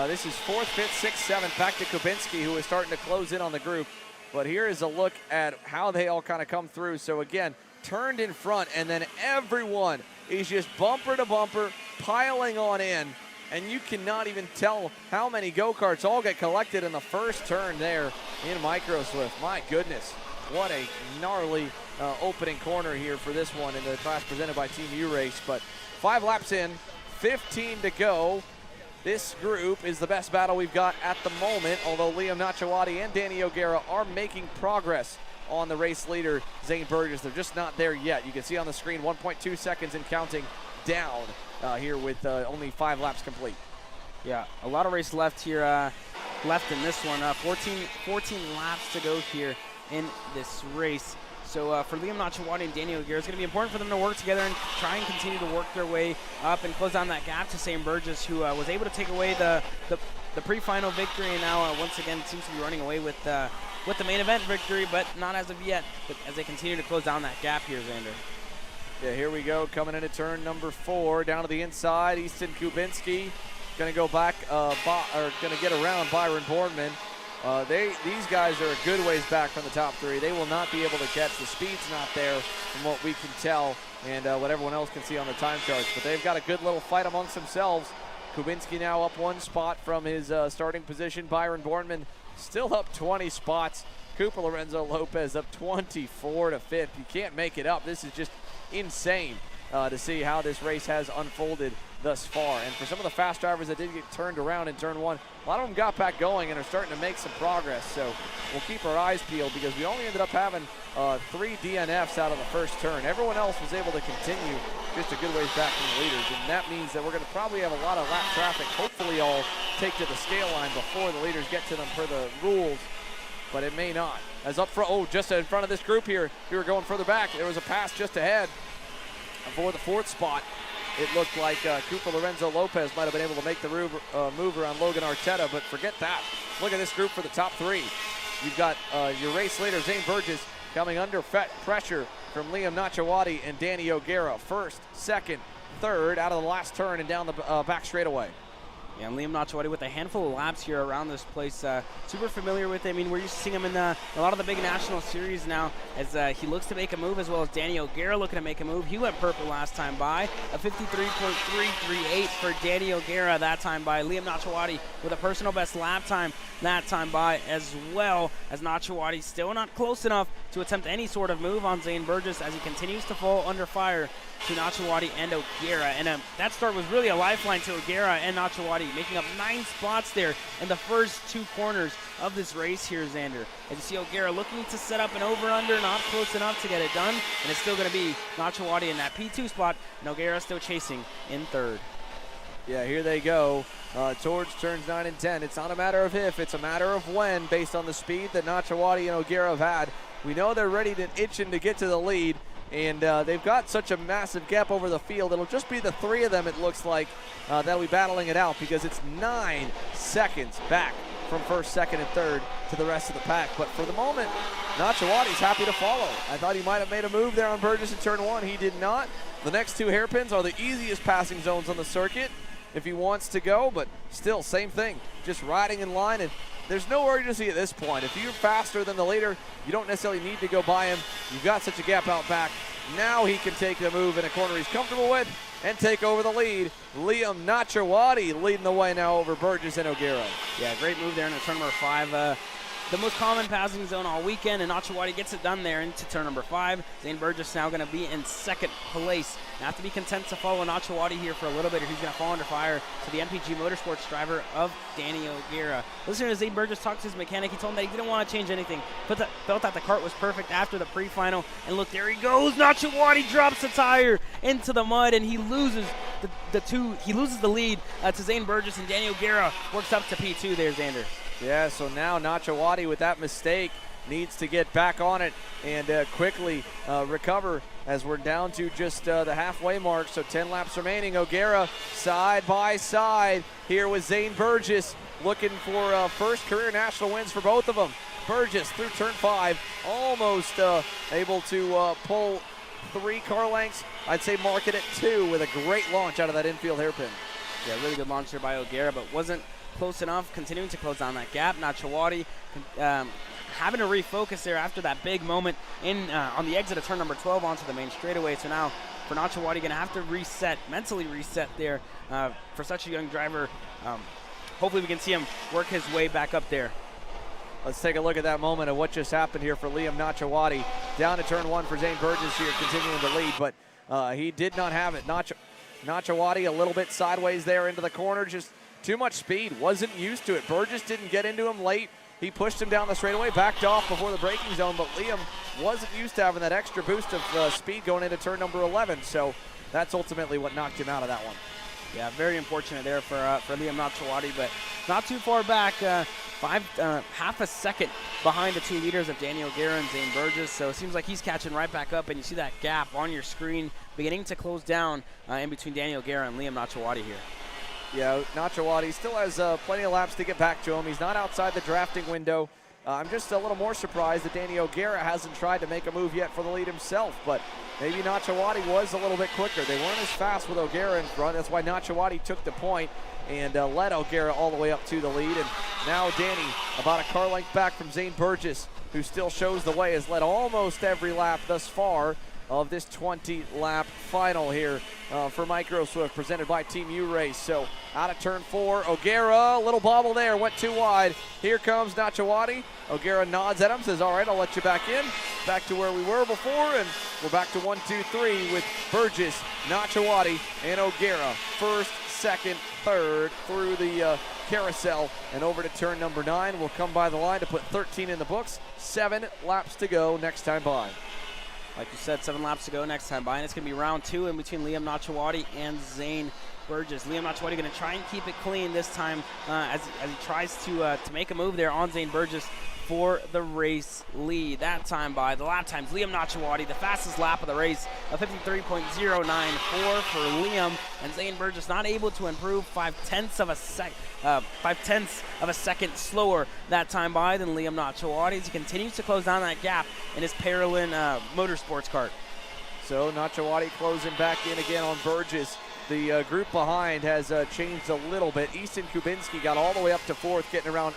this is 4th, 5th, 6th, 7th, back to Kubinski, who is starting to close in on the group. But here is a look at how they all kind of come through. So again, turned in front, and then everyone is just bumper to bumper, piling on in. And you cannot even tell how many go-karts all get collected in the first turn there in Microswift. My goodness, what a gnarly opening corner here for this one in the class presented by Team U-Race. But 5 laps in, 15 to go. This group is the best battle we've got at the moment, although Liam Nachawati and Danny O'Gara are making progress on the race leader, Zane Burgess. They're just not there yet. You can see on the screen 1.2 seconds and counting down here with only 5 laps complete. Yeah, a lot of race left here, left in this one. 14 laps to go here in this race. So for Liam Nachawati and Danny O'Gara, it's going to be important for them to work together and try and continue to work their way up and close down that gap to Zane Burgess, who was able to take away the pre-final victory, and now once again seems to be running away with the main event victory, but not as of yet, but as they continue to close down that gap here, Xander. Yeah, here we go, coming into turn number 4, down to the inside. Easton Kubinski going to go back, going to get around Byron Bornman. These guys are a good ways back from the top 3. They will not be able to catch. The speed's not there from what we can tell and what everyone else can see on the time charts. But they've got a good little fight amongst themselves. Kubinski now up 1 spot from his starting position. Byron Bornman still up 20 spots. Cooper Lorenzo Lopez up 24 to 5th. You can't make it up. This is just insane to see how this race has unfolded thus far. And for some of the fast drivers that did get turned around in turn 1, a lot of them got back going and are starting to make some progress. So we'll keep our eyes peeled because we only ended up having 3 DNFs out of the first turn. Everyone else was able to continue just a good ways back from the leaders. And that means that we're going to probably have a lot of lap traffic, hopefully all take to the scale line before the leaders get to them per the rules. But it may not. As up front, just in front of this group here, we were going further back. There was a pass just ahead for the 4th spot. it looked like Cooper Lorenzo Lopez might have been able to make the move around Logan Arteta, but forget that. Look at this group for the top three. You've got your race leader, Zane Burgess, coming under pressure from Liam Nachawati and Danny O'Gara. First, second, third out of the last turn and down the back straightaway. Yeah, and Liam Nachawati with a handful of laps here around this place. Super familiar with him. I mean, we're used to seeing him in a lot of the big national series now as he looks to make a move, as well as Danny O'Gara looking to make a move. He went purple last time by. A 53.338 for Danny O'Gara that time by. Liam Nachawati with a personal best lap time that time by, as well as Nachawati still not close enough to attempt any sort of move on Zane Burgess as he continues to fall under fire to Nachawati and O'Gara. And that start was really a lifeline to O'Gara and Nachawati, making up 9 spots there in the first 2 corners of this race here, Xander. And you see O'Gara looking to set up an over-under, not close enough to get it done. And it's still going to be Nachawati in that P2 spot, and O'Gara still chasing in third. Yeah, here they go towards turns 9 and 10. It's not a matter of if, it's a matter of when, based on the speed that Nachawati and O'Gara have had. We know they're ready to itching to get to the lead. And they've got such a massive gap over the field. It'll just be the 3 of them, it looks like, that'll be battling it out, because it's 9 seconds back from first, second, and third to the rest of the pack. But for the moment, Nachawati's happy to follow. I thought he might have made a move there on Burgess in turn 1. He did not. The next 2 hairpins are the easiest passing zones on the circuit if he wants to go, but still, same thing. Just riding in line, and there's no urgency at this point. If you're faster than the leader, you don't necessarily need to go by him. You've got such a gap out back. Now he can take the move in a corner he's comfortable with and take over the lead. Liam Nachawati leading the way now over Burgess and O'Gara. Yeah, great move there in turn number 5. The most common passing zone all weekend, and Nachawati gets it done there into turn number 5. Zane Burgess now going to be in second place. Now have to be content to follow Nachawati here for a little bit, or he's going to fall under fire to the MPG Motorsports driver of Danny O'Gara. Listening to Zane Burgess talk to his mechanic, he told him that he didn't want to change anything. Felt that the Kart was perfect after the pre-final, and look, there he goes. Nachawati drops the tire into the mud, and he loses He loses the lead to Zane Burgess, and Danny O'Gara works up to P2 there, Xander. Yeah, so now Nachawati with that mistake needs to get back on it and quickly recover as we're down to just the halfway mark. So 10 laps remaining. O'Gara side by side here with Zane Burgess, looking for first career national wins for both of them. Burgess through turn 5, almost able to pull 3 car lengths. I'd say mark it at 2 with a great launch out of that infield hairpin. Yeah, really good launch there by O'Gara, but wasn't close enough, continuing to close down that gap. Nachawati having to refocus there after that big moment on the exit of turn number 12 onto the main straightaway. So now for Nachawati, going to have to mentally reset there for such a young driver. Hopefully we can see him work his way back up there. Let's take a look at that moment of what just happened here for Liam Nachawati. Down to turn 1 for Zane Burgess here, continuing to lead, but he did not have it. Nachawati a little bit sideways there into the corner, just too much speed, wasn't used to it. Burgess didn't get into him late. He pushed him down the straightaway, backed off before the braking zone, but Liam wasn't used to having that extra boost of speed going into turn number 11, so that's ultimately what knocked him out of that one. Yeah, very unfortunate there for Liam Nachawati, but not too far back, half a second behind the 2 leaders of Danny O'Gara and Zane Burgess, so it seems like he's catching right back up, and you see that gap on your screen beginning to close down in between Danny O'Gara and Liam Nachawati here. Yeah, Nachawati still has plenty of laps to get back to him. He's not outside the drafting window. I'm just a little more surprised that Danny O'Gara hasn't tried to make a move yet for the lead himself, but maybe Nachawati was a little bit quicker. They weren't as fast with O'Gara in front. That's why Nachawati took the point and led O'Gara all the way up to the lead. And now Danny, about a car length back from Zane Burgess, who still shows the way, has led almost every lap thus far of this 20-lap final here for Micro Swift, presented by Team U Race. So out of turn 4, O'Gara, a little bobble there, went too wide. Here comes Nachawati. O'Gara nods at him, says, all right, I'll let you back in. Back to where we were before, and we're back to 1, 2, 3 with Burgess, Nachawati, and O'Gara. First, second, third through the carousel and over to turn number 9. We'll come by the line to put 13 in the books. 7 laps to go next time by. Like you said, 7 laps to go next time by, and it's going to be round 2 in between Liam Nachawati and Zane Burgess. Liam Nachawati going to try and keep it clean this time as he tries to make a move there on Zane Burgess for the race lead. That time by the lap times, Liam Nachawati, the fastest lap of the race, a 53.094 for Liam, and Zane Burgess not able to improve 5/10 of a second slower that time by than Liam Nachawati as he continues to close down that gap in his Parolin Motorsports kart. So Nachawati closing back in again on Burgess. The group behind has changed a little bit. Easton Kubinski got all the way up to fourth, getting around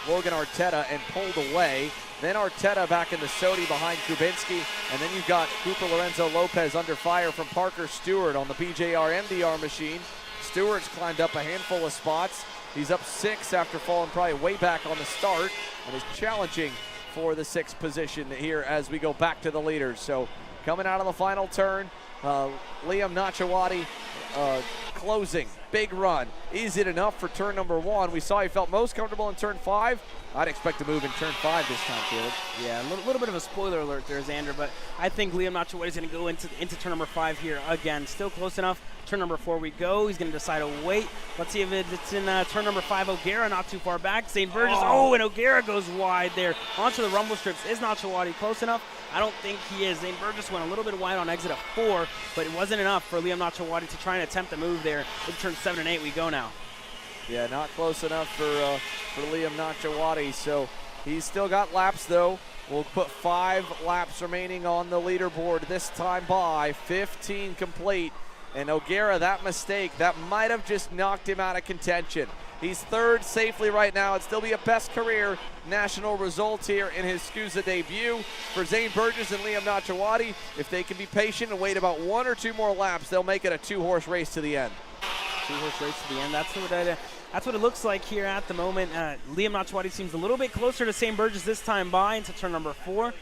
Logan Arteta and pulled away. Then Arteta back in the Sodi behind Kubinski. And then you've got Cooper Lorenzo Lopez under fire from Parker Stewart on the BJR MDR machine. Stewart's climbed up a handful of spots. He's up 6 after falling probably way back on the start and is challenging for the 6th position here as we go back to the leaders. So coming out of the final turn, Liam Nachawati closing, big run. Is it enough for turn number 1? We saw he felt most comfortable in turn 5. I'd expect to move in turn 5 this time, Caleb. Yeah, a little bit of a spoiler alert there, Xander, but I think Liam Nachawati is going to go into turn number 5 here again. Still close enough. Turn number 4 we go. He's going to decide to wait. Let's see if it's in turn number 5. O'Gara not too far back. St. Burgess. Oh, and O'Gara goes wide there. Onto the rumble strips. Is Nachawati close enough? I don't think he is. St. Burgess went a little bit wide on exit of 4, but it wasn't enough for Liam Nachawati to try and attempt a move there. In turn 7 and 8 we go now. Yeah, not close enough for Liam Nachawati. So he's still got laps, though. We'll put 5 laps remaining on the leaderboard this time by 15 complete. And O'Gara, that mistake, that might have just knocked him out of contention. He's 3rd safely right now. It'd still be a best career national result here in his SKUSA debut. For Zane Burgess and Liam Nachawati, if they can be patient and wait about 1 or 2 more laps, they'll make it a 2-horse race to the end. 2-horse race to the end. That's what it looks like here at the moment. Liam Nachawati seems a little bit closer to St. Burgess this time by into turn number 4.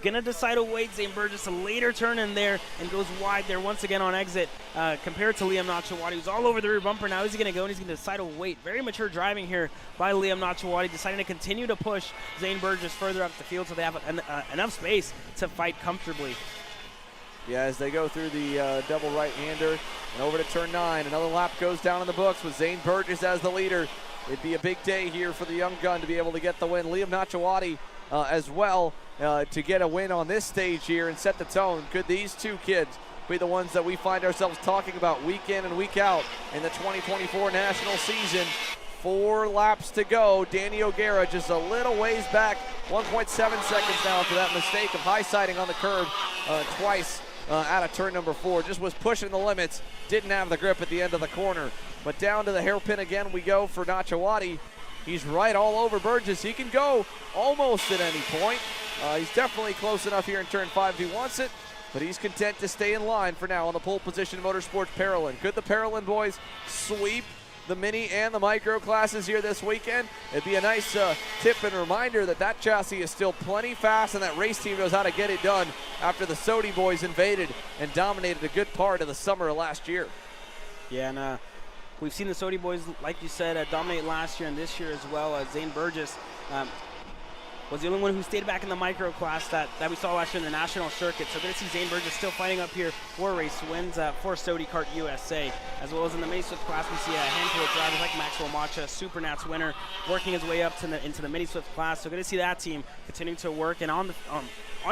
Gonna decide to wait. St. Burgess a later turn in there and goes wide there once again on exit compared to Liam Nachawati, who's all over the rear bumper. Now he's gonna go and he's gonna decide to wait. Very mature driving here by Liam Nachawati, deciding to continue to push Zane Burgess further up the field so they have enough space to fight comfortably. Yeah, as they go through the double right-hander and over to turn 9, another lap goes down in the books with Zane Burgess as the leader. It'd be a big day here for the young gun to be able to get the win. Liam Nachawati as well to get a win on this stage here and set the tone. Could these 2 kids be the ones that we find ourselves talking about week in and week out in the 2024 national season? 4 laps to go. Danny O'Gara just a little ways back, 1.7 seconds now for that mistake of high-siding on the curb twice out of turn number 4. Just was pushing the limits, didn't have the grip at the end of the corner. But down to the hairpin again we go for Nachawati. He's right all over Burgess. He can go almost at any point. He's definitely close enough here in turn 5 if he wants it, but he's content to stay in line for now on the pole position Motorsports Parolin. Could the Parolin boys sweep the mini and the micro classes here this weekend? It'd be a nice tip and reminder that chassis is still plenty fast and that race team knows how to get it done after the Sodi boys invaded and dominated a good part of the summer of last year. Yeah, and we've seen the Sodi boys, like you said, dominate last year and this year as well. Zane Burgess was the only one who stayed back in the micro class that we saw last year in the national circuit. So good to see Zane Burgess still fighting up here for race wins for Sodi Kart USA. As well as in the Mini Swift class, we see a handful of drivers like Maxwell Macha, Super Nats winner, working his way up to into the Mini Swift class. So good to see that team continuing to work. And on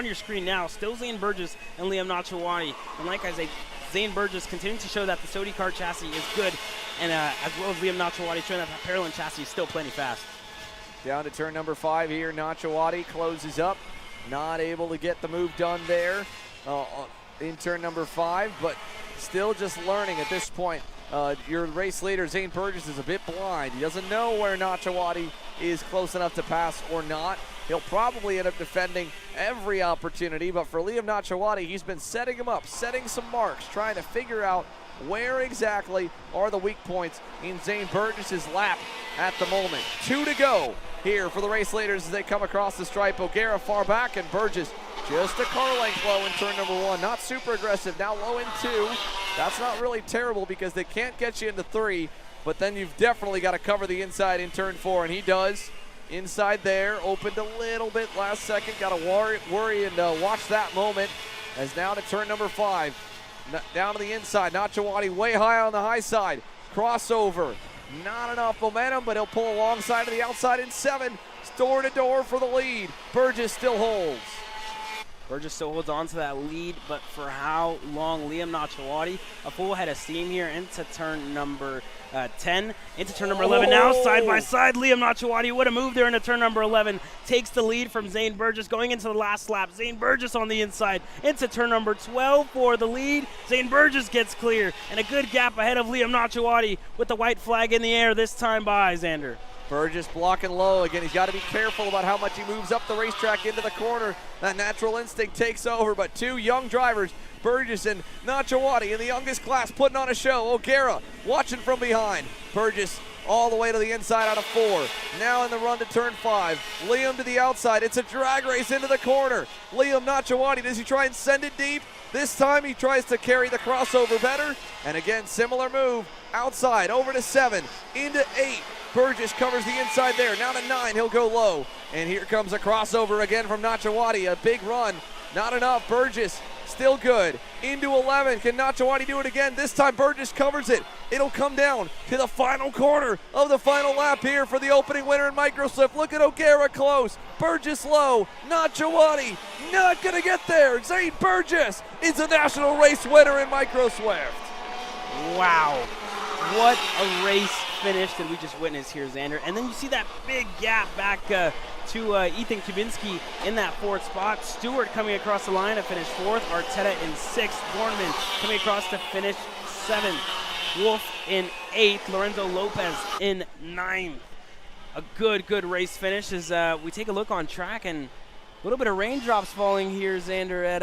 your screen now, still Zane Burgess and Liam Nachawati. And like I say, Zane Burgess continuing to show that the Sodi Kart chassis is good, and as well as Liam Nachawati showing that the Parolin chassis is still plenty fast. Down to turn number 5 here, Nachawati closes up. Not able to get the move done there in turn number 5, but still just learning at this point. Your race leader, Zane Burgess, is a bit blind. He doesn't know where Nachawati is close enough to pass or not. He'll probably end up defending every opportunity, but for Liam Nachawati, he's been setting him up, setting some marks, trying to figure out where exactly are the weak points in Zane Burgess's lap at the moment. 2 to go here for the race leaders as they come across the stripe. O'Gara far back and Burgess just a car length low in turn number 1. Not super aggressive, now low in 2. That's not really terrible because they can't get you into 3, but then you've definitely got to cover the inside in turn 4, and he does. Inside there, opened a little bit last second. Got to worry and watch that moment as now to turn number 5. down to the inside. Nachawati way high on the high side. Crossover. Not enough momentum, but he'll pull alongside to the outside in 7. Door to door for the lead. Burgess still holds. Burgess still holds on to that lead, but for how long? Liam Nachawati, a full head of steam here into turn number 10, into turn number 11. Now side by side, Liam Nachawati would have moved there into turn number 11. Takes the lead from Zane Burgess going into the last lap. Zane Burgess on the inside into turn number 12 for the lead. Zane Burgess gets clear, and a good gap ahead of Liam Nachawati with the white flag in the air this time by Xander. Burgess blocking low. Again, he's got to be careful about how much he moves up the racetrack into the corner. That natural instinct takes over, but 2 young drivers, Burgess and Nachawati in the youngest class, putting on a show. O'Gara watching from behind. Burgess all the way to the inside out of 4. Now in the run to turn 5. Liam to the outside. It's a drag race into the corner. Liam Nachawati, does he try and send it deep? This time he tries to carry the crossover better. And again, similar move. Outside, over to 7, into 8. Burgess covers the inside there. Now to 9, he'll go low. And here comes a crossover again from Nachawati. A big run. Not enough. Burgess still good. Into 11. Can Nachawati do it again? This time Burgess covers it. It'll come down to the final corner of the final lap here for the opening winner in Microswift. Look at O'Gara close. Burgess low. Nachawati not going to get there. Zane Burgess is a national race winner in Microswift. Wow. What a race finish did we just witness here, Xander. And then you see that big gap back to Ethan Kubinski in that 4th spot. Stewart coming across the line to finish 4th. Arteta in 6th. Dornman coming across to finish 7th. Wolf in 8th. Lorenzo Lopez in 9th. A good race finish as we take a look on track, and a little bit of raindrops falling here, Xander, at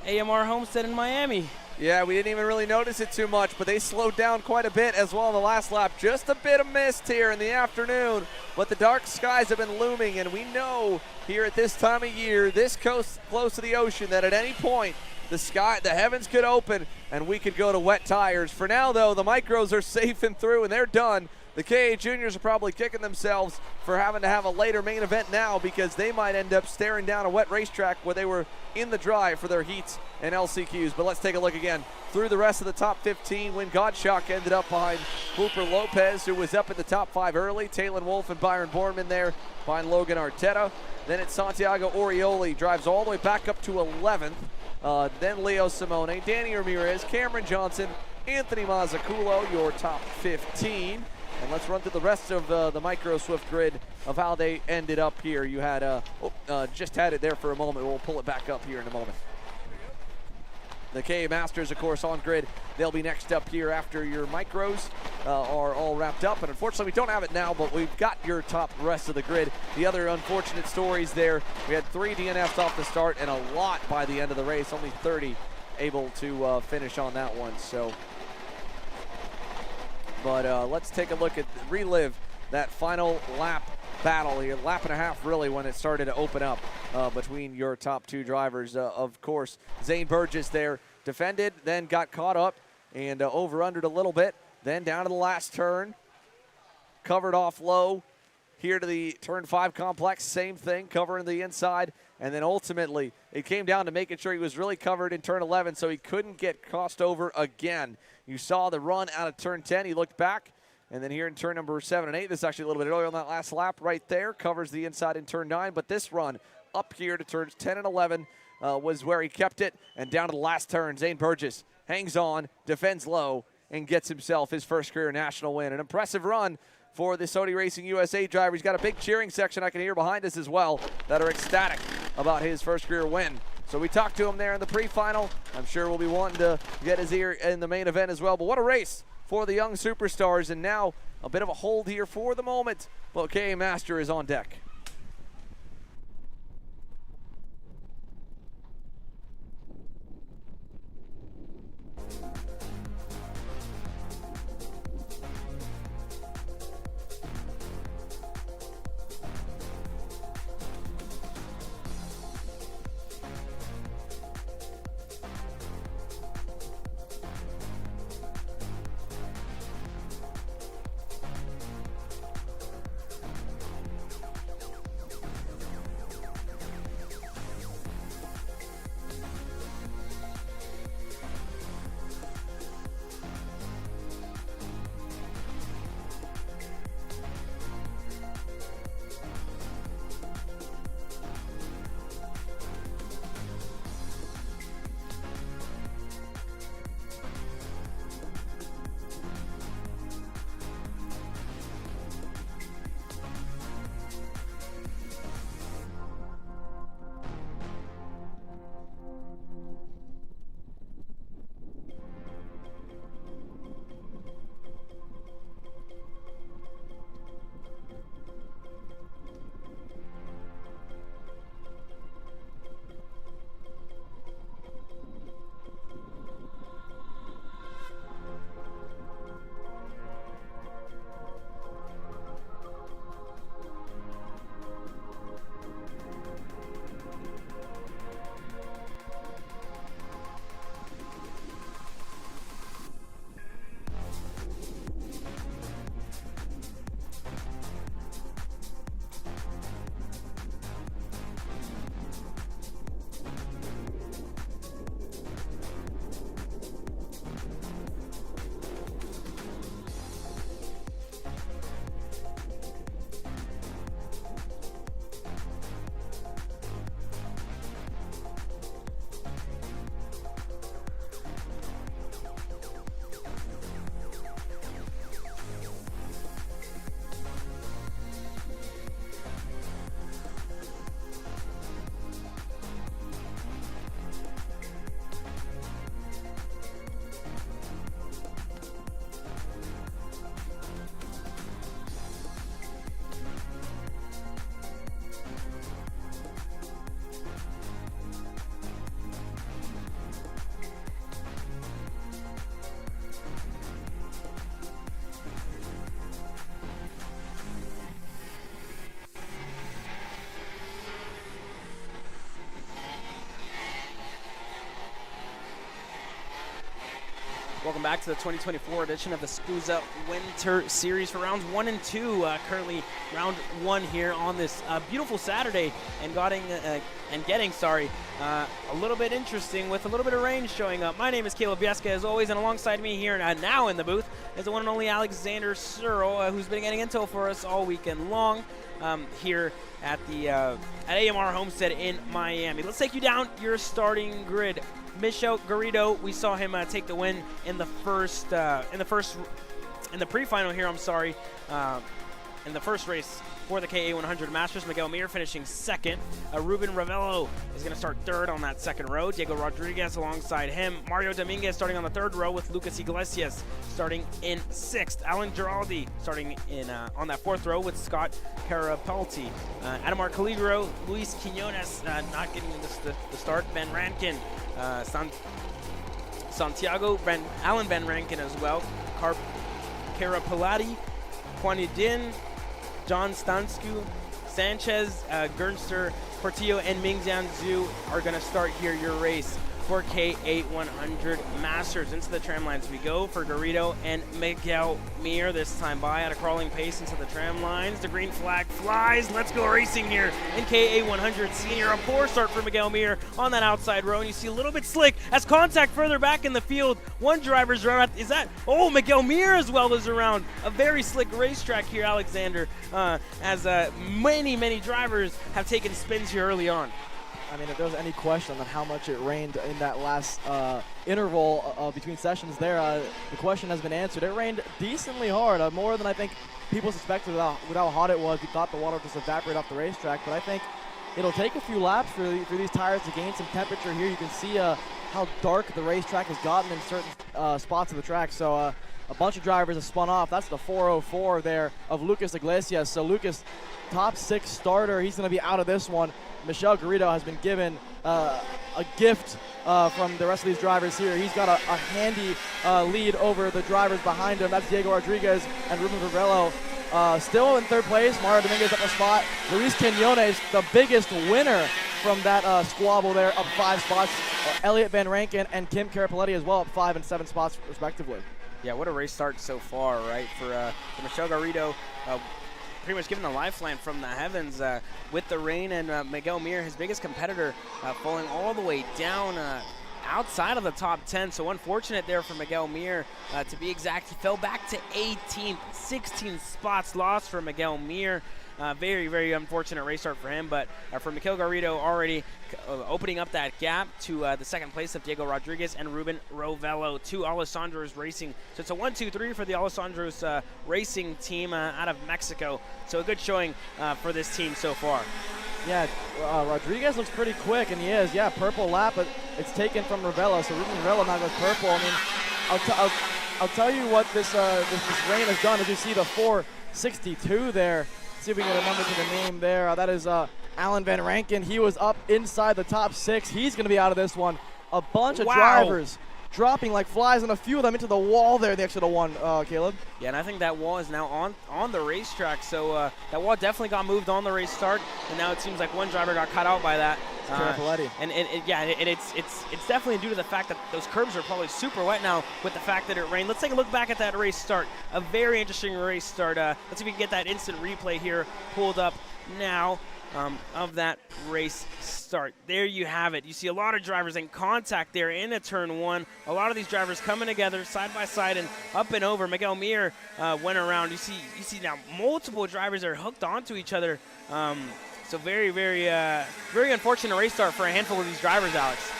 AMR Homestead in Miami. Yeah, we didn't even really notice it too much, but they slowed down quite a bit as well in the last lap. Just a bit of mist here in the afternoon, but the dark skies have been looming, and we know here at this time of year, this coast close to the ocean, that at any point the heavens could open and we could go to wet tires. For now, though, the micros are safe and through, and they're done. The KA Juniors are probably kicking themselves for having to have a later main event now, because they might end up staring down a wet racetrack where they were in the dry for their heats and LCQs. But let's take a look again through the rest of the top 15. When Gottschalk ended up behind Cooper Lopez, who was up in the top 5 early. Talon Wolf and Byron Borman there behind Logan Arteta. Then it's Santiago Orioli, drives all the way back up to 11th. Then Leo Simone, Danny Ramirez, Cameron Johnson, Anthony Mazzaculo, your top 15. And let's run through the rest of the Micro Swift grid of how they ended up here. You had, just had it there for a moment. We'll pull it back up here in a moment. The KA Masters, of course, on grid. They'll be next up here after your micros are all wrapped up. And unfortunately, we don't have it now, but we've got your top rest of the grid. The other unfortunate stories there, we had 3 DNFs off the start and a lot by the end of the race. Only 30 able to finish on that one. So. But let's take a look at, relive that final lap battle here. Lap and a half, really, when it started to open up between your top 2 drivers. Of course, Zane Burgess there defended, then got caught up and over-undered a little bit. Then down to the last turn, covered off low. Here to the turn 5 complex, same thing, covering the inside. And then ultimately, it came down to making sure he was really covered in turn 11 so he couldn't get crossed over again. You saw the run out of turn 10. He looked back. And then here in turn number 7 and 8, this is actually a little bit earlier on that last lap right there. Covers the inside in turn 9. But this run up here to turns 10 and 11 was where he kept it. And down to the last turn, Zane Burgess hangs on, defends low, and gets himself his first career national win. An impressive run for the Sony Racing USA driver. He's got a big cheering section I can hear behind us as well that are ecstatic about his first career win. So we talked to him there in the pre-final. I'm sure we'll be wanting to get his ear in the main event as well. But what a race for the young superstars. And now a bit of a hold here for the moment. Well, KA Master is on deck. Welcome back to the 2024 edition of the SKUSA Winter Series for rounds 1 and 2. Currently round 1 here on this beautiful Saturday, and getting a little bit interesting with a little bit of rain showing up. My name is Caleb Bieska, as always, and alongside me here now in the booth is the one and only Alexander Searle, who's been getting intel for us all weekend long here at the at AMR Homestead in Miami. Let's take you down your starting grid. Michel Garrido, we saw him take the win in the pre-final here. In the first race for the KA100 Masters. Miguel Mir finishing second. Ruben Ravello is going to start third on that second row. Diego Rodriguez alongside him. Mario Dominguez starting on the third row with Lucas Iglesias starting in sixth. Alan Giraldi starting in on that fourth row with Scott Carapelti. Ademar Caligro, Luis Quinones not getting the start. Ben Rankin, Alan Ben Rankin as well. Carapelati, Juanidin, John Stansku, Sanchez, Gernster, Portillo, and Mingjian Zhu are going to start here your race for KA100 Masters. Into the tram lines we go for Garrido and Miguel Mir, this time by at a crawling pace into the tram lines. The green flag flies. Let's go racing here in KA100 Sr. A poor start for Miguel Mir on that outside row, and you see a little bit slick as contact further back in the field. One driver's around. Miguel Mir as well is around. A very slick racetrack here, Alexander, as many drivers have taken spins here early on. I mean, if there was any question on how much it rained in that last interval between sessions there, the question has been answered. It rained decently hard, more than I think people suspected with how hot it was. We thought the water would just evaporate off the racetrack, but I think it'll take a few laps for these tires to gain some temperature here. You can see how dark the racetrack has gotten in certain spots of the track. So a bunch of drivers have spun off. That's the 404 there of Lucas Iglesias. So Lucas, top 6 starter, he's going to be out of this one. Michel Garrido has been given a gift from the rest of these drivers here. He's got a handy lead over the drivers behind him. That's Diego Rodriguez and Ruben Ravello. Still in third place, Mario Dominguez up a spot. Luis Quinones, the biggest winner from that squabble there, up 5 spots. Elliot Van Rankin and Kim Carapelletti as well, up 5 and 7 spots respectively. Yeah, what a race start so far, right? For Michel Garrido, pretty much given the lifeline from the heavens with the rain, and Miguel Mir, his biggest competitor, falling all the way down outside of the top 10. So unfortunate there for Miguel Mir. To be exact, he fell back to 18th, 16 spots lost for Miguel Mir. Very, very unfortunate race start for him, but for Michel Garrido already opening up that gap to the second place of Diego Rodriguez and Ruben Ravello. 2 Alessandros racing. So it's a 1-2-3 for the Alessandros racing team out of Mexico. So a good showing for this team so far. Yeah, Rodriguez looks pretty quick, and he is. Yeah, purple lap, but it's taken from Ravello. So Ruben Ravello now goes purple. I mean, I'll tell you what this rain has done. As you see the 462 there. See if we can get a number to the name there. That is Alan Van Rankin. He was up inside the top 6. He's going to be out of this one. A bunch of drivers dropping like flies, and a few of them into the wall there, the exit of one, Caleb. Yeah, and I think that wall is now on the racetrack. So that wall definitely got moved on the race start, and now it seems like one driver got cut out by that. And it's definitely due to the fact that those curbs are probably super wet now with the fact that it rained. Let's take a look back at that race start. A very interesting race start. Let's see if we can get that instant replay here pulled up now of that race start. There you have it. You see a lot of drivers in contact there in a turn 1. A lot of these drivers coming together side by side and up and over. Miguel Mir went around. You see now multiple drivers are hooked onto each other. So very, very, very unfortunate race start for a handful of these drivers, Alex.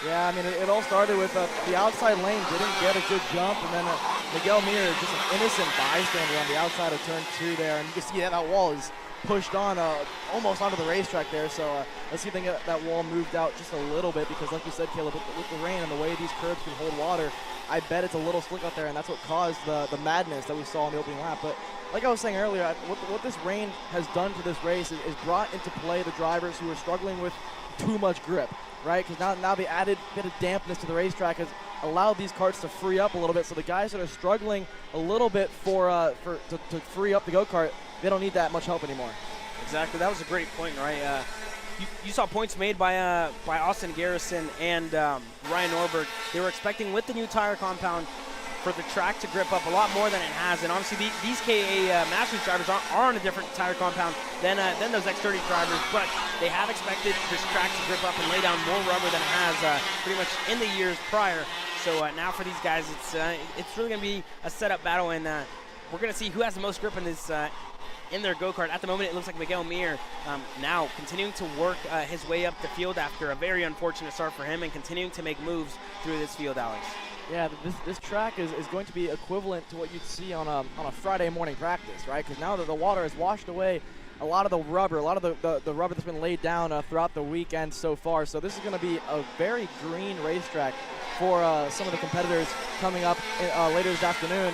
Yeah, I mean, it all started with the outside lane didn't get a good jump, and then Miguel Mir, just an innocent bystander on the outside of turn 2 there, and you can see that wall is pushed on almost onto the racetrack there. So let's see if they can get that wall moved out just a little bit, because like you said, Caleb, with the rain and the way these curbs can hold water, I bet it's a little slick out there, and that's what caused the madness that we saw in the opening lap. But like I was saying earlier, what this rain has done to this race is brought into play the drivers who are struggling with too much grip, right? Because now the added bit of dampness to the racetrack has allowed these karts to free up a little bit. So the guys that are struggling a little bit to free up the go-kart, they don't need that much help anymore. Exactly. That was a great point, right? You saw points made by Austin Garrison and Ryan Norberg. They were expecting, with the new tire compound, for the track to grip up a lot more than it has. And obviously these KA Masters drivers are on a different tire compound than those X30 drivers, but they have expected this track to grip up and lay down more rubber than it has pretty much in the years prior. So now for these guys, it's really going to be a setup battle, and we're going to see who has the most grip in this in their go-kart. At the moment, it looks like Miguel Mir now continuing to work his way up the field after a very unfortunate start for him and continuing to make moves through this field, Alex. Yeah, this track is going to be equivalent to what you'd see on a Friday morning practice, right? Because now that the water has washed away a lot of the rubber, the rubber that's been laid down throughout the weekend so far. So this is going to be a very green racetrack for some of the competitors coming up later this afternoon.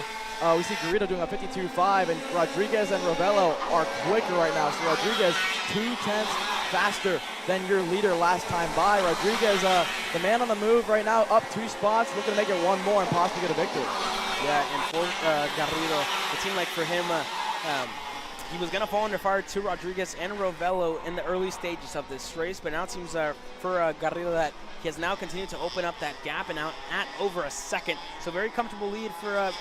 We see Garrido doing a 52.5, and Rodriguez and Ravello are quicker right now. So Rodriguez 2/10 faster than your leader last time by. Rodriguez, the man on the move right now, up 2 spots, looking to make it 1 more and possibly get a victory. Yeah, and for Garrido, it seemed like for him, he was going to fall under fire to Rodriguez and Ravello in the early stages of this race, but now it seems for Garrido that he has now continued to open up that gap and now at over a second. So very comfortable lead for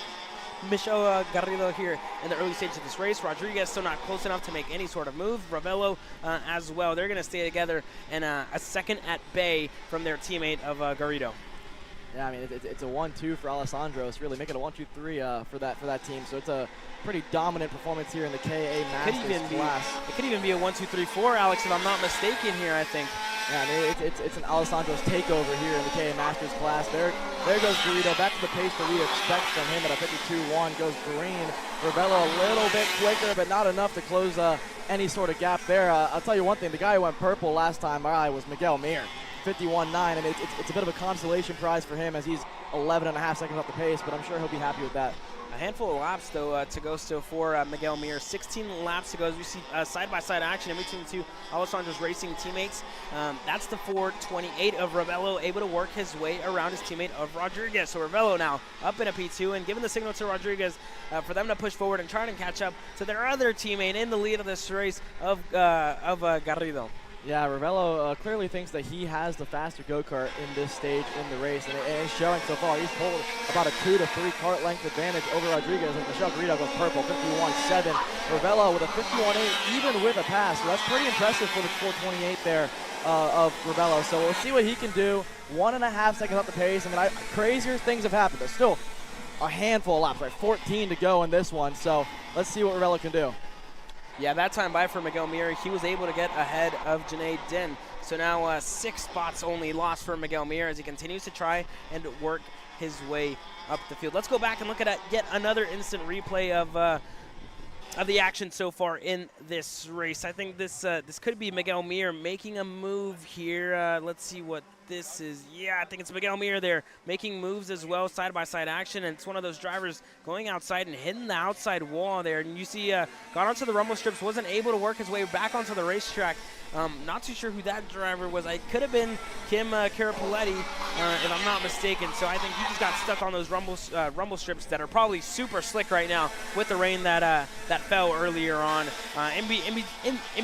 Michel Garrido here in the early stages of this race. Rodriguez still not close enough to make any sort of move. Ravello as well. They're going to stay together and a second at bay from their teammate of Garrido. Yeah, I mean, it's a 1-2 for Alessandro. It's really making a 1-2-3 for that team. So it's a pretty dominant performance here in the KA Masters class. It could even be a 1-2-3-4, Alex, if I'm not mistaken here, I think. Yeah, I mean, it's an Alessandro's takeover here in the KA Masters class. There goes Garrido, back to the pace that we expect from him at a 52.1. Goes green. Ravello a little bit quicker, but not enough to close any sort of gap there. I'll tell you one thing, the guy who went purple last time was Miguel Mir. 51.9, and it's a bit of a consolation prize for him as he's 11.5 seconds off the pace, but I'm sure he'll be happy with that. A handful of laps, though, to go still for Miguel Mir. 16 laps to go as we see side-by-side action in between the two Alessandro's racing teammates. That's the 4:28 of Ravello, able to work his way around his teammate of Rodriguez. So Ravello now up in a P2 and giving the signal to Rodriguez for them to push forward and try to catch up to their other teammate in the lead of this race of Garrido. Yeah, Ravello clearly thinks that he has the faster go-kart in this stage in the race, and it's showing so far. He's pulled about a 2 to 3 kart length advantage over Rodriguez, and Michel Garrido goes purple, 51.7. Ravello with a 51.8, even with a pass. So that's pretty impressive for the 4:28 there of Ravello. So we'll see what he can do. 1.5 seconds off the pace. I mean, crazier things have happened. There's still a handful of laps, right? 14 to go in this one. So let's see what Ravello can do. Yeah, that time by for Miguel Mir, he was able to get ahead of Junaid Din. So now 6 spots only lost for Miguel Mir as he continues to try and work his way up the field. Let's go back and look at yet another instant replay of the action so far in this race. I think this could be Miguel Mir making a move here. Let's see what this is. Yeah, I think it's Miguel Mir there making moves as well, side-by-side action, and it's one of those drivers going outside and hitting the outside wall there. And you see got onto the rumble strips, wasn't able to work his way back onto the racetrack. Not too sure who that driver was. It could have been Kim Carapuletti, if I'm not mistaken. So I think he just got stuck on those rumble strips that are probably super slick right now with the rain that fell earlier on in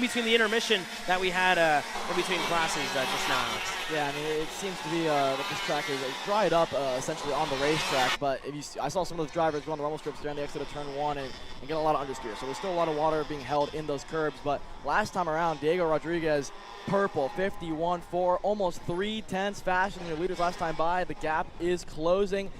between the intermission that we had in between classes just now, Alex. Yeah, I mean, it seems to be that this track is dried up essentially on the racetrack, but I saw some of those drivers go on the rumble strips during the exit of turn 1 and get a lot of understeer. So there's still a lot of water being held in those curbs, but last time around, Diego Rodriguez, purple, 51.4, almost 3/10 faster than your leaders last time by. The gap is closing.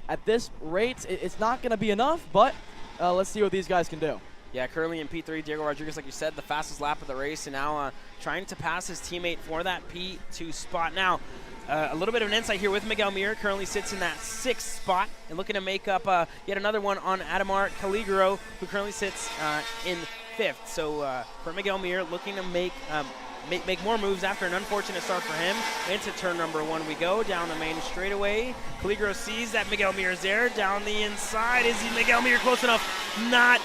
At this rate, it's not going to be enough, but let's see what these guys can do. Yeah, currently in P3, Diego Rodriguez, like you said, the fastest lap of the race, and now trying to pass his teammate for that P2 spot. Now, a little bit of an insight here with Miguel Mir, currently sits in that 6th spot and looking to make up yet another one on AMR Caligaro, who currently sits in 5th. So for Miguel Mir, looking to make more moves after an unfortunate start for him. Into turn number 1 we go, down the main straightaway. Caligaro sees that Miguel Mir is there, down the inside. Is Miguel Mir close enough? Not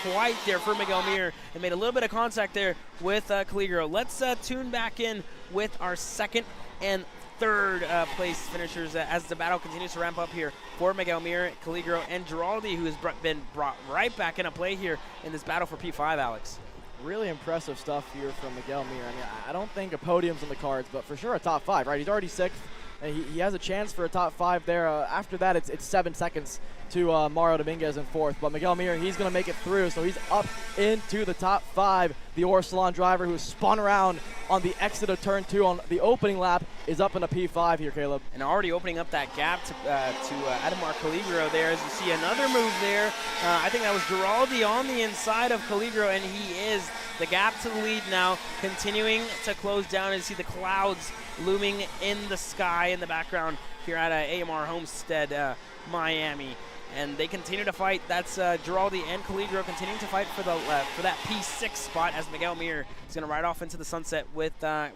quite there for Miguel Mir, and made a little bit of contact there with Caligaro. Let's tune back in with our 2nd and 3rd place finishers as the battle continues to ramp up here for Miguel Mir, Caligaro, and Giraldi, who has been brought right back into play here in this battle for P5, Alex. Really impressive stuff here from Miguel Mir. I mean, I don't think a podium's on the cards, but for sure a top 5, right? He's already 6th. And he has a chance for a top 5 there. After that, it's 7 seconds to Mario Dominguez in 4th. But Miguel Mir, he's going to make it through, so he's up into the top 5. The Orsalon driver who spun around on the exit of turn 2 on the opening lap is up in a P5 here, Caleb. And already opening up that gap to Ademar Caligro there, as you see another move there. I think that was Giraldi on the inside of Caligro, and he is the gap to the lead now, continuing to close down. And you see the clouds looming in the sky in the background here at AMR Homestead-Miami. And they continue to fight. That's Giraldi and Caligro continuing to fight for that P6 spot, as Miguel Mir is going to ride off into the sunset with a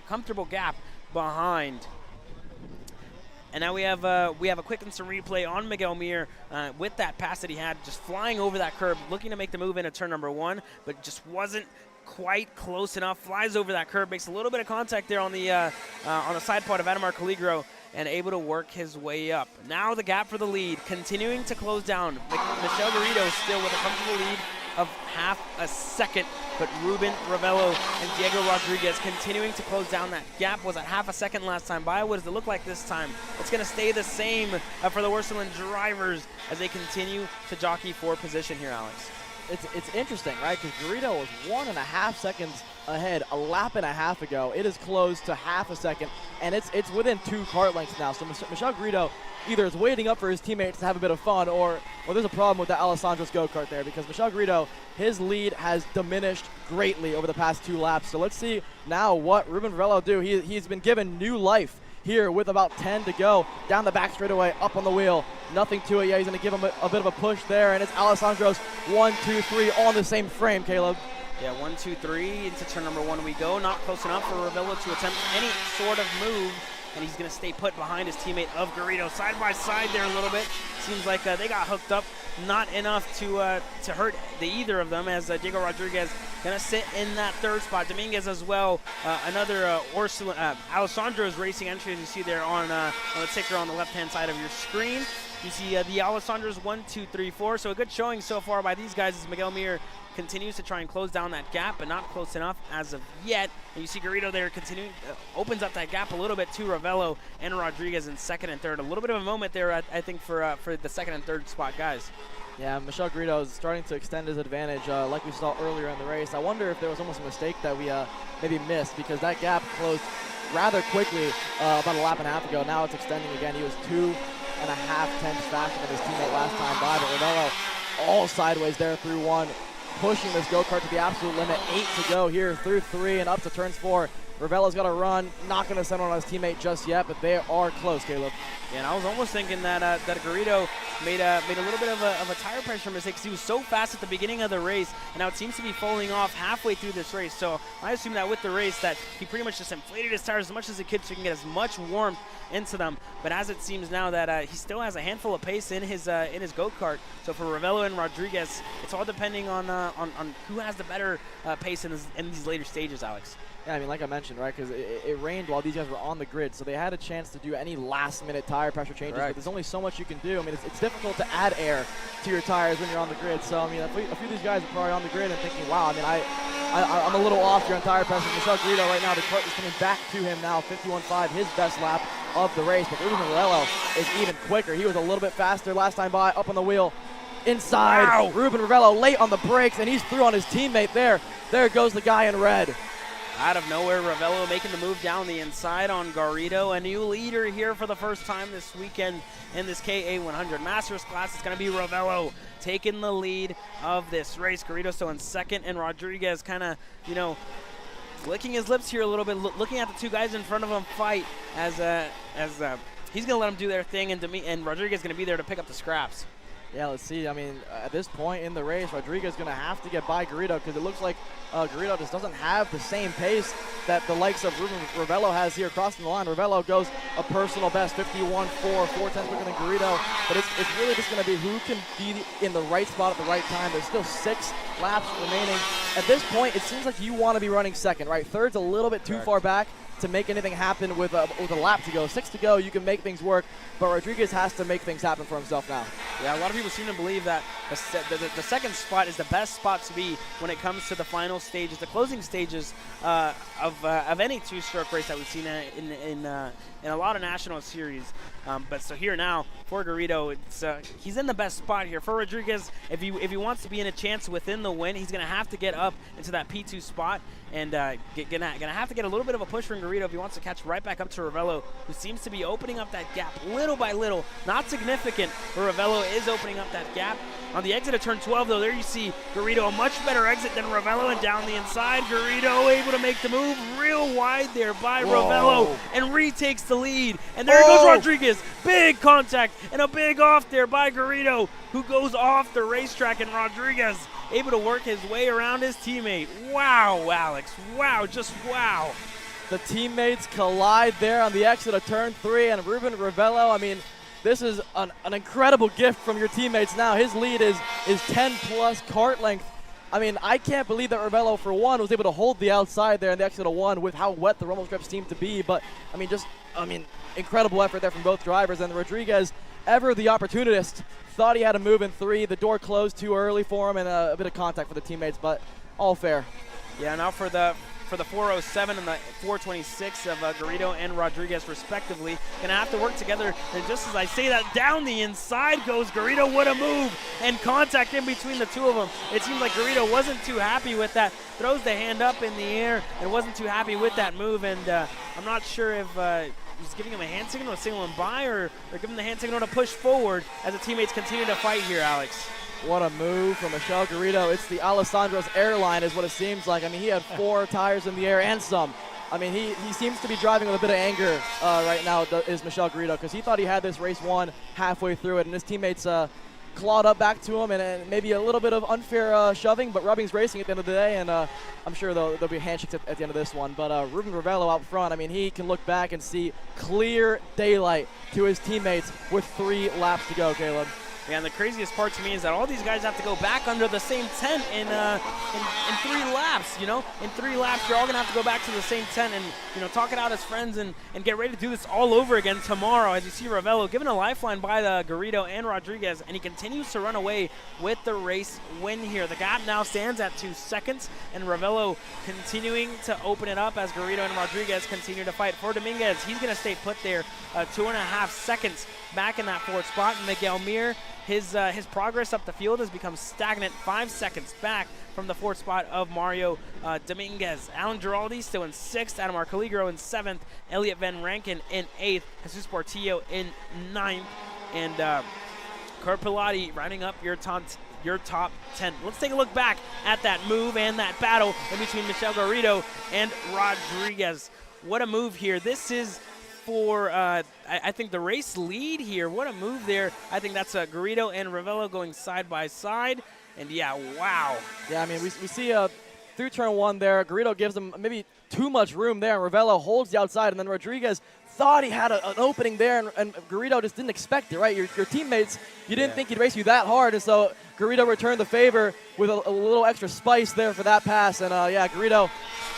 comfortable gap behind. And now we have a quick instant replay on Miguel Mir with that pass that he had, just flying over that curb, looking to make the move into turn number 1, but just wasn't quite close enough. Flies over that curb, makes a little bit of contact there on the side pod of Ademar Caligro, and able to work his way up. Now the gap for the lead, continuing to close down. Michel Garrido still with a comfortable lead of half a second, but Ruben Ravello and Diego Rodriguez continuing to close down. That gap was at half a second last time by. What does it look like this time? It's going to stay the same for the Orsalon drivers as they continue to jockey for position here, Alex. It's interesting, right? Because Garrido was 1.5 seconds ahead a lap and a half ago. It is closed to half a second, and it's within 2 kart lengths now. So Michel Garrido either is waiting up for his teammates to have a bit of fun, or there's a problem with that Alessandro's go-kart there, because Michel Garrido, his lead has diminished greatly over the past 2 laps. So let's see now what Ruben Ravello do. He's been given new life here with about 10 to go. Down the back straightaway, up on the wheel. Nothing to it. Yeah, he's going to give him a bit of a push there, and it's Alessandro's 1, 2, 3 all in the same frame, Caleb. Yeah, 1, 2, 3 into turn number 1 we go. Not close enough for Ravello to attempt any sort of move, and he's going to stay put behind his teammate of Garrido. Side by side there a little bit. Seems like they got hooked up. Not enough to hurt either of them, as Diego Rodriguez going to sit in that 3rd spot. Dominguez as well. Another Alessandro's racing entry, as you see there on the ticker on the left-hand side of your screen. You see the Alessandro's 1, 2, 3, 4. So a good showing so far by these guys as Miguel Mir continues to try and close down that gap, but not close enough as of yet. And you see Garrido there continuing, opens up that gap a little bit to Ravello and Rodriguez in 2nd and 3rd. A little bit of a moment there, I think, for the 2nd and 3rd spot guys. Yeah, Michel Garrido is starting to extend his advantage like we saw earlier in the race. I wonder if there was almost a mistake that we maybe missed, because that gap closed rather quickly about a lap and a half ago. Now it's extending again. He was 2.5 tenths faster than his teammate last time by, but Ravello all sideways there through 1, pushing this go-kart to the absolute limit. 8 to go here through 3 and up to turns 4. Ravello's got to run. Not going to send on his teammate just yet, but they are close, Caleb. Yeah, and I was almost thinking that Garrido made a little bit of a tire pressure mistake, because he was so fast at the beginning of the race, and now it seems to be falling off halfway through this race. So I assume that with the race that he pretty much just inflated his tires as much as he could so he can get as much warmth into them. But as it seems now that he still has a handful of pace in his go-kart. So for Ravello and Rodriguez, it's all depending on who has the better pace in these later stages, Alex. Yeah, I mean, like I mentioned, right, because it rained while these guys were on the grid, so they had a chance to do any last-minute tire pressure changes, but there's only so much you can do. I mean, it's difficult to add air to your tires when you're on the grid. So, I mean, a few of these guys are probably on the grid and thinking, wow, I mean, I'm a little off here on tire pressure. Michel Garrido right now, the kart is coming back to him now, 51.5, his best lap of the race. But Ruben Ravello is even quicker. He was a little bit faster last time by, up on the wheel. Inside, wow. Ruben Ravello late on the brakes, and he's through on his teammate there. There goes the guy in red. Out of nowhere, Ravello making the move down the inside on Garrido. A new leader here for the first time this weekend in this KA100 Masters class. It's going to be Ravello taking the lead of this race. Garrido still in 2nd, and Rodriguez kind of, licking his lips here a little bit, looking at the 2 guys in front of him fight as he's going to let them do their thing, and Rodriguez is going to be there to pick up the scraps. Yeah, let's see. I mean, at this point in the race, Rodriguez is going to have to get by Garrido, because it looks like Garrido just doesn't have the same pace that the likes of Ruben Ravello has here crossing the line. Ravello goes a personal best, 51.4, 4 tenths quicker than Garrido. But it's really just going to be who can be in the right spot at the right time. There's still 6 laps remaining. At this point, it seems like you want to be running 2nd, right? 3rd's a little bit too far back. to make anything happen with a lap to go. 6 to go, you can make things work, but Rodriguez has to make things happen for himself now. Yeah, a lot of people seem to believe that the second spot is the best spot to be when it comes to the final stages, the closing stages of any two-stroke race that we've seen in a lot of national series. But so here now for Garrido, he's in the best spot here. For Rodriguez, if he wants to be in a chance within the win, he's going to have to get up into that P2 spot and gonna have to get a little bit of a push from Garrido if he wants to catch right back up to Ravello, who seems to be opening up that gap little by little. Not significant, but Ravello is opening up that gap. On the exit of turn 12, though, there you see Garrido, a much better exit than Ravello, and down the inside, Garrido able to make the move real wide there by Ravello, and retakes the lead. And there goes Rodriguez. Big contact and a big off there by Garrido, who goes off the racetrack, and Rodriguez able to work his way around his teammate. Wow, Alex. Wow, just wow. The teammates collide there on the exit of turn 3, and Ruben Ravello, I mean, this is an incredible gift from your teammates now. His lead is 10-plus kart length. I mean, I can't believe that Ravello, for one, was able to hold the outside there in the exit of 1 with how wet the rumble strips seem to be. But, I mean, incredible effort there from both drivers. And Rodriguez, ever the opportunist, thought he had a move in 3. The door closed too early for him, and a bit of contact for the teammates, but all fair. Yeah, now for the 407 and the 426 of Garrido and Rodriguez respectively. Gonna have to work together, and just as I say that, down the inside goes Garrido. What a move, and contact in between the two of them. It seems like Garrido wasn't too happy with that. Throws the hand up in the air and wasn't too happy with that move, and I'm not sure if he's giving him a hand signal, signaling by, or giving him the hand signal to push forward as the teammates continue to fight here, Alex. What a move from Michel Garrido. It's the Alessandro's airline is what it seems like. I mean, he had 4 tires in the air and some. I mean, he seems to be driving with a bit of anger right now, is Michel Garrido, because he thought he had this race won halfway through it, and his teammates clawed up back to him, and maybe a little bit of unfair shoving, but rubbing's racing at the end of the day, and I'm sure there'll be handshakes at the end of this one. But Ruben Ravello out front, I mean, he can look back and see clear daylight to his teammates with 3 laps to go, Caleb. Yeah, and the craziest part to me is that all these guys have to go back under the same tent in 3 laps, you know? In 3 laps, you're all going to have to go back to the same tent and, you know, talk it out as friends and get ready to do this all over again tomorrow. As you see Ravello given a lifeline by the Garrido and Rodriguez, and he continues to run away with the race win here. The gap now stands at 2 seconds, and Ravello continuing to open it up as Garrido and Rodriguez continue to fight. For Dominguez, he's going to stay put there 2.5 seconds back in that 4th spot. And Miguel Mir, his progress up the field has become stagnant, 5 seconds back from the 4th spot of Mario Dominguez. Alan Giraldi still in 6th, Ademar Caligro in 7th, Elliot Van Rankin in 8th, Jesus Portillo in 9th, and Kurt Pilati rounding up your top 10. Let's take a look back at that move and that battle in between Michel Garrido and Rodriguez. What a move here. This is for, I think, the race lead here. What a move there. I think that's Garrido and Ravello going side by side. And, yeah, wow. Yeah, I mean, we see through turn 1 there, Garrido gives him maybe too much room there. Ravello holds the outside, and then Rodriguez thought he had an opening there, and Garrido just didn't expect it, right? Your teammates, you didn't think he'd race you that hard, and so Garrido returned the favor with a little extra spice there for that pass. And, yeah, Garrido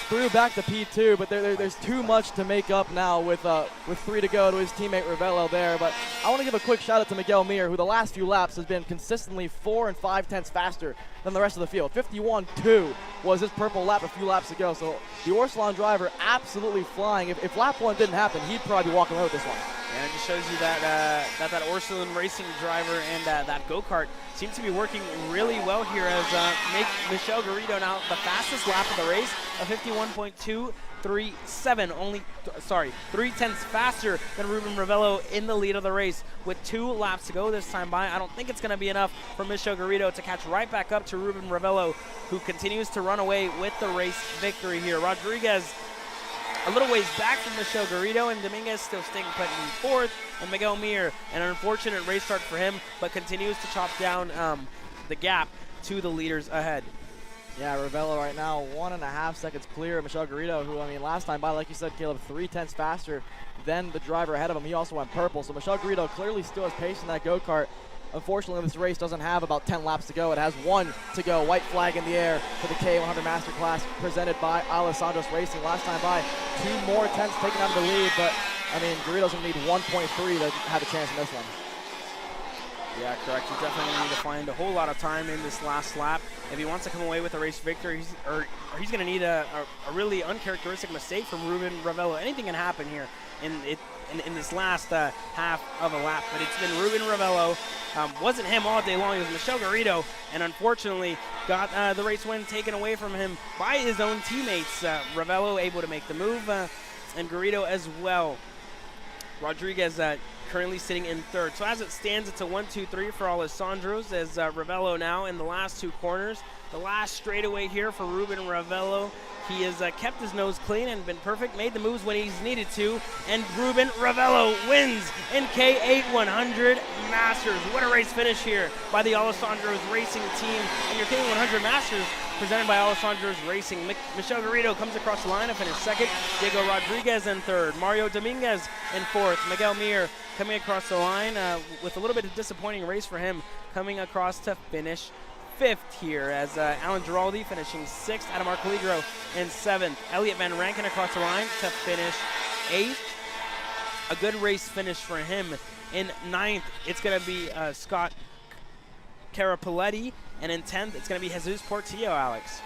threw back to P2, but there's too much to make up now with 3 to go to his teammate Ravello there. But I want to give a quick shout out to Miguel Mir, who the last few laps has been consistently 4 and 5/10 faster than the rest of the field. 51.2 was his purple lap a few laps ago. So the Orsalon driver absolutely flying. If lap 1 didn't happen, he'd probably be walking away with this one. And it just shows you that that Orsalon racing driver and that go-kart seem to be working really well here as make Michel Garrido now the fastest lap of the race, a 51.237, only 3/10 faster than Ruben Ravello in the lead of the race with 2 laps to go this time by. I don't think it's going to be enough for Michel Garrido to catch right back up to Ruben Ravello, who continues to run away with the race victory here. Rodriguez a little ways back from Michel Garrido, and Dominguez still staying put in 4th, and Miguel Mir, an unfortunate race start for him, but continues to chop down the gap to the leaders ahead. Yeah, Ravello right now 1.5 seconds clear of Michel Garrido, who, I mean, last time by, like you said, Caleb, 3/10 faster than the driver ahead of him. He also went purple, so Michel Garrido clearly still has pace in that go-kart. Unfortunately, this race doesn't have about 10 laps to go. It has 1 to go. White flag in the air for the KA100 Master Class presented by Alessandro's Racing. Last time by 2 more tenths taken out of the lead, but I mean, Garrido's gonna need 1.3 to have a chance in this one. Yeah, correct. He's definitely going to need to find a whole lot of time in this last lap if he wants to come away with a race victory. He's going to need a really uncharacteristic mistake from Ruben Ravello. Anything can happen here in this last half of a lap, but it's been Ruben Ravello. Wasn't him all day long. It was Michel Garrido, and unfortunately got the race win taken away from him by his own teammates. Ravello able to make the move, and Garrido as well. Rodriguez currently sitting in third. So as it stands, it's a 1-2-3 for Alessandro's, as Ravello now in the last 2 corners. The last straightaway here for Ruben Ravello. He has kept his nose clean and been perfect, made the moves when he's needed to, and Ruben Ravello wins in KA100 Masters. What a race finish here by the Alessandro's Racing team, and your KA100 Masters presented by Alessandro's Racing. Michel Garrido comes across the line and finished second. Diego Rodriguez in third. Mario Dominguez in fourth. Miguel Mir coming across the line with a little bit of disappointing race for him, coming across to finish 5th here, as Alan Giraldi finishing 6th. Adamar Caligro in 7th. Elliot Van Rankin across the line to finish 8th. A good race finish for him. In 9th, it's going to be Scott Carapoletti, and in 10th, it's going to be Jesus Portillo, Alex.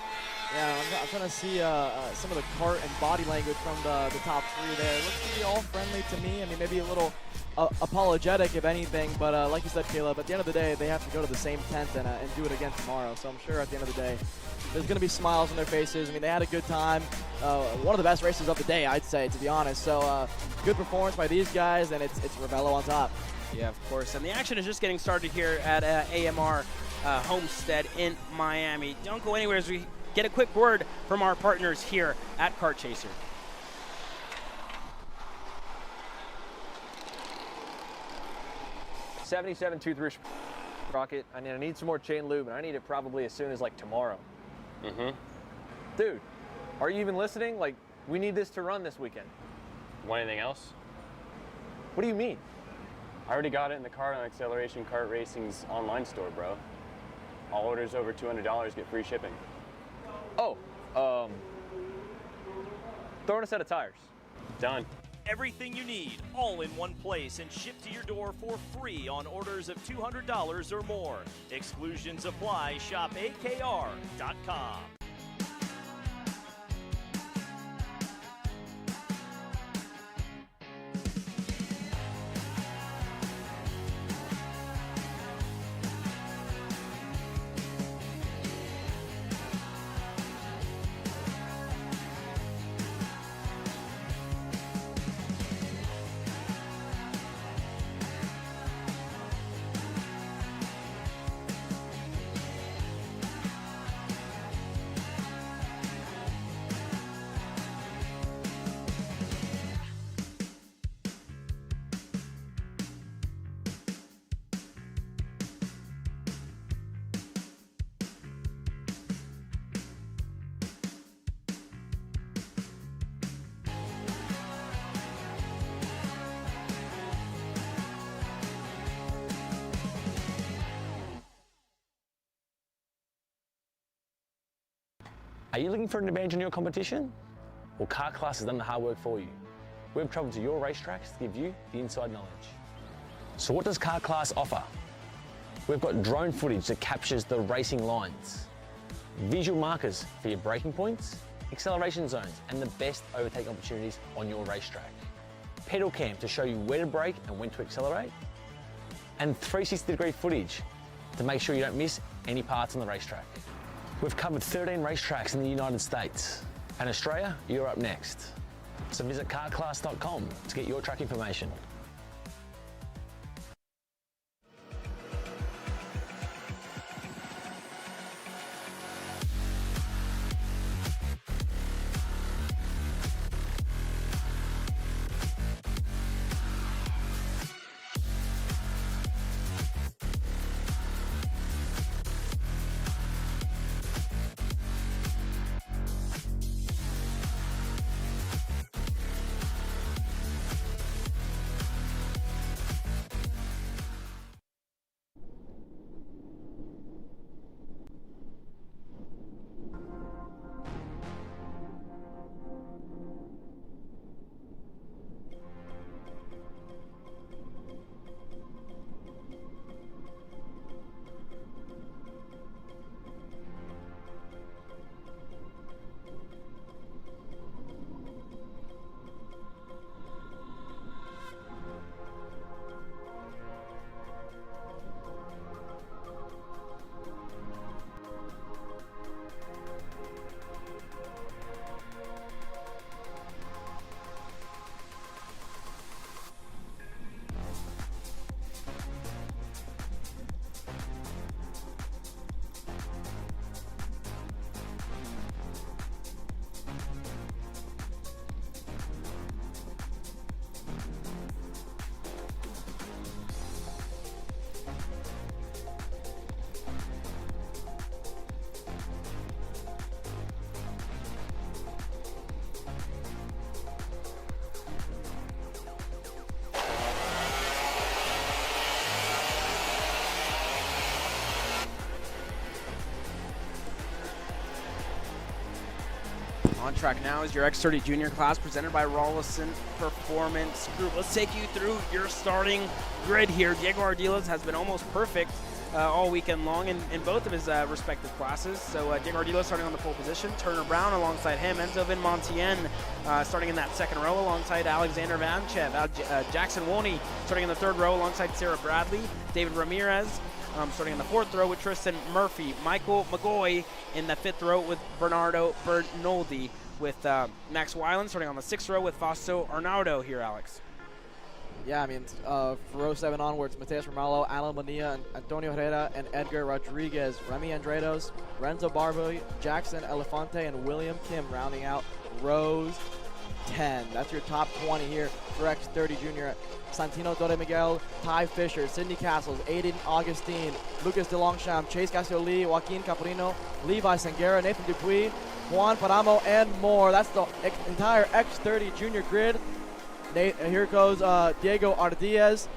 Yeah, I'm trying to see some of the Kart and body language from the top 3 there. It looks to be all friendly to me. I mean, maybe a little apologetic, if anything, but like you said, Caleb, at the end of the day, they have to go to the same tent and do it again tomorrow. So I'm sure at the end of the day, there's going to be smiles on their faces. I mean, they had a good time. One of the best races of the day, I'd say, to be honest. So good performance by these guys, and it's Ravello on top. Yeah, of course. And the action is just getting started here at AMR Homestead in Miami. Don't go anywhere as we get a quick word from our partners here at Kart Chaser. '77 toothbrush rocket. I need some more chain lube, and I need it probably as soon as like tomorrow. Dude, are you even listening? Like, we need this to run this weekend. Want anything else? What do you mean? I already got it in the Kart on Acceleration Kart Racing's online store, bro. All orders over $200 get free shipping. Oh, throw in a set of tires. Done. Everything you need, all in one place, and shipped to your door for free on orders of $200 or more. Exclusions apply. Shop AKR.com. Are you looking for an advantage in your competition? Well, Kart Class has done the hard work for you. We've traveled to your racetracks to give you the inside knowledge. So what does Kart Class offer? We've got drone footage that captures the racing lines, visual markers for your braking points, acceleration zones, and the best overtake opportunities on your racetrack. Pedal cam to show you where to brake and when to accelerate, and 360-degree footage to make sure you don't miss any parts on the racetrack. We've covered 13 racetracks in the United States, and Australia, you're up next. So visit kartclass.com to get your track information. On track now is your X30 Jr class presented by Rollison Performance Group. Let's take you through your starting grid here. Diego Ardiles has been almost perfect all weekend long in both of his respective classes. So Diego Ardiles starting on the pole position, Turner Brown alongside him, Enzo Vinmontien starting in that second row alongside Alexander Vanchev, Jackson Woney starting in the third row alongside Sarah Bradley, David Ramirez starting in the fourth row with Tristan Murphy, Michael McGoy in the fifth row with Bernardo Bernoldi, with Max Weiland starting on the sixth row with Fausto Arnaudo here, Alex. Yeah, I mean, for row 7 onwards, Mateus Ramallo, Alan Bonilla, Antonio Herrera, and Edgar Rodriguez, Remy Andrados, Renzo Barbo, Jackson Elefante, and William Kim rounding out rows 10. That's your top 20 here for X30 Jr. Santino Dore Miguel, Ty Fisher, Sidney Castles, Aiden Augustine, Lucas De Longchamp, Chase Cassioli, Joaquin Caprino, Levi Sangera, Nathan Dupuis, Juan Paramo, and more. That's the entire X30 Jr grid. Here goes Diego Ardiles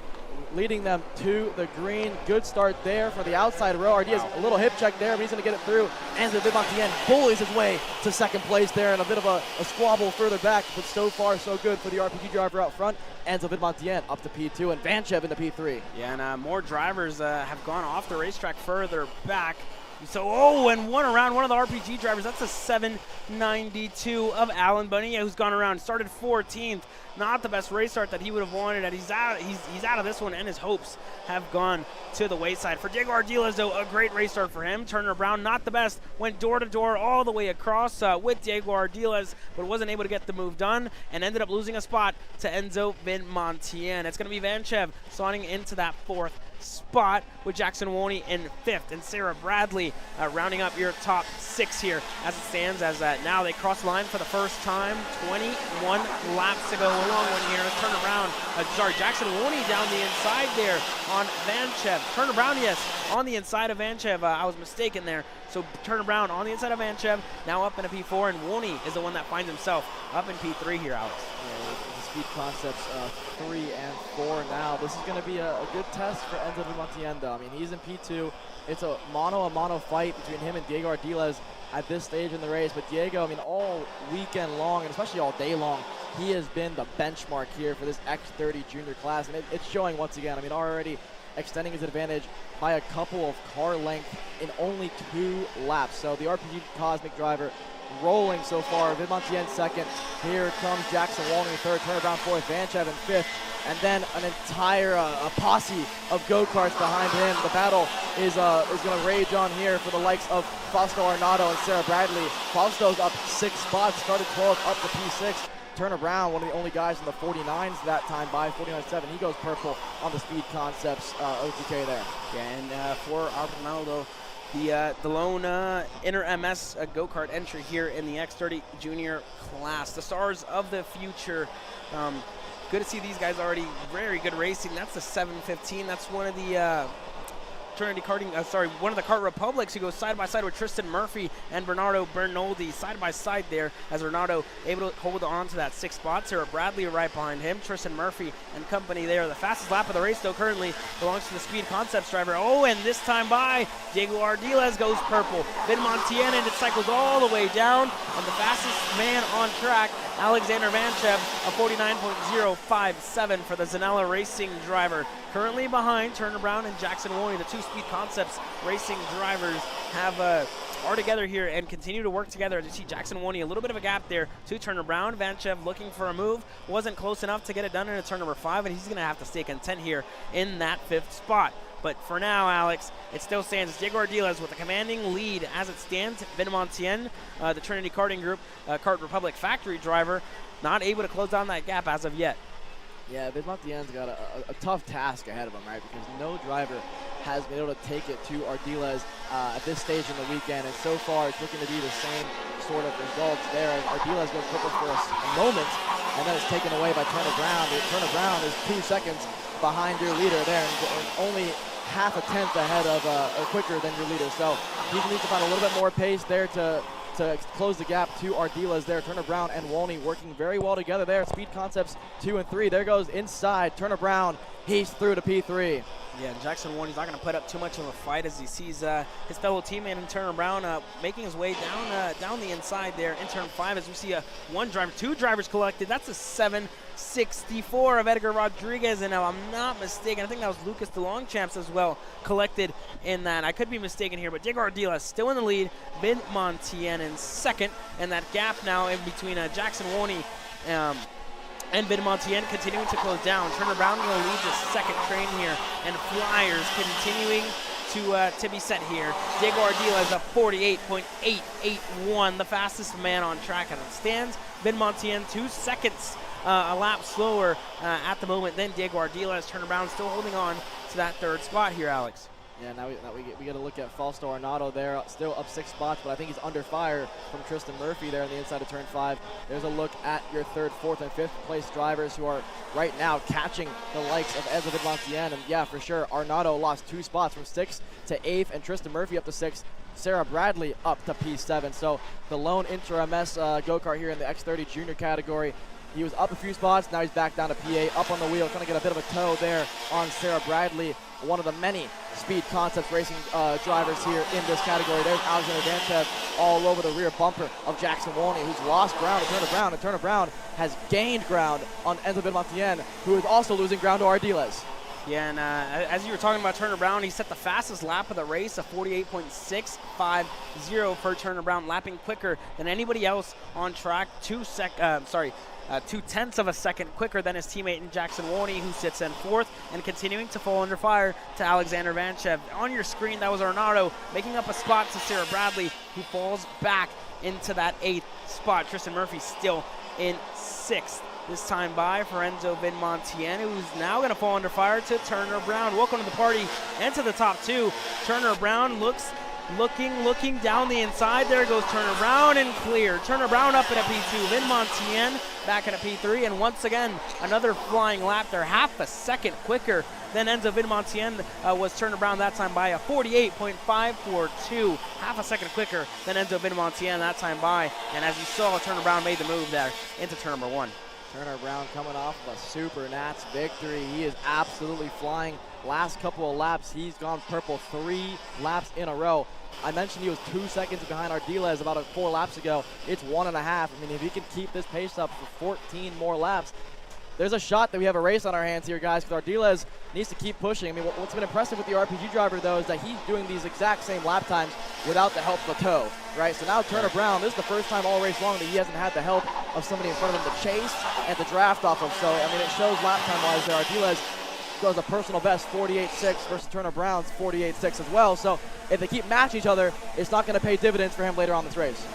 leading them to the green. Good start there for the outside row. Ardiles, a little hip check there, but he's going to get it through. Enzo Vinmontien bullies his way to second place there, and a bit of a squabble further back, but so far so good for the RPG driver out front. Enzo Vinmontien up to P2 and Vanchev into P3. Yeah, and more drivers have gone off the racetrack further back. So, and one around, one of the RPG drivers, that's a 792 of Alan Bonilla, who's gone around, started 14th. Not the best race start that he would have wanted, and he's out of this one, and his hopes have gone to the wayside. For Diego Ardiles, though, a great race start for him. Turner Brown, not the best, went door to door all the way across with Diego Ardiles, but wasn't able to get the move done, and ended up losing a spot to Enzo Vinmontien. It's going to be Vanchev slotting into that fourth spot with Jackson Woney in fifth, and Sarah Bradley rounding up your top 6 here as it stands, as now they cross the line for the first time. 21 laps to go. A long one here. Turner Brown, Jackson Woney down the inside there on Vanchev. Turner Brown, yes, on the inside of Vanchev. I was mistaken there. So Turner Brown on the inside of Vanchev, now up in a P4, and Woney is the one that finds himself up in P3 here, Alex. Yeah, the speed concepts 3 and 4 now. This is going to be a good test for Enzo Vinmontien. I mean, he's in P2. It's a mano fight between him and Diego Ardiles at this stage in the race. But Diego, I mean, all weekend long, and especially all day long, he has been the benchmark here for this X30 Jr class. And it's showing once again. I mean, already extending his advantage by a couple of car length in only 2 laps. So the RPG Cosmic driver rolling so far. Vinmontien second. Here comes Jackson Woney third. Turner Brown fourth. Vanchev in fifth. And then an entire a posse of go-karts behind him. The battle is going to rage on here for the likes of Fausto Arnaudo and Sarah Bradley. Fausto's up 6 spots, started 12th, up to P6. Turner Brown, one of the only guys in the 49s that time by 49.7. He goes purple on the Speed Concepts OTK there. Yeah, and for Arnaldo, the lone inner MS go-kart entry here in the X30 Jr class. The stars of the future. Good to see these guys already very good racing. That's the 715. That's one of the Trinity Karting, one of the Kart Republics who goes side by side with Tristan Murphy and Bernardo Bernoldi side by side there, as Bernardo able to hold on to that 6th spot. Sarah Bradley right behind him, Tristan Murphy and company there. The fastest lap of the race though currently belongs to the Speed Concepts driver. And this time by Diego Ardiles goes purple. Vinmontien, and it cycles all the way down, and the fastest man on track, Alexander Vanchev, a 49.057 for the Zanella Racing driver. Currently behind Turner Brown and Jackson Woney, the 2 Speed Concepts Racing drivers are together here and continue to work together. As you see Jackson Woney, a little bit of a gap there to Turner Brown. Vanchev looking for a move, wasn't close enough to get it done in a turn number 5, and he's going to have to stay content here in that 5th spot. But for now, Alex, it still stands. Diego Ardiles with a commanding lead as it stands. Vinmontien, the Trinity Karting Group, Kart Republic factory driver, not able to close down that gap as of yet. Yeah, Vinmontien's got a tough task ahead of him, right? Because no driver has been able to take it to Ardiles at this stage in the weekend. And so far, it's looking to be the same sort of results there. As Ardiles goes purple for a moment, and then it's taken away by Turner Brown. Turner Brown is 2 seconds behind your leader there, and only half a tenth ahead of or quicker than your leader. So he needs to find a little bit more pace there to close the gap to Ardiles there. Turner Brown and Woney working very well together there. Speed Concepts 2 and 3. There goes inside Turner Brown. He's through to P3. Yeah, Jackson Warren's not going to put up too much of a fight as he sees his fellow teammate in turn Brown making his way down the inside there in turn 5 as we see two drivers collected. That's a 764 of Edgar Rodriguez, and if I'm not mistaken, I think that was Lucas DeLongchamps as well collected in that. I could be mistaken here, but Diego Ardila still in the lead, Vin Montien in second, and that gap now in between Jackson Warney and Vin Montien continuing to close down. Turner Brown going to lead the second train here, and Flyers continuing to be set here. Diego Ardila is a 48.881, the fastest man on track as it stands. Vin Montien 2 seconds a lap slower at the moment than Diego Ardila, as Turner Brown still holding on to that third spot here, Alex. Yeah, now we get a look at Fausto Arnaudo there, still up 6 spots, but I think he's under fire from Tristan Murphy there on the inside of turn 5. There's a look at your 3rd, 4th, and 5th place drivers who are right now catching the likes of Ezra Vidlancian. And yeah, for sure, Arnaudo lost 2 spots from 6th to 8th, and Tristan Murphy up to 6th. Sarah Bradley up to P7. So the lone inter-MS go-kart here in the X30 Jr category. He was up a few spots, now he's back down to P8, up on the wheel, trying to get a bit of a toe there on Sarah Bradley, one of the many Speed Concepts racing drivers here in this category. There's Alexander Danchev all over the rear bumper of Jackson Wolney, who's lost ground to Turner Brown, and Turner Brown has gained ground on Enzo Vidlancian, who is also losing ground to Ardiles. Yeah, and as you were talking about Turner Brown, he set the fastest lap of the race, a 48.650 for Turner Brown, lapping quicker than anybody else on track, 2/10 of a second quicker than his teammate in Jackson Warney, who sits in 4th and continuing to fall under fire to Alexander Vanchev. On your screen, that was Arnaudo making up a spot to Sarah Bradley, who falls back into that 8th spot. Tristan Murphy still in 6th. This time by for Enzo Vin Montien, who's now going to fall under fire to Turner Brown. Welcome to the party and to the top 2. Turner Brown looking down the inside. There goes Turner Brown and clear. Turner Brown up in a P2. Vin Montien back in a P3, and once again another flying lap there, half a second quicker than Enzo Vin Montien was Turner Brown that time by a 48.542, half a second quicker than Enzo Vin Montien that time by. And as you saw, Turner Brown made the move there into turn number 1. Turner Brown coming off of a Super Nats victory. He is absolutely flying. Last couple of laps, he's gone purple 3 laps in a row. I mentioned he was 2 seconds behind Ardiles about 4 laps ago. It's 1.5. I mean, if he can keep this pace up for 14 more laps, there's a shot that we have a race on our hands here, guys, because Ardiles needs to keep pushing. I mean, what's been impressive with the RPG driver, though, is that he's doing these exact same lap times without the help of the toe, right? So now Turner Brown, this is the first time all race long that he hasn't had the help of somebody in front of him to chase and to draft off of. So, I mean, it shows lap time-wise that Ardiles goes a personal best 48.6 versus Turner Brown's 48.6 as well. So if they keep matching each other, it's not going to pay dividends for him later on this race.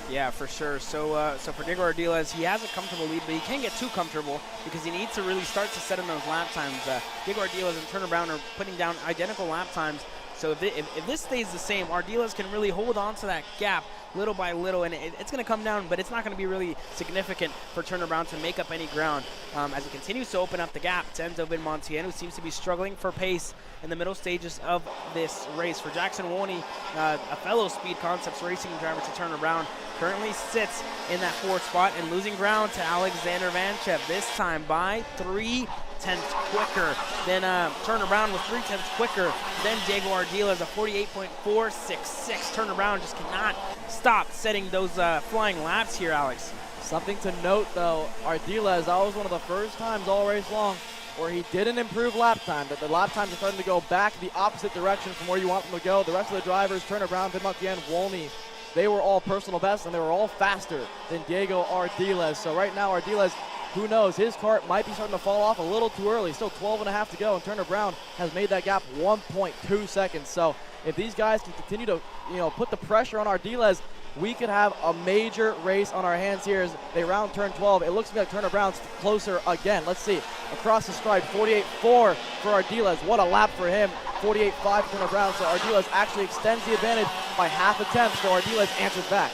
Yeah, for sure. So for Diego Ardiles, he has a comfortable lead, but he can't get too comfortable because he needs to really start to set in those lap times. Diego Ardiles and Turner Brown are putting down identical lap times. So if this stays the same, Ardiles can really hold on to that gap little by little, and it's going to come down, but it's not going to be really significant for Turner Brown to make up any ground as he continues to open up the gap to Enzo Vin Montien, who seems to be struggling for pace in the middle stages of this race. For Jackson Wolney, a fellow Speed Concepts racing driver to Turner Brown, currently sits in that 4th spot and losing ground to Alexander Vanchev, this time by 3/10 quicker than Turner Brown was 3/10 quicker than Diego Ardiles, a 48.466. Turner Brown just cannot stop setting those flying laps here, Alex. Something to note, though, Ardiles, that was one of the first times all race long where he didn't improve lap time, that the lap times are starting to go back the opposite direction from where you want them to go. The rest of the drivers, Turner Brown, Vin Montien, Wolney, they were all personal bests, and they were all faster than Diego Ardiles. So right now, Ardiles, who knows, his kart might be starting to fall off a little too early. Still 12.5 to go, and Turner Brown has made that gap 1.2 seconds. So if these guys can continue to, put the pressure on Ardiles, we could have a major race on our hands here as they round turn 12. It looks to me like Turner Brown's closer again. Let's see. Across the stripe, 48.4 for Ardiles. What a lap for him. 48.5 for Turner Brown. So Ardiles actually extends the advantage by half a tenth. So Ardiles answers back.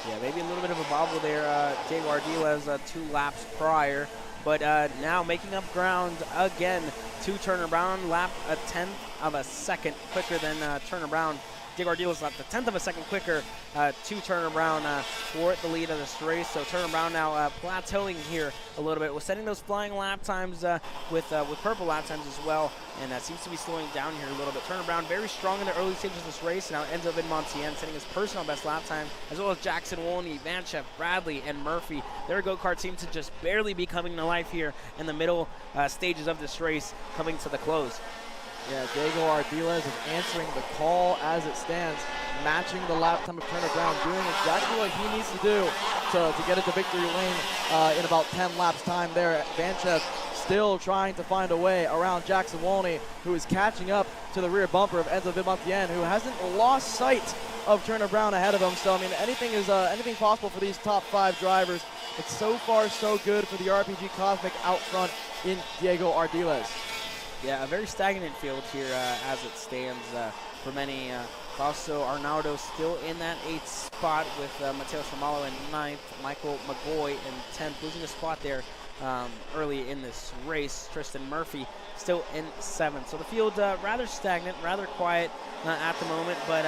Yeah, maybe a little bit of a bobble there. Diego Ardiles 2 laps prior. But now making up ground again to Turner Brown. Lap a 10th of a second quicker than Turner Brown Diego Ardiles left a 10th of a second quicker to Turner Brown for the lead of this race. So Turner Brown now plateauing here a little bit. We're setting those flying lap times with purple lap times as well, and seems to be slowing down here a little bit. Turner Brown very strong in the early stages of this race. Now Enzo Vidmontien setting his personal best lap time, as well as Jackson Wolney, Vanchev, Bradley, and Murphy. Their go-kart seem to just barely be coming to life here in the middle stages of this race, coming to the close. Yeah, Diego Ardiles is answering the call as it stands, matching the lap time of Turner Brown, doing exactly what he needs to do to get into victory lane in about 10 laps time there. Vanchev still trying to find a way around Jackson Wolney, who is catching up to the rear bumper of Enzo Vidmontien, who hasn't lost sight of Turner Brown ahead of him. So, I mean, anything possible for these top 5 drivers. But so far, so good for the RPG Cosmic out front in Diego Ardiles. Yeah, a very stagnant field here as it stands for many. Also, Arnaldo still in that 8th spot with Matteo Shimalo in 9th, Michael McGoy in 10th, losing a spot there early in this race. Tristan Murphy still in 7th. So the field rather stagnant, rather quiet at the moment, but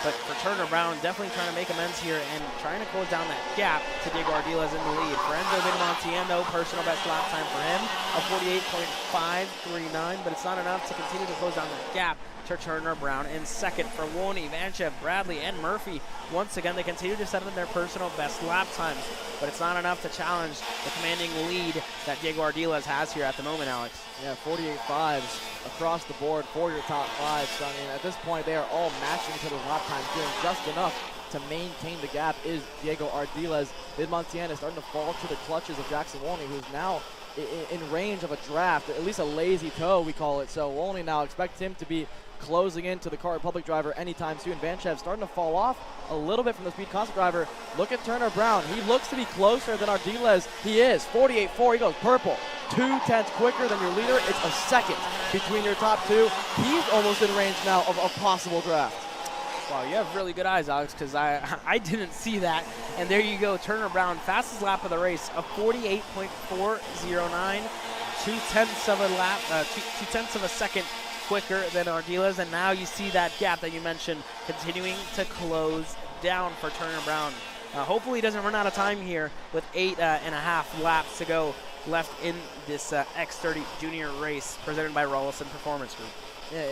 for Turner Brown, definitely trying to make amends here and trying to close down that gap to Diego Ardiles in the lead. For Enzo Vidmontien, personal best lap time for him of 48.539, but it's not enough to continue to close down that gap to Turner Brown in second. For Wolney, Vanchev, Bradley, and Murphy, once again, they continue to set in their personal best lap times, but it's not enough to challenge the commanding lead that Diego Ardiles has here at the moment, Alex. Yeah, 48.5s across the board for your top 5. So, I mean, at this point, they are all matching to the lap times, doing just enough to maintain the gap is Diego Ardiles. Vidmontien is starting to fall to the clutches of Jackson Wolney, who's now in range of a draft, at least a lazy toe, we call it. So Wolney now expects him to be closing into the Kart Republic driver anytime soon. Vanchev starting to fall off a little bit from the speed concept driver. Look at Turner Brown. He looks to be closer than Ardiles. He is. 48.4. He goes purple. 2/10 quicker than your leader. It's a second between your top 2. He's almost in range now of a possible draft. Wow, you have really good eyes, Alex, because I didn't see that. And there you go, Turner Brown, fastest lap of the race, a 48.409, 2/10 of a lap, 2/10 of a second quicker than Ardiles. And now you see that gap that you mentioned continuing to close down for Turner Brown. Hopefully he doesn't run out of time here with 8.5 laps to go left in this X30 Jr race presented by Rollison Performance Group. Yeah,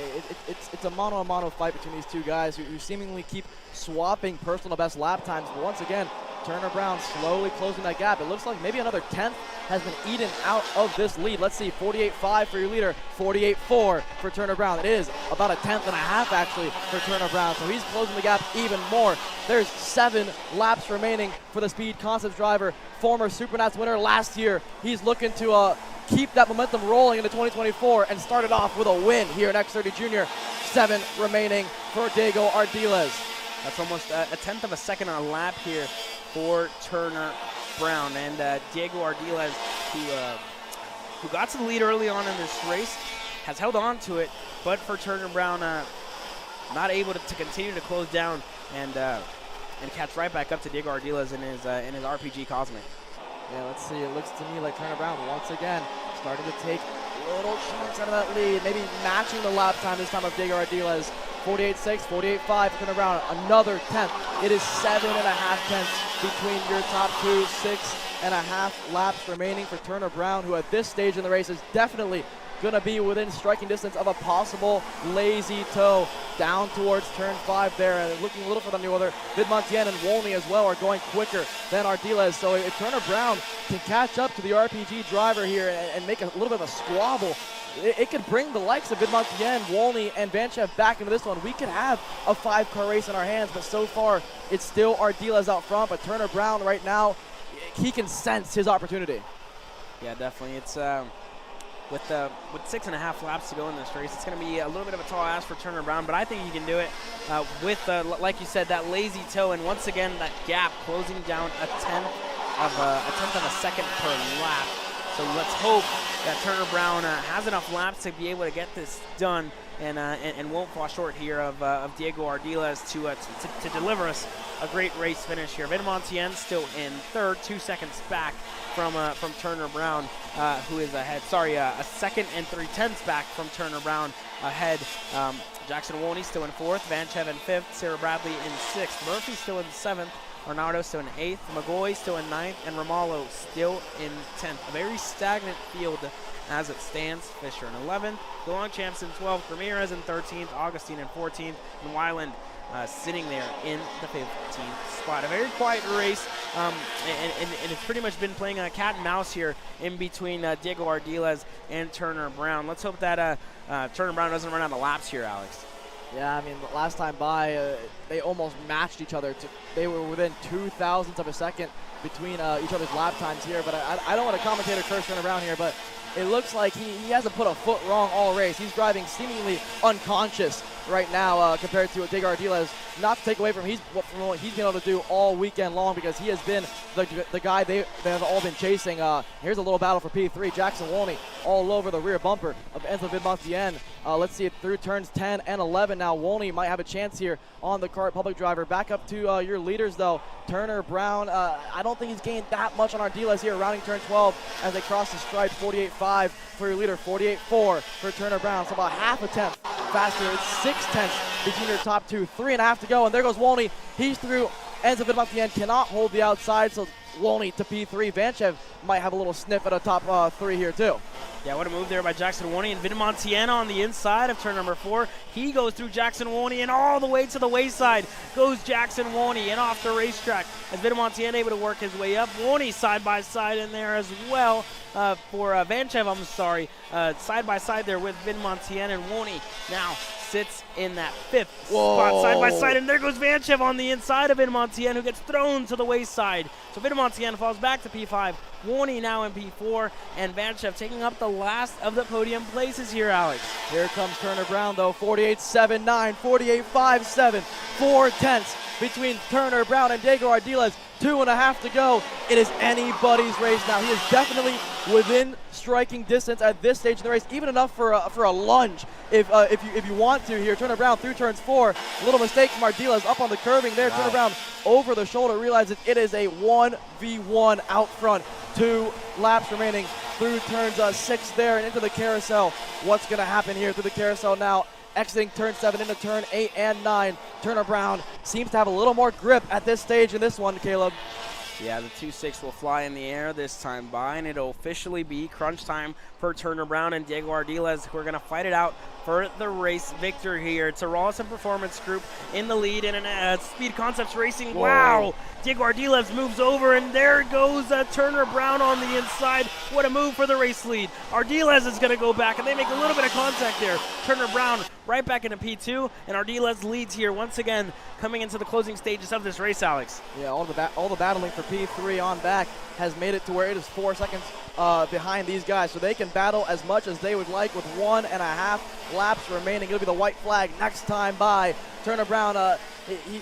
it's a mano-a-mano fight between these two guys who seemingly keep swapping personal best lap times. But once again, Turner Brown slowly closing that gap. It looks like maybe another 10th has been eaten out of this lead. Let's see, 48.5 for your leader, 48.4 for Turner Brown. It is about a 10th and a half actually for Turner Brown, so he's closing the gap even more. There's 7 laps remaining for the Speed Concepts driver, former Supernats winner last year. He's looking to keep that momentum rolling into 2024 and started off with a win here at X30 Jr. 7 remaining for Diego Ardiles. That's almost a 10th of a second on a lap here for Turner Brown. And Diego Ardiles, who got to the lead early on in this race, has held on to it, but for Turner Brown, not able to continue to close down and catch right back up to Diego Ardiles in his RPG Cosmic. Yeah, let's see. It looks to me like Turner Brown once again starting to take little chunks out of that lead, maybe matching the lap time this time of Diego Ardiles. 48.6, 48.5 for Turner Brown, another 10th. It is 7.5 tenths between your top 2, 6.5 laps remaining for Turner Brown, who at this stage in the race is definitely going to be within striking distance of a possible lazy toe down towards turn 5 there. And looking a little for the new other. Vidmontien and Wolney as well are going quicker than Ardiles. So if Turner Brown can catch up to the RPG driver here and make a little bit of a squabble, it could bring the likes of Vidmontien, Wolney, and Vanchev back into this one. We could have a 5-car race in our hands, but so far it's still Ardiles out front. But Turner Brown right now, he can sense his opportunity. Yeah, definitely. It's with 6.5 laps to go in this race, it's going to be a little bit of a tall ask for Turner Brown, but I think he can do it with, like you said, that lazy toe, and once again that gap closing down a 10th of a second per lap. So let's hope that Turner Brown has enough laps to be able to get this done and won't fall short here of Diego Ardiles to deliver us a great race finish here. Vidmontien still in third, 2 seconds back from Turner Brown, who is ahead. Sorry, a second and 3/10 back from Turner Brown ahead. Jackson Wolney still in 4th, Vanchev in 5th, Sarah Bradley in 6th, Murphy still in 7th, Arnardo still in 8th, McGoy still in 9th, and Romalo still in 10th. A very stagnant field as it stands. Fisher in 11th, DeLong Champs in 12th, Ramirez in 13th, Augustine in 14th, and Weiland sitting there in the 15th spot. A very quiet race, and it's pretty much been playing a cat and mouse here in between Diego Ardiles and Turner Brown. Let's hope that Turner Brown doesn't run out of laps here, Alex. Yeah, I mean, last time by, they almost matched each other. They were within 0.02 of a second between each other's lap times here, but I don't want to commentator curse Turner Brown here, but it looks like he hasn't put a foot wrong all race. He's driving seemingly unconscious right now compared to Diego Ardiles. Not to take away from what he's been able to do all weekend long, because he has been the guy they have all been chasing. Here's a little battle for P3. Jackson Wolney all over the rear bumper of Enzo Vidmontien. Let's see it through turns 10 and 11 now. Wolney might have a chance here on the Kart public driver. Back up to your leaders, though. Turner Brown, I don't think he's gained that much on Ardiles here, rounding turn 12 as they cross the stripe. 48.5 for your leader, 48.4 for Turner Brown. So about half a tenth faster. It's 0.6 between your top two. 3.5 to go, and there goes Wolney. He's through. Enzo Vidmontien cannot hold the outside, so Wolney to P3. Vanchev might have a little sniff at a top 3 here, too. Yeah, what a move there by Jackson Wolney, and Vidmontien on the inside of turn number 4. He goes through Jackson Wolney, and all the way to the wayside goes Jackson Wolney, and off the racetrack as Vidmontien able to work his way up. Wolney side by side in there as well for Vanchev, I'm sorry. Side by side there with Vidmontien, and Wolney now sits in that 5th spot side by side, and there goes Vanchev on the inside of Vidmontien, who gets thrown to the wayside. So Vidmontien falls back to P5, Wolney now in P4, and Vanchev taking up the last of the podium places here, Alex. Here comes Turner Brown, though. 48.79, 48.57, 4/10 between Turner Brown and Diego Ardiles. 2.5 to go. It is anybody's race now. He is definitely within striking distance at this stage of the race, even enough for a lunge if you want to here. Turner Brown through turns 4. Little mistake from Ardiles up on the curving there. Wow. Turner Brown over the shoulder realizes it is a 1v1 out front. 2 laps remaining through turns 6 there and into the carousel. What's going to happen here through the carousel now? Exiting turn 7 into turn 8 and 9. Turner Brown seems to have a little more grip at this stage in this one, Caleb. Yeah, the 2.6 will fly in the air this time by, and it'll officially be crunch time for Turner Brown and Diego Ardiles, who are going to fight it out for the race victory here. It's a Rawson Performance Group in the lead in Speed Concepts Racing. Whoa. Wow! Diego Ardiles moves over, and there goes Turner Brown on the inside. What a move for the race lead. Ardiles is going to go back, and they make a little bit of contact there. Turner Brown right back into P2, and Ardiles leads here once again coming into the closing stages of this race, Alex. Yeah, all the battling for P3 on back has made it to where it is 4 seconds behind these guys, so they can battle as much as they would like with 1.5 laps remaining. It'll be the white flag next time by. Turner Brown,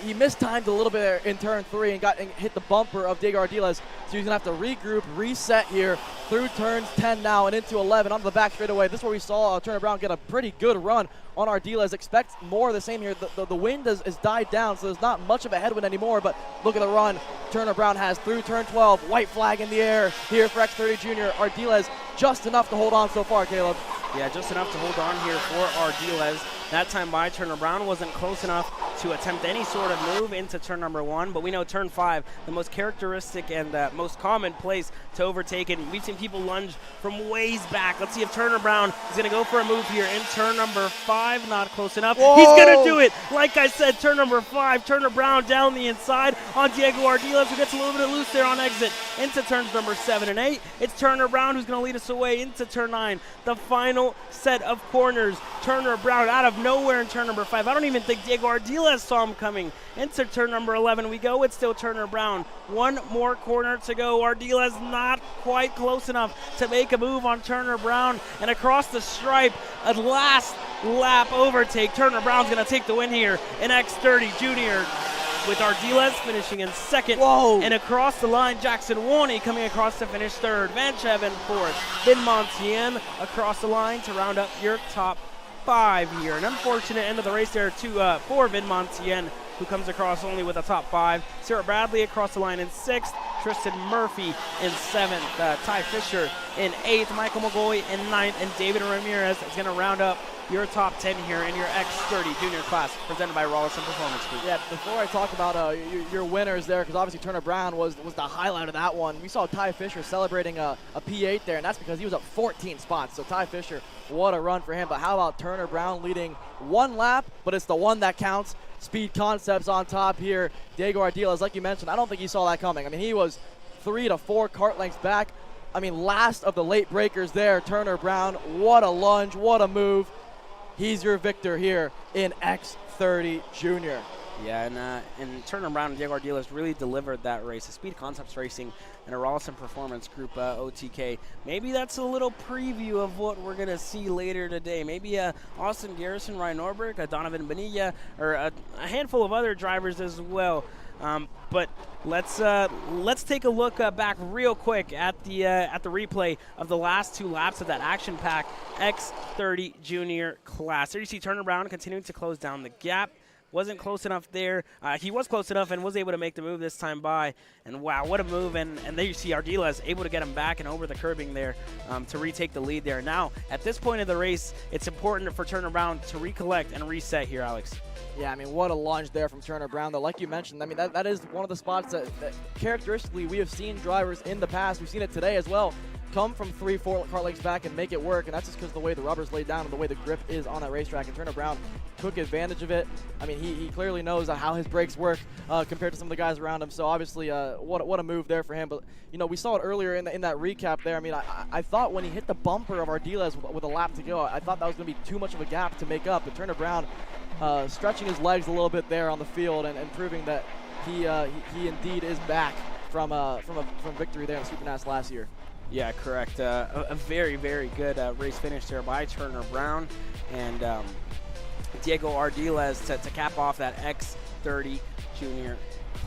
he mistimed a little bit in turn 3 and hit the bumper of Diego Ardiles, so he's gonna have to regroup, reset here through turns 10 now and into 11 onto the back straightaway. This is where we saw Turner Brown get a pretty good run on Ardiles. Expect more of the same here. The wind has died down, so there's not much of a headwind anymore, but look at the run Turner Brown has through turn 12. White flag in the air here for X30 Jr. Ardiles just enough to hold on so far, Caleb. Yeah, just enough to hold on here for Ardiles. That time by, Turner Brown wasn't close enough to attempt any sort of move into turn number 1, but we know turn 5, the most characteristic and most common place to overtake it. We've seen people lunge from ways back. Let's see if Turner Brown is going to go for a move here in turn number 5. Not close enough. Whoa. He's going to do it. Like I said, turn number 5, Turner Brown down the inside on Diego Ardiles, who gets a little bit loose there on exit into turns number 7 and 8. It's Turner Brown who's going to lead us away into turn 9, the final set of corners. Turner Brown out of nowhere in turn number 5. I don't even think Diego Ardiles saw him coming. Into turn number 11 we go. It's still Turner Brown. One more corner to go. Ardiles not quite close enough to make a move on Turner Brown. And across the stripe, a last lap overtake. Turner Brown's going to take the win here in X30 Jr. with Ardiles finishing in 2nd. Whoa. And across the line, Jackson Wolney coming across to finish 3rd. Vanchev in 4th. Vidmontien across the line to round up your top 5 here. An unfortunate end of the race there for Vidmontien, who comes across only with a top 5. Sarah Bradley across the line in 6th. Tristan Murphy in 7th. Ty Fisher in 8th. Michael McGoy in 9th. And David Ramirez is going to round up your top 10 here in your X30 Junior class presented by Rollison Performance Group. Yeah, before I talk about your winners there, because obviously Turner Brown was the highlight of that one. We saw Ty Fisher celebrating a P8 there, and that's because he was up 14 spots. So Ty Fisher, what a run for him. But how about Turner Brown leading one lap, but it's the one that counts. Speed Concepts on top here. Diego Ardiles, like you mentioned, I don't think he saw that coming. I mean, he was 3 to 4 kart lengths back. I mean, last of the late breakers there, Turner Brown. What a lunge, what a move. He's your victor here in X30 Jr. Yeah, and Turner Brown and Diego Ardiles really delivered that race. The Speed Concepts Racing and a Rollison Performance Group OTK. Maybe that's a little preview of what we're going to see later today. Maybe Austin Garrison, Ryan Norberg, Donovan Bonilla, or a handful of other drivers as well. But let's take a look back real quick at the replay of the last 2 laps of that action-packed X30 Jr class. There you see Turner Brown continuing to close down the gap. Wasn't close enough there. He was close enough and was able to make the move this time by. And wow, what a move. And there you see Ardiles able to get him back and over the curbing there to retake the lead there. Now, at this point of the race, it's important for Turner Brown to recollect and reset here, Alex. Yeah, I mean, what a lunge there from Turner Brown, though. Like you mentioned, I mean, that is one of the spots that characteristically we have seen drivers in the past. We've seen it today as well. Come from 3-4 car lengths back and make it work, and that's just because the way the rubber's laid down and the way the grip is on that racetrack. And Turner Brown took advantage of it. I mean, he clearly knows how his brakes work compared to some of the guys around him. So obviously, what a move there for him. But you know, we saw it earlier in that recap there. I mean, I thought when he hit the bumper of Ardiles with a lap to go, I thought that was going to be too much of a gap to make up. But Turner Brown stretching his legs a little bit there on the field and proving that he indeed is back from victory there in Super NAS last year. Yeah, correct. A very, very good race finish there by Turner Brown and Diego Ardiles to cap off that X30 Jr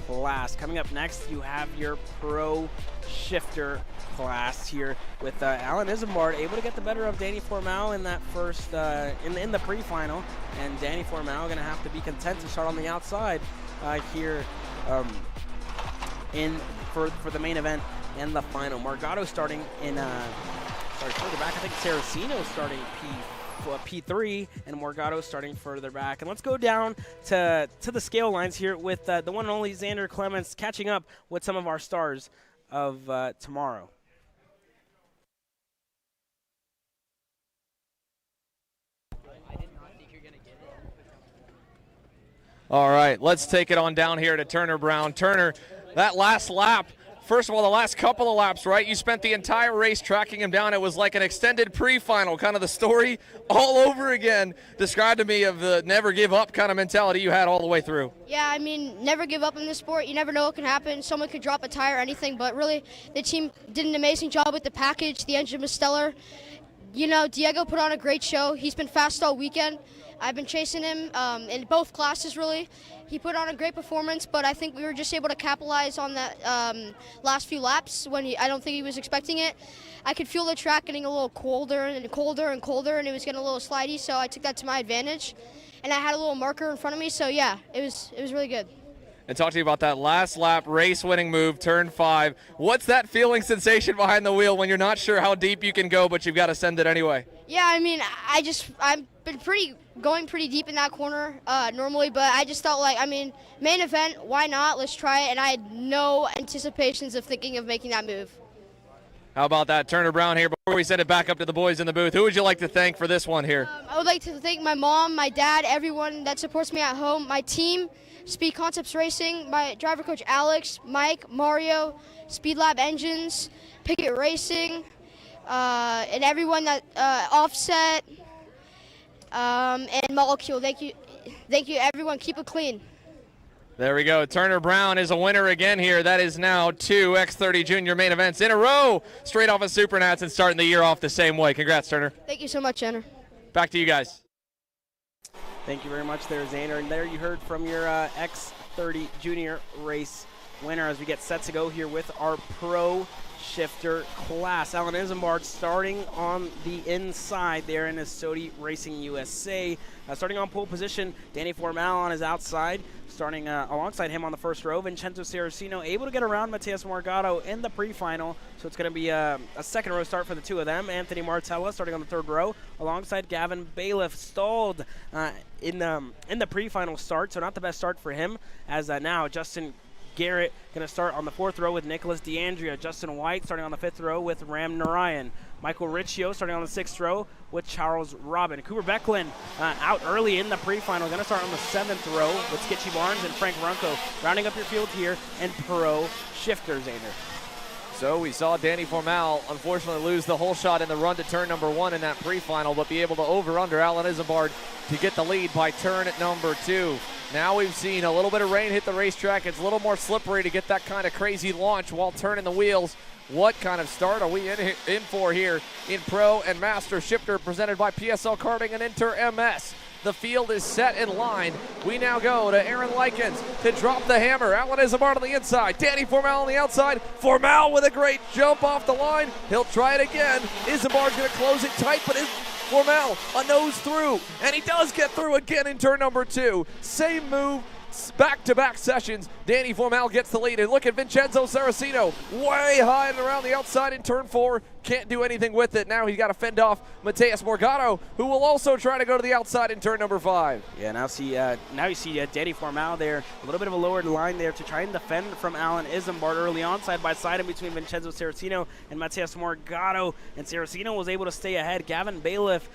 class. Coming up next, you have your Pro Shifter class here with Alan Isambard able to get the better of Danny Formal in that first in the pre-final, and Danny Formal going to have to be content to start on the outside here for the main event and the final. Morgado starting in further back. I think Saraceno starting P3 and Morgado starting further back. And let's go down to the scale lines here with the one and only Xander Clements catching up with some of our stars of tomorrow. All right, let's take it on down here to Turner Brown. Turner, that last lap, first of all, the last couple of laps, right? You spent the entire race tracking him down. It was like an extended pre-final, kind of the story all over again. Describe to me of the never give up kind of mentality you had all the way through. Yeah, I mean, never give up in this sport. You never know what can happen. Someone could drop a tire or anything, but really the team did an amazing job with the package. The engine was stellar. You know, Diego put on a great show. He's been fast all weekend. I've been chasing him in both classes, really. He put on a great performance, but I think we were just able to capitalize on that last few laps when I don't think he was expecting it. I could feel the track getting a little colder and colder and colder, and it was getting a little slidey, so I took that to my advantage. And I had a little marker in front of me, so yeah, it was really good. And talk to you about that last lap race-winning move, turn 5. What's that feeling sensation behind the wheel when you're not sure how deep you can go, but you've got to send it anyway? Yeah, I mean, I've been going pretty deep in that corner normally, but I just felt like, I mean, main event, why not? Let's try it. And I had no anticipations of thinking of making that move. How about that, Turner Brown here? Before we send it back up to the boys in the booth, who would you like to thank for this one here? I would like to thank my mom, my dad, everyone that supports me at home, my team, Speed Concepts Racing, my driver coach Alex, Mike, Mario, Speed Lab Engines, Pickett Racing, and everyone that Offset and Molecule. Thank you, everyone. Keep it clean. There we go. Turner Brown is a winner again here. That is now 2 X30 Jr main events in a row, straight off of Super Nats and starting the year off the same way. Congrats, Turner. Thank you so much, Jenner. Back to you guys. Thank you very much there, Xander. And there you heard from your X30 Jr race winner as we get set to go here with our pro shifter class. Alan Isambard starting on the inside there in his Sodi Racing USA. Starting on pole position, Danny Formal on his outside. Starting alongside him on the first row, Vincenzo Saracino able to get around Matheus Morgado in the pre-final. So it's going to be a second row start for the two of them. Anthony Martella starting on the third row alongside Gavin Bailiff, stalled in the pre-final start. So not the best start for him, as now Justin Garrett going to start on the fourth row with Nicholas DeAndrea. Justin White starting on the fifth row with Ram Narayan. Michael Riccio starting on the sixth row with Charles Robin. Cooper Becklin out early in the pre-final. Going to start on the seventh row with Skitchy Barnes and Frank Runco. Rounding up your field here and pro shifters, Xander. So we saw Danny Formal unfortunately lose the whole shot in the run to turn number 1 in that pre-final, but be able to over-under Alan Isambard to get the lead by turn at number 2. Now we've seen a little bit of rain hit the racetrack. It's a little more slippery to get that kind of crazy launch while turning the wheels. What kind of start are we in for here in Pro and Master Shifter, presented by PSL Karting and Inter MS? The field is set in line. We now go to Aaron Likens to drop the hammer. Alan Isambard on the inside. Danny Formal on the outside. Formal with a great jump off the line. He'll try it again. Isambard's going to close it tight, but Formal a nose through, and he does get through again in turn number 2. Same move, back-to-back sessions. Danny Formal gets the lead, and look at Vincenzo Saracino way high and around the outside in turn 4. Can't do anything with it. Now he's got to fend off Matheus Morgado, who will also try to go to the outside in turn number 5. Yeah, now you see Danny Formal there, a little bit of a lowered line there to try and defend from Alan Isambard early on, side by side in between Vincenzo Saracino and Matheus Morgado, and Saracino was able to stay ahead. Gavin Bailiff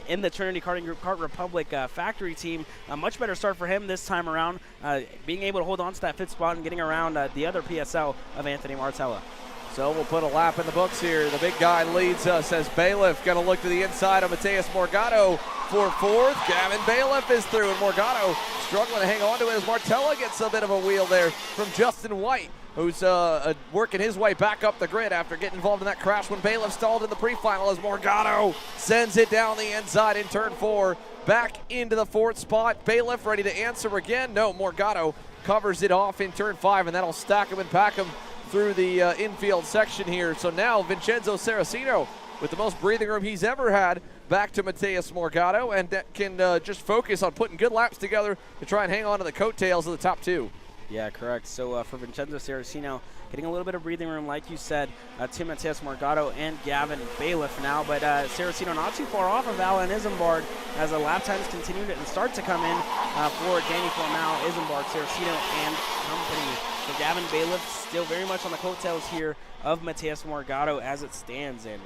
in the Trinity Karting Group Kart Republic factory team, a much better start for him this time around, being able to hold on to that 5th spot and getting around the other PSL of Anthony Martella. So we'll put a lap in the books here. The big guy leads us as Bailiff going to look to the inside of Matheus Morgado for 4th. Gavin Bailiff is through, and Morgado struggling to hang on to it as Martella gets a bit of a wheel there from Justin White, who's working his way back up the grid after getting involved in that crash when Bailiff stalled in the pre-final, as Morgado sends it down the inside in turn 4. Back into the 4th spot. Bailiff ready to answer again. No, Morgado covers it off in turn 5, and that'll stack him and pack him through the infield section here. So now Vincenzo Saracino, with the most breathing room he's ever had, back to Matheus Morgado, and that can just focus on putting good laps together to try and hang on to the coattails of the top 2. Yeah, correct. So for Vincenzo Saracino, getting a little bit of breathing room, like you said, to Matheus Morgado and Gavin Bailiff now. But Saracino not too far off of Alan Isambard as the lap times continue and start to come in for Danny Formal, Isambard, Saracino, and company. So Gavin Bailiff still very much on the coattails here of Matheus Morgado as it stands, Xander.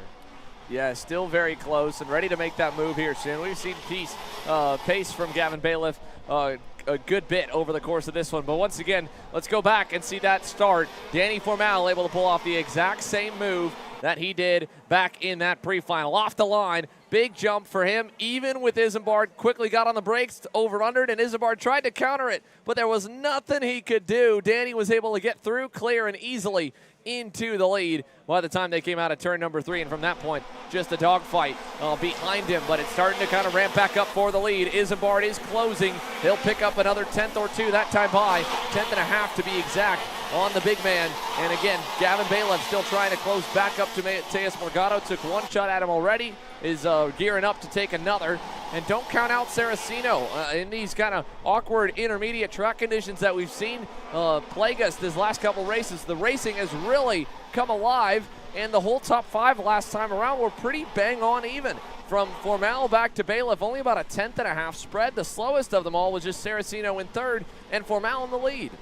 Yeah, still very close and ready to make that move here soon. We've seen pace from Gavin Bailiff a good bit over the course of this one. But once again, let's go back and see that start. Danny Formal able to pull off the exact same move that he did back in that pre-final. Off the line, big jump for him, even with Isambard. Quickly got on the brakes, over-undered, and Isambard tried to counter it, but there was nothing he could do. Danny was able to get through clear and easily into the lead by the time they came out of turn number 3, and from that point, just a dogfight behind him, but it's starting to kind of ramp back up for the lead. Isambard is closing. He'll pick up another 10th or 2 that time by, 10th and a half to be exact on the big man. And again, Gavin Bailiff still trying to close back up to Matheus Morgado. Took one shot at him already, is gearing up to take another. And don't count out Saracino in these kind of awkward intermediate track conditions that we've seen plague us this last couple races. The racing has really come alive, and the whole top 5 last time around were pretty bang on even. From Formal back to Bailiff, only about a 10th and a half spread. The slowest of them all was just Saracino in 3rd and Formal in the lead.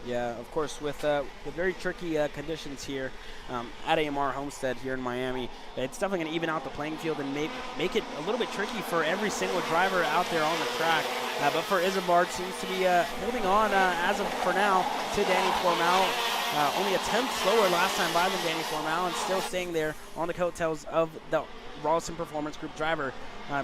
Yeah, of course, with very tricky conditions here at AMR Homestead here in Miami, it's definitely going to even out the playing field and make it a little bit tricky for every single driver out there on the track. But for Isambard, seems to be holding on as of for now to Danny Formal. Only a 10th slower last time by than Danny Formal, and still staying there on the coattails of the Rawson Performance Group driver.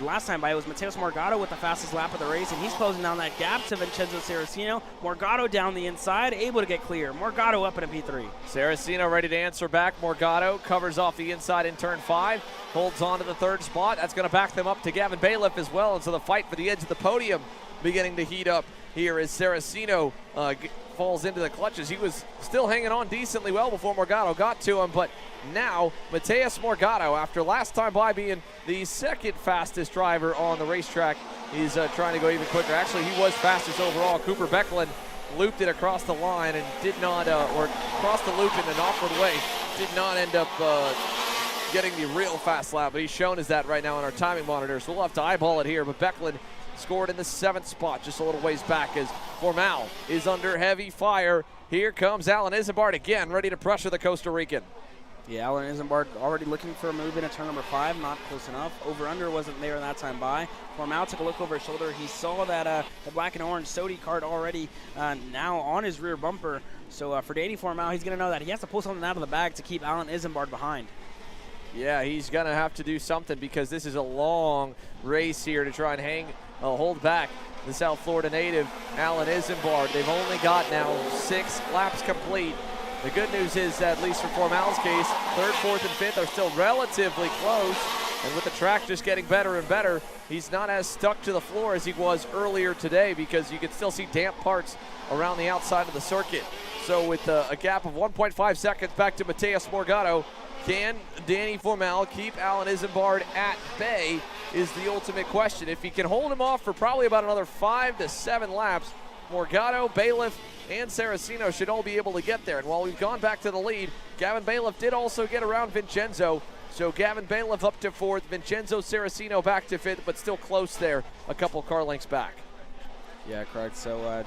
Last time by, it was Matheus Morgado with the fastest lap of the race, and he's closing down that gap to Vincenzo Saracino. Morgado down the inside, able to get clear. Morgado up in a P3. Saracino ready to answer back. Morgado covers off the inside in turn 5, holds on to the 3rd spot. That's going to back them up to Gavin Bailiff as well, and so the fight for the edge of the podium beginning to heat up here as Saracino falls into the clutches. He was still hanging on decently well before Morgado got to him, but now Mateus Morgado, after last time by being the second fastest driver on the racetrack, he's trying to go even quicker. Actually, he was fastest overall. Cooper Becklin looped it across the line and did not, or crossed the loop in an awkward way, did not end up getting the real fast lap, but he's shown us that right now on our timing monitor, so we'll have to eyeball it here. But Becklin scored in the 7th spot, just a little ways back, as Formal is under heavy fire. Here comes Alan Isambard again, ready to pressure the Costa Rican. Yeah, Alan Isambard already looking for a move in at turn number 5, not close enough. Over-under wasn't there that time by. Formal took a look over his shoulder. He saw that the black and orange Sodi Kart already now on his rear bumper. So for Danny Formal, he's going to know that he has to pull something out of the bag to keep Alan Isambard behind. Yeah, he's going to have to do something because this is a long race here to try and hold back the South Florida native, Alan Isambard. They've only got now 6 laps complete. The good news is that, at least for Formal's case, 3rd, 4th, and 5th are still relatively close. And with the track just getting better and better, he's not as stuck to the floor as he was earlier today, because you can still see damp parts around the outside of the circuit. So with a gap of 1.5 seconds back to Mateus Morgado, can Danny Formal keep Alan Isambard at bay is the ultimate question. If he can hold him off for probably about another 5 to 7 laps, Morgado, Bailiff, and Saraceno should all be able to get there. And while we've gone back to the lead, Gavin Bailiff did also get around Vincenzo. So Gavin Bailiff up to 4th, Vincenzo Saraceno back to 5th, but still close there, a couple car lengths back. Yeah, correct. So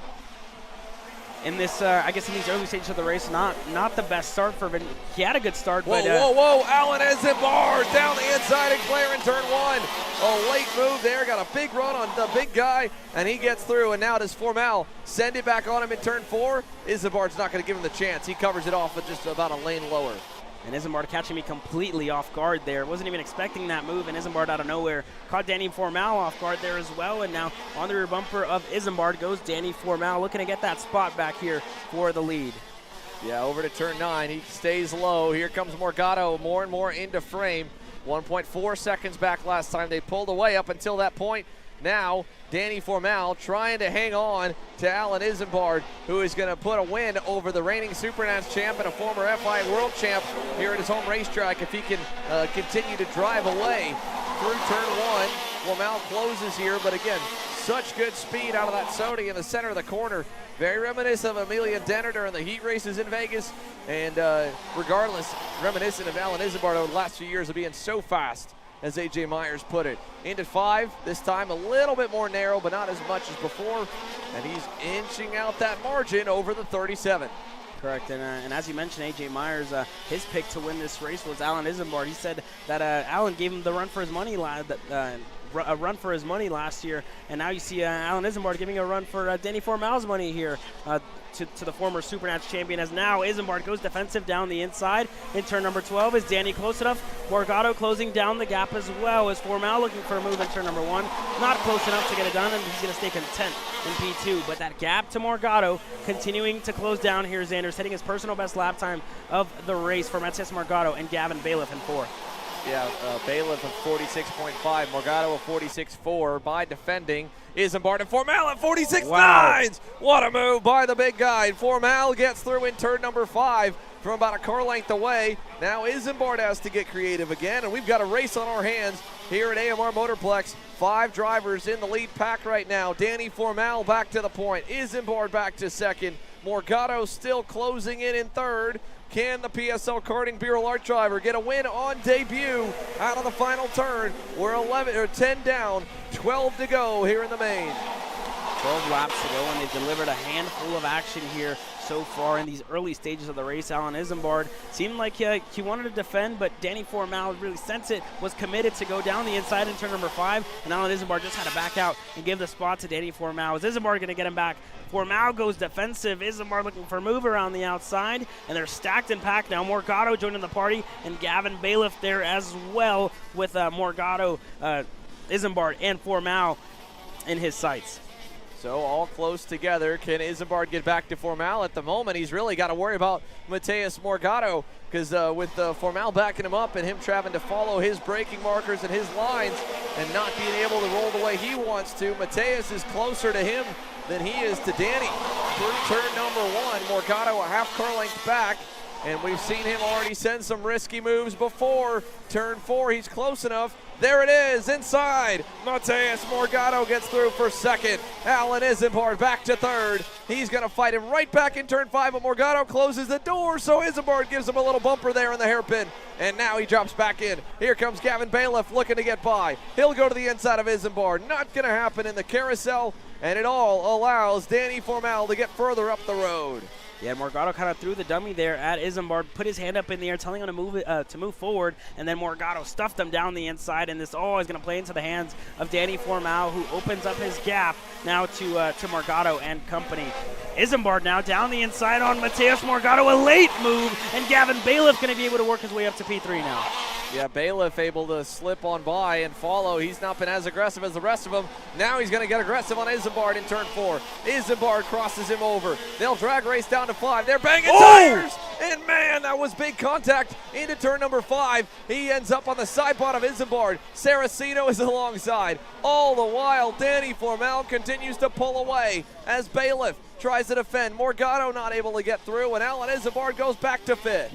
in this, I guess in these early stages of the race, not the best start for Vin. He had a good start, whoa, but whoa, Alan Isambard down the inside and clear in turn 1. A late move there, got a big run on the big guy, and he gets through. And now does Formal send it back on him in turn 4? Isambard's not going to give him the chance. He covers it off with just about a lane lower. And Isambard catching me completely off guard there. Wasn't even expecting that move, and Isambard out of nowhere caught Danny Formal off guard there as well. And now on the rear bumper of Isambard goes Danny Formal, looking to get that spot back here for the lead. Yeah, over to turn 9. He stays low. Here comes Morgado more and more into frame. 1.4 seconds back last time. They pulled away up until that point. Now, Danny Formal trying to hang on to Alan Isambard, who is going to put a win over the reigning Supernats champ and a former FI world champ here at his home racetrack if he can continue to drive away through turn 1. Formal closes here, but again, such good speed out of that Sodi in the center of the corner. Very reminiscent of Amelia Denner during the heat races in Vegas, and regardless, reminiscent of Alan Isambard over the last few years of being so fast, as A.J. Myers put it. Into 5, this time a little bit more narrow, but not as much as before, and he's inching out that margin over the 37. Correct, and as you mentioned, A.J. Myers, his pick to win this race was Alan Isambard. He said that Alan gave him the run for his money last year, and now you see Alan Isambard giving a run for Danny Formal's money here to the former Supernats champion, as now Isambard goes defensive down the inside in turn number 12. Is Danny close enough? Morgado closing down the gap as well. Is Formal looking for a move in turn number 1? Not close enough to get it done, and he's going to stay content in P2. But that gap to Morgado continuing to close down here. Xander setting his personal best lap time of the race for Mateus Morgado and Gavin Bailiff in 4th. Yeah, Bailiff of 46.5, Morgado of 46.4 by defending. Isambard and Formal at 46.9. Wow. What a move by the big guy. Formal gets through in turn number 5 from about a car length away. Now Isambard has to get creative again, and we've got a race on our hands here at AMR Motorplex. 5 drivers in the lead pack right now. Danny Formal back to the point. Isambard back to 2nd. Morgado still closing in 3rd. Can the PSL Karting Bureau Art driver get a win on debut out of the final turn? We're 10 down, 12 to go here in the main. 12 laps to go, and they've delivered a handful of action here so far in these early stages of the race. Alan Isambard seemed like he wanted to defend, but Danny Formal really sensed it, was committed to go down the inside in turn number 5, and Alan Isambard just had to back out and give the spot to Danny Formal. Is Isambard going to get him back? Formal goes defensive. Isambard looking for a move around the outside, and they're stacked and packed now. Morgado joining the party, and Gavin Bailiff there as well with Morgado, Isambard, and Formal in his sights. So all close together. Can Isambard get back to Formal? At the moment, he's really got to worry about Mateus Morgado, because with Formal backing him up and him having to follow his braking markers and his lines and not being able to roll the way he wants to, Mateus is closer to him than he is to Danny. through turn number 1. Morgado a half car length back, and we've seen him already send some risky moves before. Turn 4, he's close enough. There it is, inside. Mateus Morgado gets through for second. Alan Isambard back to third. He's going to fight him right back in turn 5, but Morgado closes the door, so Isambard gives him a little bumper there in the hairpin, and now he drops back in. Here comes Gavin Bailiff looking to get by. He'll go to the inside of Isambard. Not going to happen in the carousel, and it all allows Danny Formal to get further up the road. Yeah, Morgado kind of threw the dummy there at Isambard, put his hand up in the air, telling him to move forward, and then Morgado stuffed him down the inside, and this is going to play into the hands of Danny Formal, who opens up his gap now to Morgado and company. Isambard now down the inside on Mateus Morgado, a late move, and Gavin Bailiff going to be able to work his way up to P3 now. Yeah, Bailiff able to slip on by and follow. He's not been as aggressive as the rest of them. Now he's going to get aggressive on Isambard in turn 4. Isambard crosses him over. They'll drag race down to 5. They're banging tires! And man, that was big contact into turn number 5. He ends up on the side pod of Isambard. Saraceno is alongside. All the while, Danny Formal continues to pull away as Bailiff tries to defend. Morgado not able to get through, and Alan Isambard goes back to 5th.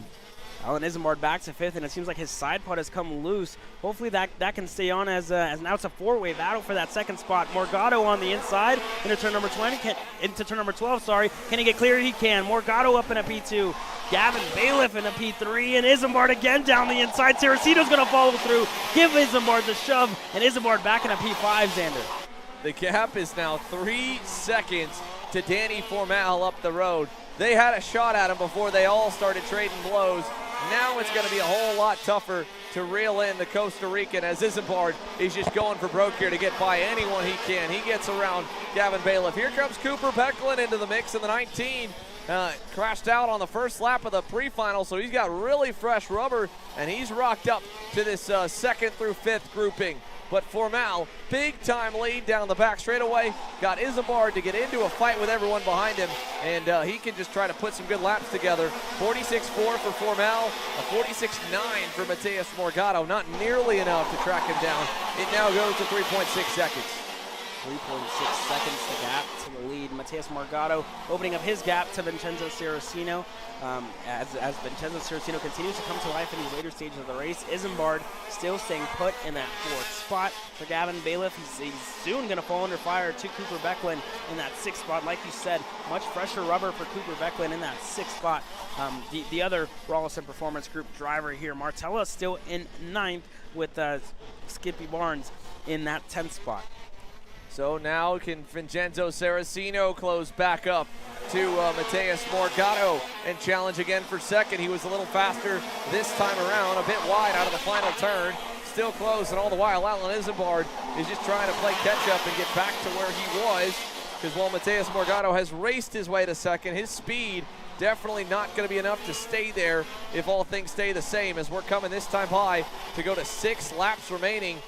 Alan Isambard back to 5th, and it seems like his side pod has come loose. Hopefully that can stay on as now it's a 4-way battle for that second spot. Morgado on the inside into turn number 12. Can he get clear? He can. Morgado up in a P2. Gavin Bailiff in a P3, and Isambard again down the inside. Saraceno's going to follow through. Give Isambard the shove, and Isambard back in a P5, Xander. The gap is now 3 seconds to Danny Formal up the road. They had a shot at him before they all started trading blows. Now it's going to be a whole lot tougher to reel in the Costa Rican as Isambard is just going for broke here to get by anyone he can. He gets around Gavin Bailiff. Here comes Cooper Becklin into the mix in the 19. Crashed out on the first lap of the pre-final, so he's got really fresh rubber, and he's rocked up to this 2nd through 5th grouping. But Formal, big-time lead down the back straightaway. Got Isambard to get into a fight with everyone behind him, and he can just try to put some good laps together. 46.4 for Formal, a 46.9 for Mateus Morgado. Not nearly enough to track him down. It now goes to 3.6 seconds. 3.6 seconds the gap to the lead. Mateus Morgado opening up his gap to Vincenzo Saraceno. As Vincenzo Saraceno continues to come to life in these later stages of the race, Isambard still staying put in that 4th spot. For Gavin Bailiff, he's soon going to fall under fire to Cooper Becklin in that 6th spot. Like you said, much fresher rubber for Cooper Becklin in that 6th spot. The other Rawlison Performance Group driver here, Martella, still in 9th with Skippy Barnes in that 10th spot. So now can Vincenzo Saraceno close back up to Mateus Morgado and challenge again for 2nd. He was a little faster this time around, a bit wide out of the final turn. Still close, and all the while Alan Isambard is just trying to play catch up and get back to where he was, because while Mateus Morgado has raced his way to 2nd, his speed definitely not going to be enough to stay there if all things stay the same, as we're coming this time high to go to 6 laps remaining.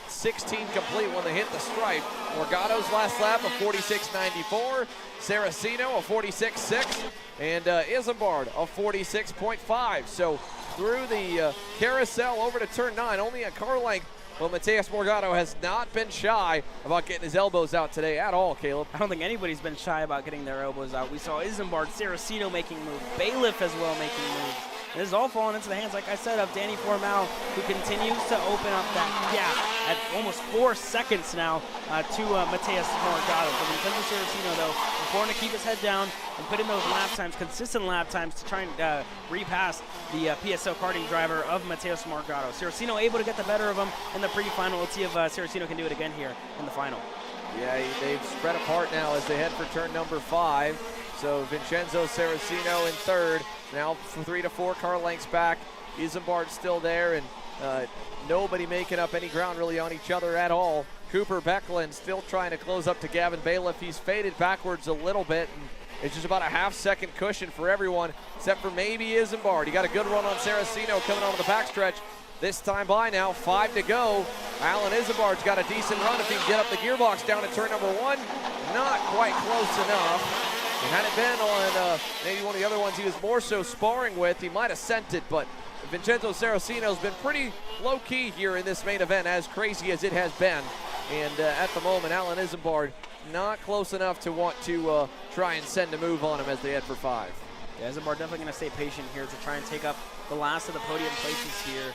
16 complete when they hit the stripe. Morgado's last lap of 46.94, Saraceno a 46.6, and Isambard a 46.5. So through the carousel over to turn 9, only a car length. Well, Mateus Morgado has not been shy about getting his elbows out today at all, Caleb. I don't think anybody's been shy about getting their elbows out. We saw Isambard, Saraceno making moves, Bailiff as well making moves. And this is all falling into the hands, like I said, of Danny Formal, who continues to open up that gap at almost 4 seconds now to Mateus Morgado. For Vincenzo Saraceno, though, important to keep his head down and put in those lap times, consistent lap times, to try and repass the PSO karting driver of Mateus Morgado. Saraceno able to get the better of him in the pre-final. Let's see if Saraceno can do it again here in the final. Yeah, they've spread apart now as they head for turn number 5. So Vincenzo Saraceno in 3rd, now 3 to 4 car lengths back. Isambard still there, and nobody making up any ground really on each other at all. Cooper Becklin still trying to close up to Gavin Bailiff. He's faded backwards a little bit, and it's just about a half-second cushion for everyone, except for maybe Isambard. He got a good run on Saraceno coming onto the backstretch. This time by now, 5 to go. Alan Isambard's got a decent run if he can get up the gearbox down at turn number 1. Not quite close enough. And had it been on maybe one of the other ones he was more so sparring with, he might have sent it, but Vincenzo Saraceno's been pretty low-key here in this main event, as crazy as it has been. And at the moment, Alan Isambard not close enough to want to try and send a move on him as they head for 5. Yeah, Isambard definitely going to stay patient here to try and take up the last of the podium places here.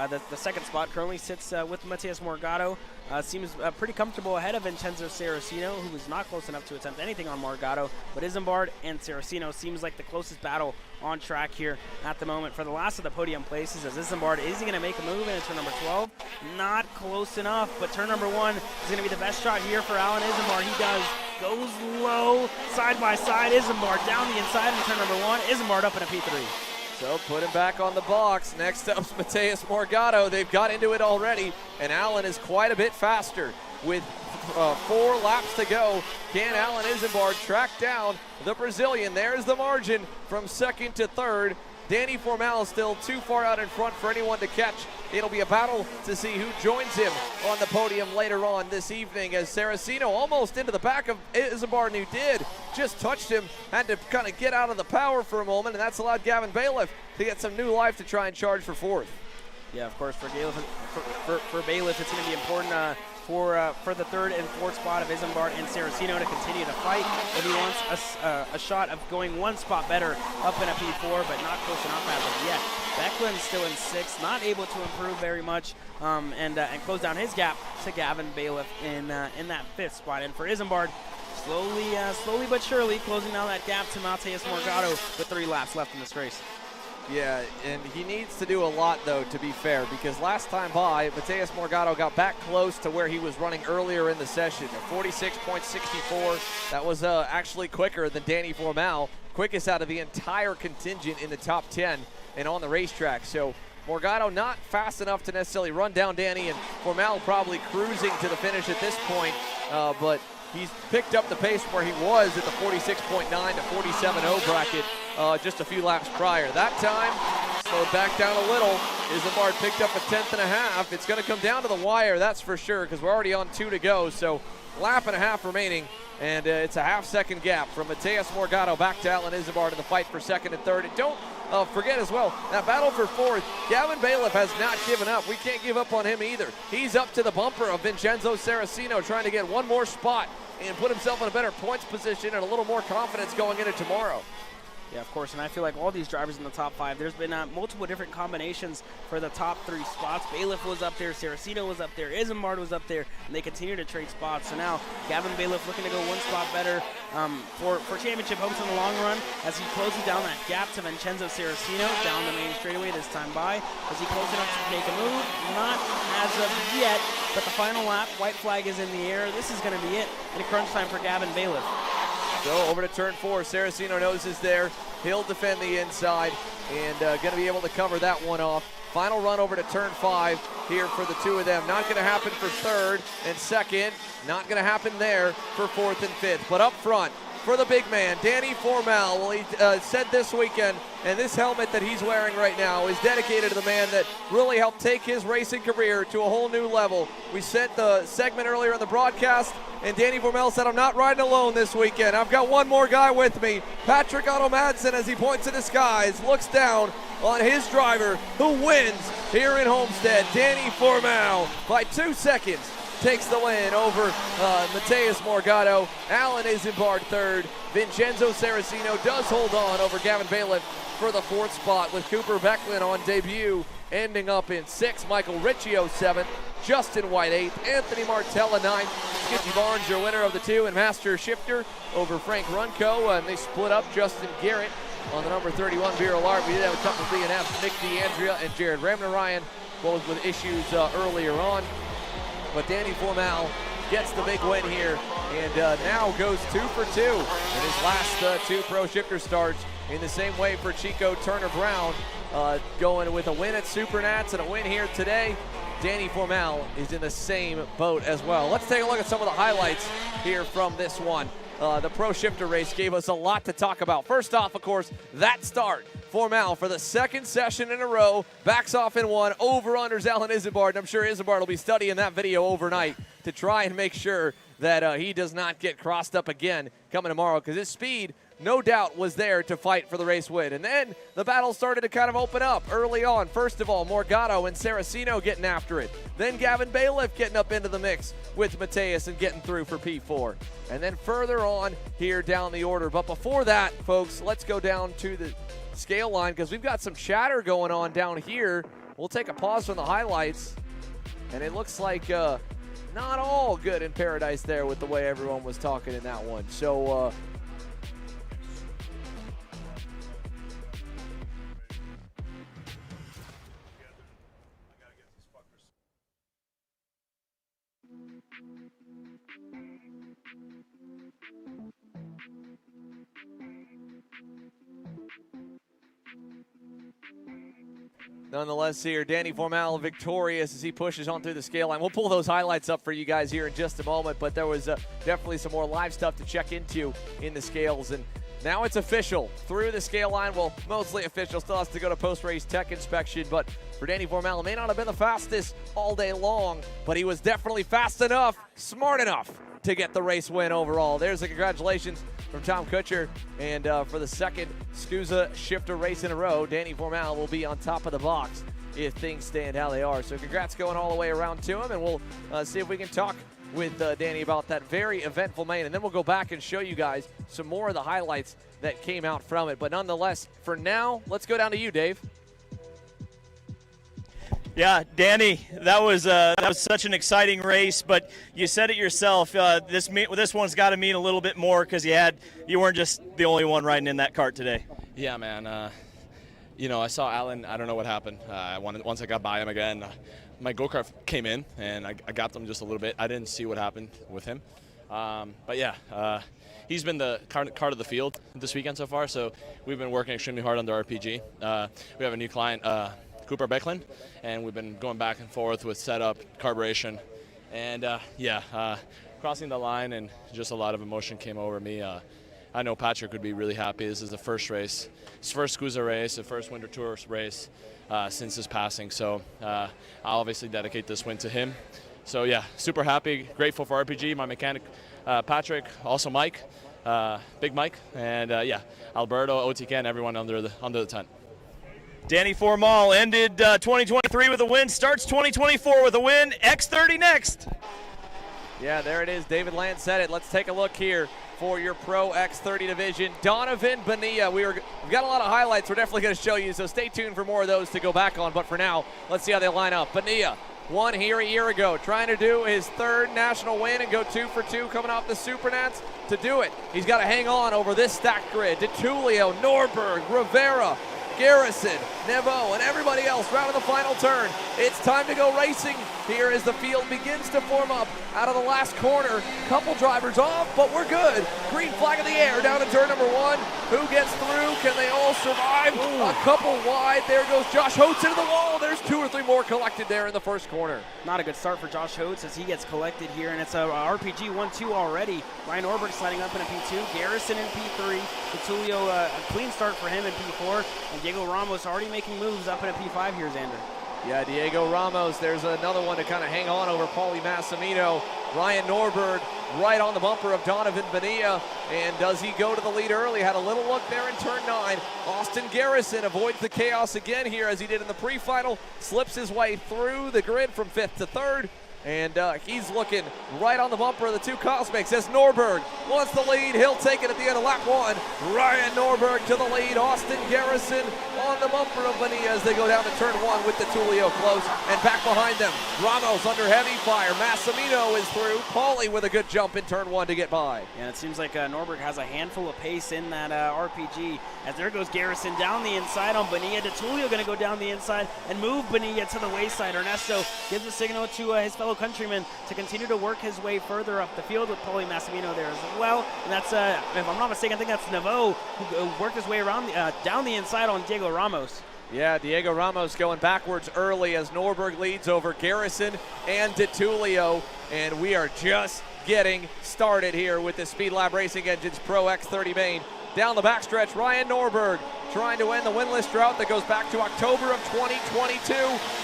The second spot currently sits with Matias Morgado. Seems pretty comfortable ahead of Vincenzo Saraceno, who was not close enough to attempt anything on Morgado. But Isambard and Saraceno seems like the closest battle on track here at the moment for the last of the podium places, as Isambard is going to make a move into turn number 12. Not close enough, but turn number 1 is going to be the best shot here for Alan Isambard. He does. Goes low, side by side. Isambard down the inside in turn number 1. Isambard up in a P3. So put him back on the box. Next up's Matias Morgado. They've got into it already, and Alan is quite a bit faster. With 4 laps to go, can Alan Isambard track down the Brazilian? There's the margin from second to third. Danny Formal still too far out in front for anyone to catch. It'll be a battle to see who joins him on the podium later on this evening, as Saraceno almost into the back of Isambard, who did. Just touched him, had to kind of get out of the power for a moment, and that's allowed Gavin Bailiff to get some new life to try and charge for 4th. Yeah, of course, for Bailiff, it's going to be important for the 3rd and 4th spot of Isambard and Saraceno to continue to fight if he wants a shot of going 1 spot better up in a P4, but not close enough as of yet. Becklin still in 6th, not able to improve very much, and close down his gap to Gavin Bailiff in that 5th spot. And for Isambard, slowly but surely closing down that gap to Matias Morgado with 3 laps left in this race. Yeah, and he needs to do a lot, though, to be fair, because last time by, Matias Morgado got back close to where he was running earlier in the session, at 46.64. That was actually quicker than Danny Formal, quickest out of the entire contingent in the top 10 and on the racetrack. So Morgado not fast enough to necessarily run down Danny, and Formal probably cruising to the finish at this point, but he's picked up the pace where he was at the 46.9 to 47.0 bracket just a few laps prior. That time, slowed back down a little. Isambard picked up a 10th and a half. It's going to come down to the wire, that's for sure, because we're already on 2 to go. So lap and a half remaining, and it's a half-second gap from Matias Morgado back to Alan Isambard in the fight for 2nd and 3rd. And don't forget as well, that battle for 4th, Gavin Bailiff has not given up. We can't give up on him either. He's up to the bumper of Vincenzo Saraceno, trying to get 1 more spot and put himself in a better points position and a little more confidence going into tomorrow. Yeah, of course, and I feel like all these drivers in the top 5, there's been multiple different combinations for the top 3 spots. Bailiff was up there, Saraceno was up there, Isambard was up there, and they continue to trade spots. So now Gavin Bailiff looking to go 1 spot better for championship hopes in the long run, as he closes down that gap to Vincenzo Saraceno down the main straightaway this time by. Is he close enough to make a move? Not as of yet, but the final lap, white flag is in the air. This is going to be it in crunch time for Gavin Bailiff. So over to turn 4, Saraceno knows is there. He'll defend the inside and going to be able to cover that one off. Final run over to turn 5 here for the 2 of them. Not going to happen for 3rd and 2nd. Not going to happen there for 4th and 5th. But up front for the big man, Danny Formal. Well, he said this weekend, and this helmet that he's wearing right now is dedicated to the man that really helped take his racing career to a whole new level. We sent the segment earlier in the broadcast, and Danny Formal said, I'm not riding alone this weekend. I've got 1 more guy with me. Patrick Otto Madsen, as he points to the skies, looks down on his driver who wins here in Homestead. Danny Formal by 2 seconds takes the win over Matias Morgado. Alan Isambard 3rd. Vincenzo Saraceno does hold on over Gavin Bailiff for the 4th spot, with Cooper Becklin on debut ending up in 6th. Michael Riccio 7th. Justin White 8th. Anthony Martella 9th. Skippy Barnes, your winner of the 2, and Master Shifter over Frank Runco. And they split up. Justin Garrett on the number 31 Beer Alert. We did have a couple of DNFs. Nick DeAndrea and Jared Ramnarayan, both with issues earlier on. But Danny Formal gets the big win here, and now goes 2 for 2 in his last 2 Pro Shifter starts. In the same way for Chico Turner-Brown, going with a win at Supernats and a win here today. Danny Formal is in the same boat as well. Let's take a look at some of the highlights here from this one. The Pro Shifter race gave us a lot to talk about. First off, of course, that start. Formal for the 2nd session in a row, backs off in 1, over-unders Alan Isambard, and I'm sure Isambard will be studying that video overnight to try and make sure that he does not get crossed up again coming tomorrow, because his speed no doubt was there to fight for the race win. And then the battle started to kind of open up early on. First of all, Morgado and Saraceno getting after it. Then Gavin Bailiff getting up into the mix with Mateus and getting through for P4. And then further on here down the order. But before that, folks, let's go down to the scale line because we've got some chatter going on down here. We'll take a pause from the highlights. And it looks like not all good in paradise there with the way everyone was talking in that one. So, nonetheless here, Danny Formal victorious as he pushes on through the scale line. We'll pull those highlights up for you guys here in just a moment, but there was definitely some more live stuff to check into in the scales. And now it's official. Through the scale line, well, mostly official. Still has to go to post-race tech inspection, but for Danny Formal, it may not have been the fastest all day long, but he was definitely fast enough, smart enough to get the race win overall. There's a congratulations from Tom Kutcher, and for the second SKUSA shifter race in a row, Danny Formal will be on top of the box if things stand how they are. So congrats going all the way around to him, and we'll see if we can talk with Danny about that very eventful main, and then we'll go back and show you guys some more of the highlights that came out from it. But nonetheless, for now, let's go down to you, Dave. Yeah, Danny, that was such an exciting race, but you said it yourself. This one's got to mean a little bit more because you weren't just the only one riding in that cart today. Yeah, man. You know, I saw Alan. I don't know what happened. Once I got by him again, my go-kart came in, and I got them just a little bit. I didn't see what happened with him. But yeah, he's been the cart of the field this weekend so far, so we've been working extremely hard on the RPG. We have a new client, Cooper Becklin, and we've been going back and forth with setup, carburation, and crossing the line, and just a lot of emotion came over me. I know Patrick would be really happy. This is the first race, his first SKUSA race, the first Winter Tour race since his passing, so I'll obviously dedicate this win to him. So yeah, super happy, grateful for RPG, my mechanic Patrick, also Mike, Big Mike, and Alberto, OTK, and everyone under the tent. Danny Formal ended 2023 with a win, starts 2024 with a win. X30 next. Yeah, there it is. David Land said it. Let's take a look here for your Pro X30 division. Donovan Bonilla. We've got a lot of highlights we're definitely going to show you, so stay tuned for more of those to go back on. But for now, let's see how they line up. Bonilla won here a year ago, trying to do his third national win and go 2 for 2 coming off the Supernats. To do it, he's got to hang on over this stacked grid. DeTulio, Norberg, Rivera, Garrison, Nevo, and everybody else round in the final turn. It's time to go racing here as the field begins to form up out of the last corner. Couple drivers off, but we're good. Green flag in the air down to turn number 1. Who gets through? Can they all survive? Ooh. A couple wide. There goes Josh Holtz into the wall. There's 2 or 3 more collected there in the first corner. Not a good start for Josh Holtz as he gets collected here, and it's a RPG 1-2 already. Ryan Orberg sliding up in a P2, Garrison in P3, DeTulio, a clean start for him in P4, and Diego Ramos already making moves up in a P5 here, Xander. Yeah, Diego Ramos, there's another one to kind of hang on over Paulie Massimino. Ryan Norberg right on the bumper of Donovan Bonilla, and does he go to the lead early? Had a little look there in turn 9. Austin Garrison avoids the chaos again here as he did in the pre-final, slips his way through the grid from 5th to 3rd. And he's looking right on the bumper of the 2 Cosmics as Norberg wants the lead. He'll take it at the end of lap 1. Ryan Norberg to the lead. Austin Garrison on the bumper of Bonilla as they go down to turn 1 with DeTulio close. And back behind them, Ramos under heavy fire. Massimino is through. Paulie with a good jump in turn 1 to get by. And it seems like Norberg has a handful of pace in that RPG. As there goes Garrison down the inside on Bonilla. DeTulio going to go down the inside and move Bonilla to the wayside. Ernesto gives a signal to his fellow countryman to continue to work his way further up the field with Paulie Massimino there as well. And that's, if I'm not mistaken, I think that's Nevo who worked his way around down the inside on Diego Ramos. Yeah, Diego Ramos going backwards early as Norberg leads over Garrison and DeTulio. And we are just getting started here with the Speed Lab Racing Engines Pro X30 main. down the backstretch. Ryan Norberg trying to end the winless drought that goes back to October of 2022.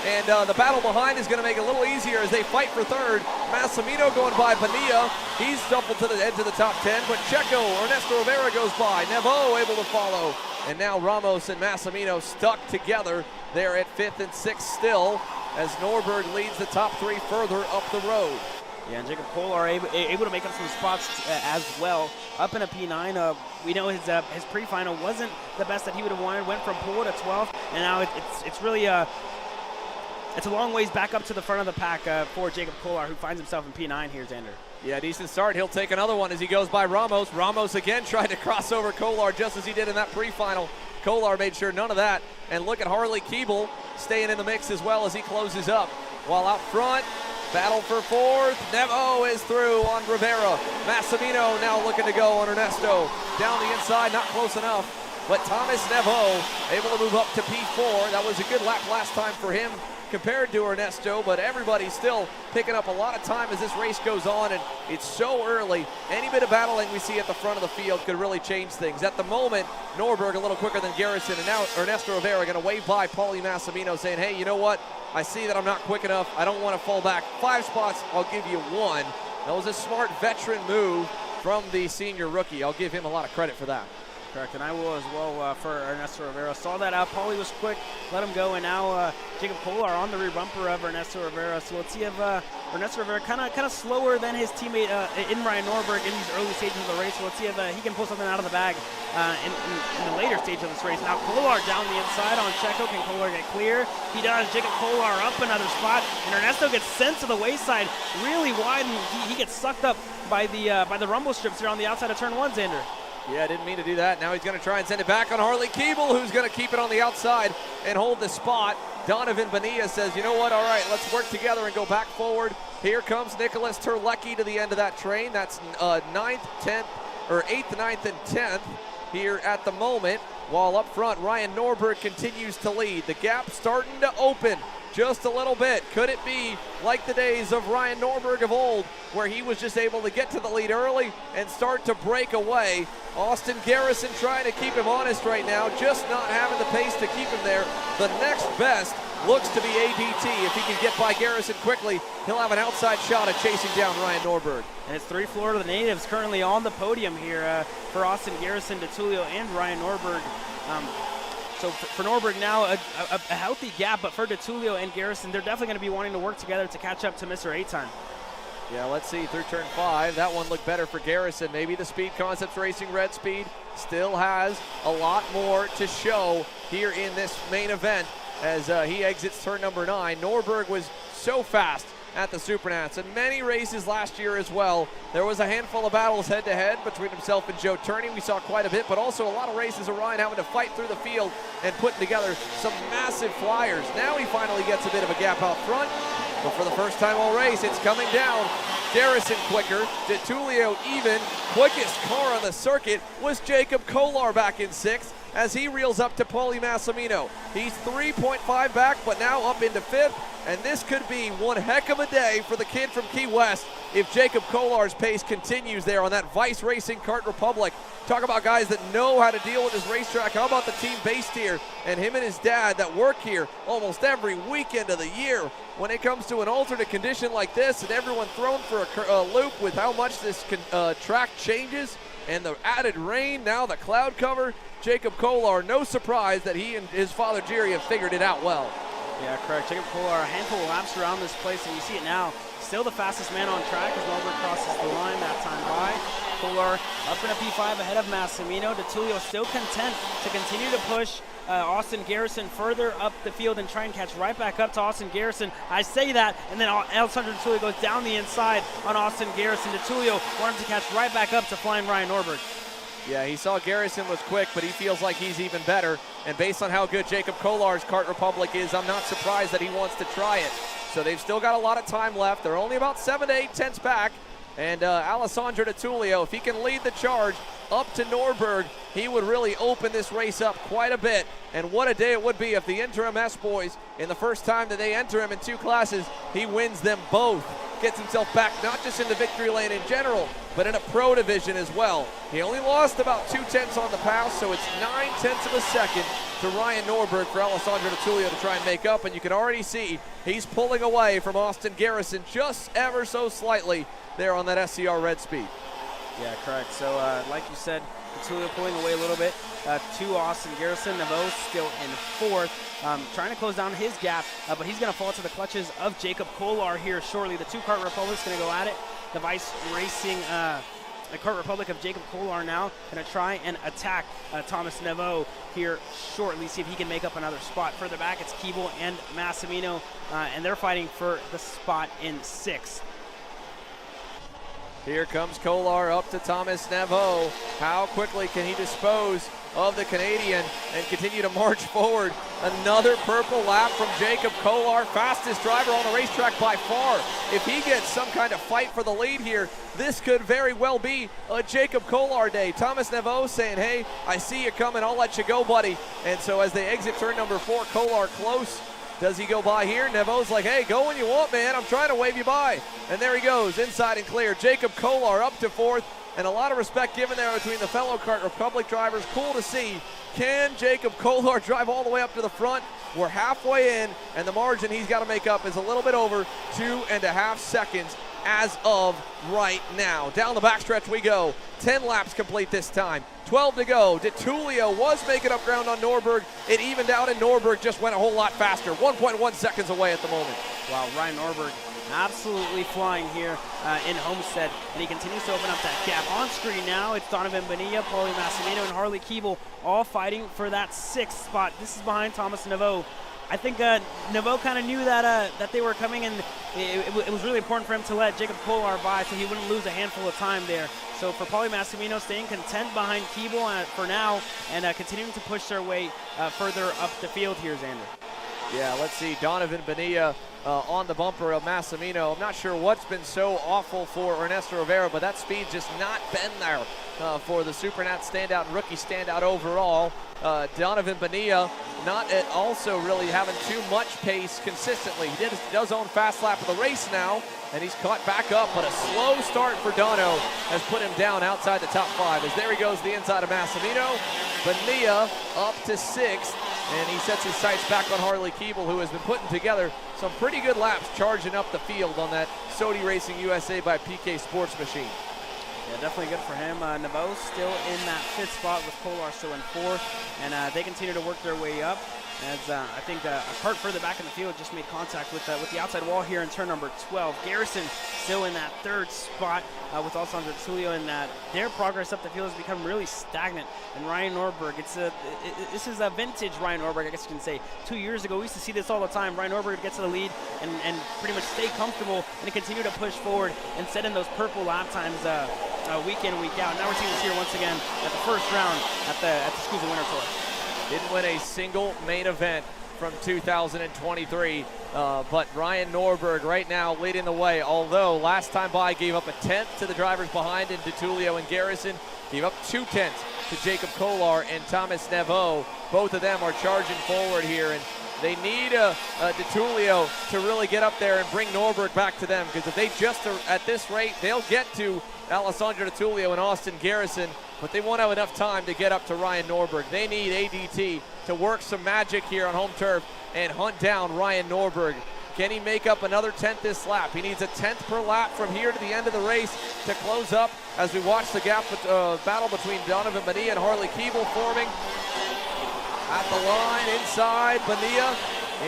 And the battle behind is going to make it a little easier as they fight for third. Massimino going by Bonilla. He's doubled to the edge of the top 10, but Checo, Ernesto Rivera goes by. Nevo able to follow. And now Ramos and Massimino stuck together there at 5th and 6th still as Norberg leads the top 3 further up the road. Yeah, and Jacob Kolar able to make up some spots as well. Up in a P9, we know his pre-final wasn't the best that he would have wanted. Went from pole to 12th, and now it's really it's a long ways back up to the front of the pack for Jacob Kolar, who finds himself in P9 here, Xander. Yeah, decent start. He'll take another one as he goes by Ramos. Ramos again tried to cross over Kolar just as he did in that pre-final. Kolar made sure none of that. And look at Harley Keeble staying in the mix as well as he closes up. While out front, battle for 4th. Nevo is through on Rivera. Massimino now looking to go on Ernesto. Down the inside, not close enough. But Thomas Nevo able to move up to P4. That was a good lap last time for him compared to Ernesto, but everybody's still picking up a lot of time as this race goes on, and it's so early. Any bit of battling we see at the front of the field could really change things. At the moment, Norberg a little quicker than Garrison, and now Ernesto Rivera going to wave by Paulie Massimino saying, hey, you know what? I see that I'm not quick enough. I don't want to fall back 5 spots. I'll give you 1. That was a smart veteran move from the senior rookie. I'll give him a lot of credit for that. Correct, and I will as well for Ernesto Rivera. Saw that out. Paulie was quick, let him go, and now Jacob Kolar on the rear bumper of Ernesto Rivera. So let's see if Ernesto Rivera kind of slower than his teammate in Ryan Norberg in these early stages of the race. So let's see if he can pull something out of the bag in the later stage of this race. Now Kolar down the inside on Checo. Can Kolar get clear? He does. Jacob Kolar up another spot, and Ernesto gets sent to the wayside really wide, and he gets sucked up by the rumble strips here on the outside of turn 1, Xander. Yeah, didn't mean to do that. Now he's going to try and send it back on Harley Keeble, who's going to keep it on the outside and hold the spot. Donovan Bonilla says, you know what, all right, let's work together and go back forward. Here comes Nicholas Terlecki to the end of that train. That's 9th, 10th, or 8th, 9th, and 10th here at the moment. While up front, Ryan Norberg continues to lead. The gap starting to open just a little bit. Could it be like the days of Ryan Norberg of old, where he was just able to get to the lead early and start to break away? Austin Garrison trying to keep him honest right now, just not having the pace to keep him there. The next best looks to be ADT. If he can get by Garrison quickly, he'll have an outside shot at chasing down Ryan Norberg. And it's 3 Florida natives currently on the podium here for Austin Garrison, DeTulio, and Ryan Norberg. So for Norberg now, a healthy gap, but for DeTulio and Garrison, they're definitely going to be wanting to work together to catch up to Mr. 8-time. Yeah, let's see through turn 5. That one looked better for Garrison. Maybe the Speed Concepts Racing Red Speed still has a lot more to show here in this main event as he exits turn number 9. Norberg was so fast at the Supernats and many races last year as well. There was a handful of battles head-to-head between himself and Joe Turney. We saw quite a bit, but also a lot of races of Ryan having to fight through the field and putting together some massive flyers. Now he finally gets a bit of a gap out front, but for the first time all race, it's coming down. Garrison quicker, DeTulio even. Quickest car on the circuit was Jacob Kolar back in 6th as he reels up to Paulie Massimino. He's 3.5 back, but now up into 5th, and this could be one heck of a day for the kid from Key West if Jacob Kolar's pace continues there on that Vice Racing Kart Republic. Talk about guys that know how to deal with this racetrack. How about the team based here and him and his dad that work here almost every weekend of the year? When it comes to an alternate condition like this and everyone thrown for a loop with how much this track changes and the added rain, now the cloud cover, Jacob Kolar, no surprise that he and his father Jerry have figured it out well. Yeah, correct. Jacob Kolar, a handful of laps around this place, and you see it now. Still the fastest man on track as Norberg crosses the line that time by. Kolar up in a P5 ahead of Massimino. DeTulio still content to continue to push Austin Garrison further up the field and try and catch right back up to Austin Garrison. I say that, and then Alessandro DeTulio goes down the inside on Austin Garrison. DeTulio wanted to catch right back up to flying Ryan Norberg. Yeah, he saw Garrison was quick, but he feels like he's even better. And based on how good Jacob Kolar's Kart Republic is, I'm not surprised that he wants to try it. So they've still got a lot of time left. They're only about 7 to 8 tenths back. And Alessandro DeTulio, if he can lead the charge, up to Norberg, he would really open this race up quite a bit. And what a day it would be if the interim S boys, in the first time that they enter him in 2 classes, he wins them both. Gets himself back not just in the victory lane in general, but in a pro division as well. He only lost about 0.2 on the pass, so it's 0.9 of a second to Ryan Norberg for Alessandro DiTullio to try and make up, and you can already see he's pulling away from Austin Garrison just ever so slightly there on that SCR red speed. Yeah, correct. So like you said, DiTullio pulling away a little bit to Austin Garrison. Naveau still in 4th, trying to close down his gap, but he's going to fall to the clutches of Jacob Kolar here shortly. The 2 Kart Republic's going to go at it. The Vice Racing the Kart Republic of Jacob Kolar now going to try and attack Thomas Naveau here shortly, see if he can make up another spot. Further back, it's Keeble and Massimino, and they're fighting for the spot in 6th. Here comes Kolar up to Thomas Naveau. How quickly can he dispose of the Canadian and continue to march forward? Another purple lap from Jacob Kolar, fastest driver on the racetrack by far. If he gets some kind of fight for the lead here, this could very well be a Jacob Kolar day. Thomas Naveau saying, hey, I see you coming, I'll let you go, buddy. And so as they exit turn number 4, Kolar close. Does he go by here? Naveau's like, hey, go when you want, man. I'm trying to wave you by. And there he goes, inside and clear. Jacob Kolar up to 4th, and a lot of respect given there between the fellow Kart Republic drivers. Cool to see. Can Jacob Kolar drive all the way up to the front? We're halfway in, and the margin he's got to make up is a little bit over 2.5 seconds as of right now. Down the backstretch we go. 10 laps complete this time. 12 to go. DiTullio was making up ground on Norberg. It evened out, and Norberg just went a whole lot faster. 1.1 seconds away at the moment. Wow, Ryan Norberg absolutely flying here in Homestead, and he continues to open up that gap. On screen now, it's Donovan Bonilla, Paulie Massimino, and Harley Keeble all fighting for that 6th spot. This is behind Thomas Naveau. I think Naveau kind of knew that they were coming, and it was really important for him to let Jacob Kolar by so he wouldn't lose a handful of time there. So for Paulie Massimino, staying content behind Keeble for now, and continuing to push their way further up the field here, Xander. Yeah, let's see. Donovan Bonilla on the bumper of Massimino. I'm not sure what's been so awful for Ernesto Rivera, but that speed's just not been there for the Supernat standout and rookie standout overall. Donovan Bonilla not also really having too much pace consistently. He does own fast lap of the race now, and he's caught back up, but a slow start for Dono has put him down outside the top 5. As there he goes to the inside of Massimino. Bonilla up to 6th, and he sets his sights back on Harley Keeble, who has been putting together some pretty good laps charging up the field on that Sodi Racing USA by PK Sports machine. Yeah, definitely good for him. Naveau still in that 5th spot with Kolar still in 4th, and they continue to work their way up. As I think a Kart further back in the field just made contact with the outside wall here in turn number 12. Garrison still in that 3rd spot with Alessandro DiTullio, and their progress up the field has become really stagnant. And Ryan Norberg, this is a vintage Ryan Norberg, I guess you can say. 2 years ago, we used to see this all the time. Ryan Norberg would get to the lead and pretty much stay comfortable and continue to push forward and set in those purple lap times week in, week out. Now we're seeing this here once again at the first round at the SKUSA Winter Tour. Didn't win a single main event from 2023, but Ryan Norberg right now leading the way, although last time by gave up a 10th to the drivers behind in DiTullio and Garrison, gave up 2 tenths to Jacob Kolar and Thomas Naveau. Both of them are charging forward here, and they need DiTullio to really get up there and bring Norberg back to them, because if they just are at this rate, they'll get to Alessandro DiTullio and Austin Garrison, but they won't have enough time to get up to Ryan Norberg. They need ADT to work some magic here on home turf and hunt down Ryan Norberg. Can he make up another 10th this lap? He needs a 10th per lap from here to the end of the race to close up as we watch the gap battle between Donovan Bonilla and Harley Keeble forming. At the line, inside, Bonilla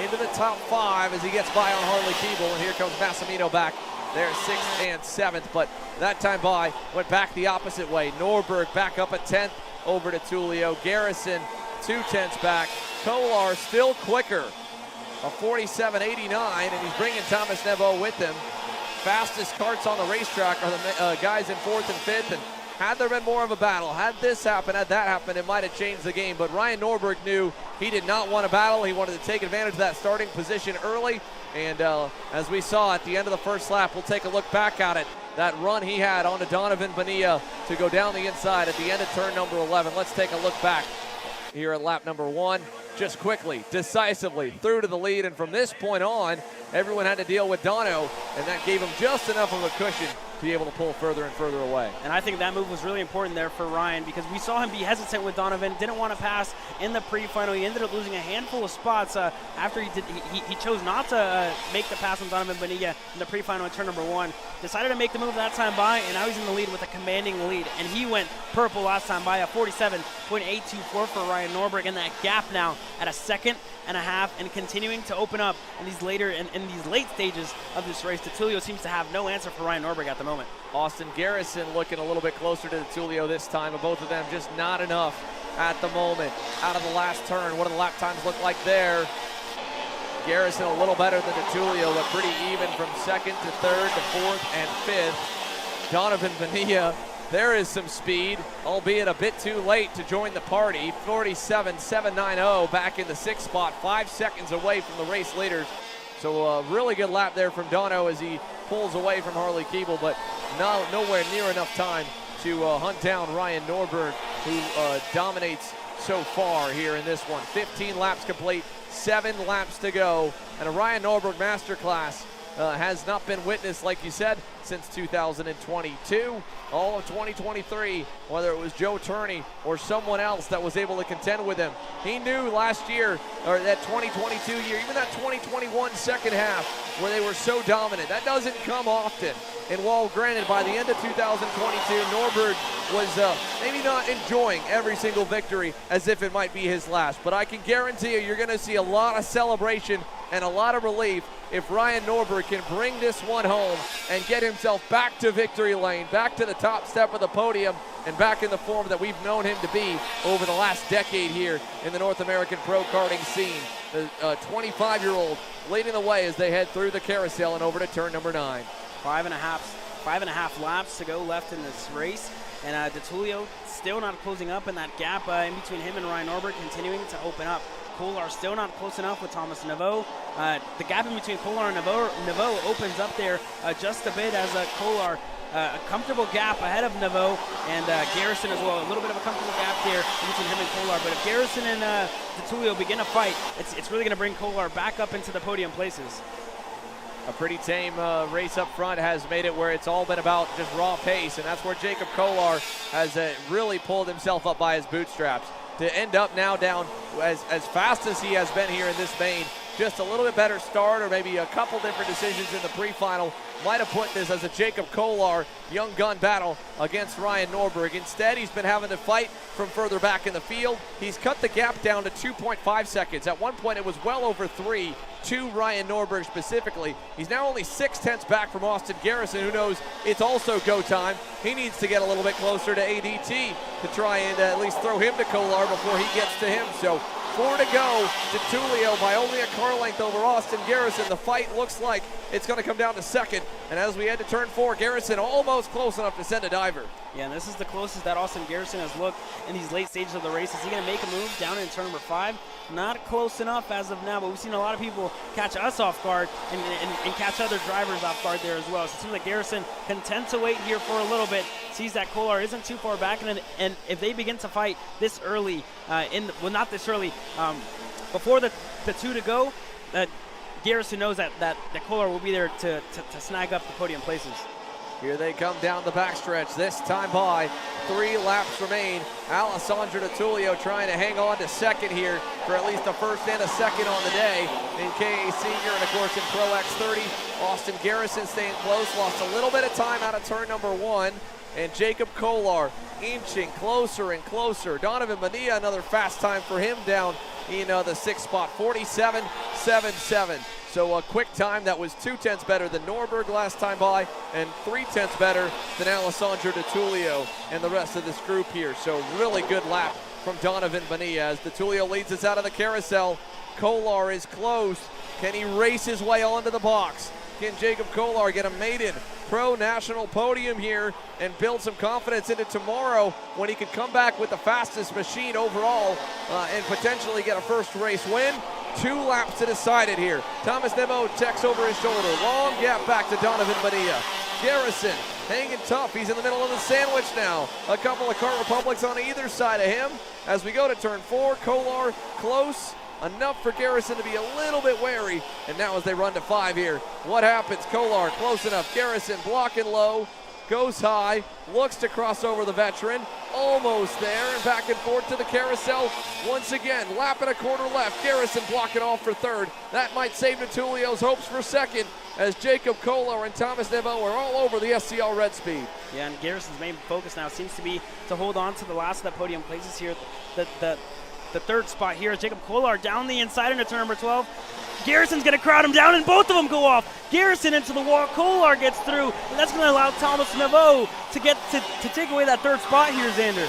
into the top 5 as he gets by on Harley Keeble, and here comes Massimino back. They're 6th and 7th, but that time by went back the opposite way. Norberg back up a 10th over to DiTullio. Garrison 2 tenths back. Kolar still quicker, a 47.89, and he's bringing Thomas Naveau with him. Fastest karts on the racetrack are the guys in 4th and 5th, and had there been more of a battle, had this happen, had that happen, it might have changed the game. But Ryan Norberg knew he did not want a battle. He wanted to take advantage of that starting position early. And as we saw at the end of the first lap, we'll take a look back at it. that run he had onto Donovan Bonilla to go down the inside at the end of turn number 11. Let's take a look back here at lap number 1. Just quickly, decisively, through to the lead, and from this point on, everyone had to deal with Dono, and that gave him just enough of a cushion to be able to pull further and further away. And I think that move was really important there for Ryan, because we saw him be hesitant with Donovan, didn't want to pass in the pre-final. He ended up losing a handful of spots after he chose not to make the pass on Donovan Bonilla in the pre-final in turn number 1. Decided to make the move that time by, and now he's in the lead with a commanding lead. And he went purple last time by, a 47.824 for Ryan Norberg, and that gap now at a second and a half, and continuing to open up in these late stages of this race. DeTulio seems to have no answer for Ryan Norberg at the moment. Austin Garrison looking a little bit closer to DeTulio this time, but both of them just not enough at the moment. Out of the last turn, what do the lap times look like there? Garrison a little better than DeTulio, but pretty even from second to third to fourth and fifth. Donovan Bonilla, there is some speed, albeit a bit too late to join the party. 47.790 back in the 6th spot, 5 seconds away from the race leaders. So a really good lap there from Dono as he pulls away from Harley Keeble, but nowhere near enough time to hunt down Ryan Norberg, who dominates so far here in this one. 15 laps complete, 7 laps to go, and a Ryan Norberg masterclass has not been witnessed, like you said, since 2022. All of 2023, whether it was Joe Turney or someone else that was able to contend with him. He knew last year, or that 2022 year, even that 2021 second half, where they were so dominant. That doesn't come often. And while granted, by the end of 2022, Norberg was maybe not enjoying every single victory as if it might be his last. But I can guarantee you're going to see a lot of celebration and a lot of relief if Ryan Norberg can bring this one home and get himself back to victory lane, back to the top step of the podium, and back in the form that we've known him to be over the last decade here in the North American pro karting scene. The 25-year-old leading the way as they head through the carousel and over to turn number 9. 5.5 laps to go left in this race, and DeTulio still not closing up in that gap in between him and Ryan Norberg, continuing to open up. Kolar still not close enough with Thomas Naveau. The gap in between Kolar and Naveau opens up there just a bit as Kolar, a comfortable gap ahead of Naveau, and Garrison as well. A little bit of a comfortable gap there in between him and Kolar. But if Garrison and DeTulio begin a fight, it's really going to bring Kolar back up into the podium places. A pretty tame race up front has made it where it's all been about just raw pace, and that's where Jacob Kolar has really pulled himself up by his bootstraps to end up now down as fast as he has been here in this main. Just a little bit better start, or maybe a couple different decisions in the pre-final might have put this as a Jacob Kolar young gun battle against Ryan Norberg. Instead, he's been having to fight from further back in the field. He's cut the gap down to 2.5 seconds. At one point, it was well over 3 to Ryan Norberg specifically. He's now only 6/10 back from Austin Garrison, who knows it's also go time. He needs to get a little bit closer to ADT to try and at least throw him to Kolar before he gets to him. So 4 to go. DeTulio by only a car length over Austin Garrison. The fight looks like it's going to come down to second. And as we head to turn 4, Garrison almost close enough to send a diver. Yeah, and this is the closest that Austin Garrison has looked in these late stages of the race. Is he going to make a move down in turn number 5? Not close enough as of now, but we've seen a lot of people catch us off guard and catch other drivers off guard there as well. So it seems like Garrison content to wait here for a little bit, sees that Kolar isn't too far back, and if they begin to fight this early, well, not this early, before the 2 to go, Garrison knows that Kolar will be there to snag up the podium places. Here they come down the backstretch, this time by. 3 laps remain. Alessandro DeTulio trying to hang on to second here for at least a first and a second on the day in KA Sr and of course in Pro X30. Austin Garrison staying close, lost a little bit of time out of turn number 1. And Jacob Kolar inching closer and closer. Donovan Bonilla, another fast time for him down in the 6th spot, 47.77. So a quick time that was 2/10 better than Norberg last time by, and 3/10 better than Alessandro DeTulio and the rest of this group here. So really good lap from Donovan Bonilla as DeTulio leads us out of the carousel. Kolar is close. Can he race his way onto the box? Can Jacob Kolar get a maiden pro national podium here and build some confidence into tomorrow when he could come back with the fastest machine overall and potentially get a first race win? 2 laps to decide it here. Thomas Naveau checks over his shoulder. Long gap back to Donovan Bonilla. Garrison hanging tough. He's in the middle of the sandwich now. A couple of Kart Republics on either side of him. As we go to turn 4, Kolar close enough for Garrison to be a little bit wary. And now as they run to 5 here, what happens? Kolar close enough. Garrison blocking low, goes high, looks to cross over the veteran. Almost there, and back and forth to the carousel. Once again, lap and a quarter left. Garrison blocking off for 3rd. That might save Natulio's hopes for 2nd, as Jacob Kolar and Thomas Nevo are all over the SCL Red Speed. Yeah, and Garrison's main focus now seems to be to hold on to the last of the podium places here. The 3rd spot here is Jacob Kolar down the inside into turn number 12. Garrison's going to crowd him down, and both of them go off. Garrison into the wall. Kolar gets through, and that's going to allow Thomas Nevo to take away that 3rd spot here, Xander.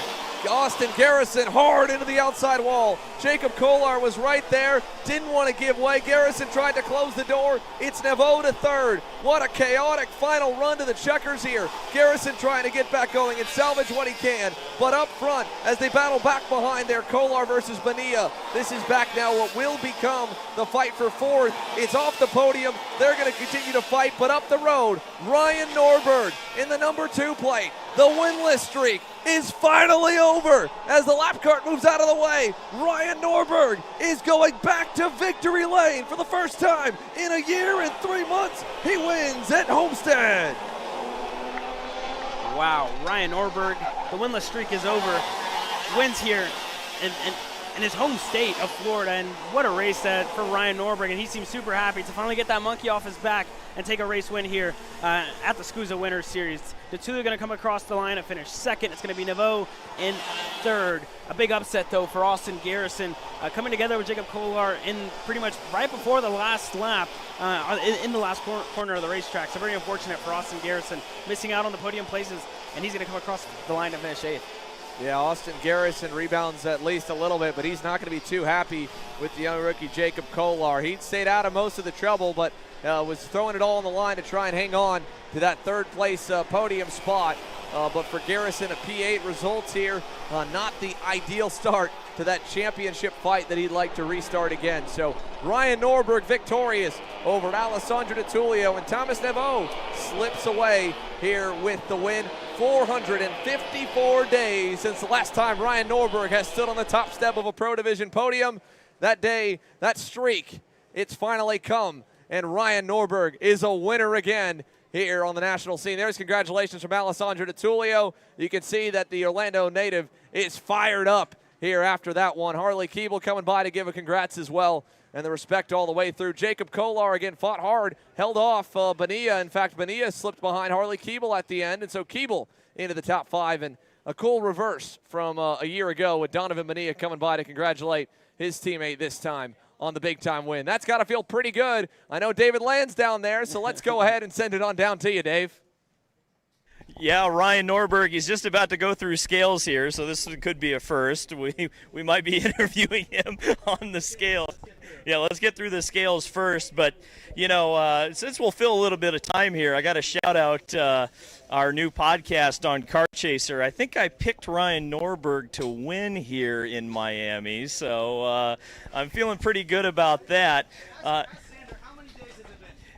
Austin Garrison hard into the outside wall. Jacob Kolar was right there, didn't want to give way. Garrison tried to close the door. It's Nevo to 3rd. What a chaotic final run to the checkers here. Garrison trying to get back going and salvage what he can. But up front, as they battle back behind there, Kolar versus Bonilla. This is back now what will become the fight for 4th. It's off the podium. They're going to continue to fight, but up the road, Ryan Norberg in the number 2 plate. The winless streak is finally over as the lap cart moves out of the way. Ryan Norberg is going back to victory lane for the first time in a year and 3 months. He wins at Homestead. Wow, Ryan Norberg, the winless streak is over. Wins here in his home state of Florida, and what a race that for Ryan Norberg, and he seems super happy to finally get that monkey off his back and take a race win here at the SKUSA Winners Series. The two are going to come across the line and finish 2nd. It's going to be Nevo in 3rd. A big upset, though, for Austin Garrison, coming together with Jacob Kolar in pretty much right before the last lap in the last corner of the racetrack. So very unfortunate for Austin Garrison, missing out on the podium places, and he's going to come across the line to finish 8th. Yeah, Austin Garrison rebounds at least a little bit, but he's not going to be too happy with the young rookie Jacob Kolar. He stayed out of most of the trouble, but was throwing it all on the line to try and hang on to that 3rd place podium spot. But for Garrison, a P8 results here. Not the ideal start to that championship fight that he'd like to restart again. So Ryan Norberg victorious over Alessandro Natulio, and Thomas Nevo slips away here with the win. 454 days since the last time Ryan Norberg has stood on the top step of a Pro Division podium. That day, that streak, it's finally come, and Ryan Norberg is a winner again here on the national scene. There's congratulations from Alessandro Natulio. You can see that the Orlando native is fired up here after that one. Harley Keeble coming by to give a congrats as well, and the respect all the way through. Jacob Kolar again fought hard, held off Bonilla. In fact, Bonilla slipped behind Harley Keeble at the end, and so Keeble into the top 5, and a cool reverse from a year ago with Donovan Bonilla coming by to congratulate his teammate this time on the big-time win. That's got to feel pretty good. I know David Land's down there, so let's go ahead and send it on down to you, Dave. Yeah, Ryan Norberg, he's just about to go through scales here, so this could be a first. We might be interviewing him on the scales. Yeah, let's get through the scales first. But, you know, since we'll fill a little bit of time here, I got to shout out our new podcast on Kart Chaser. I think I picked Ryan Norberg to win here in Miami, so I'm feeling pretty good about that.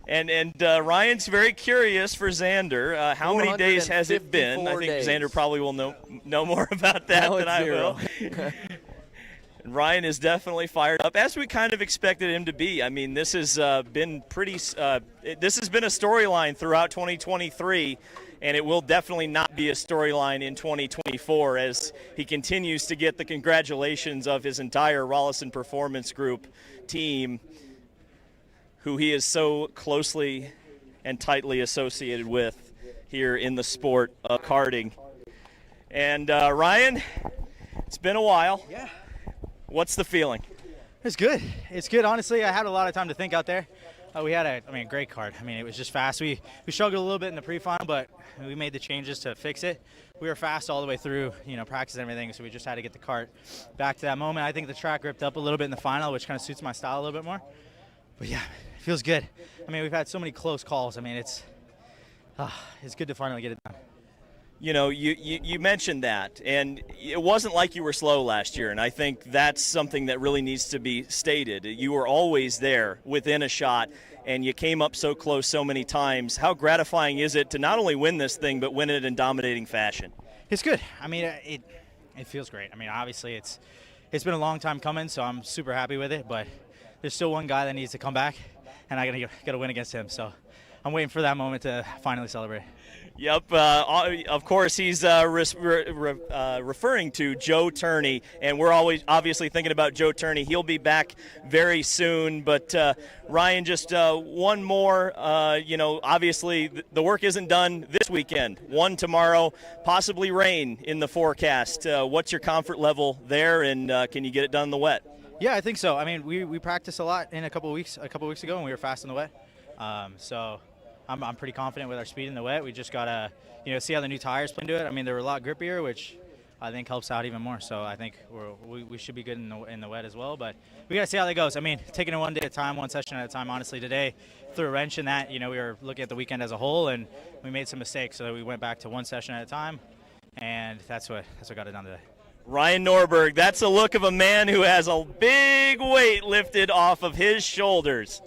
And Ryan's very curious for Xander. How many days has it been? I think Xander probably will know more about that than I will. Ryan is definitely fired up, as we kind of expected him to be. I mean, this has been this has been a storyline throughout 2023, and it will definitely not be a storyline in 2024 as he continues to get the congratulations of his entire Rollison Performance Group team, who he is so closely and tightly associated with here in the sport of karting. And Ryan, it's been a while. Yeah. What's the feeling? It's good. It's good. Honestly, I had a lot of time to think out there. We had a great kart. I mean, it was just fast. We struggled a little bit in the pre-final, but we made the changes to fix it. We were fast all the way through, practice and everything, so we just had to get the kart back to that moment. I think the track ripped up a little bit in the final, which kind of suits my style a little bit more. But yeah, it feels good. I mean, we've had so many close calls. I mean, it's good to finally get it done. you know, you mentioned that, and it wasn't like you were slow last year, and I think that's something that really needs to be stated. You were always there within a shot, and you came up so close so many times. How gratifying is it to not only win this thing, but win it in dominating fashion? It's good. I mean, it feels great. I mean, obviously it's been a long time coming, so I'm super happy with it, but there's still one guy that needs to come back, and I gotta win against him, so I'm waiting for that moment to finally celebrate. Yep, of course he's referring to Joe Turney, and we're always obviously thinking about Joe Turney. He'll be back very soon, but Ryan, just one more, you know, obviously the work isn't done this weekend. One tomorrow, possibly rain in the forecast. What's your comfort level there, and can you get it done in the wet? Yeah, I think so. I mean, we practiced a lot in a couple weeks ago, and we were fast in the wet. So I'm pretty confident with our speed in the wet. We just gotta, you know, see how the new tires play into it. I mean, they're a lot grippier, which I think helps out even more. So I think we should be good in the wet as well. But we gotta see how that goes. I mean, taking it one day at a time, one session at a time. Honestly, today threw a wrench in that. You know, we were looking at the weekend as a whole, and we made some mistakes. So we went back to one session at a time, and that's what got it done today. Ryan Norberg, that's a look of a man who has a big weight lifted off of his shoulders.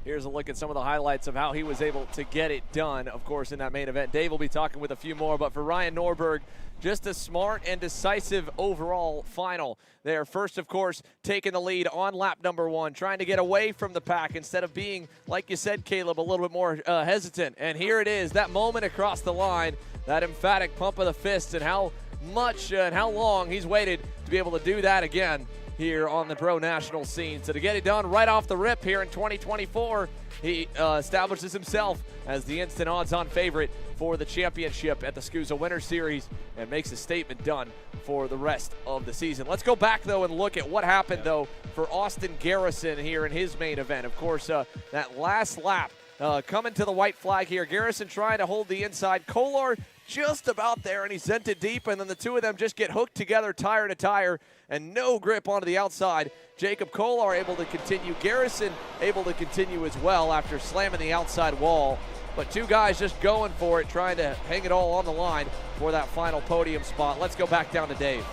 Here's a look at some of the highlights of how he was able to get it done, of course, in that main event. Dave will be talking with a few more, but for Ryan Norberg, just a smart and decisive overall final there. First, of course, taking the lead on lap number 1, trying to get away from the pack instead of being, like you said, Caleb, a little bit more hesitant. And here it is, that moment across the line, that emphatic pump of the fist, and how much and how long he's waited to be able to do that again here on the pro national scene. So to get it done right off the rip here in 2024, he establishes himself as the instant odds-on favorite for the championship at the SKUSA Winter Series and makes a statement done for the rest of the season. Let's go back, though, and look at what happened, though, for Austin Garrison here in his main event. Of course, that last lap coming to the white flag here. Garrison trying to hold the inside. Kolar just about there, and he sent it deep, and then the two of them just get hooked together tire to tire, and no grip onto the outside. Jacob Kolar able to continue. Garrison able to continue as well after slamming the outside wall. But two guys just going for it, trying to hang it all on the line for that final podium spot. Let's go back down to Dave.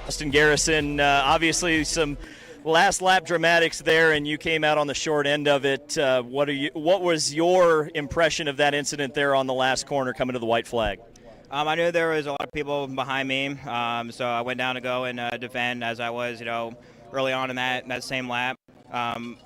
Austin Garrison, obviously some last lap dramatics there, and you came out on the short end of it. What was your impression of that incident there on the last corner coming to the white flag? I knew there was a lot of people behind me, so I went down to go and defend as I was, you know, early on in that same lap.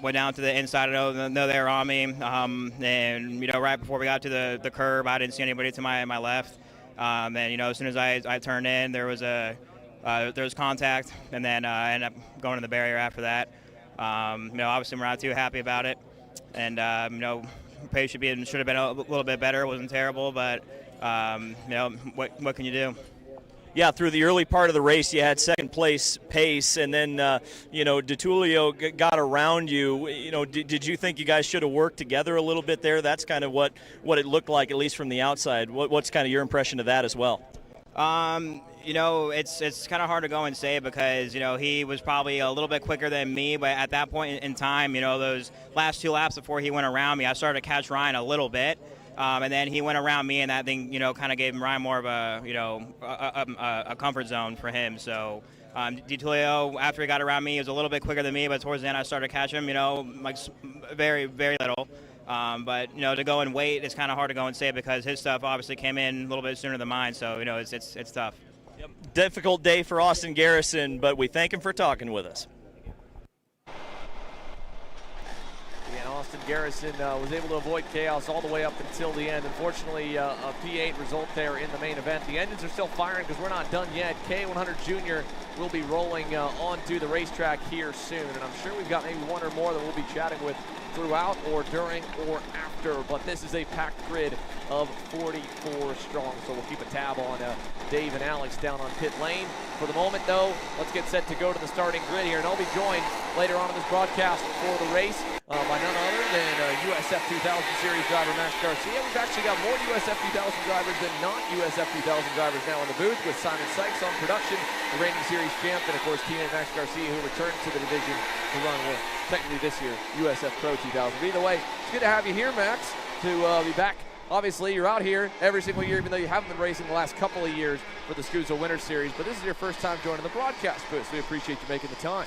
Went down to the inside, I know they were on me, and, you know, right before we got to the curb, I didn't see anybody to my left. And, you know, as soon as I turned in, there was contact, and then I ended up going to the barrier after that. You know, obviously we're not too happy about it, and, you know, pace should have been a little bit better. It wasn't terrible, but you know, what can you do? Yeah, through the early part of the race, you had second place pace, and then you know, DeTulio got around you. You know, did you think you guys should have worked together a little bit there? That's kind of what it looked like, at least from the outside. What's kind of your impression of that as well? You know, it's kind of hard to go and say because, you know, he was probably a little bit quicker than me, but at that point in time, you know, those last two laps before he went around me, I started to catch Ryan a little bit. And then he went around me, and that thing, you know, kind of gave Ryan more of a, you know, a comfort zone for him. So DeTulio, after he got around me, he was a little bit quicker than me, but towards the end I started to catch him, you know, like very, very little. But, you know, to go and wait, it's kind of hard to go and say because his stuff obviously came in a little bit sooner than mine. So, you know, it's tough. Yep. Difficult day for Austin Garrison, but we thank him for talking with us. Austin Garrison was able to avoid chaos all the way up until the end. Unfortunately, a P8 result there in the main event. The engines are still firing because we're not done yet. KA100 Jr will be rolling onto the racetrack here soon, and I'm sure we've got maybe one or more that we'll be chatting with throughout or during or after, but this is a packed grid of 44 strong, so we'll keep a tab on Dave and Alex down on pit lane. For the moment, though, let's get set to go to the starting grid here, and I'll be joined later on in this broadcast for the race by none other than USF 2000 Series driver Max Garcia. We've actually got more USF 2000 drivers than non-USF 2000 drivers now in the booth, with Simon Sykes on production, the reigning series champ, and of course teammate Max Garcia, who returns to the division to run with, technically this year, USF Pro 2000. But either way, it's good to have you here, Max, to be back obviously you're out here every single year, even though you haven't been racing the last couple of years for the SKUSA Winter Series, but this is your first time joining the broadcast booth. We appreciate you making the time.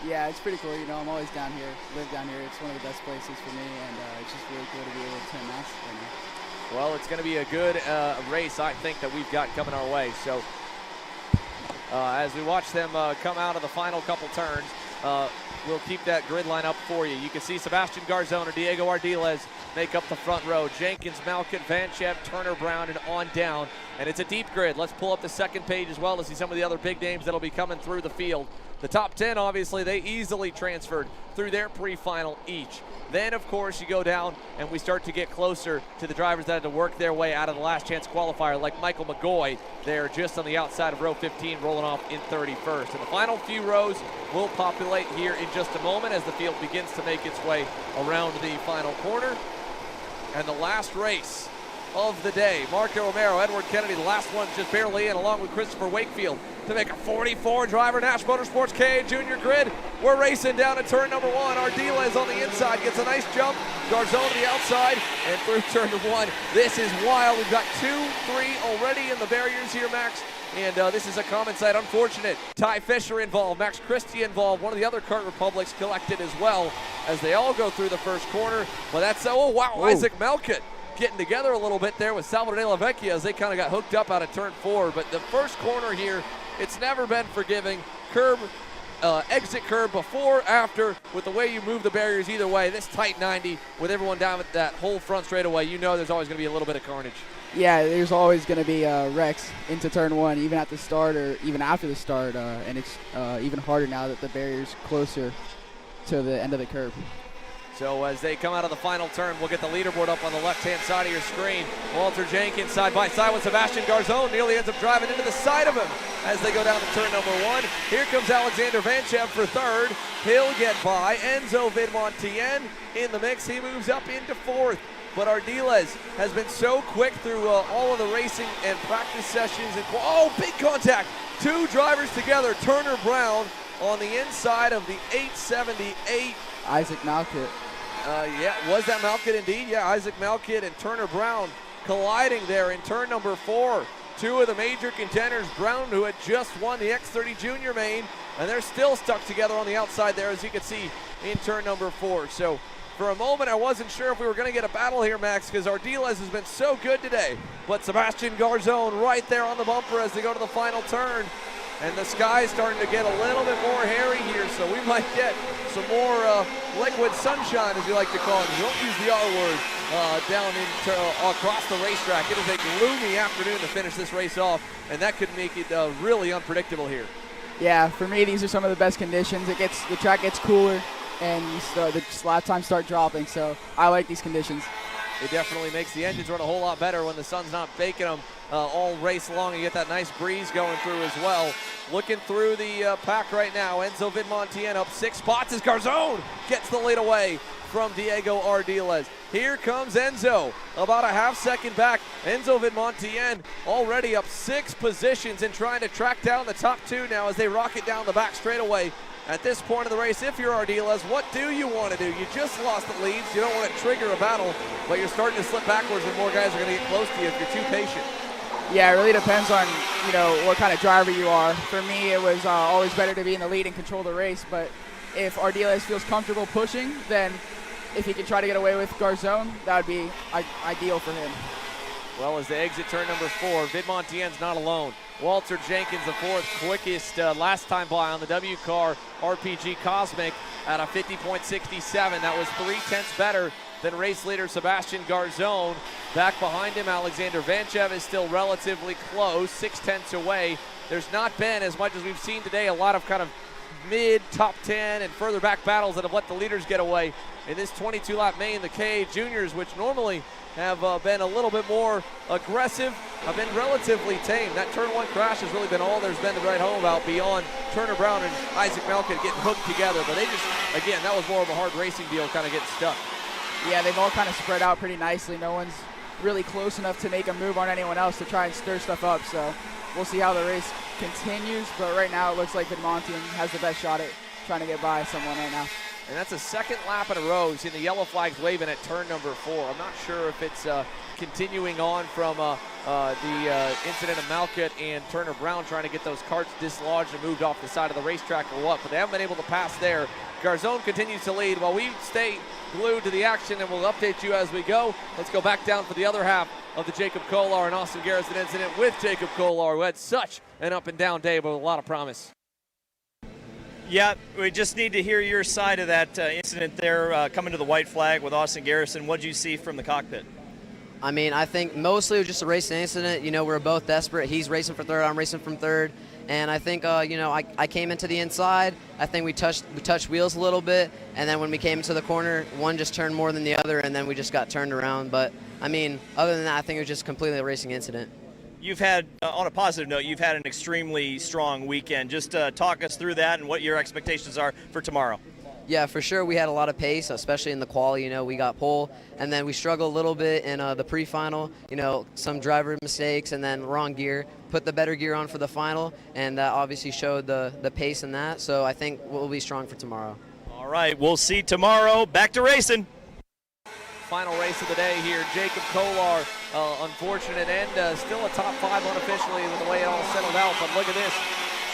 Yeah, it's pretty cool. You know, I'm always down here, live down here. It's one of the best places for me, and it's just really cool to be able to attend mass right now. Well, it's going to be a good race, I think, that we've got coming our way. So as we watch them come out of the final couple turns, we'll keep that grid line up for you. You can see Sebastian Garzón and Diego Ardiles make up the front row. Jenkins, Malkit, Vanchev, Turner, Brown, and on down. And it's a deep grid. Let's pull up the second page as well to see some of the other big names that'll be coming through the field. The top 10, obviously, they easily transferred through their pre-final each. Then, of course, you go down and we start to get closer to the drivers that had to work their way out of the last chance qualifier, like Michael McGoy there just on the outside of row 15, rolling off in 31st. And the final few rows will populate here in just a moment as the field begins to make its way around the final corner. And the last race of the day, Marco Romero, Edward Kennedy, the last one just barely in, along with Christopher Wakefield, to make a 44-driver Nash Motorsports KA Jr Grid. We're racing down at turn number 1. Ardiles on the inside gets a nice jump. Garzón to the outside and through turn number 1. This is wild. We've got 2, 3 already in the barriers here, Max. And this is a common sight. Unfortunate. Ty Fisher involved. Max Christie involved. One of the other Kart Republics collected as well as they all go through the first corner. Well, that's, oh, wow, Ooh. Isaac Malkit getting together a little bit there with Salvador de la Vecchia as they kind of got hooked up out of turn 4. But the first corner here, it's never been forgiving. Curb, exit curb before, after, with the way you move the barriers either way. This tight 90 with everyone down at that whole front straightaway, you know there's always going to be a little bit of carnage. Yeah, there's always going to be wrecks into turn 1, even at the start or even after the start, and it's even harder now that the barrier's closer to the end of the curb. So as they come out of the final turn, we'll get the leaderboard up on the left-hand side of your screen. Walter Jenkins side by side with Sebastian Garzón, nearly ends up driving into the side of him as they go down to turn number 1. Here comes Alexander Vanchev for third. He'll get by. Enzo Vidmontien in the mix. He moves up into 4th. But Ardiles has been so quick through all of the racing and practice sessions. And oh, big contact. 2 drivers together. Turner Brown on the inside of the 878. Isaac Malkit. Yeah, was that Malkit indeed? Yeah, Isaac Malkit and Turner Brown colliding there in turn number 4. 2 of the major contenders. Brown, who had just won the X30 Jr main, and they're still stuck together on the outside there, as you can see in turn number 4. So for a moment, I wasn't sure if we were going to get a battle here, Max, because Ardiles has been so good today. But Sebastian Garzón right there on the bumper as they go to the final turn. And the sky's starting to get a little bit more hairy here, so we might get some more liquid sunshine, as you like to call it. You don't use the R word down across the racetrack. It is a gloomy afternoon to finish this race off, and that could make it really unpredictable here. Yeah, for me, these are some of the best conditions. The track gets cooler, and the lap times start dropping, so I like these conditions. It definitely makes the engines run a whole lot better when the sun's not baking them all race long. You get that nice breeze going through as well. Looking through the pack right now, Enzo Vidmontien up 6 spots as Garzón gets the lead away from Diego Ardiles. Here comes Enzo, about a half second back. Enzo Vidmontien already up 6 positions and trying to track down the top 2 now as they rocket down the back straightaway. At this point of the race, if you're Ardiles, what do you want to do? You just lost the leads. You don't want to trigger a battle, but you're starting to slip backwards and more guys are going to get close to you if you're too patient. Yeah, it really depends on, what kind of driver you are. For me, it was always better to be in the lead and control the race, but if Ardiles feels comfortable pushing, then if he can try to get away with Garzón, that would be ideal for him. Well, as they exit turn number 4, Vidmontien's not alone. Walter Jenkins, the 4th quickest last time by on the W car RPG Cosmic at a 50.67. That was 3/10 better than race leader Sebastian Garzón. Back behind him, Alexander Vanchev is still relatively close, 6/10 away. There's not been, as much as we've seen today, a lot of kind of mid, top 10 and further back battles that have let the leaders get away. In this 22-lap main, the KA Juniors, which normally have been a little bit more aggressive, have been relatively tame. That turn 1 crash has really been all there's been to write home about beyond Turner Brown and Isaac Malkit getting hooked together. But they just, again, that was more of a hard racing deal, kind of getting stuck. Yeah, they've all kind of spread out pretty nicely. No one's really close enough to make a move on anyone else to try and stir stuff up. So we'll see how the race continues. But right now it looks like Vidmontien has the best shot at trying to get by someone right now. And that's a second lap in a row. We've seen the yellow flags waving at turn number 4. I'm not sure if it's continuing on from the incident of Malkut and Turner Brown trying to get those carts dislodged and moved off the side of the racetrack or what, but they haven't been able to pass there. Garzone continues to lead while we stay glued to the action, and we'll update you as we go. Let's go back down for the other half of the Jacob Kolar and Austin Garrison incident with Jacob Kolar, who had such an up and down day, but with a lot of promise. Yeah, we just need to hear your side of that incident there, coming to the white flag with Austin Garrison. What did you see from the cockpit? I mean, I think mostly it was just a racing incident. You know, we're both desperate. He's racing for third, I'm racing from third. And I think, you know, I came into the inside. I think we touched wheels a little bit. And then when we came into the corner, one just turned more than the other, and then we just got turned around. But, I mean, other than that, I think it was just completely a racing incident. You've had, on a positive note, you've had an extremely strong weekend. Just talk us through that and what your expectations are for tomorrow. Yeah, for sure. We had a lot of pace, especially in the quali. You know, we got pole, and then we struggled a little bit in the pre-final. You know, some driver mistakes, and then wrong gear. Put the better gear on for the final, and that obviously showed the pace in that. So I think we'll be strong for tomorrow. All right, we'll see tomorrow. Back to racing. Final race of the day here. Jacob Kolar, unfortunate end. Still a top 5 unofficially with the way it all settled out, but look at this.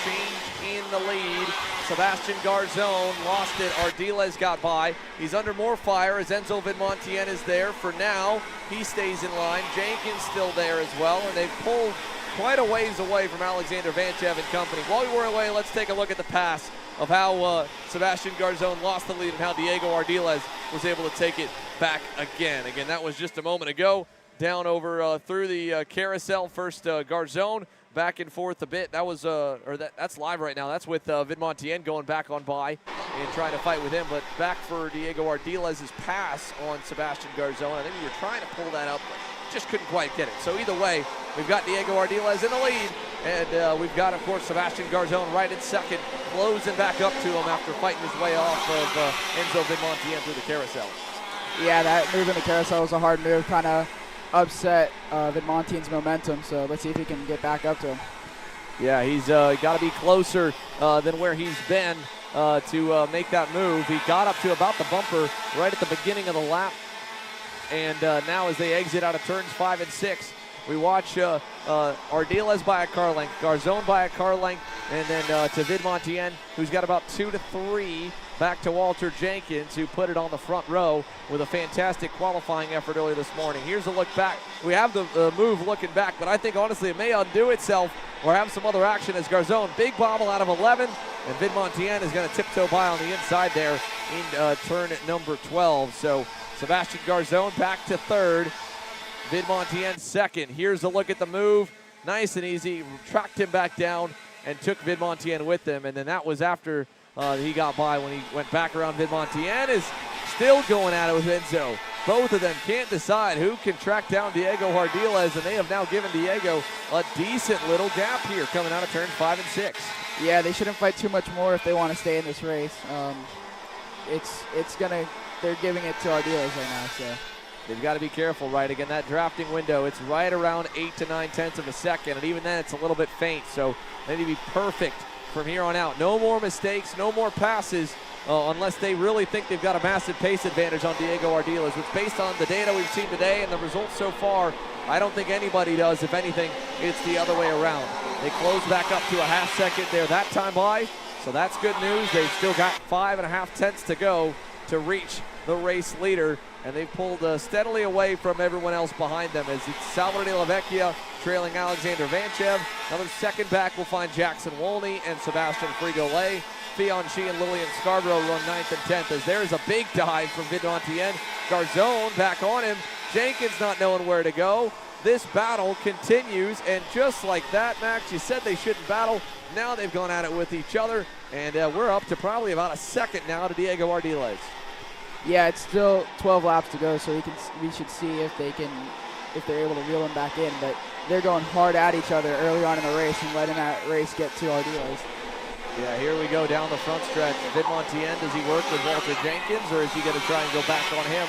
Change in the lead. Sebastian Garzone lost it. Ardiles got by. He's under more fire as Enzo Vidmontien is there. For now, he stays in line. Jenkins still there as well, and they've pulled quite a ways away from Alexander Vanchev and company. While we were away, let's take a look at the pass of how Sebastian Garzone lost the lead and how Diego Ardiles was able to take it back again. Again, that was just a moment ago. Down over through the carousel. First Garzone back and forth a bit. That was that's live right now. That's with Vidmontien going back on by and trying to fight with him. But back for Diego Ardiles' pass on Sebastian Garzone. I think we were trying to pull that up, but just couldn't quite get it. So either way, we've got Diego Ardiles in the lead, and we've got, of course, Sebastian Garzone right in second, closing back up to him after fighting his way off of Enzo Vidmontien through the carousel. Yeah, that move in the carousel was a hard move, kind of upset Vidmontien's momentum, so let's see if he can get back up to him. Yeah, he's got to be closer than where he's been to make that move. He got up to about the bumper right at the beginning of the lap, and now as they exit out of turns 5 and 6, we watch Ardiles by a car length, Garzone by a car length, and then to Vidmontien, who's got about 2 to 3 back to Walter Jenkins, who put it on the front row with a fantastic qualifying effort earlier this morning. Here's a look back. We have the move looking back, but I think honestly it may undo itself or have some other action as Garzone, big bobble out of 11, and Vidmontien is going to tiptoe by on the inside there in turn number 12. So Sebastian Garzone back to third, Vidmontien second. Here's a look at the move. Nice and easy, tracked him back down and took Vidmontien with him, and then that was after he got by when he went back around. Vidmontien is still going at it with Enzo. Both of them can't decide who can track down Diego Ardiles, and they have now given Diego a decent little gap here coming out of turns 5 and 6. Yeah, they shouldn't fight too much more if they want to stay in this race. They're giving it to Ardiles right now, so. They've got to be careful, right? Again, that drafting window, it's right around 8 to 9 tenths of a second, and even then it's a little bit faint, so they need to be perfect from here on out. No more mistakes, no more passes, unless they really think they've got a massive pace advantage on Diego Ardiles, which based on the data we've seen today and the results so far, I don't think anybody does. If anything, it's the other way around. They close back up to a half second there that time by, so that's good news. They've still got 5.5 tenths to go to reach the race leader, and they've pulled steadily away from everyone else behind them as it's Salvador de la Vecchia trailing Alexander Vanchev. Another second back will find Jackson Wolney and Sebastian Frigolay. Fianchy and Lillian Scarborough run 9th and 10th as there's a big dive from Vidmontien. Garzone back on him. Jenkins not knowing where to go. This battle continues, and just like that, Max, you said they shouldn't battle. Now they've gone at it with each other, and we're up to probably about a second now to Diego Ardiles. Yeah, it's still 12 laps to go, so we should see if they're able to reel him back in. But they're going hard at each other early on in the race and letting that race get to Ardiles. Yeah, here we go down the front stretch. Vidmontien, does he work with Walter Jenkins, or is he going to try and go back on him?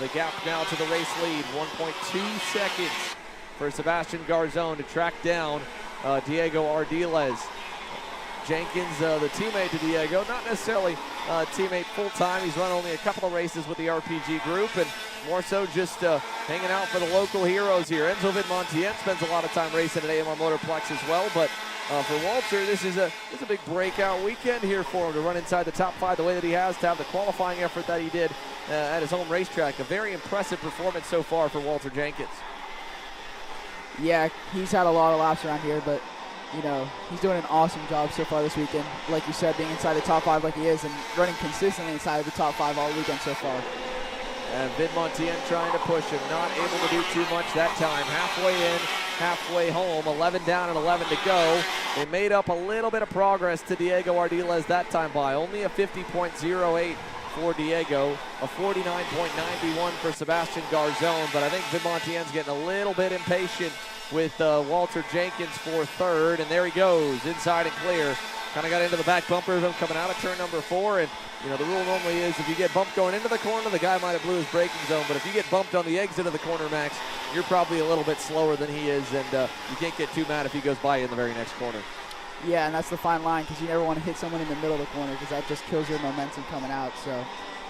The gap now to the race lead, 1.2 seconds for Sebastian Garzone to track down Diego Ardiles. Jenkins, the teammate to Diego, not necessarily teammate full-time. He's run only a couple of races with the RPG group, and more so just hanging out for the local heroes here. Enzo Vidmontien spends a lot of time racing at AMR Motorplex as well, but for Walter, this is a big breakout weekend here for him to run inside the top 5 the way that he has, to have the qualifying effort that he did at his home racetrack. A very impressive performance so far for Walter Jenkins. Yeah, he's had a lot of laps around here, but you know, he's doing an awesome job so far this weekend. Like you said, being inside the top 5 like he is and running consistently inside of the top 5 all weekend so far. And Vidmontien trying to push him, not able to do too much that time. Halfway in, halfway home, 11 down and 11 to go. They made up a little bit of progress to Diego Ardiles that time by only a 50.08 for Diego, a 49.91 for Sebastian Garzone, but I think Vidmontien's getting a little bit impatient with Walter Jenkins for third, and there he goes, inside and clear. Kind of got into the back bumper of him coming out of turn number 4, and you know, the rule normally is if you get bumped going into the corner, the guy might have blew his braking zone, but if you get bumped on the exit of the corner, Max, you're probably a little bit slower than he is, and you can't get too mad if he goes by you in the very next corner. Yeah, and that's the fine line, because you never want to hit someone in the middle of the corner, because that just kills your momentum coming out. So,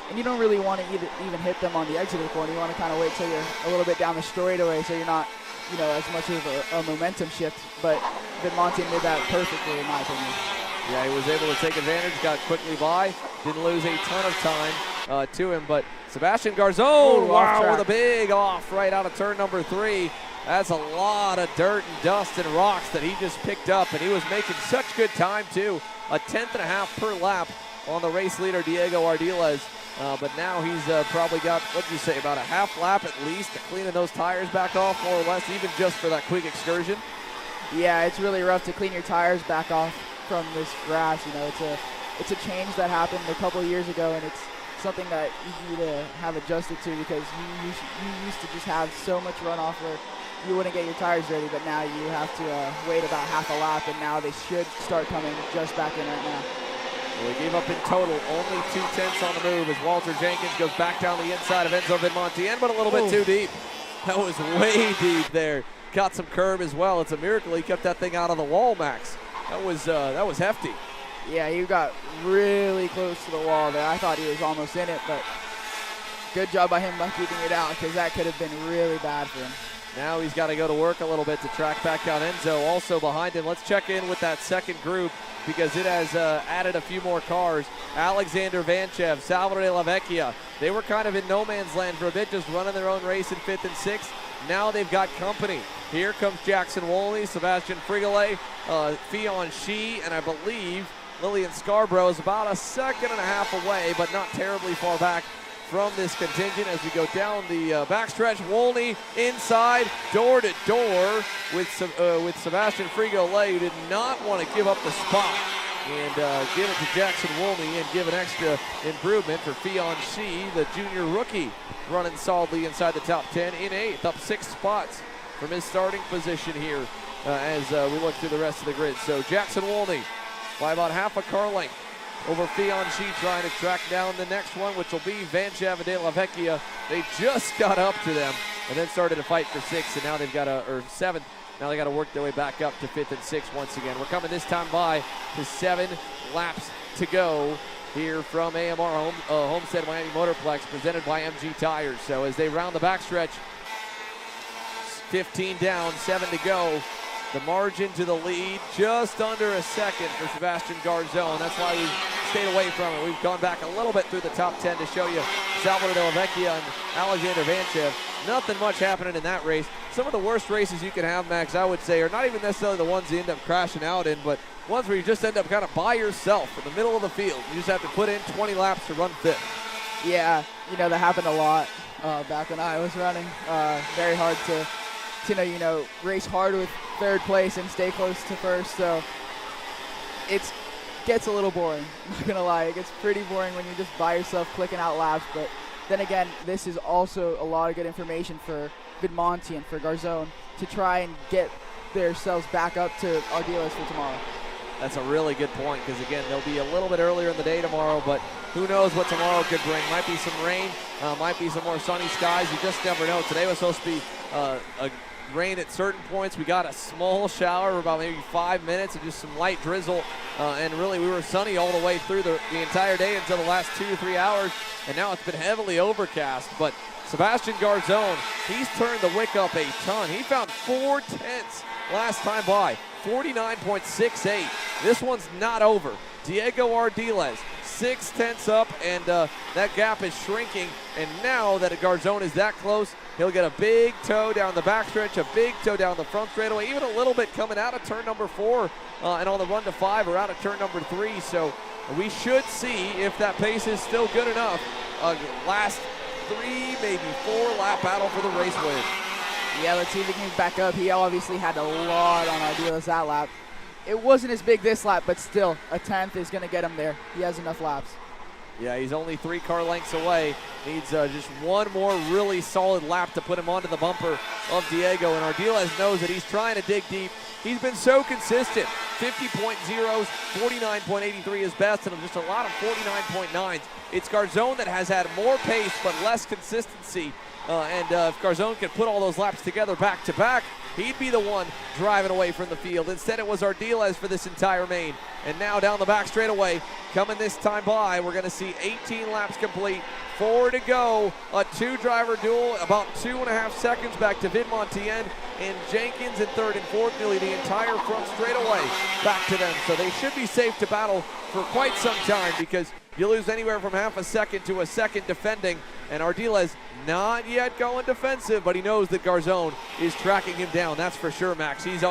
and you don't really want to even hit them on the exit of the corner. You want to kind of wait till you're a little bit down the straightaway, so you're not, you know, as much of a momentum shift. But Vidmontien did that perfectly, in my opinion. Yeah, he was able to take advantage, got quickly by, didn't lose a ton of time to him, but Sebastian Garzone, wow, with a big off right out of turn number 3. That's a lot of dirt and dust and rocks that he just picked up, and he was making such good time too. A 10.5 per lap on the race leader, Diego Ardiles. But now he's probably got, what'd you say, about a half lap at least to cleaning those tires back off, more or less, even just for that quick excursion. Yeah, it's really rough to clean your tires back off from this grass. You know, it's a change that happened a couple of years ago, and it's something that you need to have adjusted to, because you used to just have so much runoff where you wouldn't get your tires ready, but now you have to wait about half a lap, and now they should start coming just back in right now. Well, he gave up in total only 2/10 on the move as Walter Jenkins goes back down the inside of Enzo Vidmontien, but a little bit too deep. That was way deep there. Got some curb as well. It's a miracle he kept that thing out of the wall, Max. That was hefty. Yeah, he got really close to the wall there. I thought he was almost in it, but good job by him by keeping it out, because that could have been really bad for him. Now he's got to go to work a little bit to track back down Enzo. Also behind him, let's check in with that second group, because it has added a few more cars. Alexander Vanchev, Salvador de la Vecchia. They were kind of in no man's land for a bit, just running their own race in 5th and 6th. Now they've got company. Here comes Jackson Wolney, Sebastian Frigole, Fionn Shee, and I believe Lillian Scarborough is about a 1.5 seconds away, but not terribly far back from this contingent as we go down the backstretch. Wolney inside, door to door with Sebastian Frigole, who did not want to give up the spot and give it to Jackson Wolney and give an extra improvement for Fionn Shee, the junior rookie, running solidly inside the top 10 in 8th, up 6 spots from his starting position here as we look through the rest of the grid. So Jackson Wolney by about half a car length over Fionn Shee, trying to track down the next one, which will be Vanchev and De La Vecchia. They just got up to them and then started to fight for 6th, and now they've got or 7th. Now they got to work their way back up to 5th and 6th once again. We're coming this time by to 7 laps to go here from AMR Homestead-Miami Motorplex, presented by MG Tires. So as they round the backstretch, 15 down, 7 to go. The margin to the lead, just under a second for Sebastian Garzone. That's why we've stayed away from it. We've gone back a little bit through the top 10 to show you Salvador de la Vecchia and Alexander Vanchev. Nothing much happening in that race. Some of the worst races you can have, Max, I would say, are not even necessarily the ones you end up crashing out in, but ones where you just end up kind of by yourself in the middle of the field. You just have to put in 20 laps to run 5th. Yeah, you know, that happened a lot back when I was running. Very hard to race hard with 3rd place and stay close to 1st. So it gets a little boring. I'm not gonna lie, it gets pretty boring when you're just by yourself clicking out laps. But then again, this is also a lot of good information for Vidmontien, for Garzone, to try and get themselves back up to Ardiles for tomorrow. That's a really good point, because again, they'll be a little bit earlier in the day tomorrow, but who knows what tomorrow could bring. Might be some rain, might be some more sunny skies. You just never know. Today was supposed to be a rain at certain points. We got a small shower for about maybe 5 minutes and just some light drizzle. And really, we were sunny all the way through the entire day until the last 2 or 3 hours. And now it's been heavily overcast. But Sebastian Garzone, he's turned the wick up a ton. He found 4 tenths last time by, 49.68. This one's not over. Diego Ardiles, 6 tenths up, and that gap is shrinking. And now that Garzone is that close, he'll get a big toe down the backstretch, a big toe down the front straightaway, even a little bit coming out of turn number 4 and on the run to 5 or out of turn number 3. So we should see if that pace is still good enough. Last 3, maybe 4 lap battle for the race win. Yeah, let's see if he can back up. He obviously had a lot on Ardiles that lap. It wasn't as big this lap, but still, a 10th is going to get him there. He has enough laps. Yeah, he's only 3 car lengths away. Needs just one more really solid lap to put him onto the bumper of Diego. And Ardiles knows that he's trying to dig deep. He's been so consistent. 50.0s, 49.83 is best, and just a lot of 49.9s. It's Garzone that has had more pace but less consistency. If Garzone can put all those laps together back to back, he'd be the one driving away from the field. Instead, it was Ardiles for this entire main. And now down the back straightaway, coming this time by, we're going to see 18 laps complete, 4 to go. A 2-driver duel, about 2.5 seconds back to Vidmontien and Jenkins in 3rd and 4th, nearly the entire front straightaway back to them. So they should be safe to battle for quite some time, because you lose anywhere from half a second to a second defending, and Ardiles not yet going defensive, but he knows that Garzone is tracking him down. That's for sure, Max. He's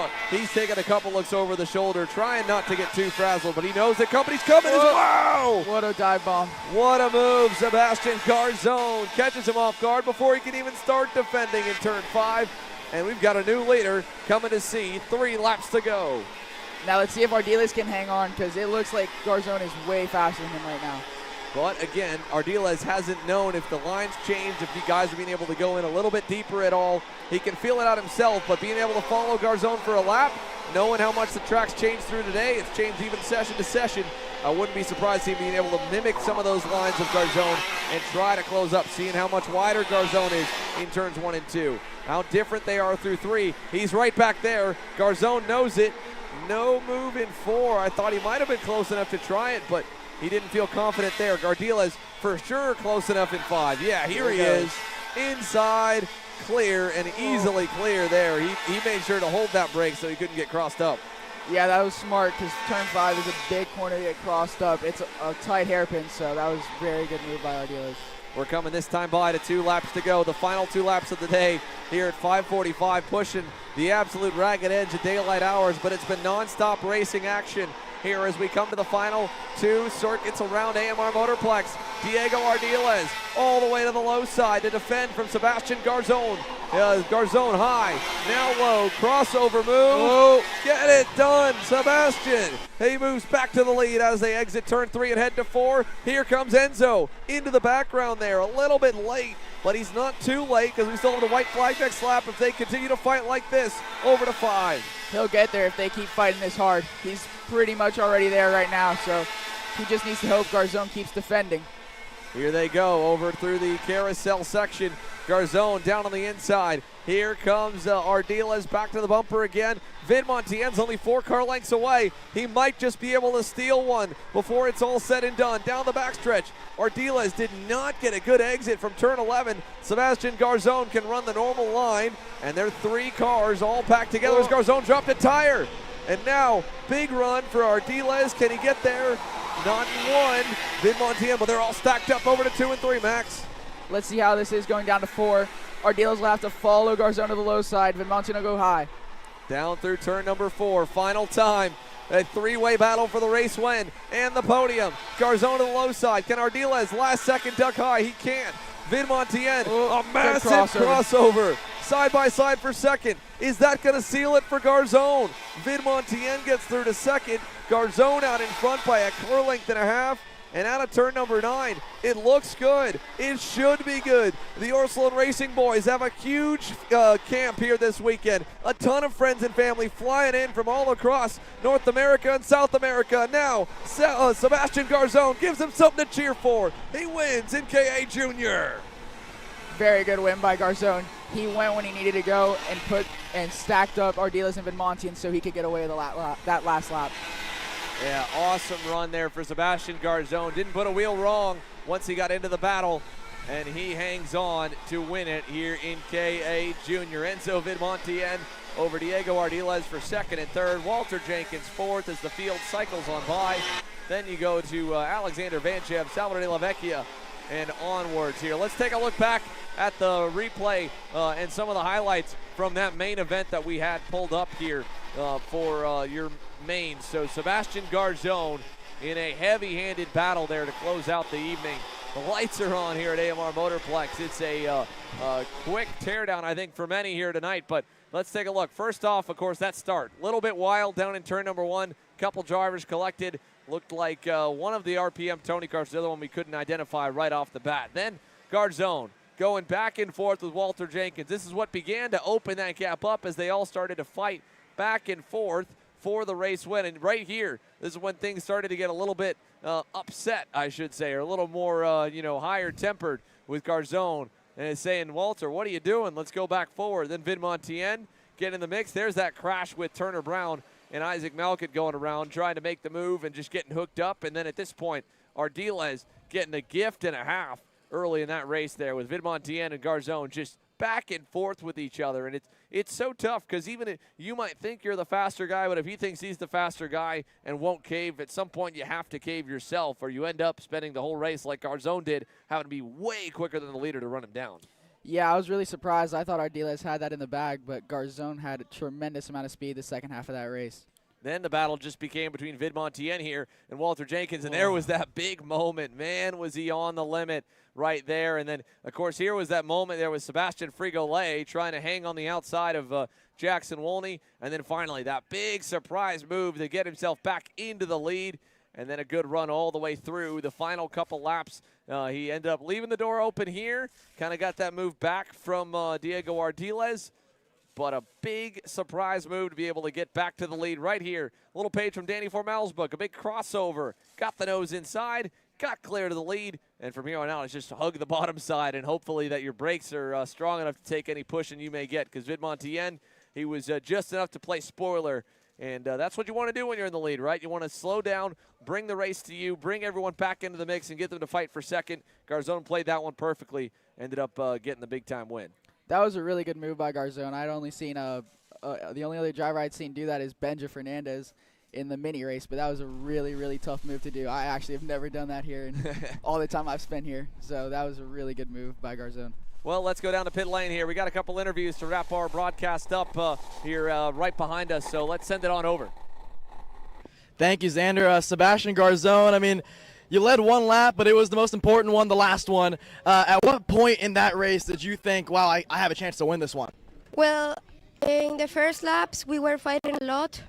taking a couple looks over the shoulder, trying not to get too frazzled, but he knows that company's coming as well. What a dive bomb. What a move. Sebastian Garzone catches him off guard before he can even start defending in turn 5. And we've got a new leader coming to see 3 laps to go. Now let's see if Ardiles can hang on, because it looks like Garzone is way faster than him right now. But again, Ardiles hasn't known if the lines changed, if you guys are being able to go in a little bit deeper at all. He can feel it out himself, but being able to follow Garzone for a lap, knowing how much the track's changed through today, it's changed even session to session. I wouldn't be surprised to see him being able to mimic some of those lines of Garzone and try to close up, seeing how much wider Garzone is in turns 1 and 2. How different they are through 3. He's right back there. Garzone knows it. No move in 4. I thought he might have been close enough to try it, but he didn't feel confident there. Ardiles for sure close enough in 5. Yeah, here he is. Inside, clear, and easily clear there. He made sure to hold that brake so he couldn't get crossed up. Yeah, that was smart, because turn 5 is a big corner to get crossed up. It's a tight hairpin, so that was a very good move by Ardiles. We're coming this time by to 2 laps to go. The final 2 laps of the day here at 5:45, pushing the absolute ragged edge of daylight hours, but it's been non-stop racing action here as we come to the final 2 circuits around AMR Motorplex. Diego Ardiles all the way to the low side to defend from Sebastian Garzone. Garzone high, now low, crossover move. Oh. Get it done, Sebastian. He moves back to the lead as they exit turn 3 and head to 4. Here comes Enzo into the background there, a little bit late, but he's not too late, because we still have the white flag next lap if they continue to fight like this. Over to 5. He'll get there if they keep fighting this hard. He's pretty much already there right now, so he just needs to hope Garzone keeps defending. Here they go over through the carousel section. Garzone down on the inside. Here comes Ardiles back to the bumper again. Vidmontien's only 4 car lengths away. He might just be able to steal one before it's all said and done. Down the backstretch, Ardiles did not get a good exit from turn 11. Sebastian Garzone can run the normal line, and they're 3 cars all packed together as Garzone dropped a tire. And now, big run for Ardiles. Can he get there? Not in 1. Vidmontien, but they're all stacked up over to 2 and 3, Max. Let's see how this is going down to 4. Ardiles will have to follow Garzone to the low side. Vidmontien will go high. Down through turn number 4. Final time. A 3-way battle for the race win and the podium. Garzone to the low side. Can Ardiles last second duck high? He can't. Vidmontien, a massive crossover. Side by side for second. Is that going to seal it for Garzone? Vidmontien gets through to second. Garzone out in front by a car length and a half. And out of turn number 9, it looks good. It should be good. The Orslon Racing boys have a huge camp here this weekend. A ton of friends and family flying in from all across North America and South America. Now, Sebastian Garzone gives them something to cheer for. He wins in KA Jr. Very good win by Garzone. he went when he needed to go and stacked up Ardiles and Vidmontian so he could get away with that last lap. Yeah, awesome run there for Sebastian Garzon. Didn't put a wheel wrong once he got into the battle, and he hangs on to win it here in KA Jr. Enzo Vidmontian over Diego Ardiles for second and third. Walter Jenkins fourth as the field cycles on by. Then you go to Alexander Vanchev, Salvador de la Vecchia, and onwards here. Let's take a look back at the replay and some of the highlights from that main event that we had pulled up here for your main. So Sebastian Garzon in a heavy-handed battle there to close out the evening. The lights are on here at AMR Motorplex. It's a quick teardown, I think, for many here tonight, but let's take a look. First off, of course, that start. A little bit wild down in turn number one. Couple drivers collected. Looked like one of the RPM Tony Karts, the other one we couldn't identify right off the bat. Then Garzon going back and forth with Walter Jenkins. This is what began to open that gap up as they all started to fight back and forth for the race win. And right here, this is when things started to get a little bit upset, I should say, or a little more, higher tempered with Garzon. And it's saying, Walter, what are you doing? Let's go back forward. Then Vidmontian get in the mix. There's that crash with Turner Brown and Isaac Malkett going around trying to make the move and just getting hooked up. And then at this point, Ardiles getting a gift and a half early in that race there with Vidmontian and Garzon just back and forth with each other. And it's so tough because even if you might think you're the faster guy, but if he thinks he's the faster guy and won't cave, at some point you have to cave yourself, or you end up spending the whole race like Garzon did, having to be way quicker than the leader to run him down. Yeah, I was really surprised. I thought Ardiles had that in the bag, but Garzon had a tremendous amount of speed the second half of that race. Then the battle just became between Vidmontian here and Walter Jenkins, and there was that big moment. Man, was he on the limit right there. And then, of course, here was that moment there with Sebastian Frigolay trying to hang on the outside of Jackson Wolney. And then finally that big surprise move to get himself back into the lead. And then a good run all the way through the final couple laps. He ended up leaving the door open here. Kind of got that move back from Diego Ardiles. But a big surprise move to be able to get back to the lead right here. A little page from Danny Formal's book. A big crossover. Got the nose inside. Got clear to the lead. And from here on out, it's just hug the bottom side. And hopefully that your brakes are strong enough to take any pushing you may get. Because Vidmontian, he was just enough to play spoiler. And that's what you want to do when you're in the lead, right? You want to slow down, bring the race to you, bring everyone back into the mix and get them to fight for second. Garzon played that one perfectly. Ended up getting the big-time win. That was a really good move by Garzon. I'd only seen the only other driver I'd seen do that is Benja Fernandez in the mini race, but that was a really, really tough move to do. I actually have never done that here in all the time I've spent here, so that was a really good move by Garzon. Well, let's go down to pit lane here. We got a couple interviews to wrap our broadcast up here right behind us, so let's send it on over. Thank you, Xander. Sebastian Garzon, I mean, you led one lap, but it was the most important one, the last one. At what point in that race did you think, wow, I have a chance to win this one? Well, in the first laps, we were fighting a lot.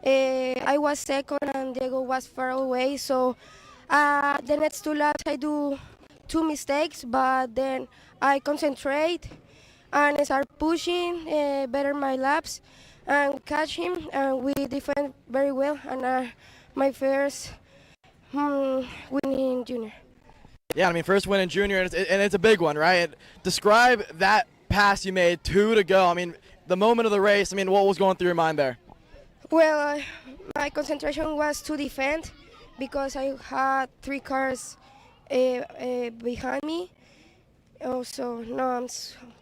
I was second and Diego was far away, so the next two laps I do two mistakes, but then I concentrate and start pushing, better my laps, and catch him, and we defend very well, and my first winning junior. Yeah, I mean, first win in junior, and it's a big one, right? Describe that pass you made, 2 to go. I mean, the moment of the race, I mean, what was going through your mind there? Well, my concentration was to defend because I had 3 cars behind me. Also, no, I'm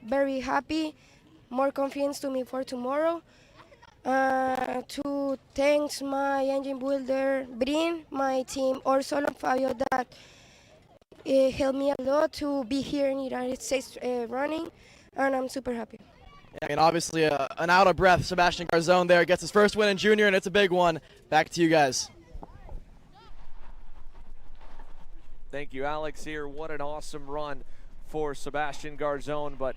very happy, more confidence to me for tomorrow. To thanks my engine builder, Brin, my team, Orson and Fabio, that helped me a lot to be here in the United States running, and I'm super happy. I mean, obviously, an out-of-breath Sebastian Garzon there gets his first win in junior, and it's a big one. Back to you guys. Thank you, Alex, here. What an awesome run for Sebastian Garzon, but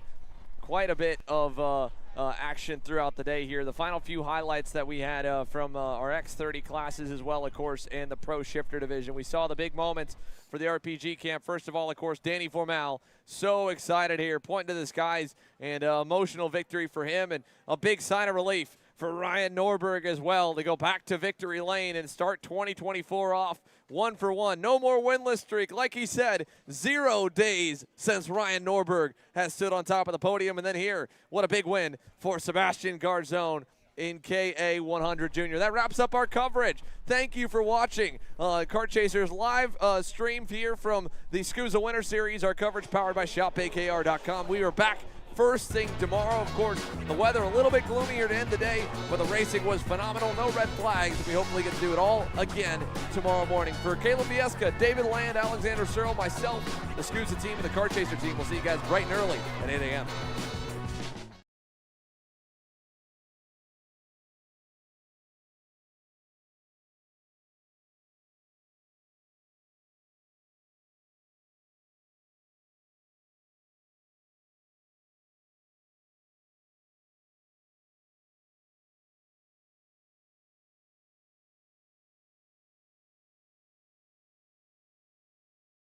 quite a bit of action throughout the day here. The final few highlights that we had from our X30 classes as well, of course, and the Pro Shifter division. We saw the big moments for the RPG camp. First of all, of course, Danny Formal, so excited here, pointing to the skies, and emotional victory for him, and a big sign of relief for Ryan Norberg as well to go back to victory lane and start 2024 off 1 for 1. No more winless streak. Like he said, 0 days since Ryan Norberg has stood on top of the podium. And then here, what a big win for Sebastian Garzone in KA100 Jr. That wraps up our coverage. Thank you for watching Kart Chasers live stream here from the SKUSA Winter Series. Our coverage powered by shopakr.com. We are back first thing tomorrow. Of course, the weather a little bit gloomier to end the day, but the racing was phenomenal. No red flags. We hopefully get to do it all again tomorrow morning. For Caleb Biesca, David Land, Alexander Searle, myself, the SKUSA team, and the Kart Chaser team, we'll see you guys bright and early at 8 a.m.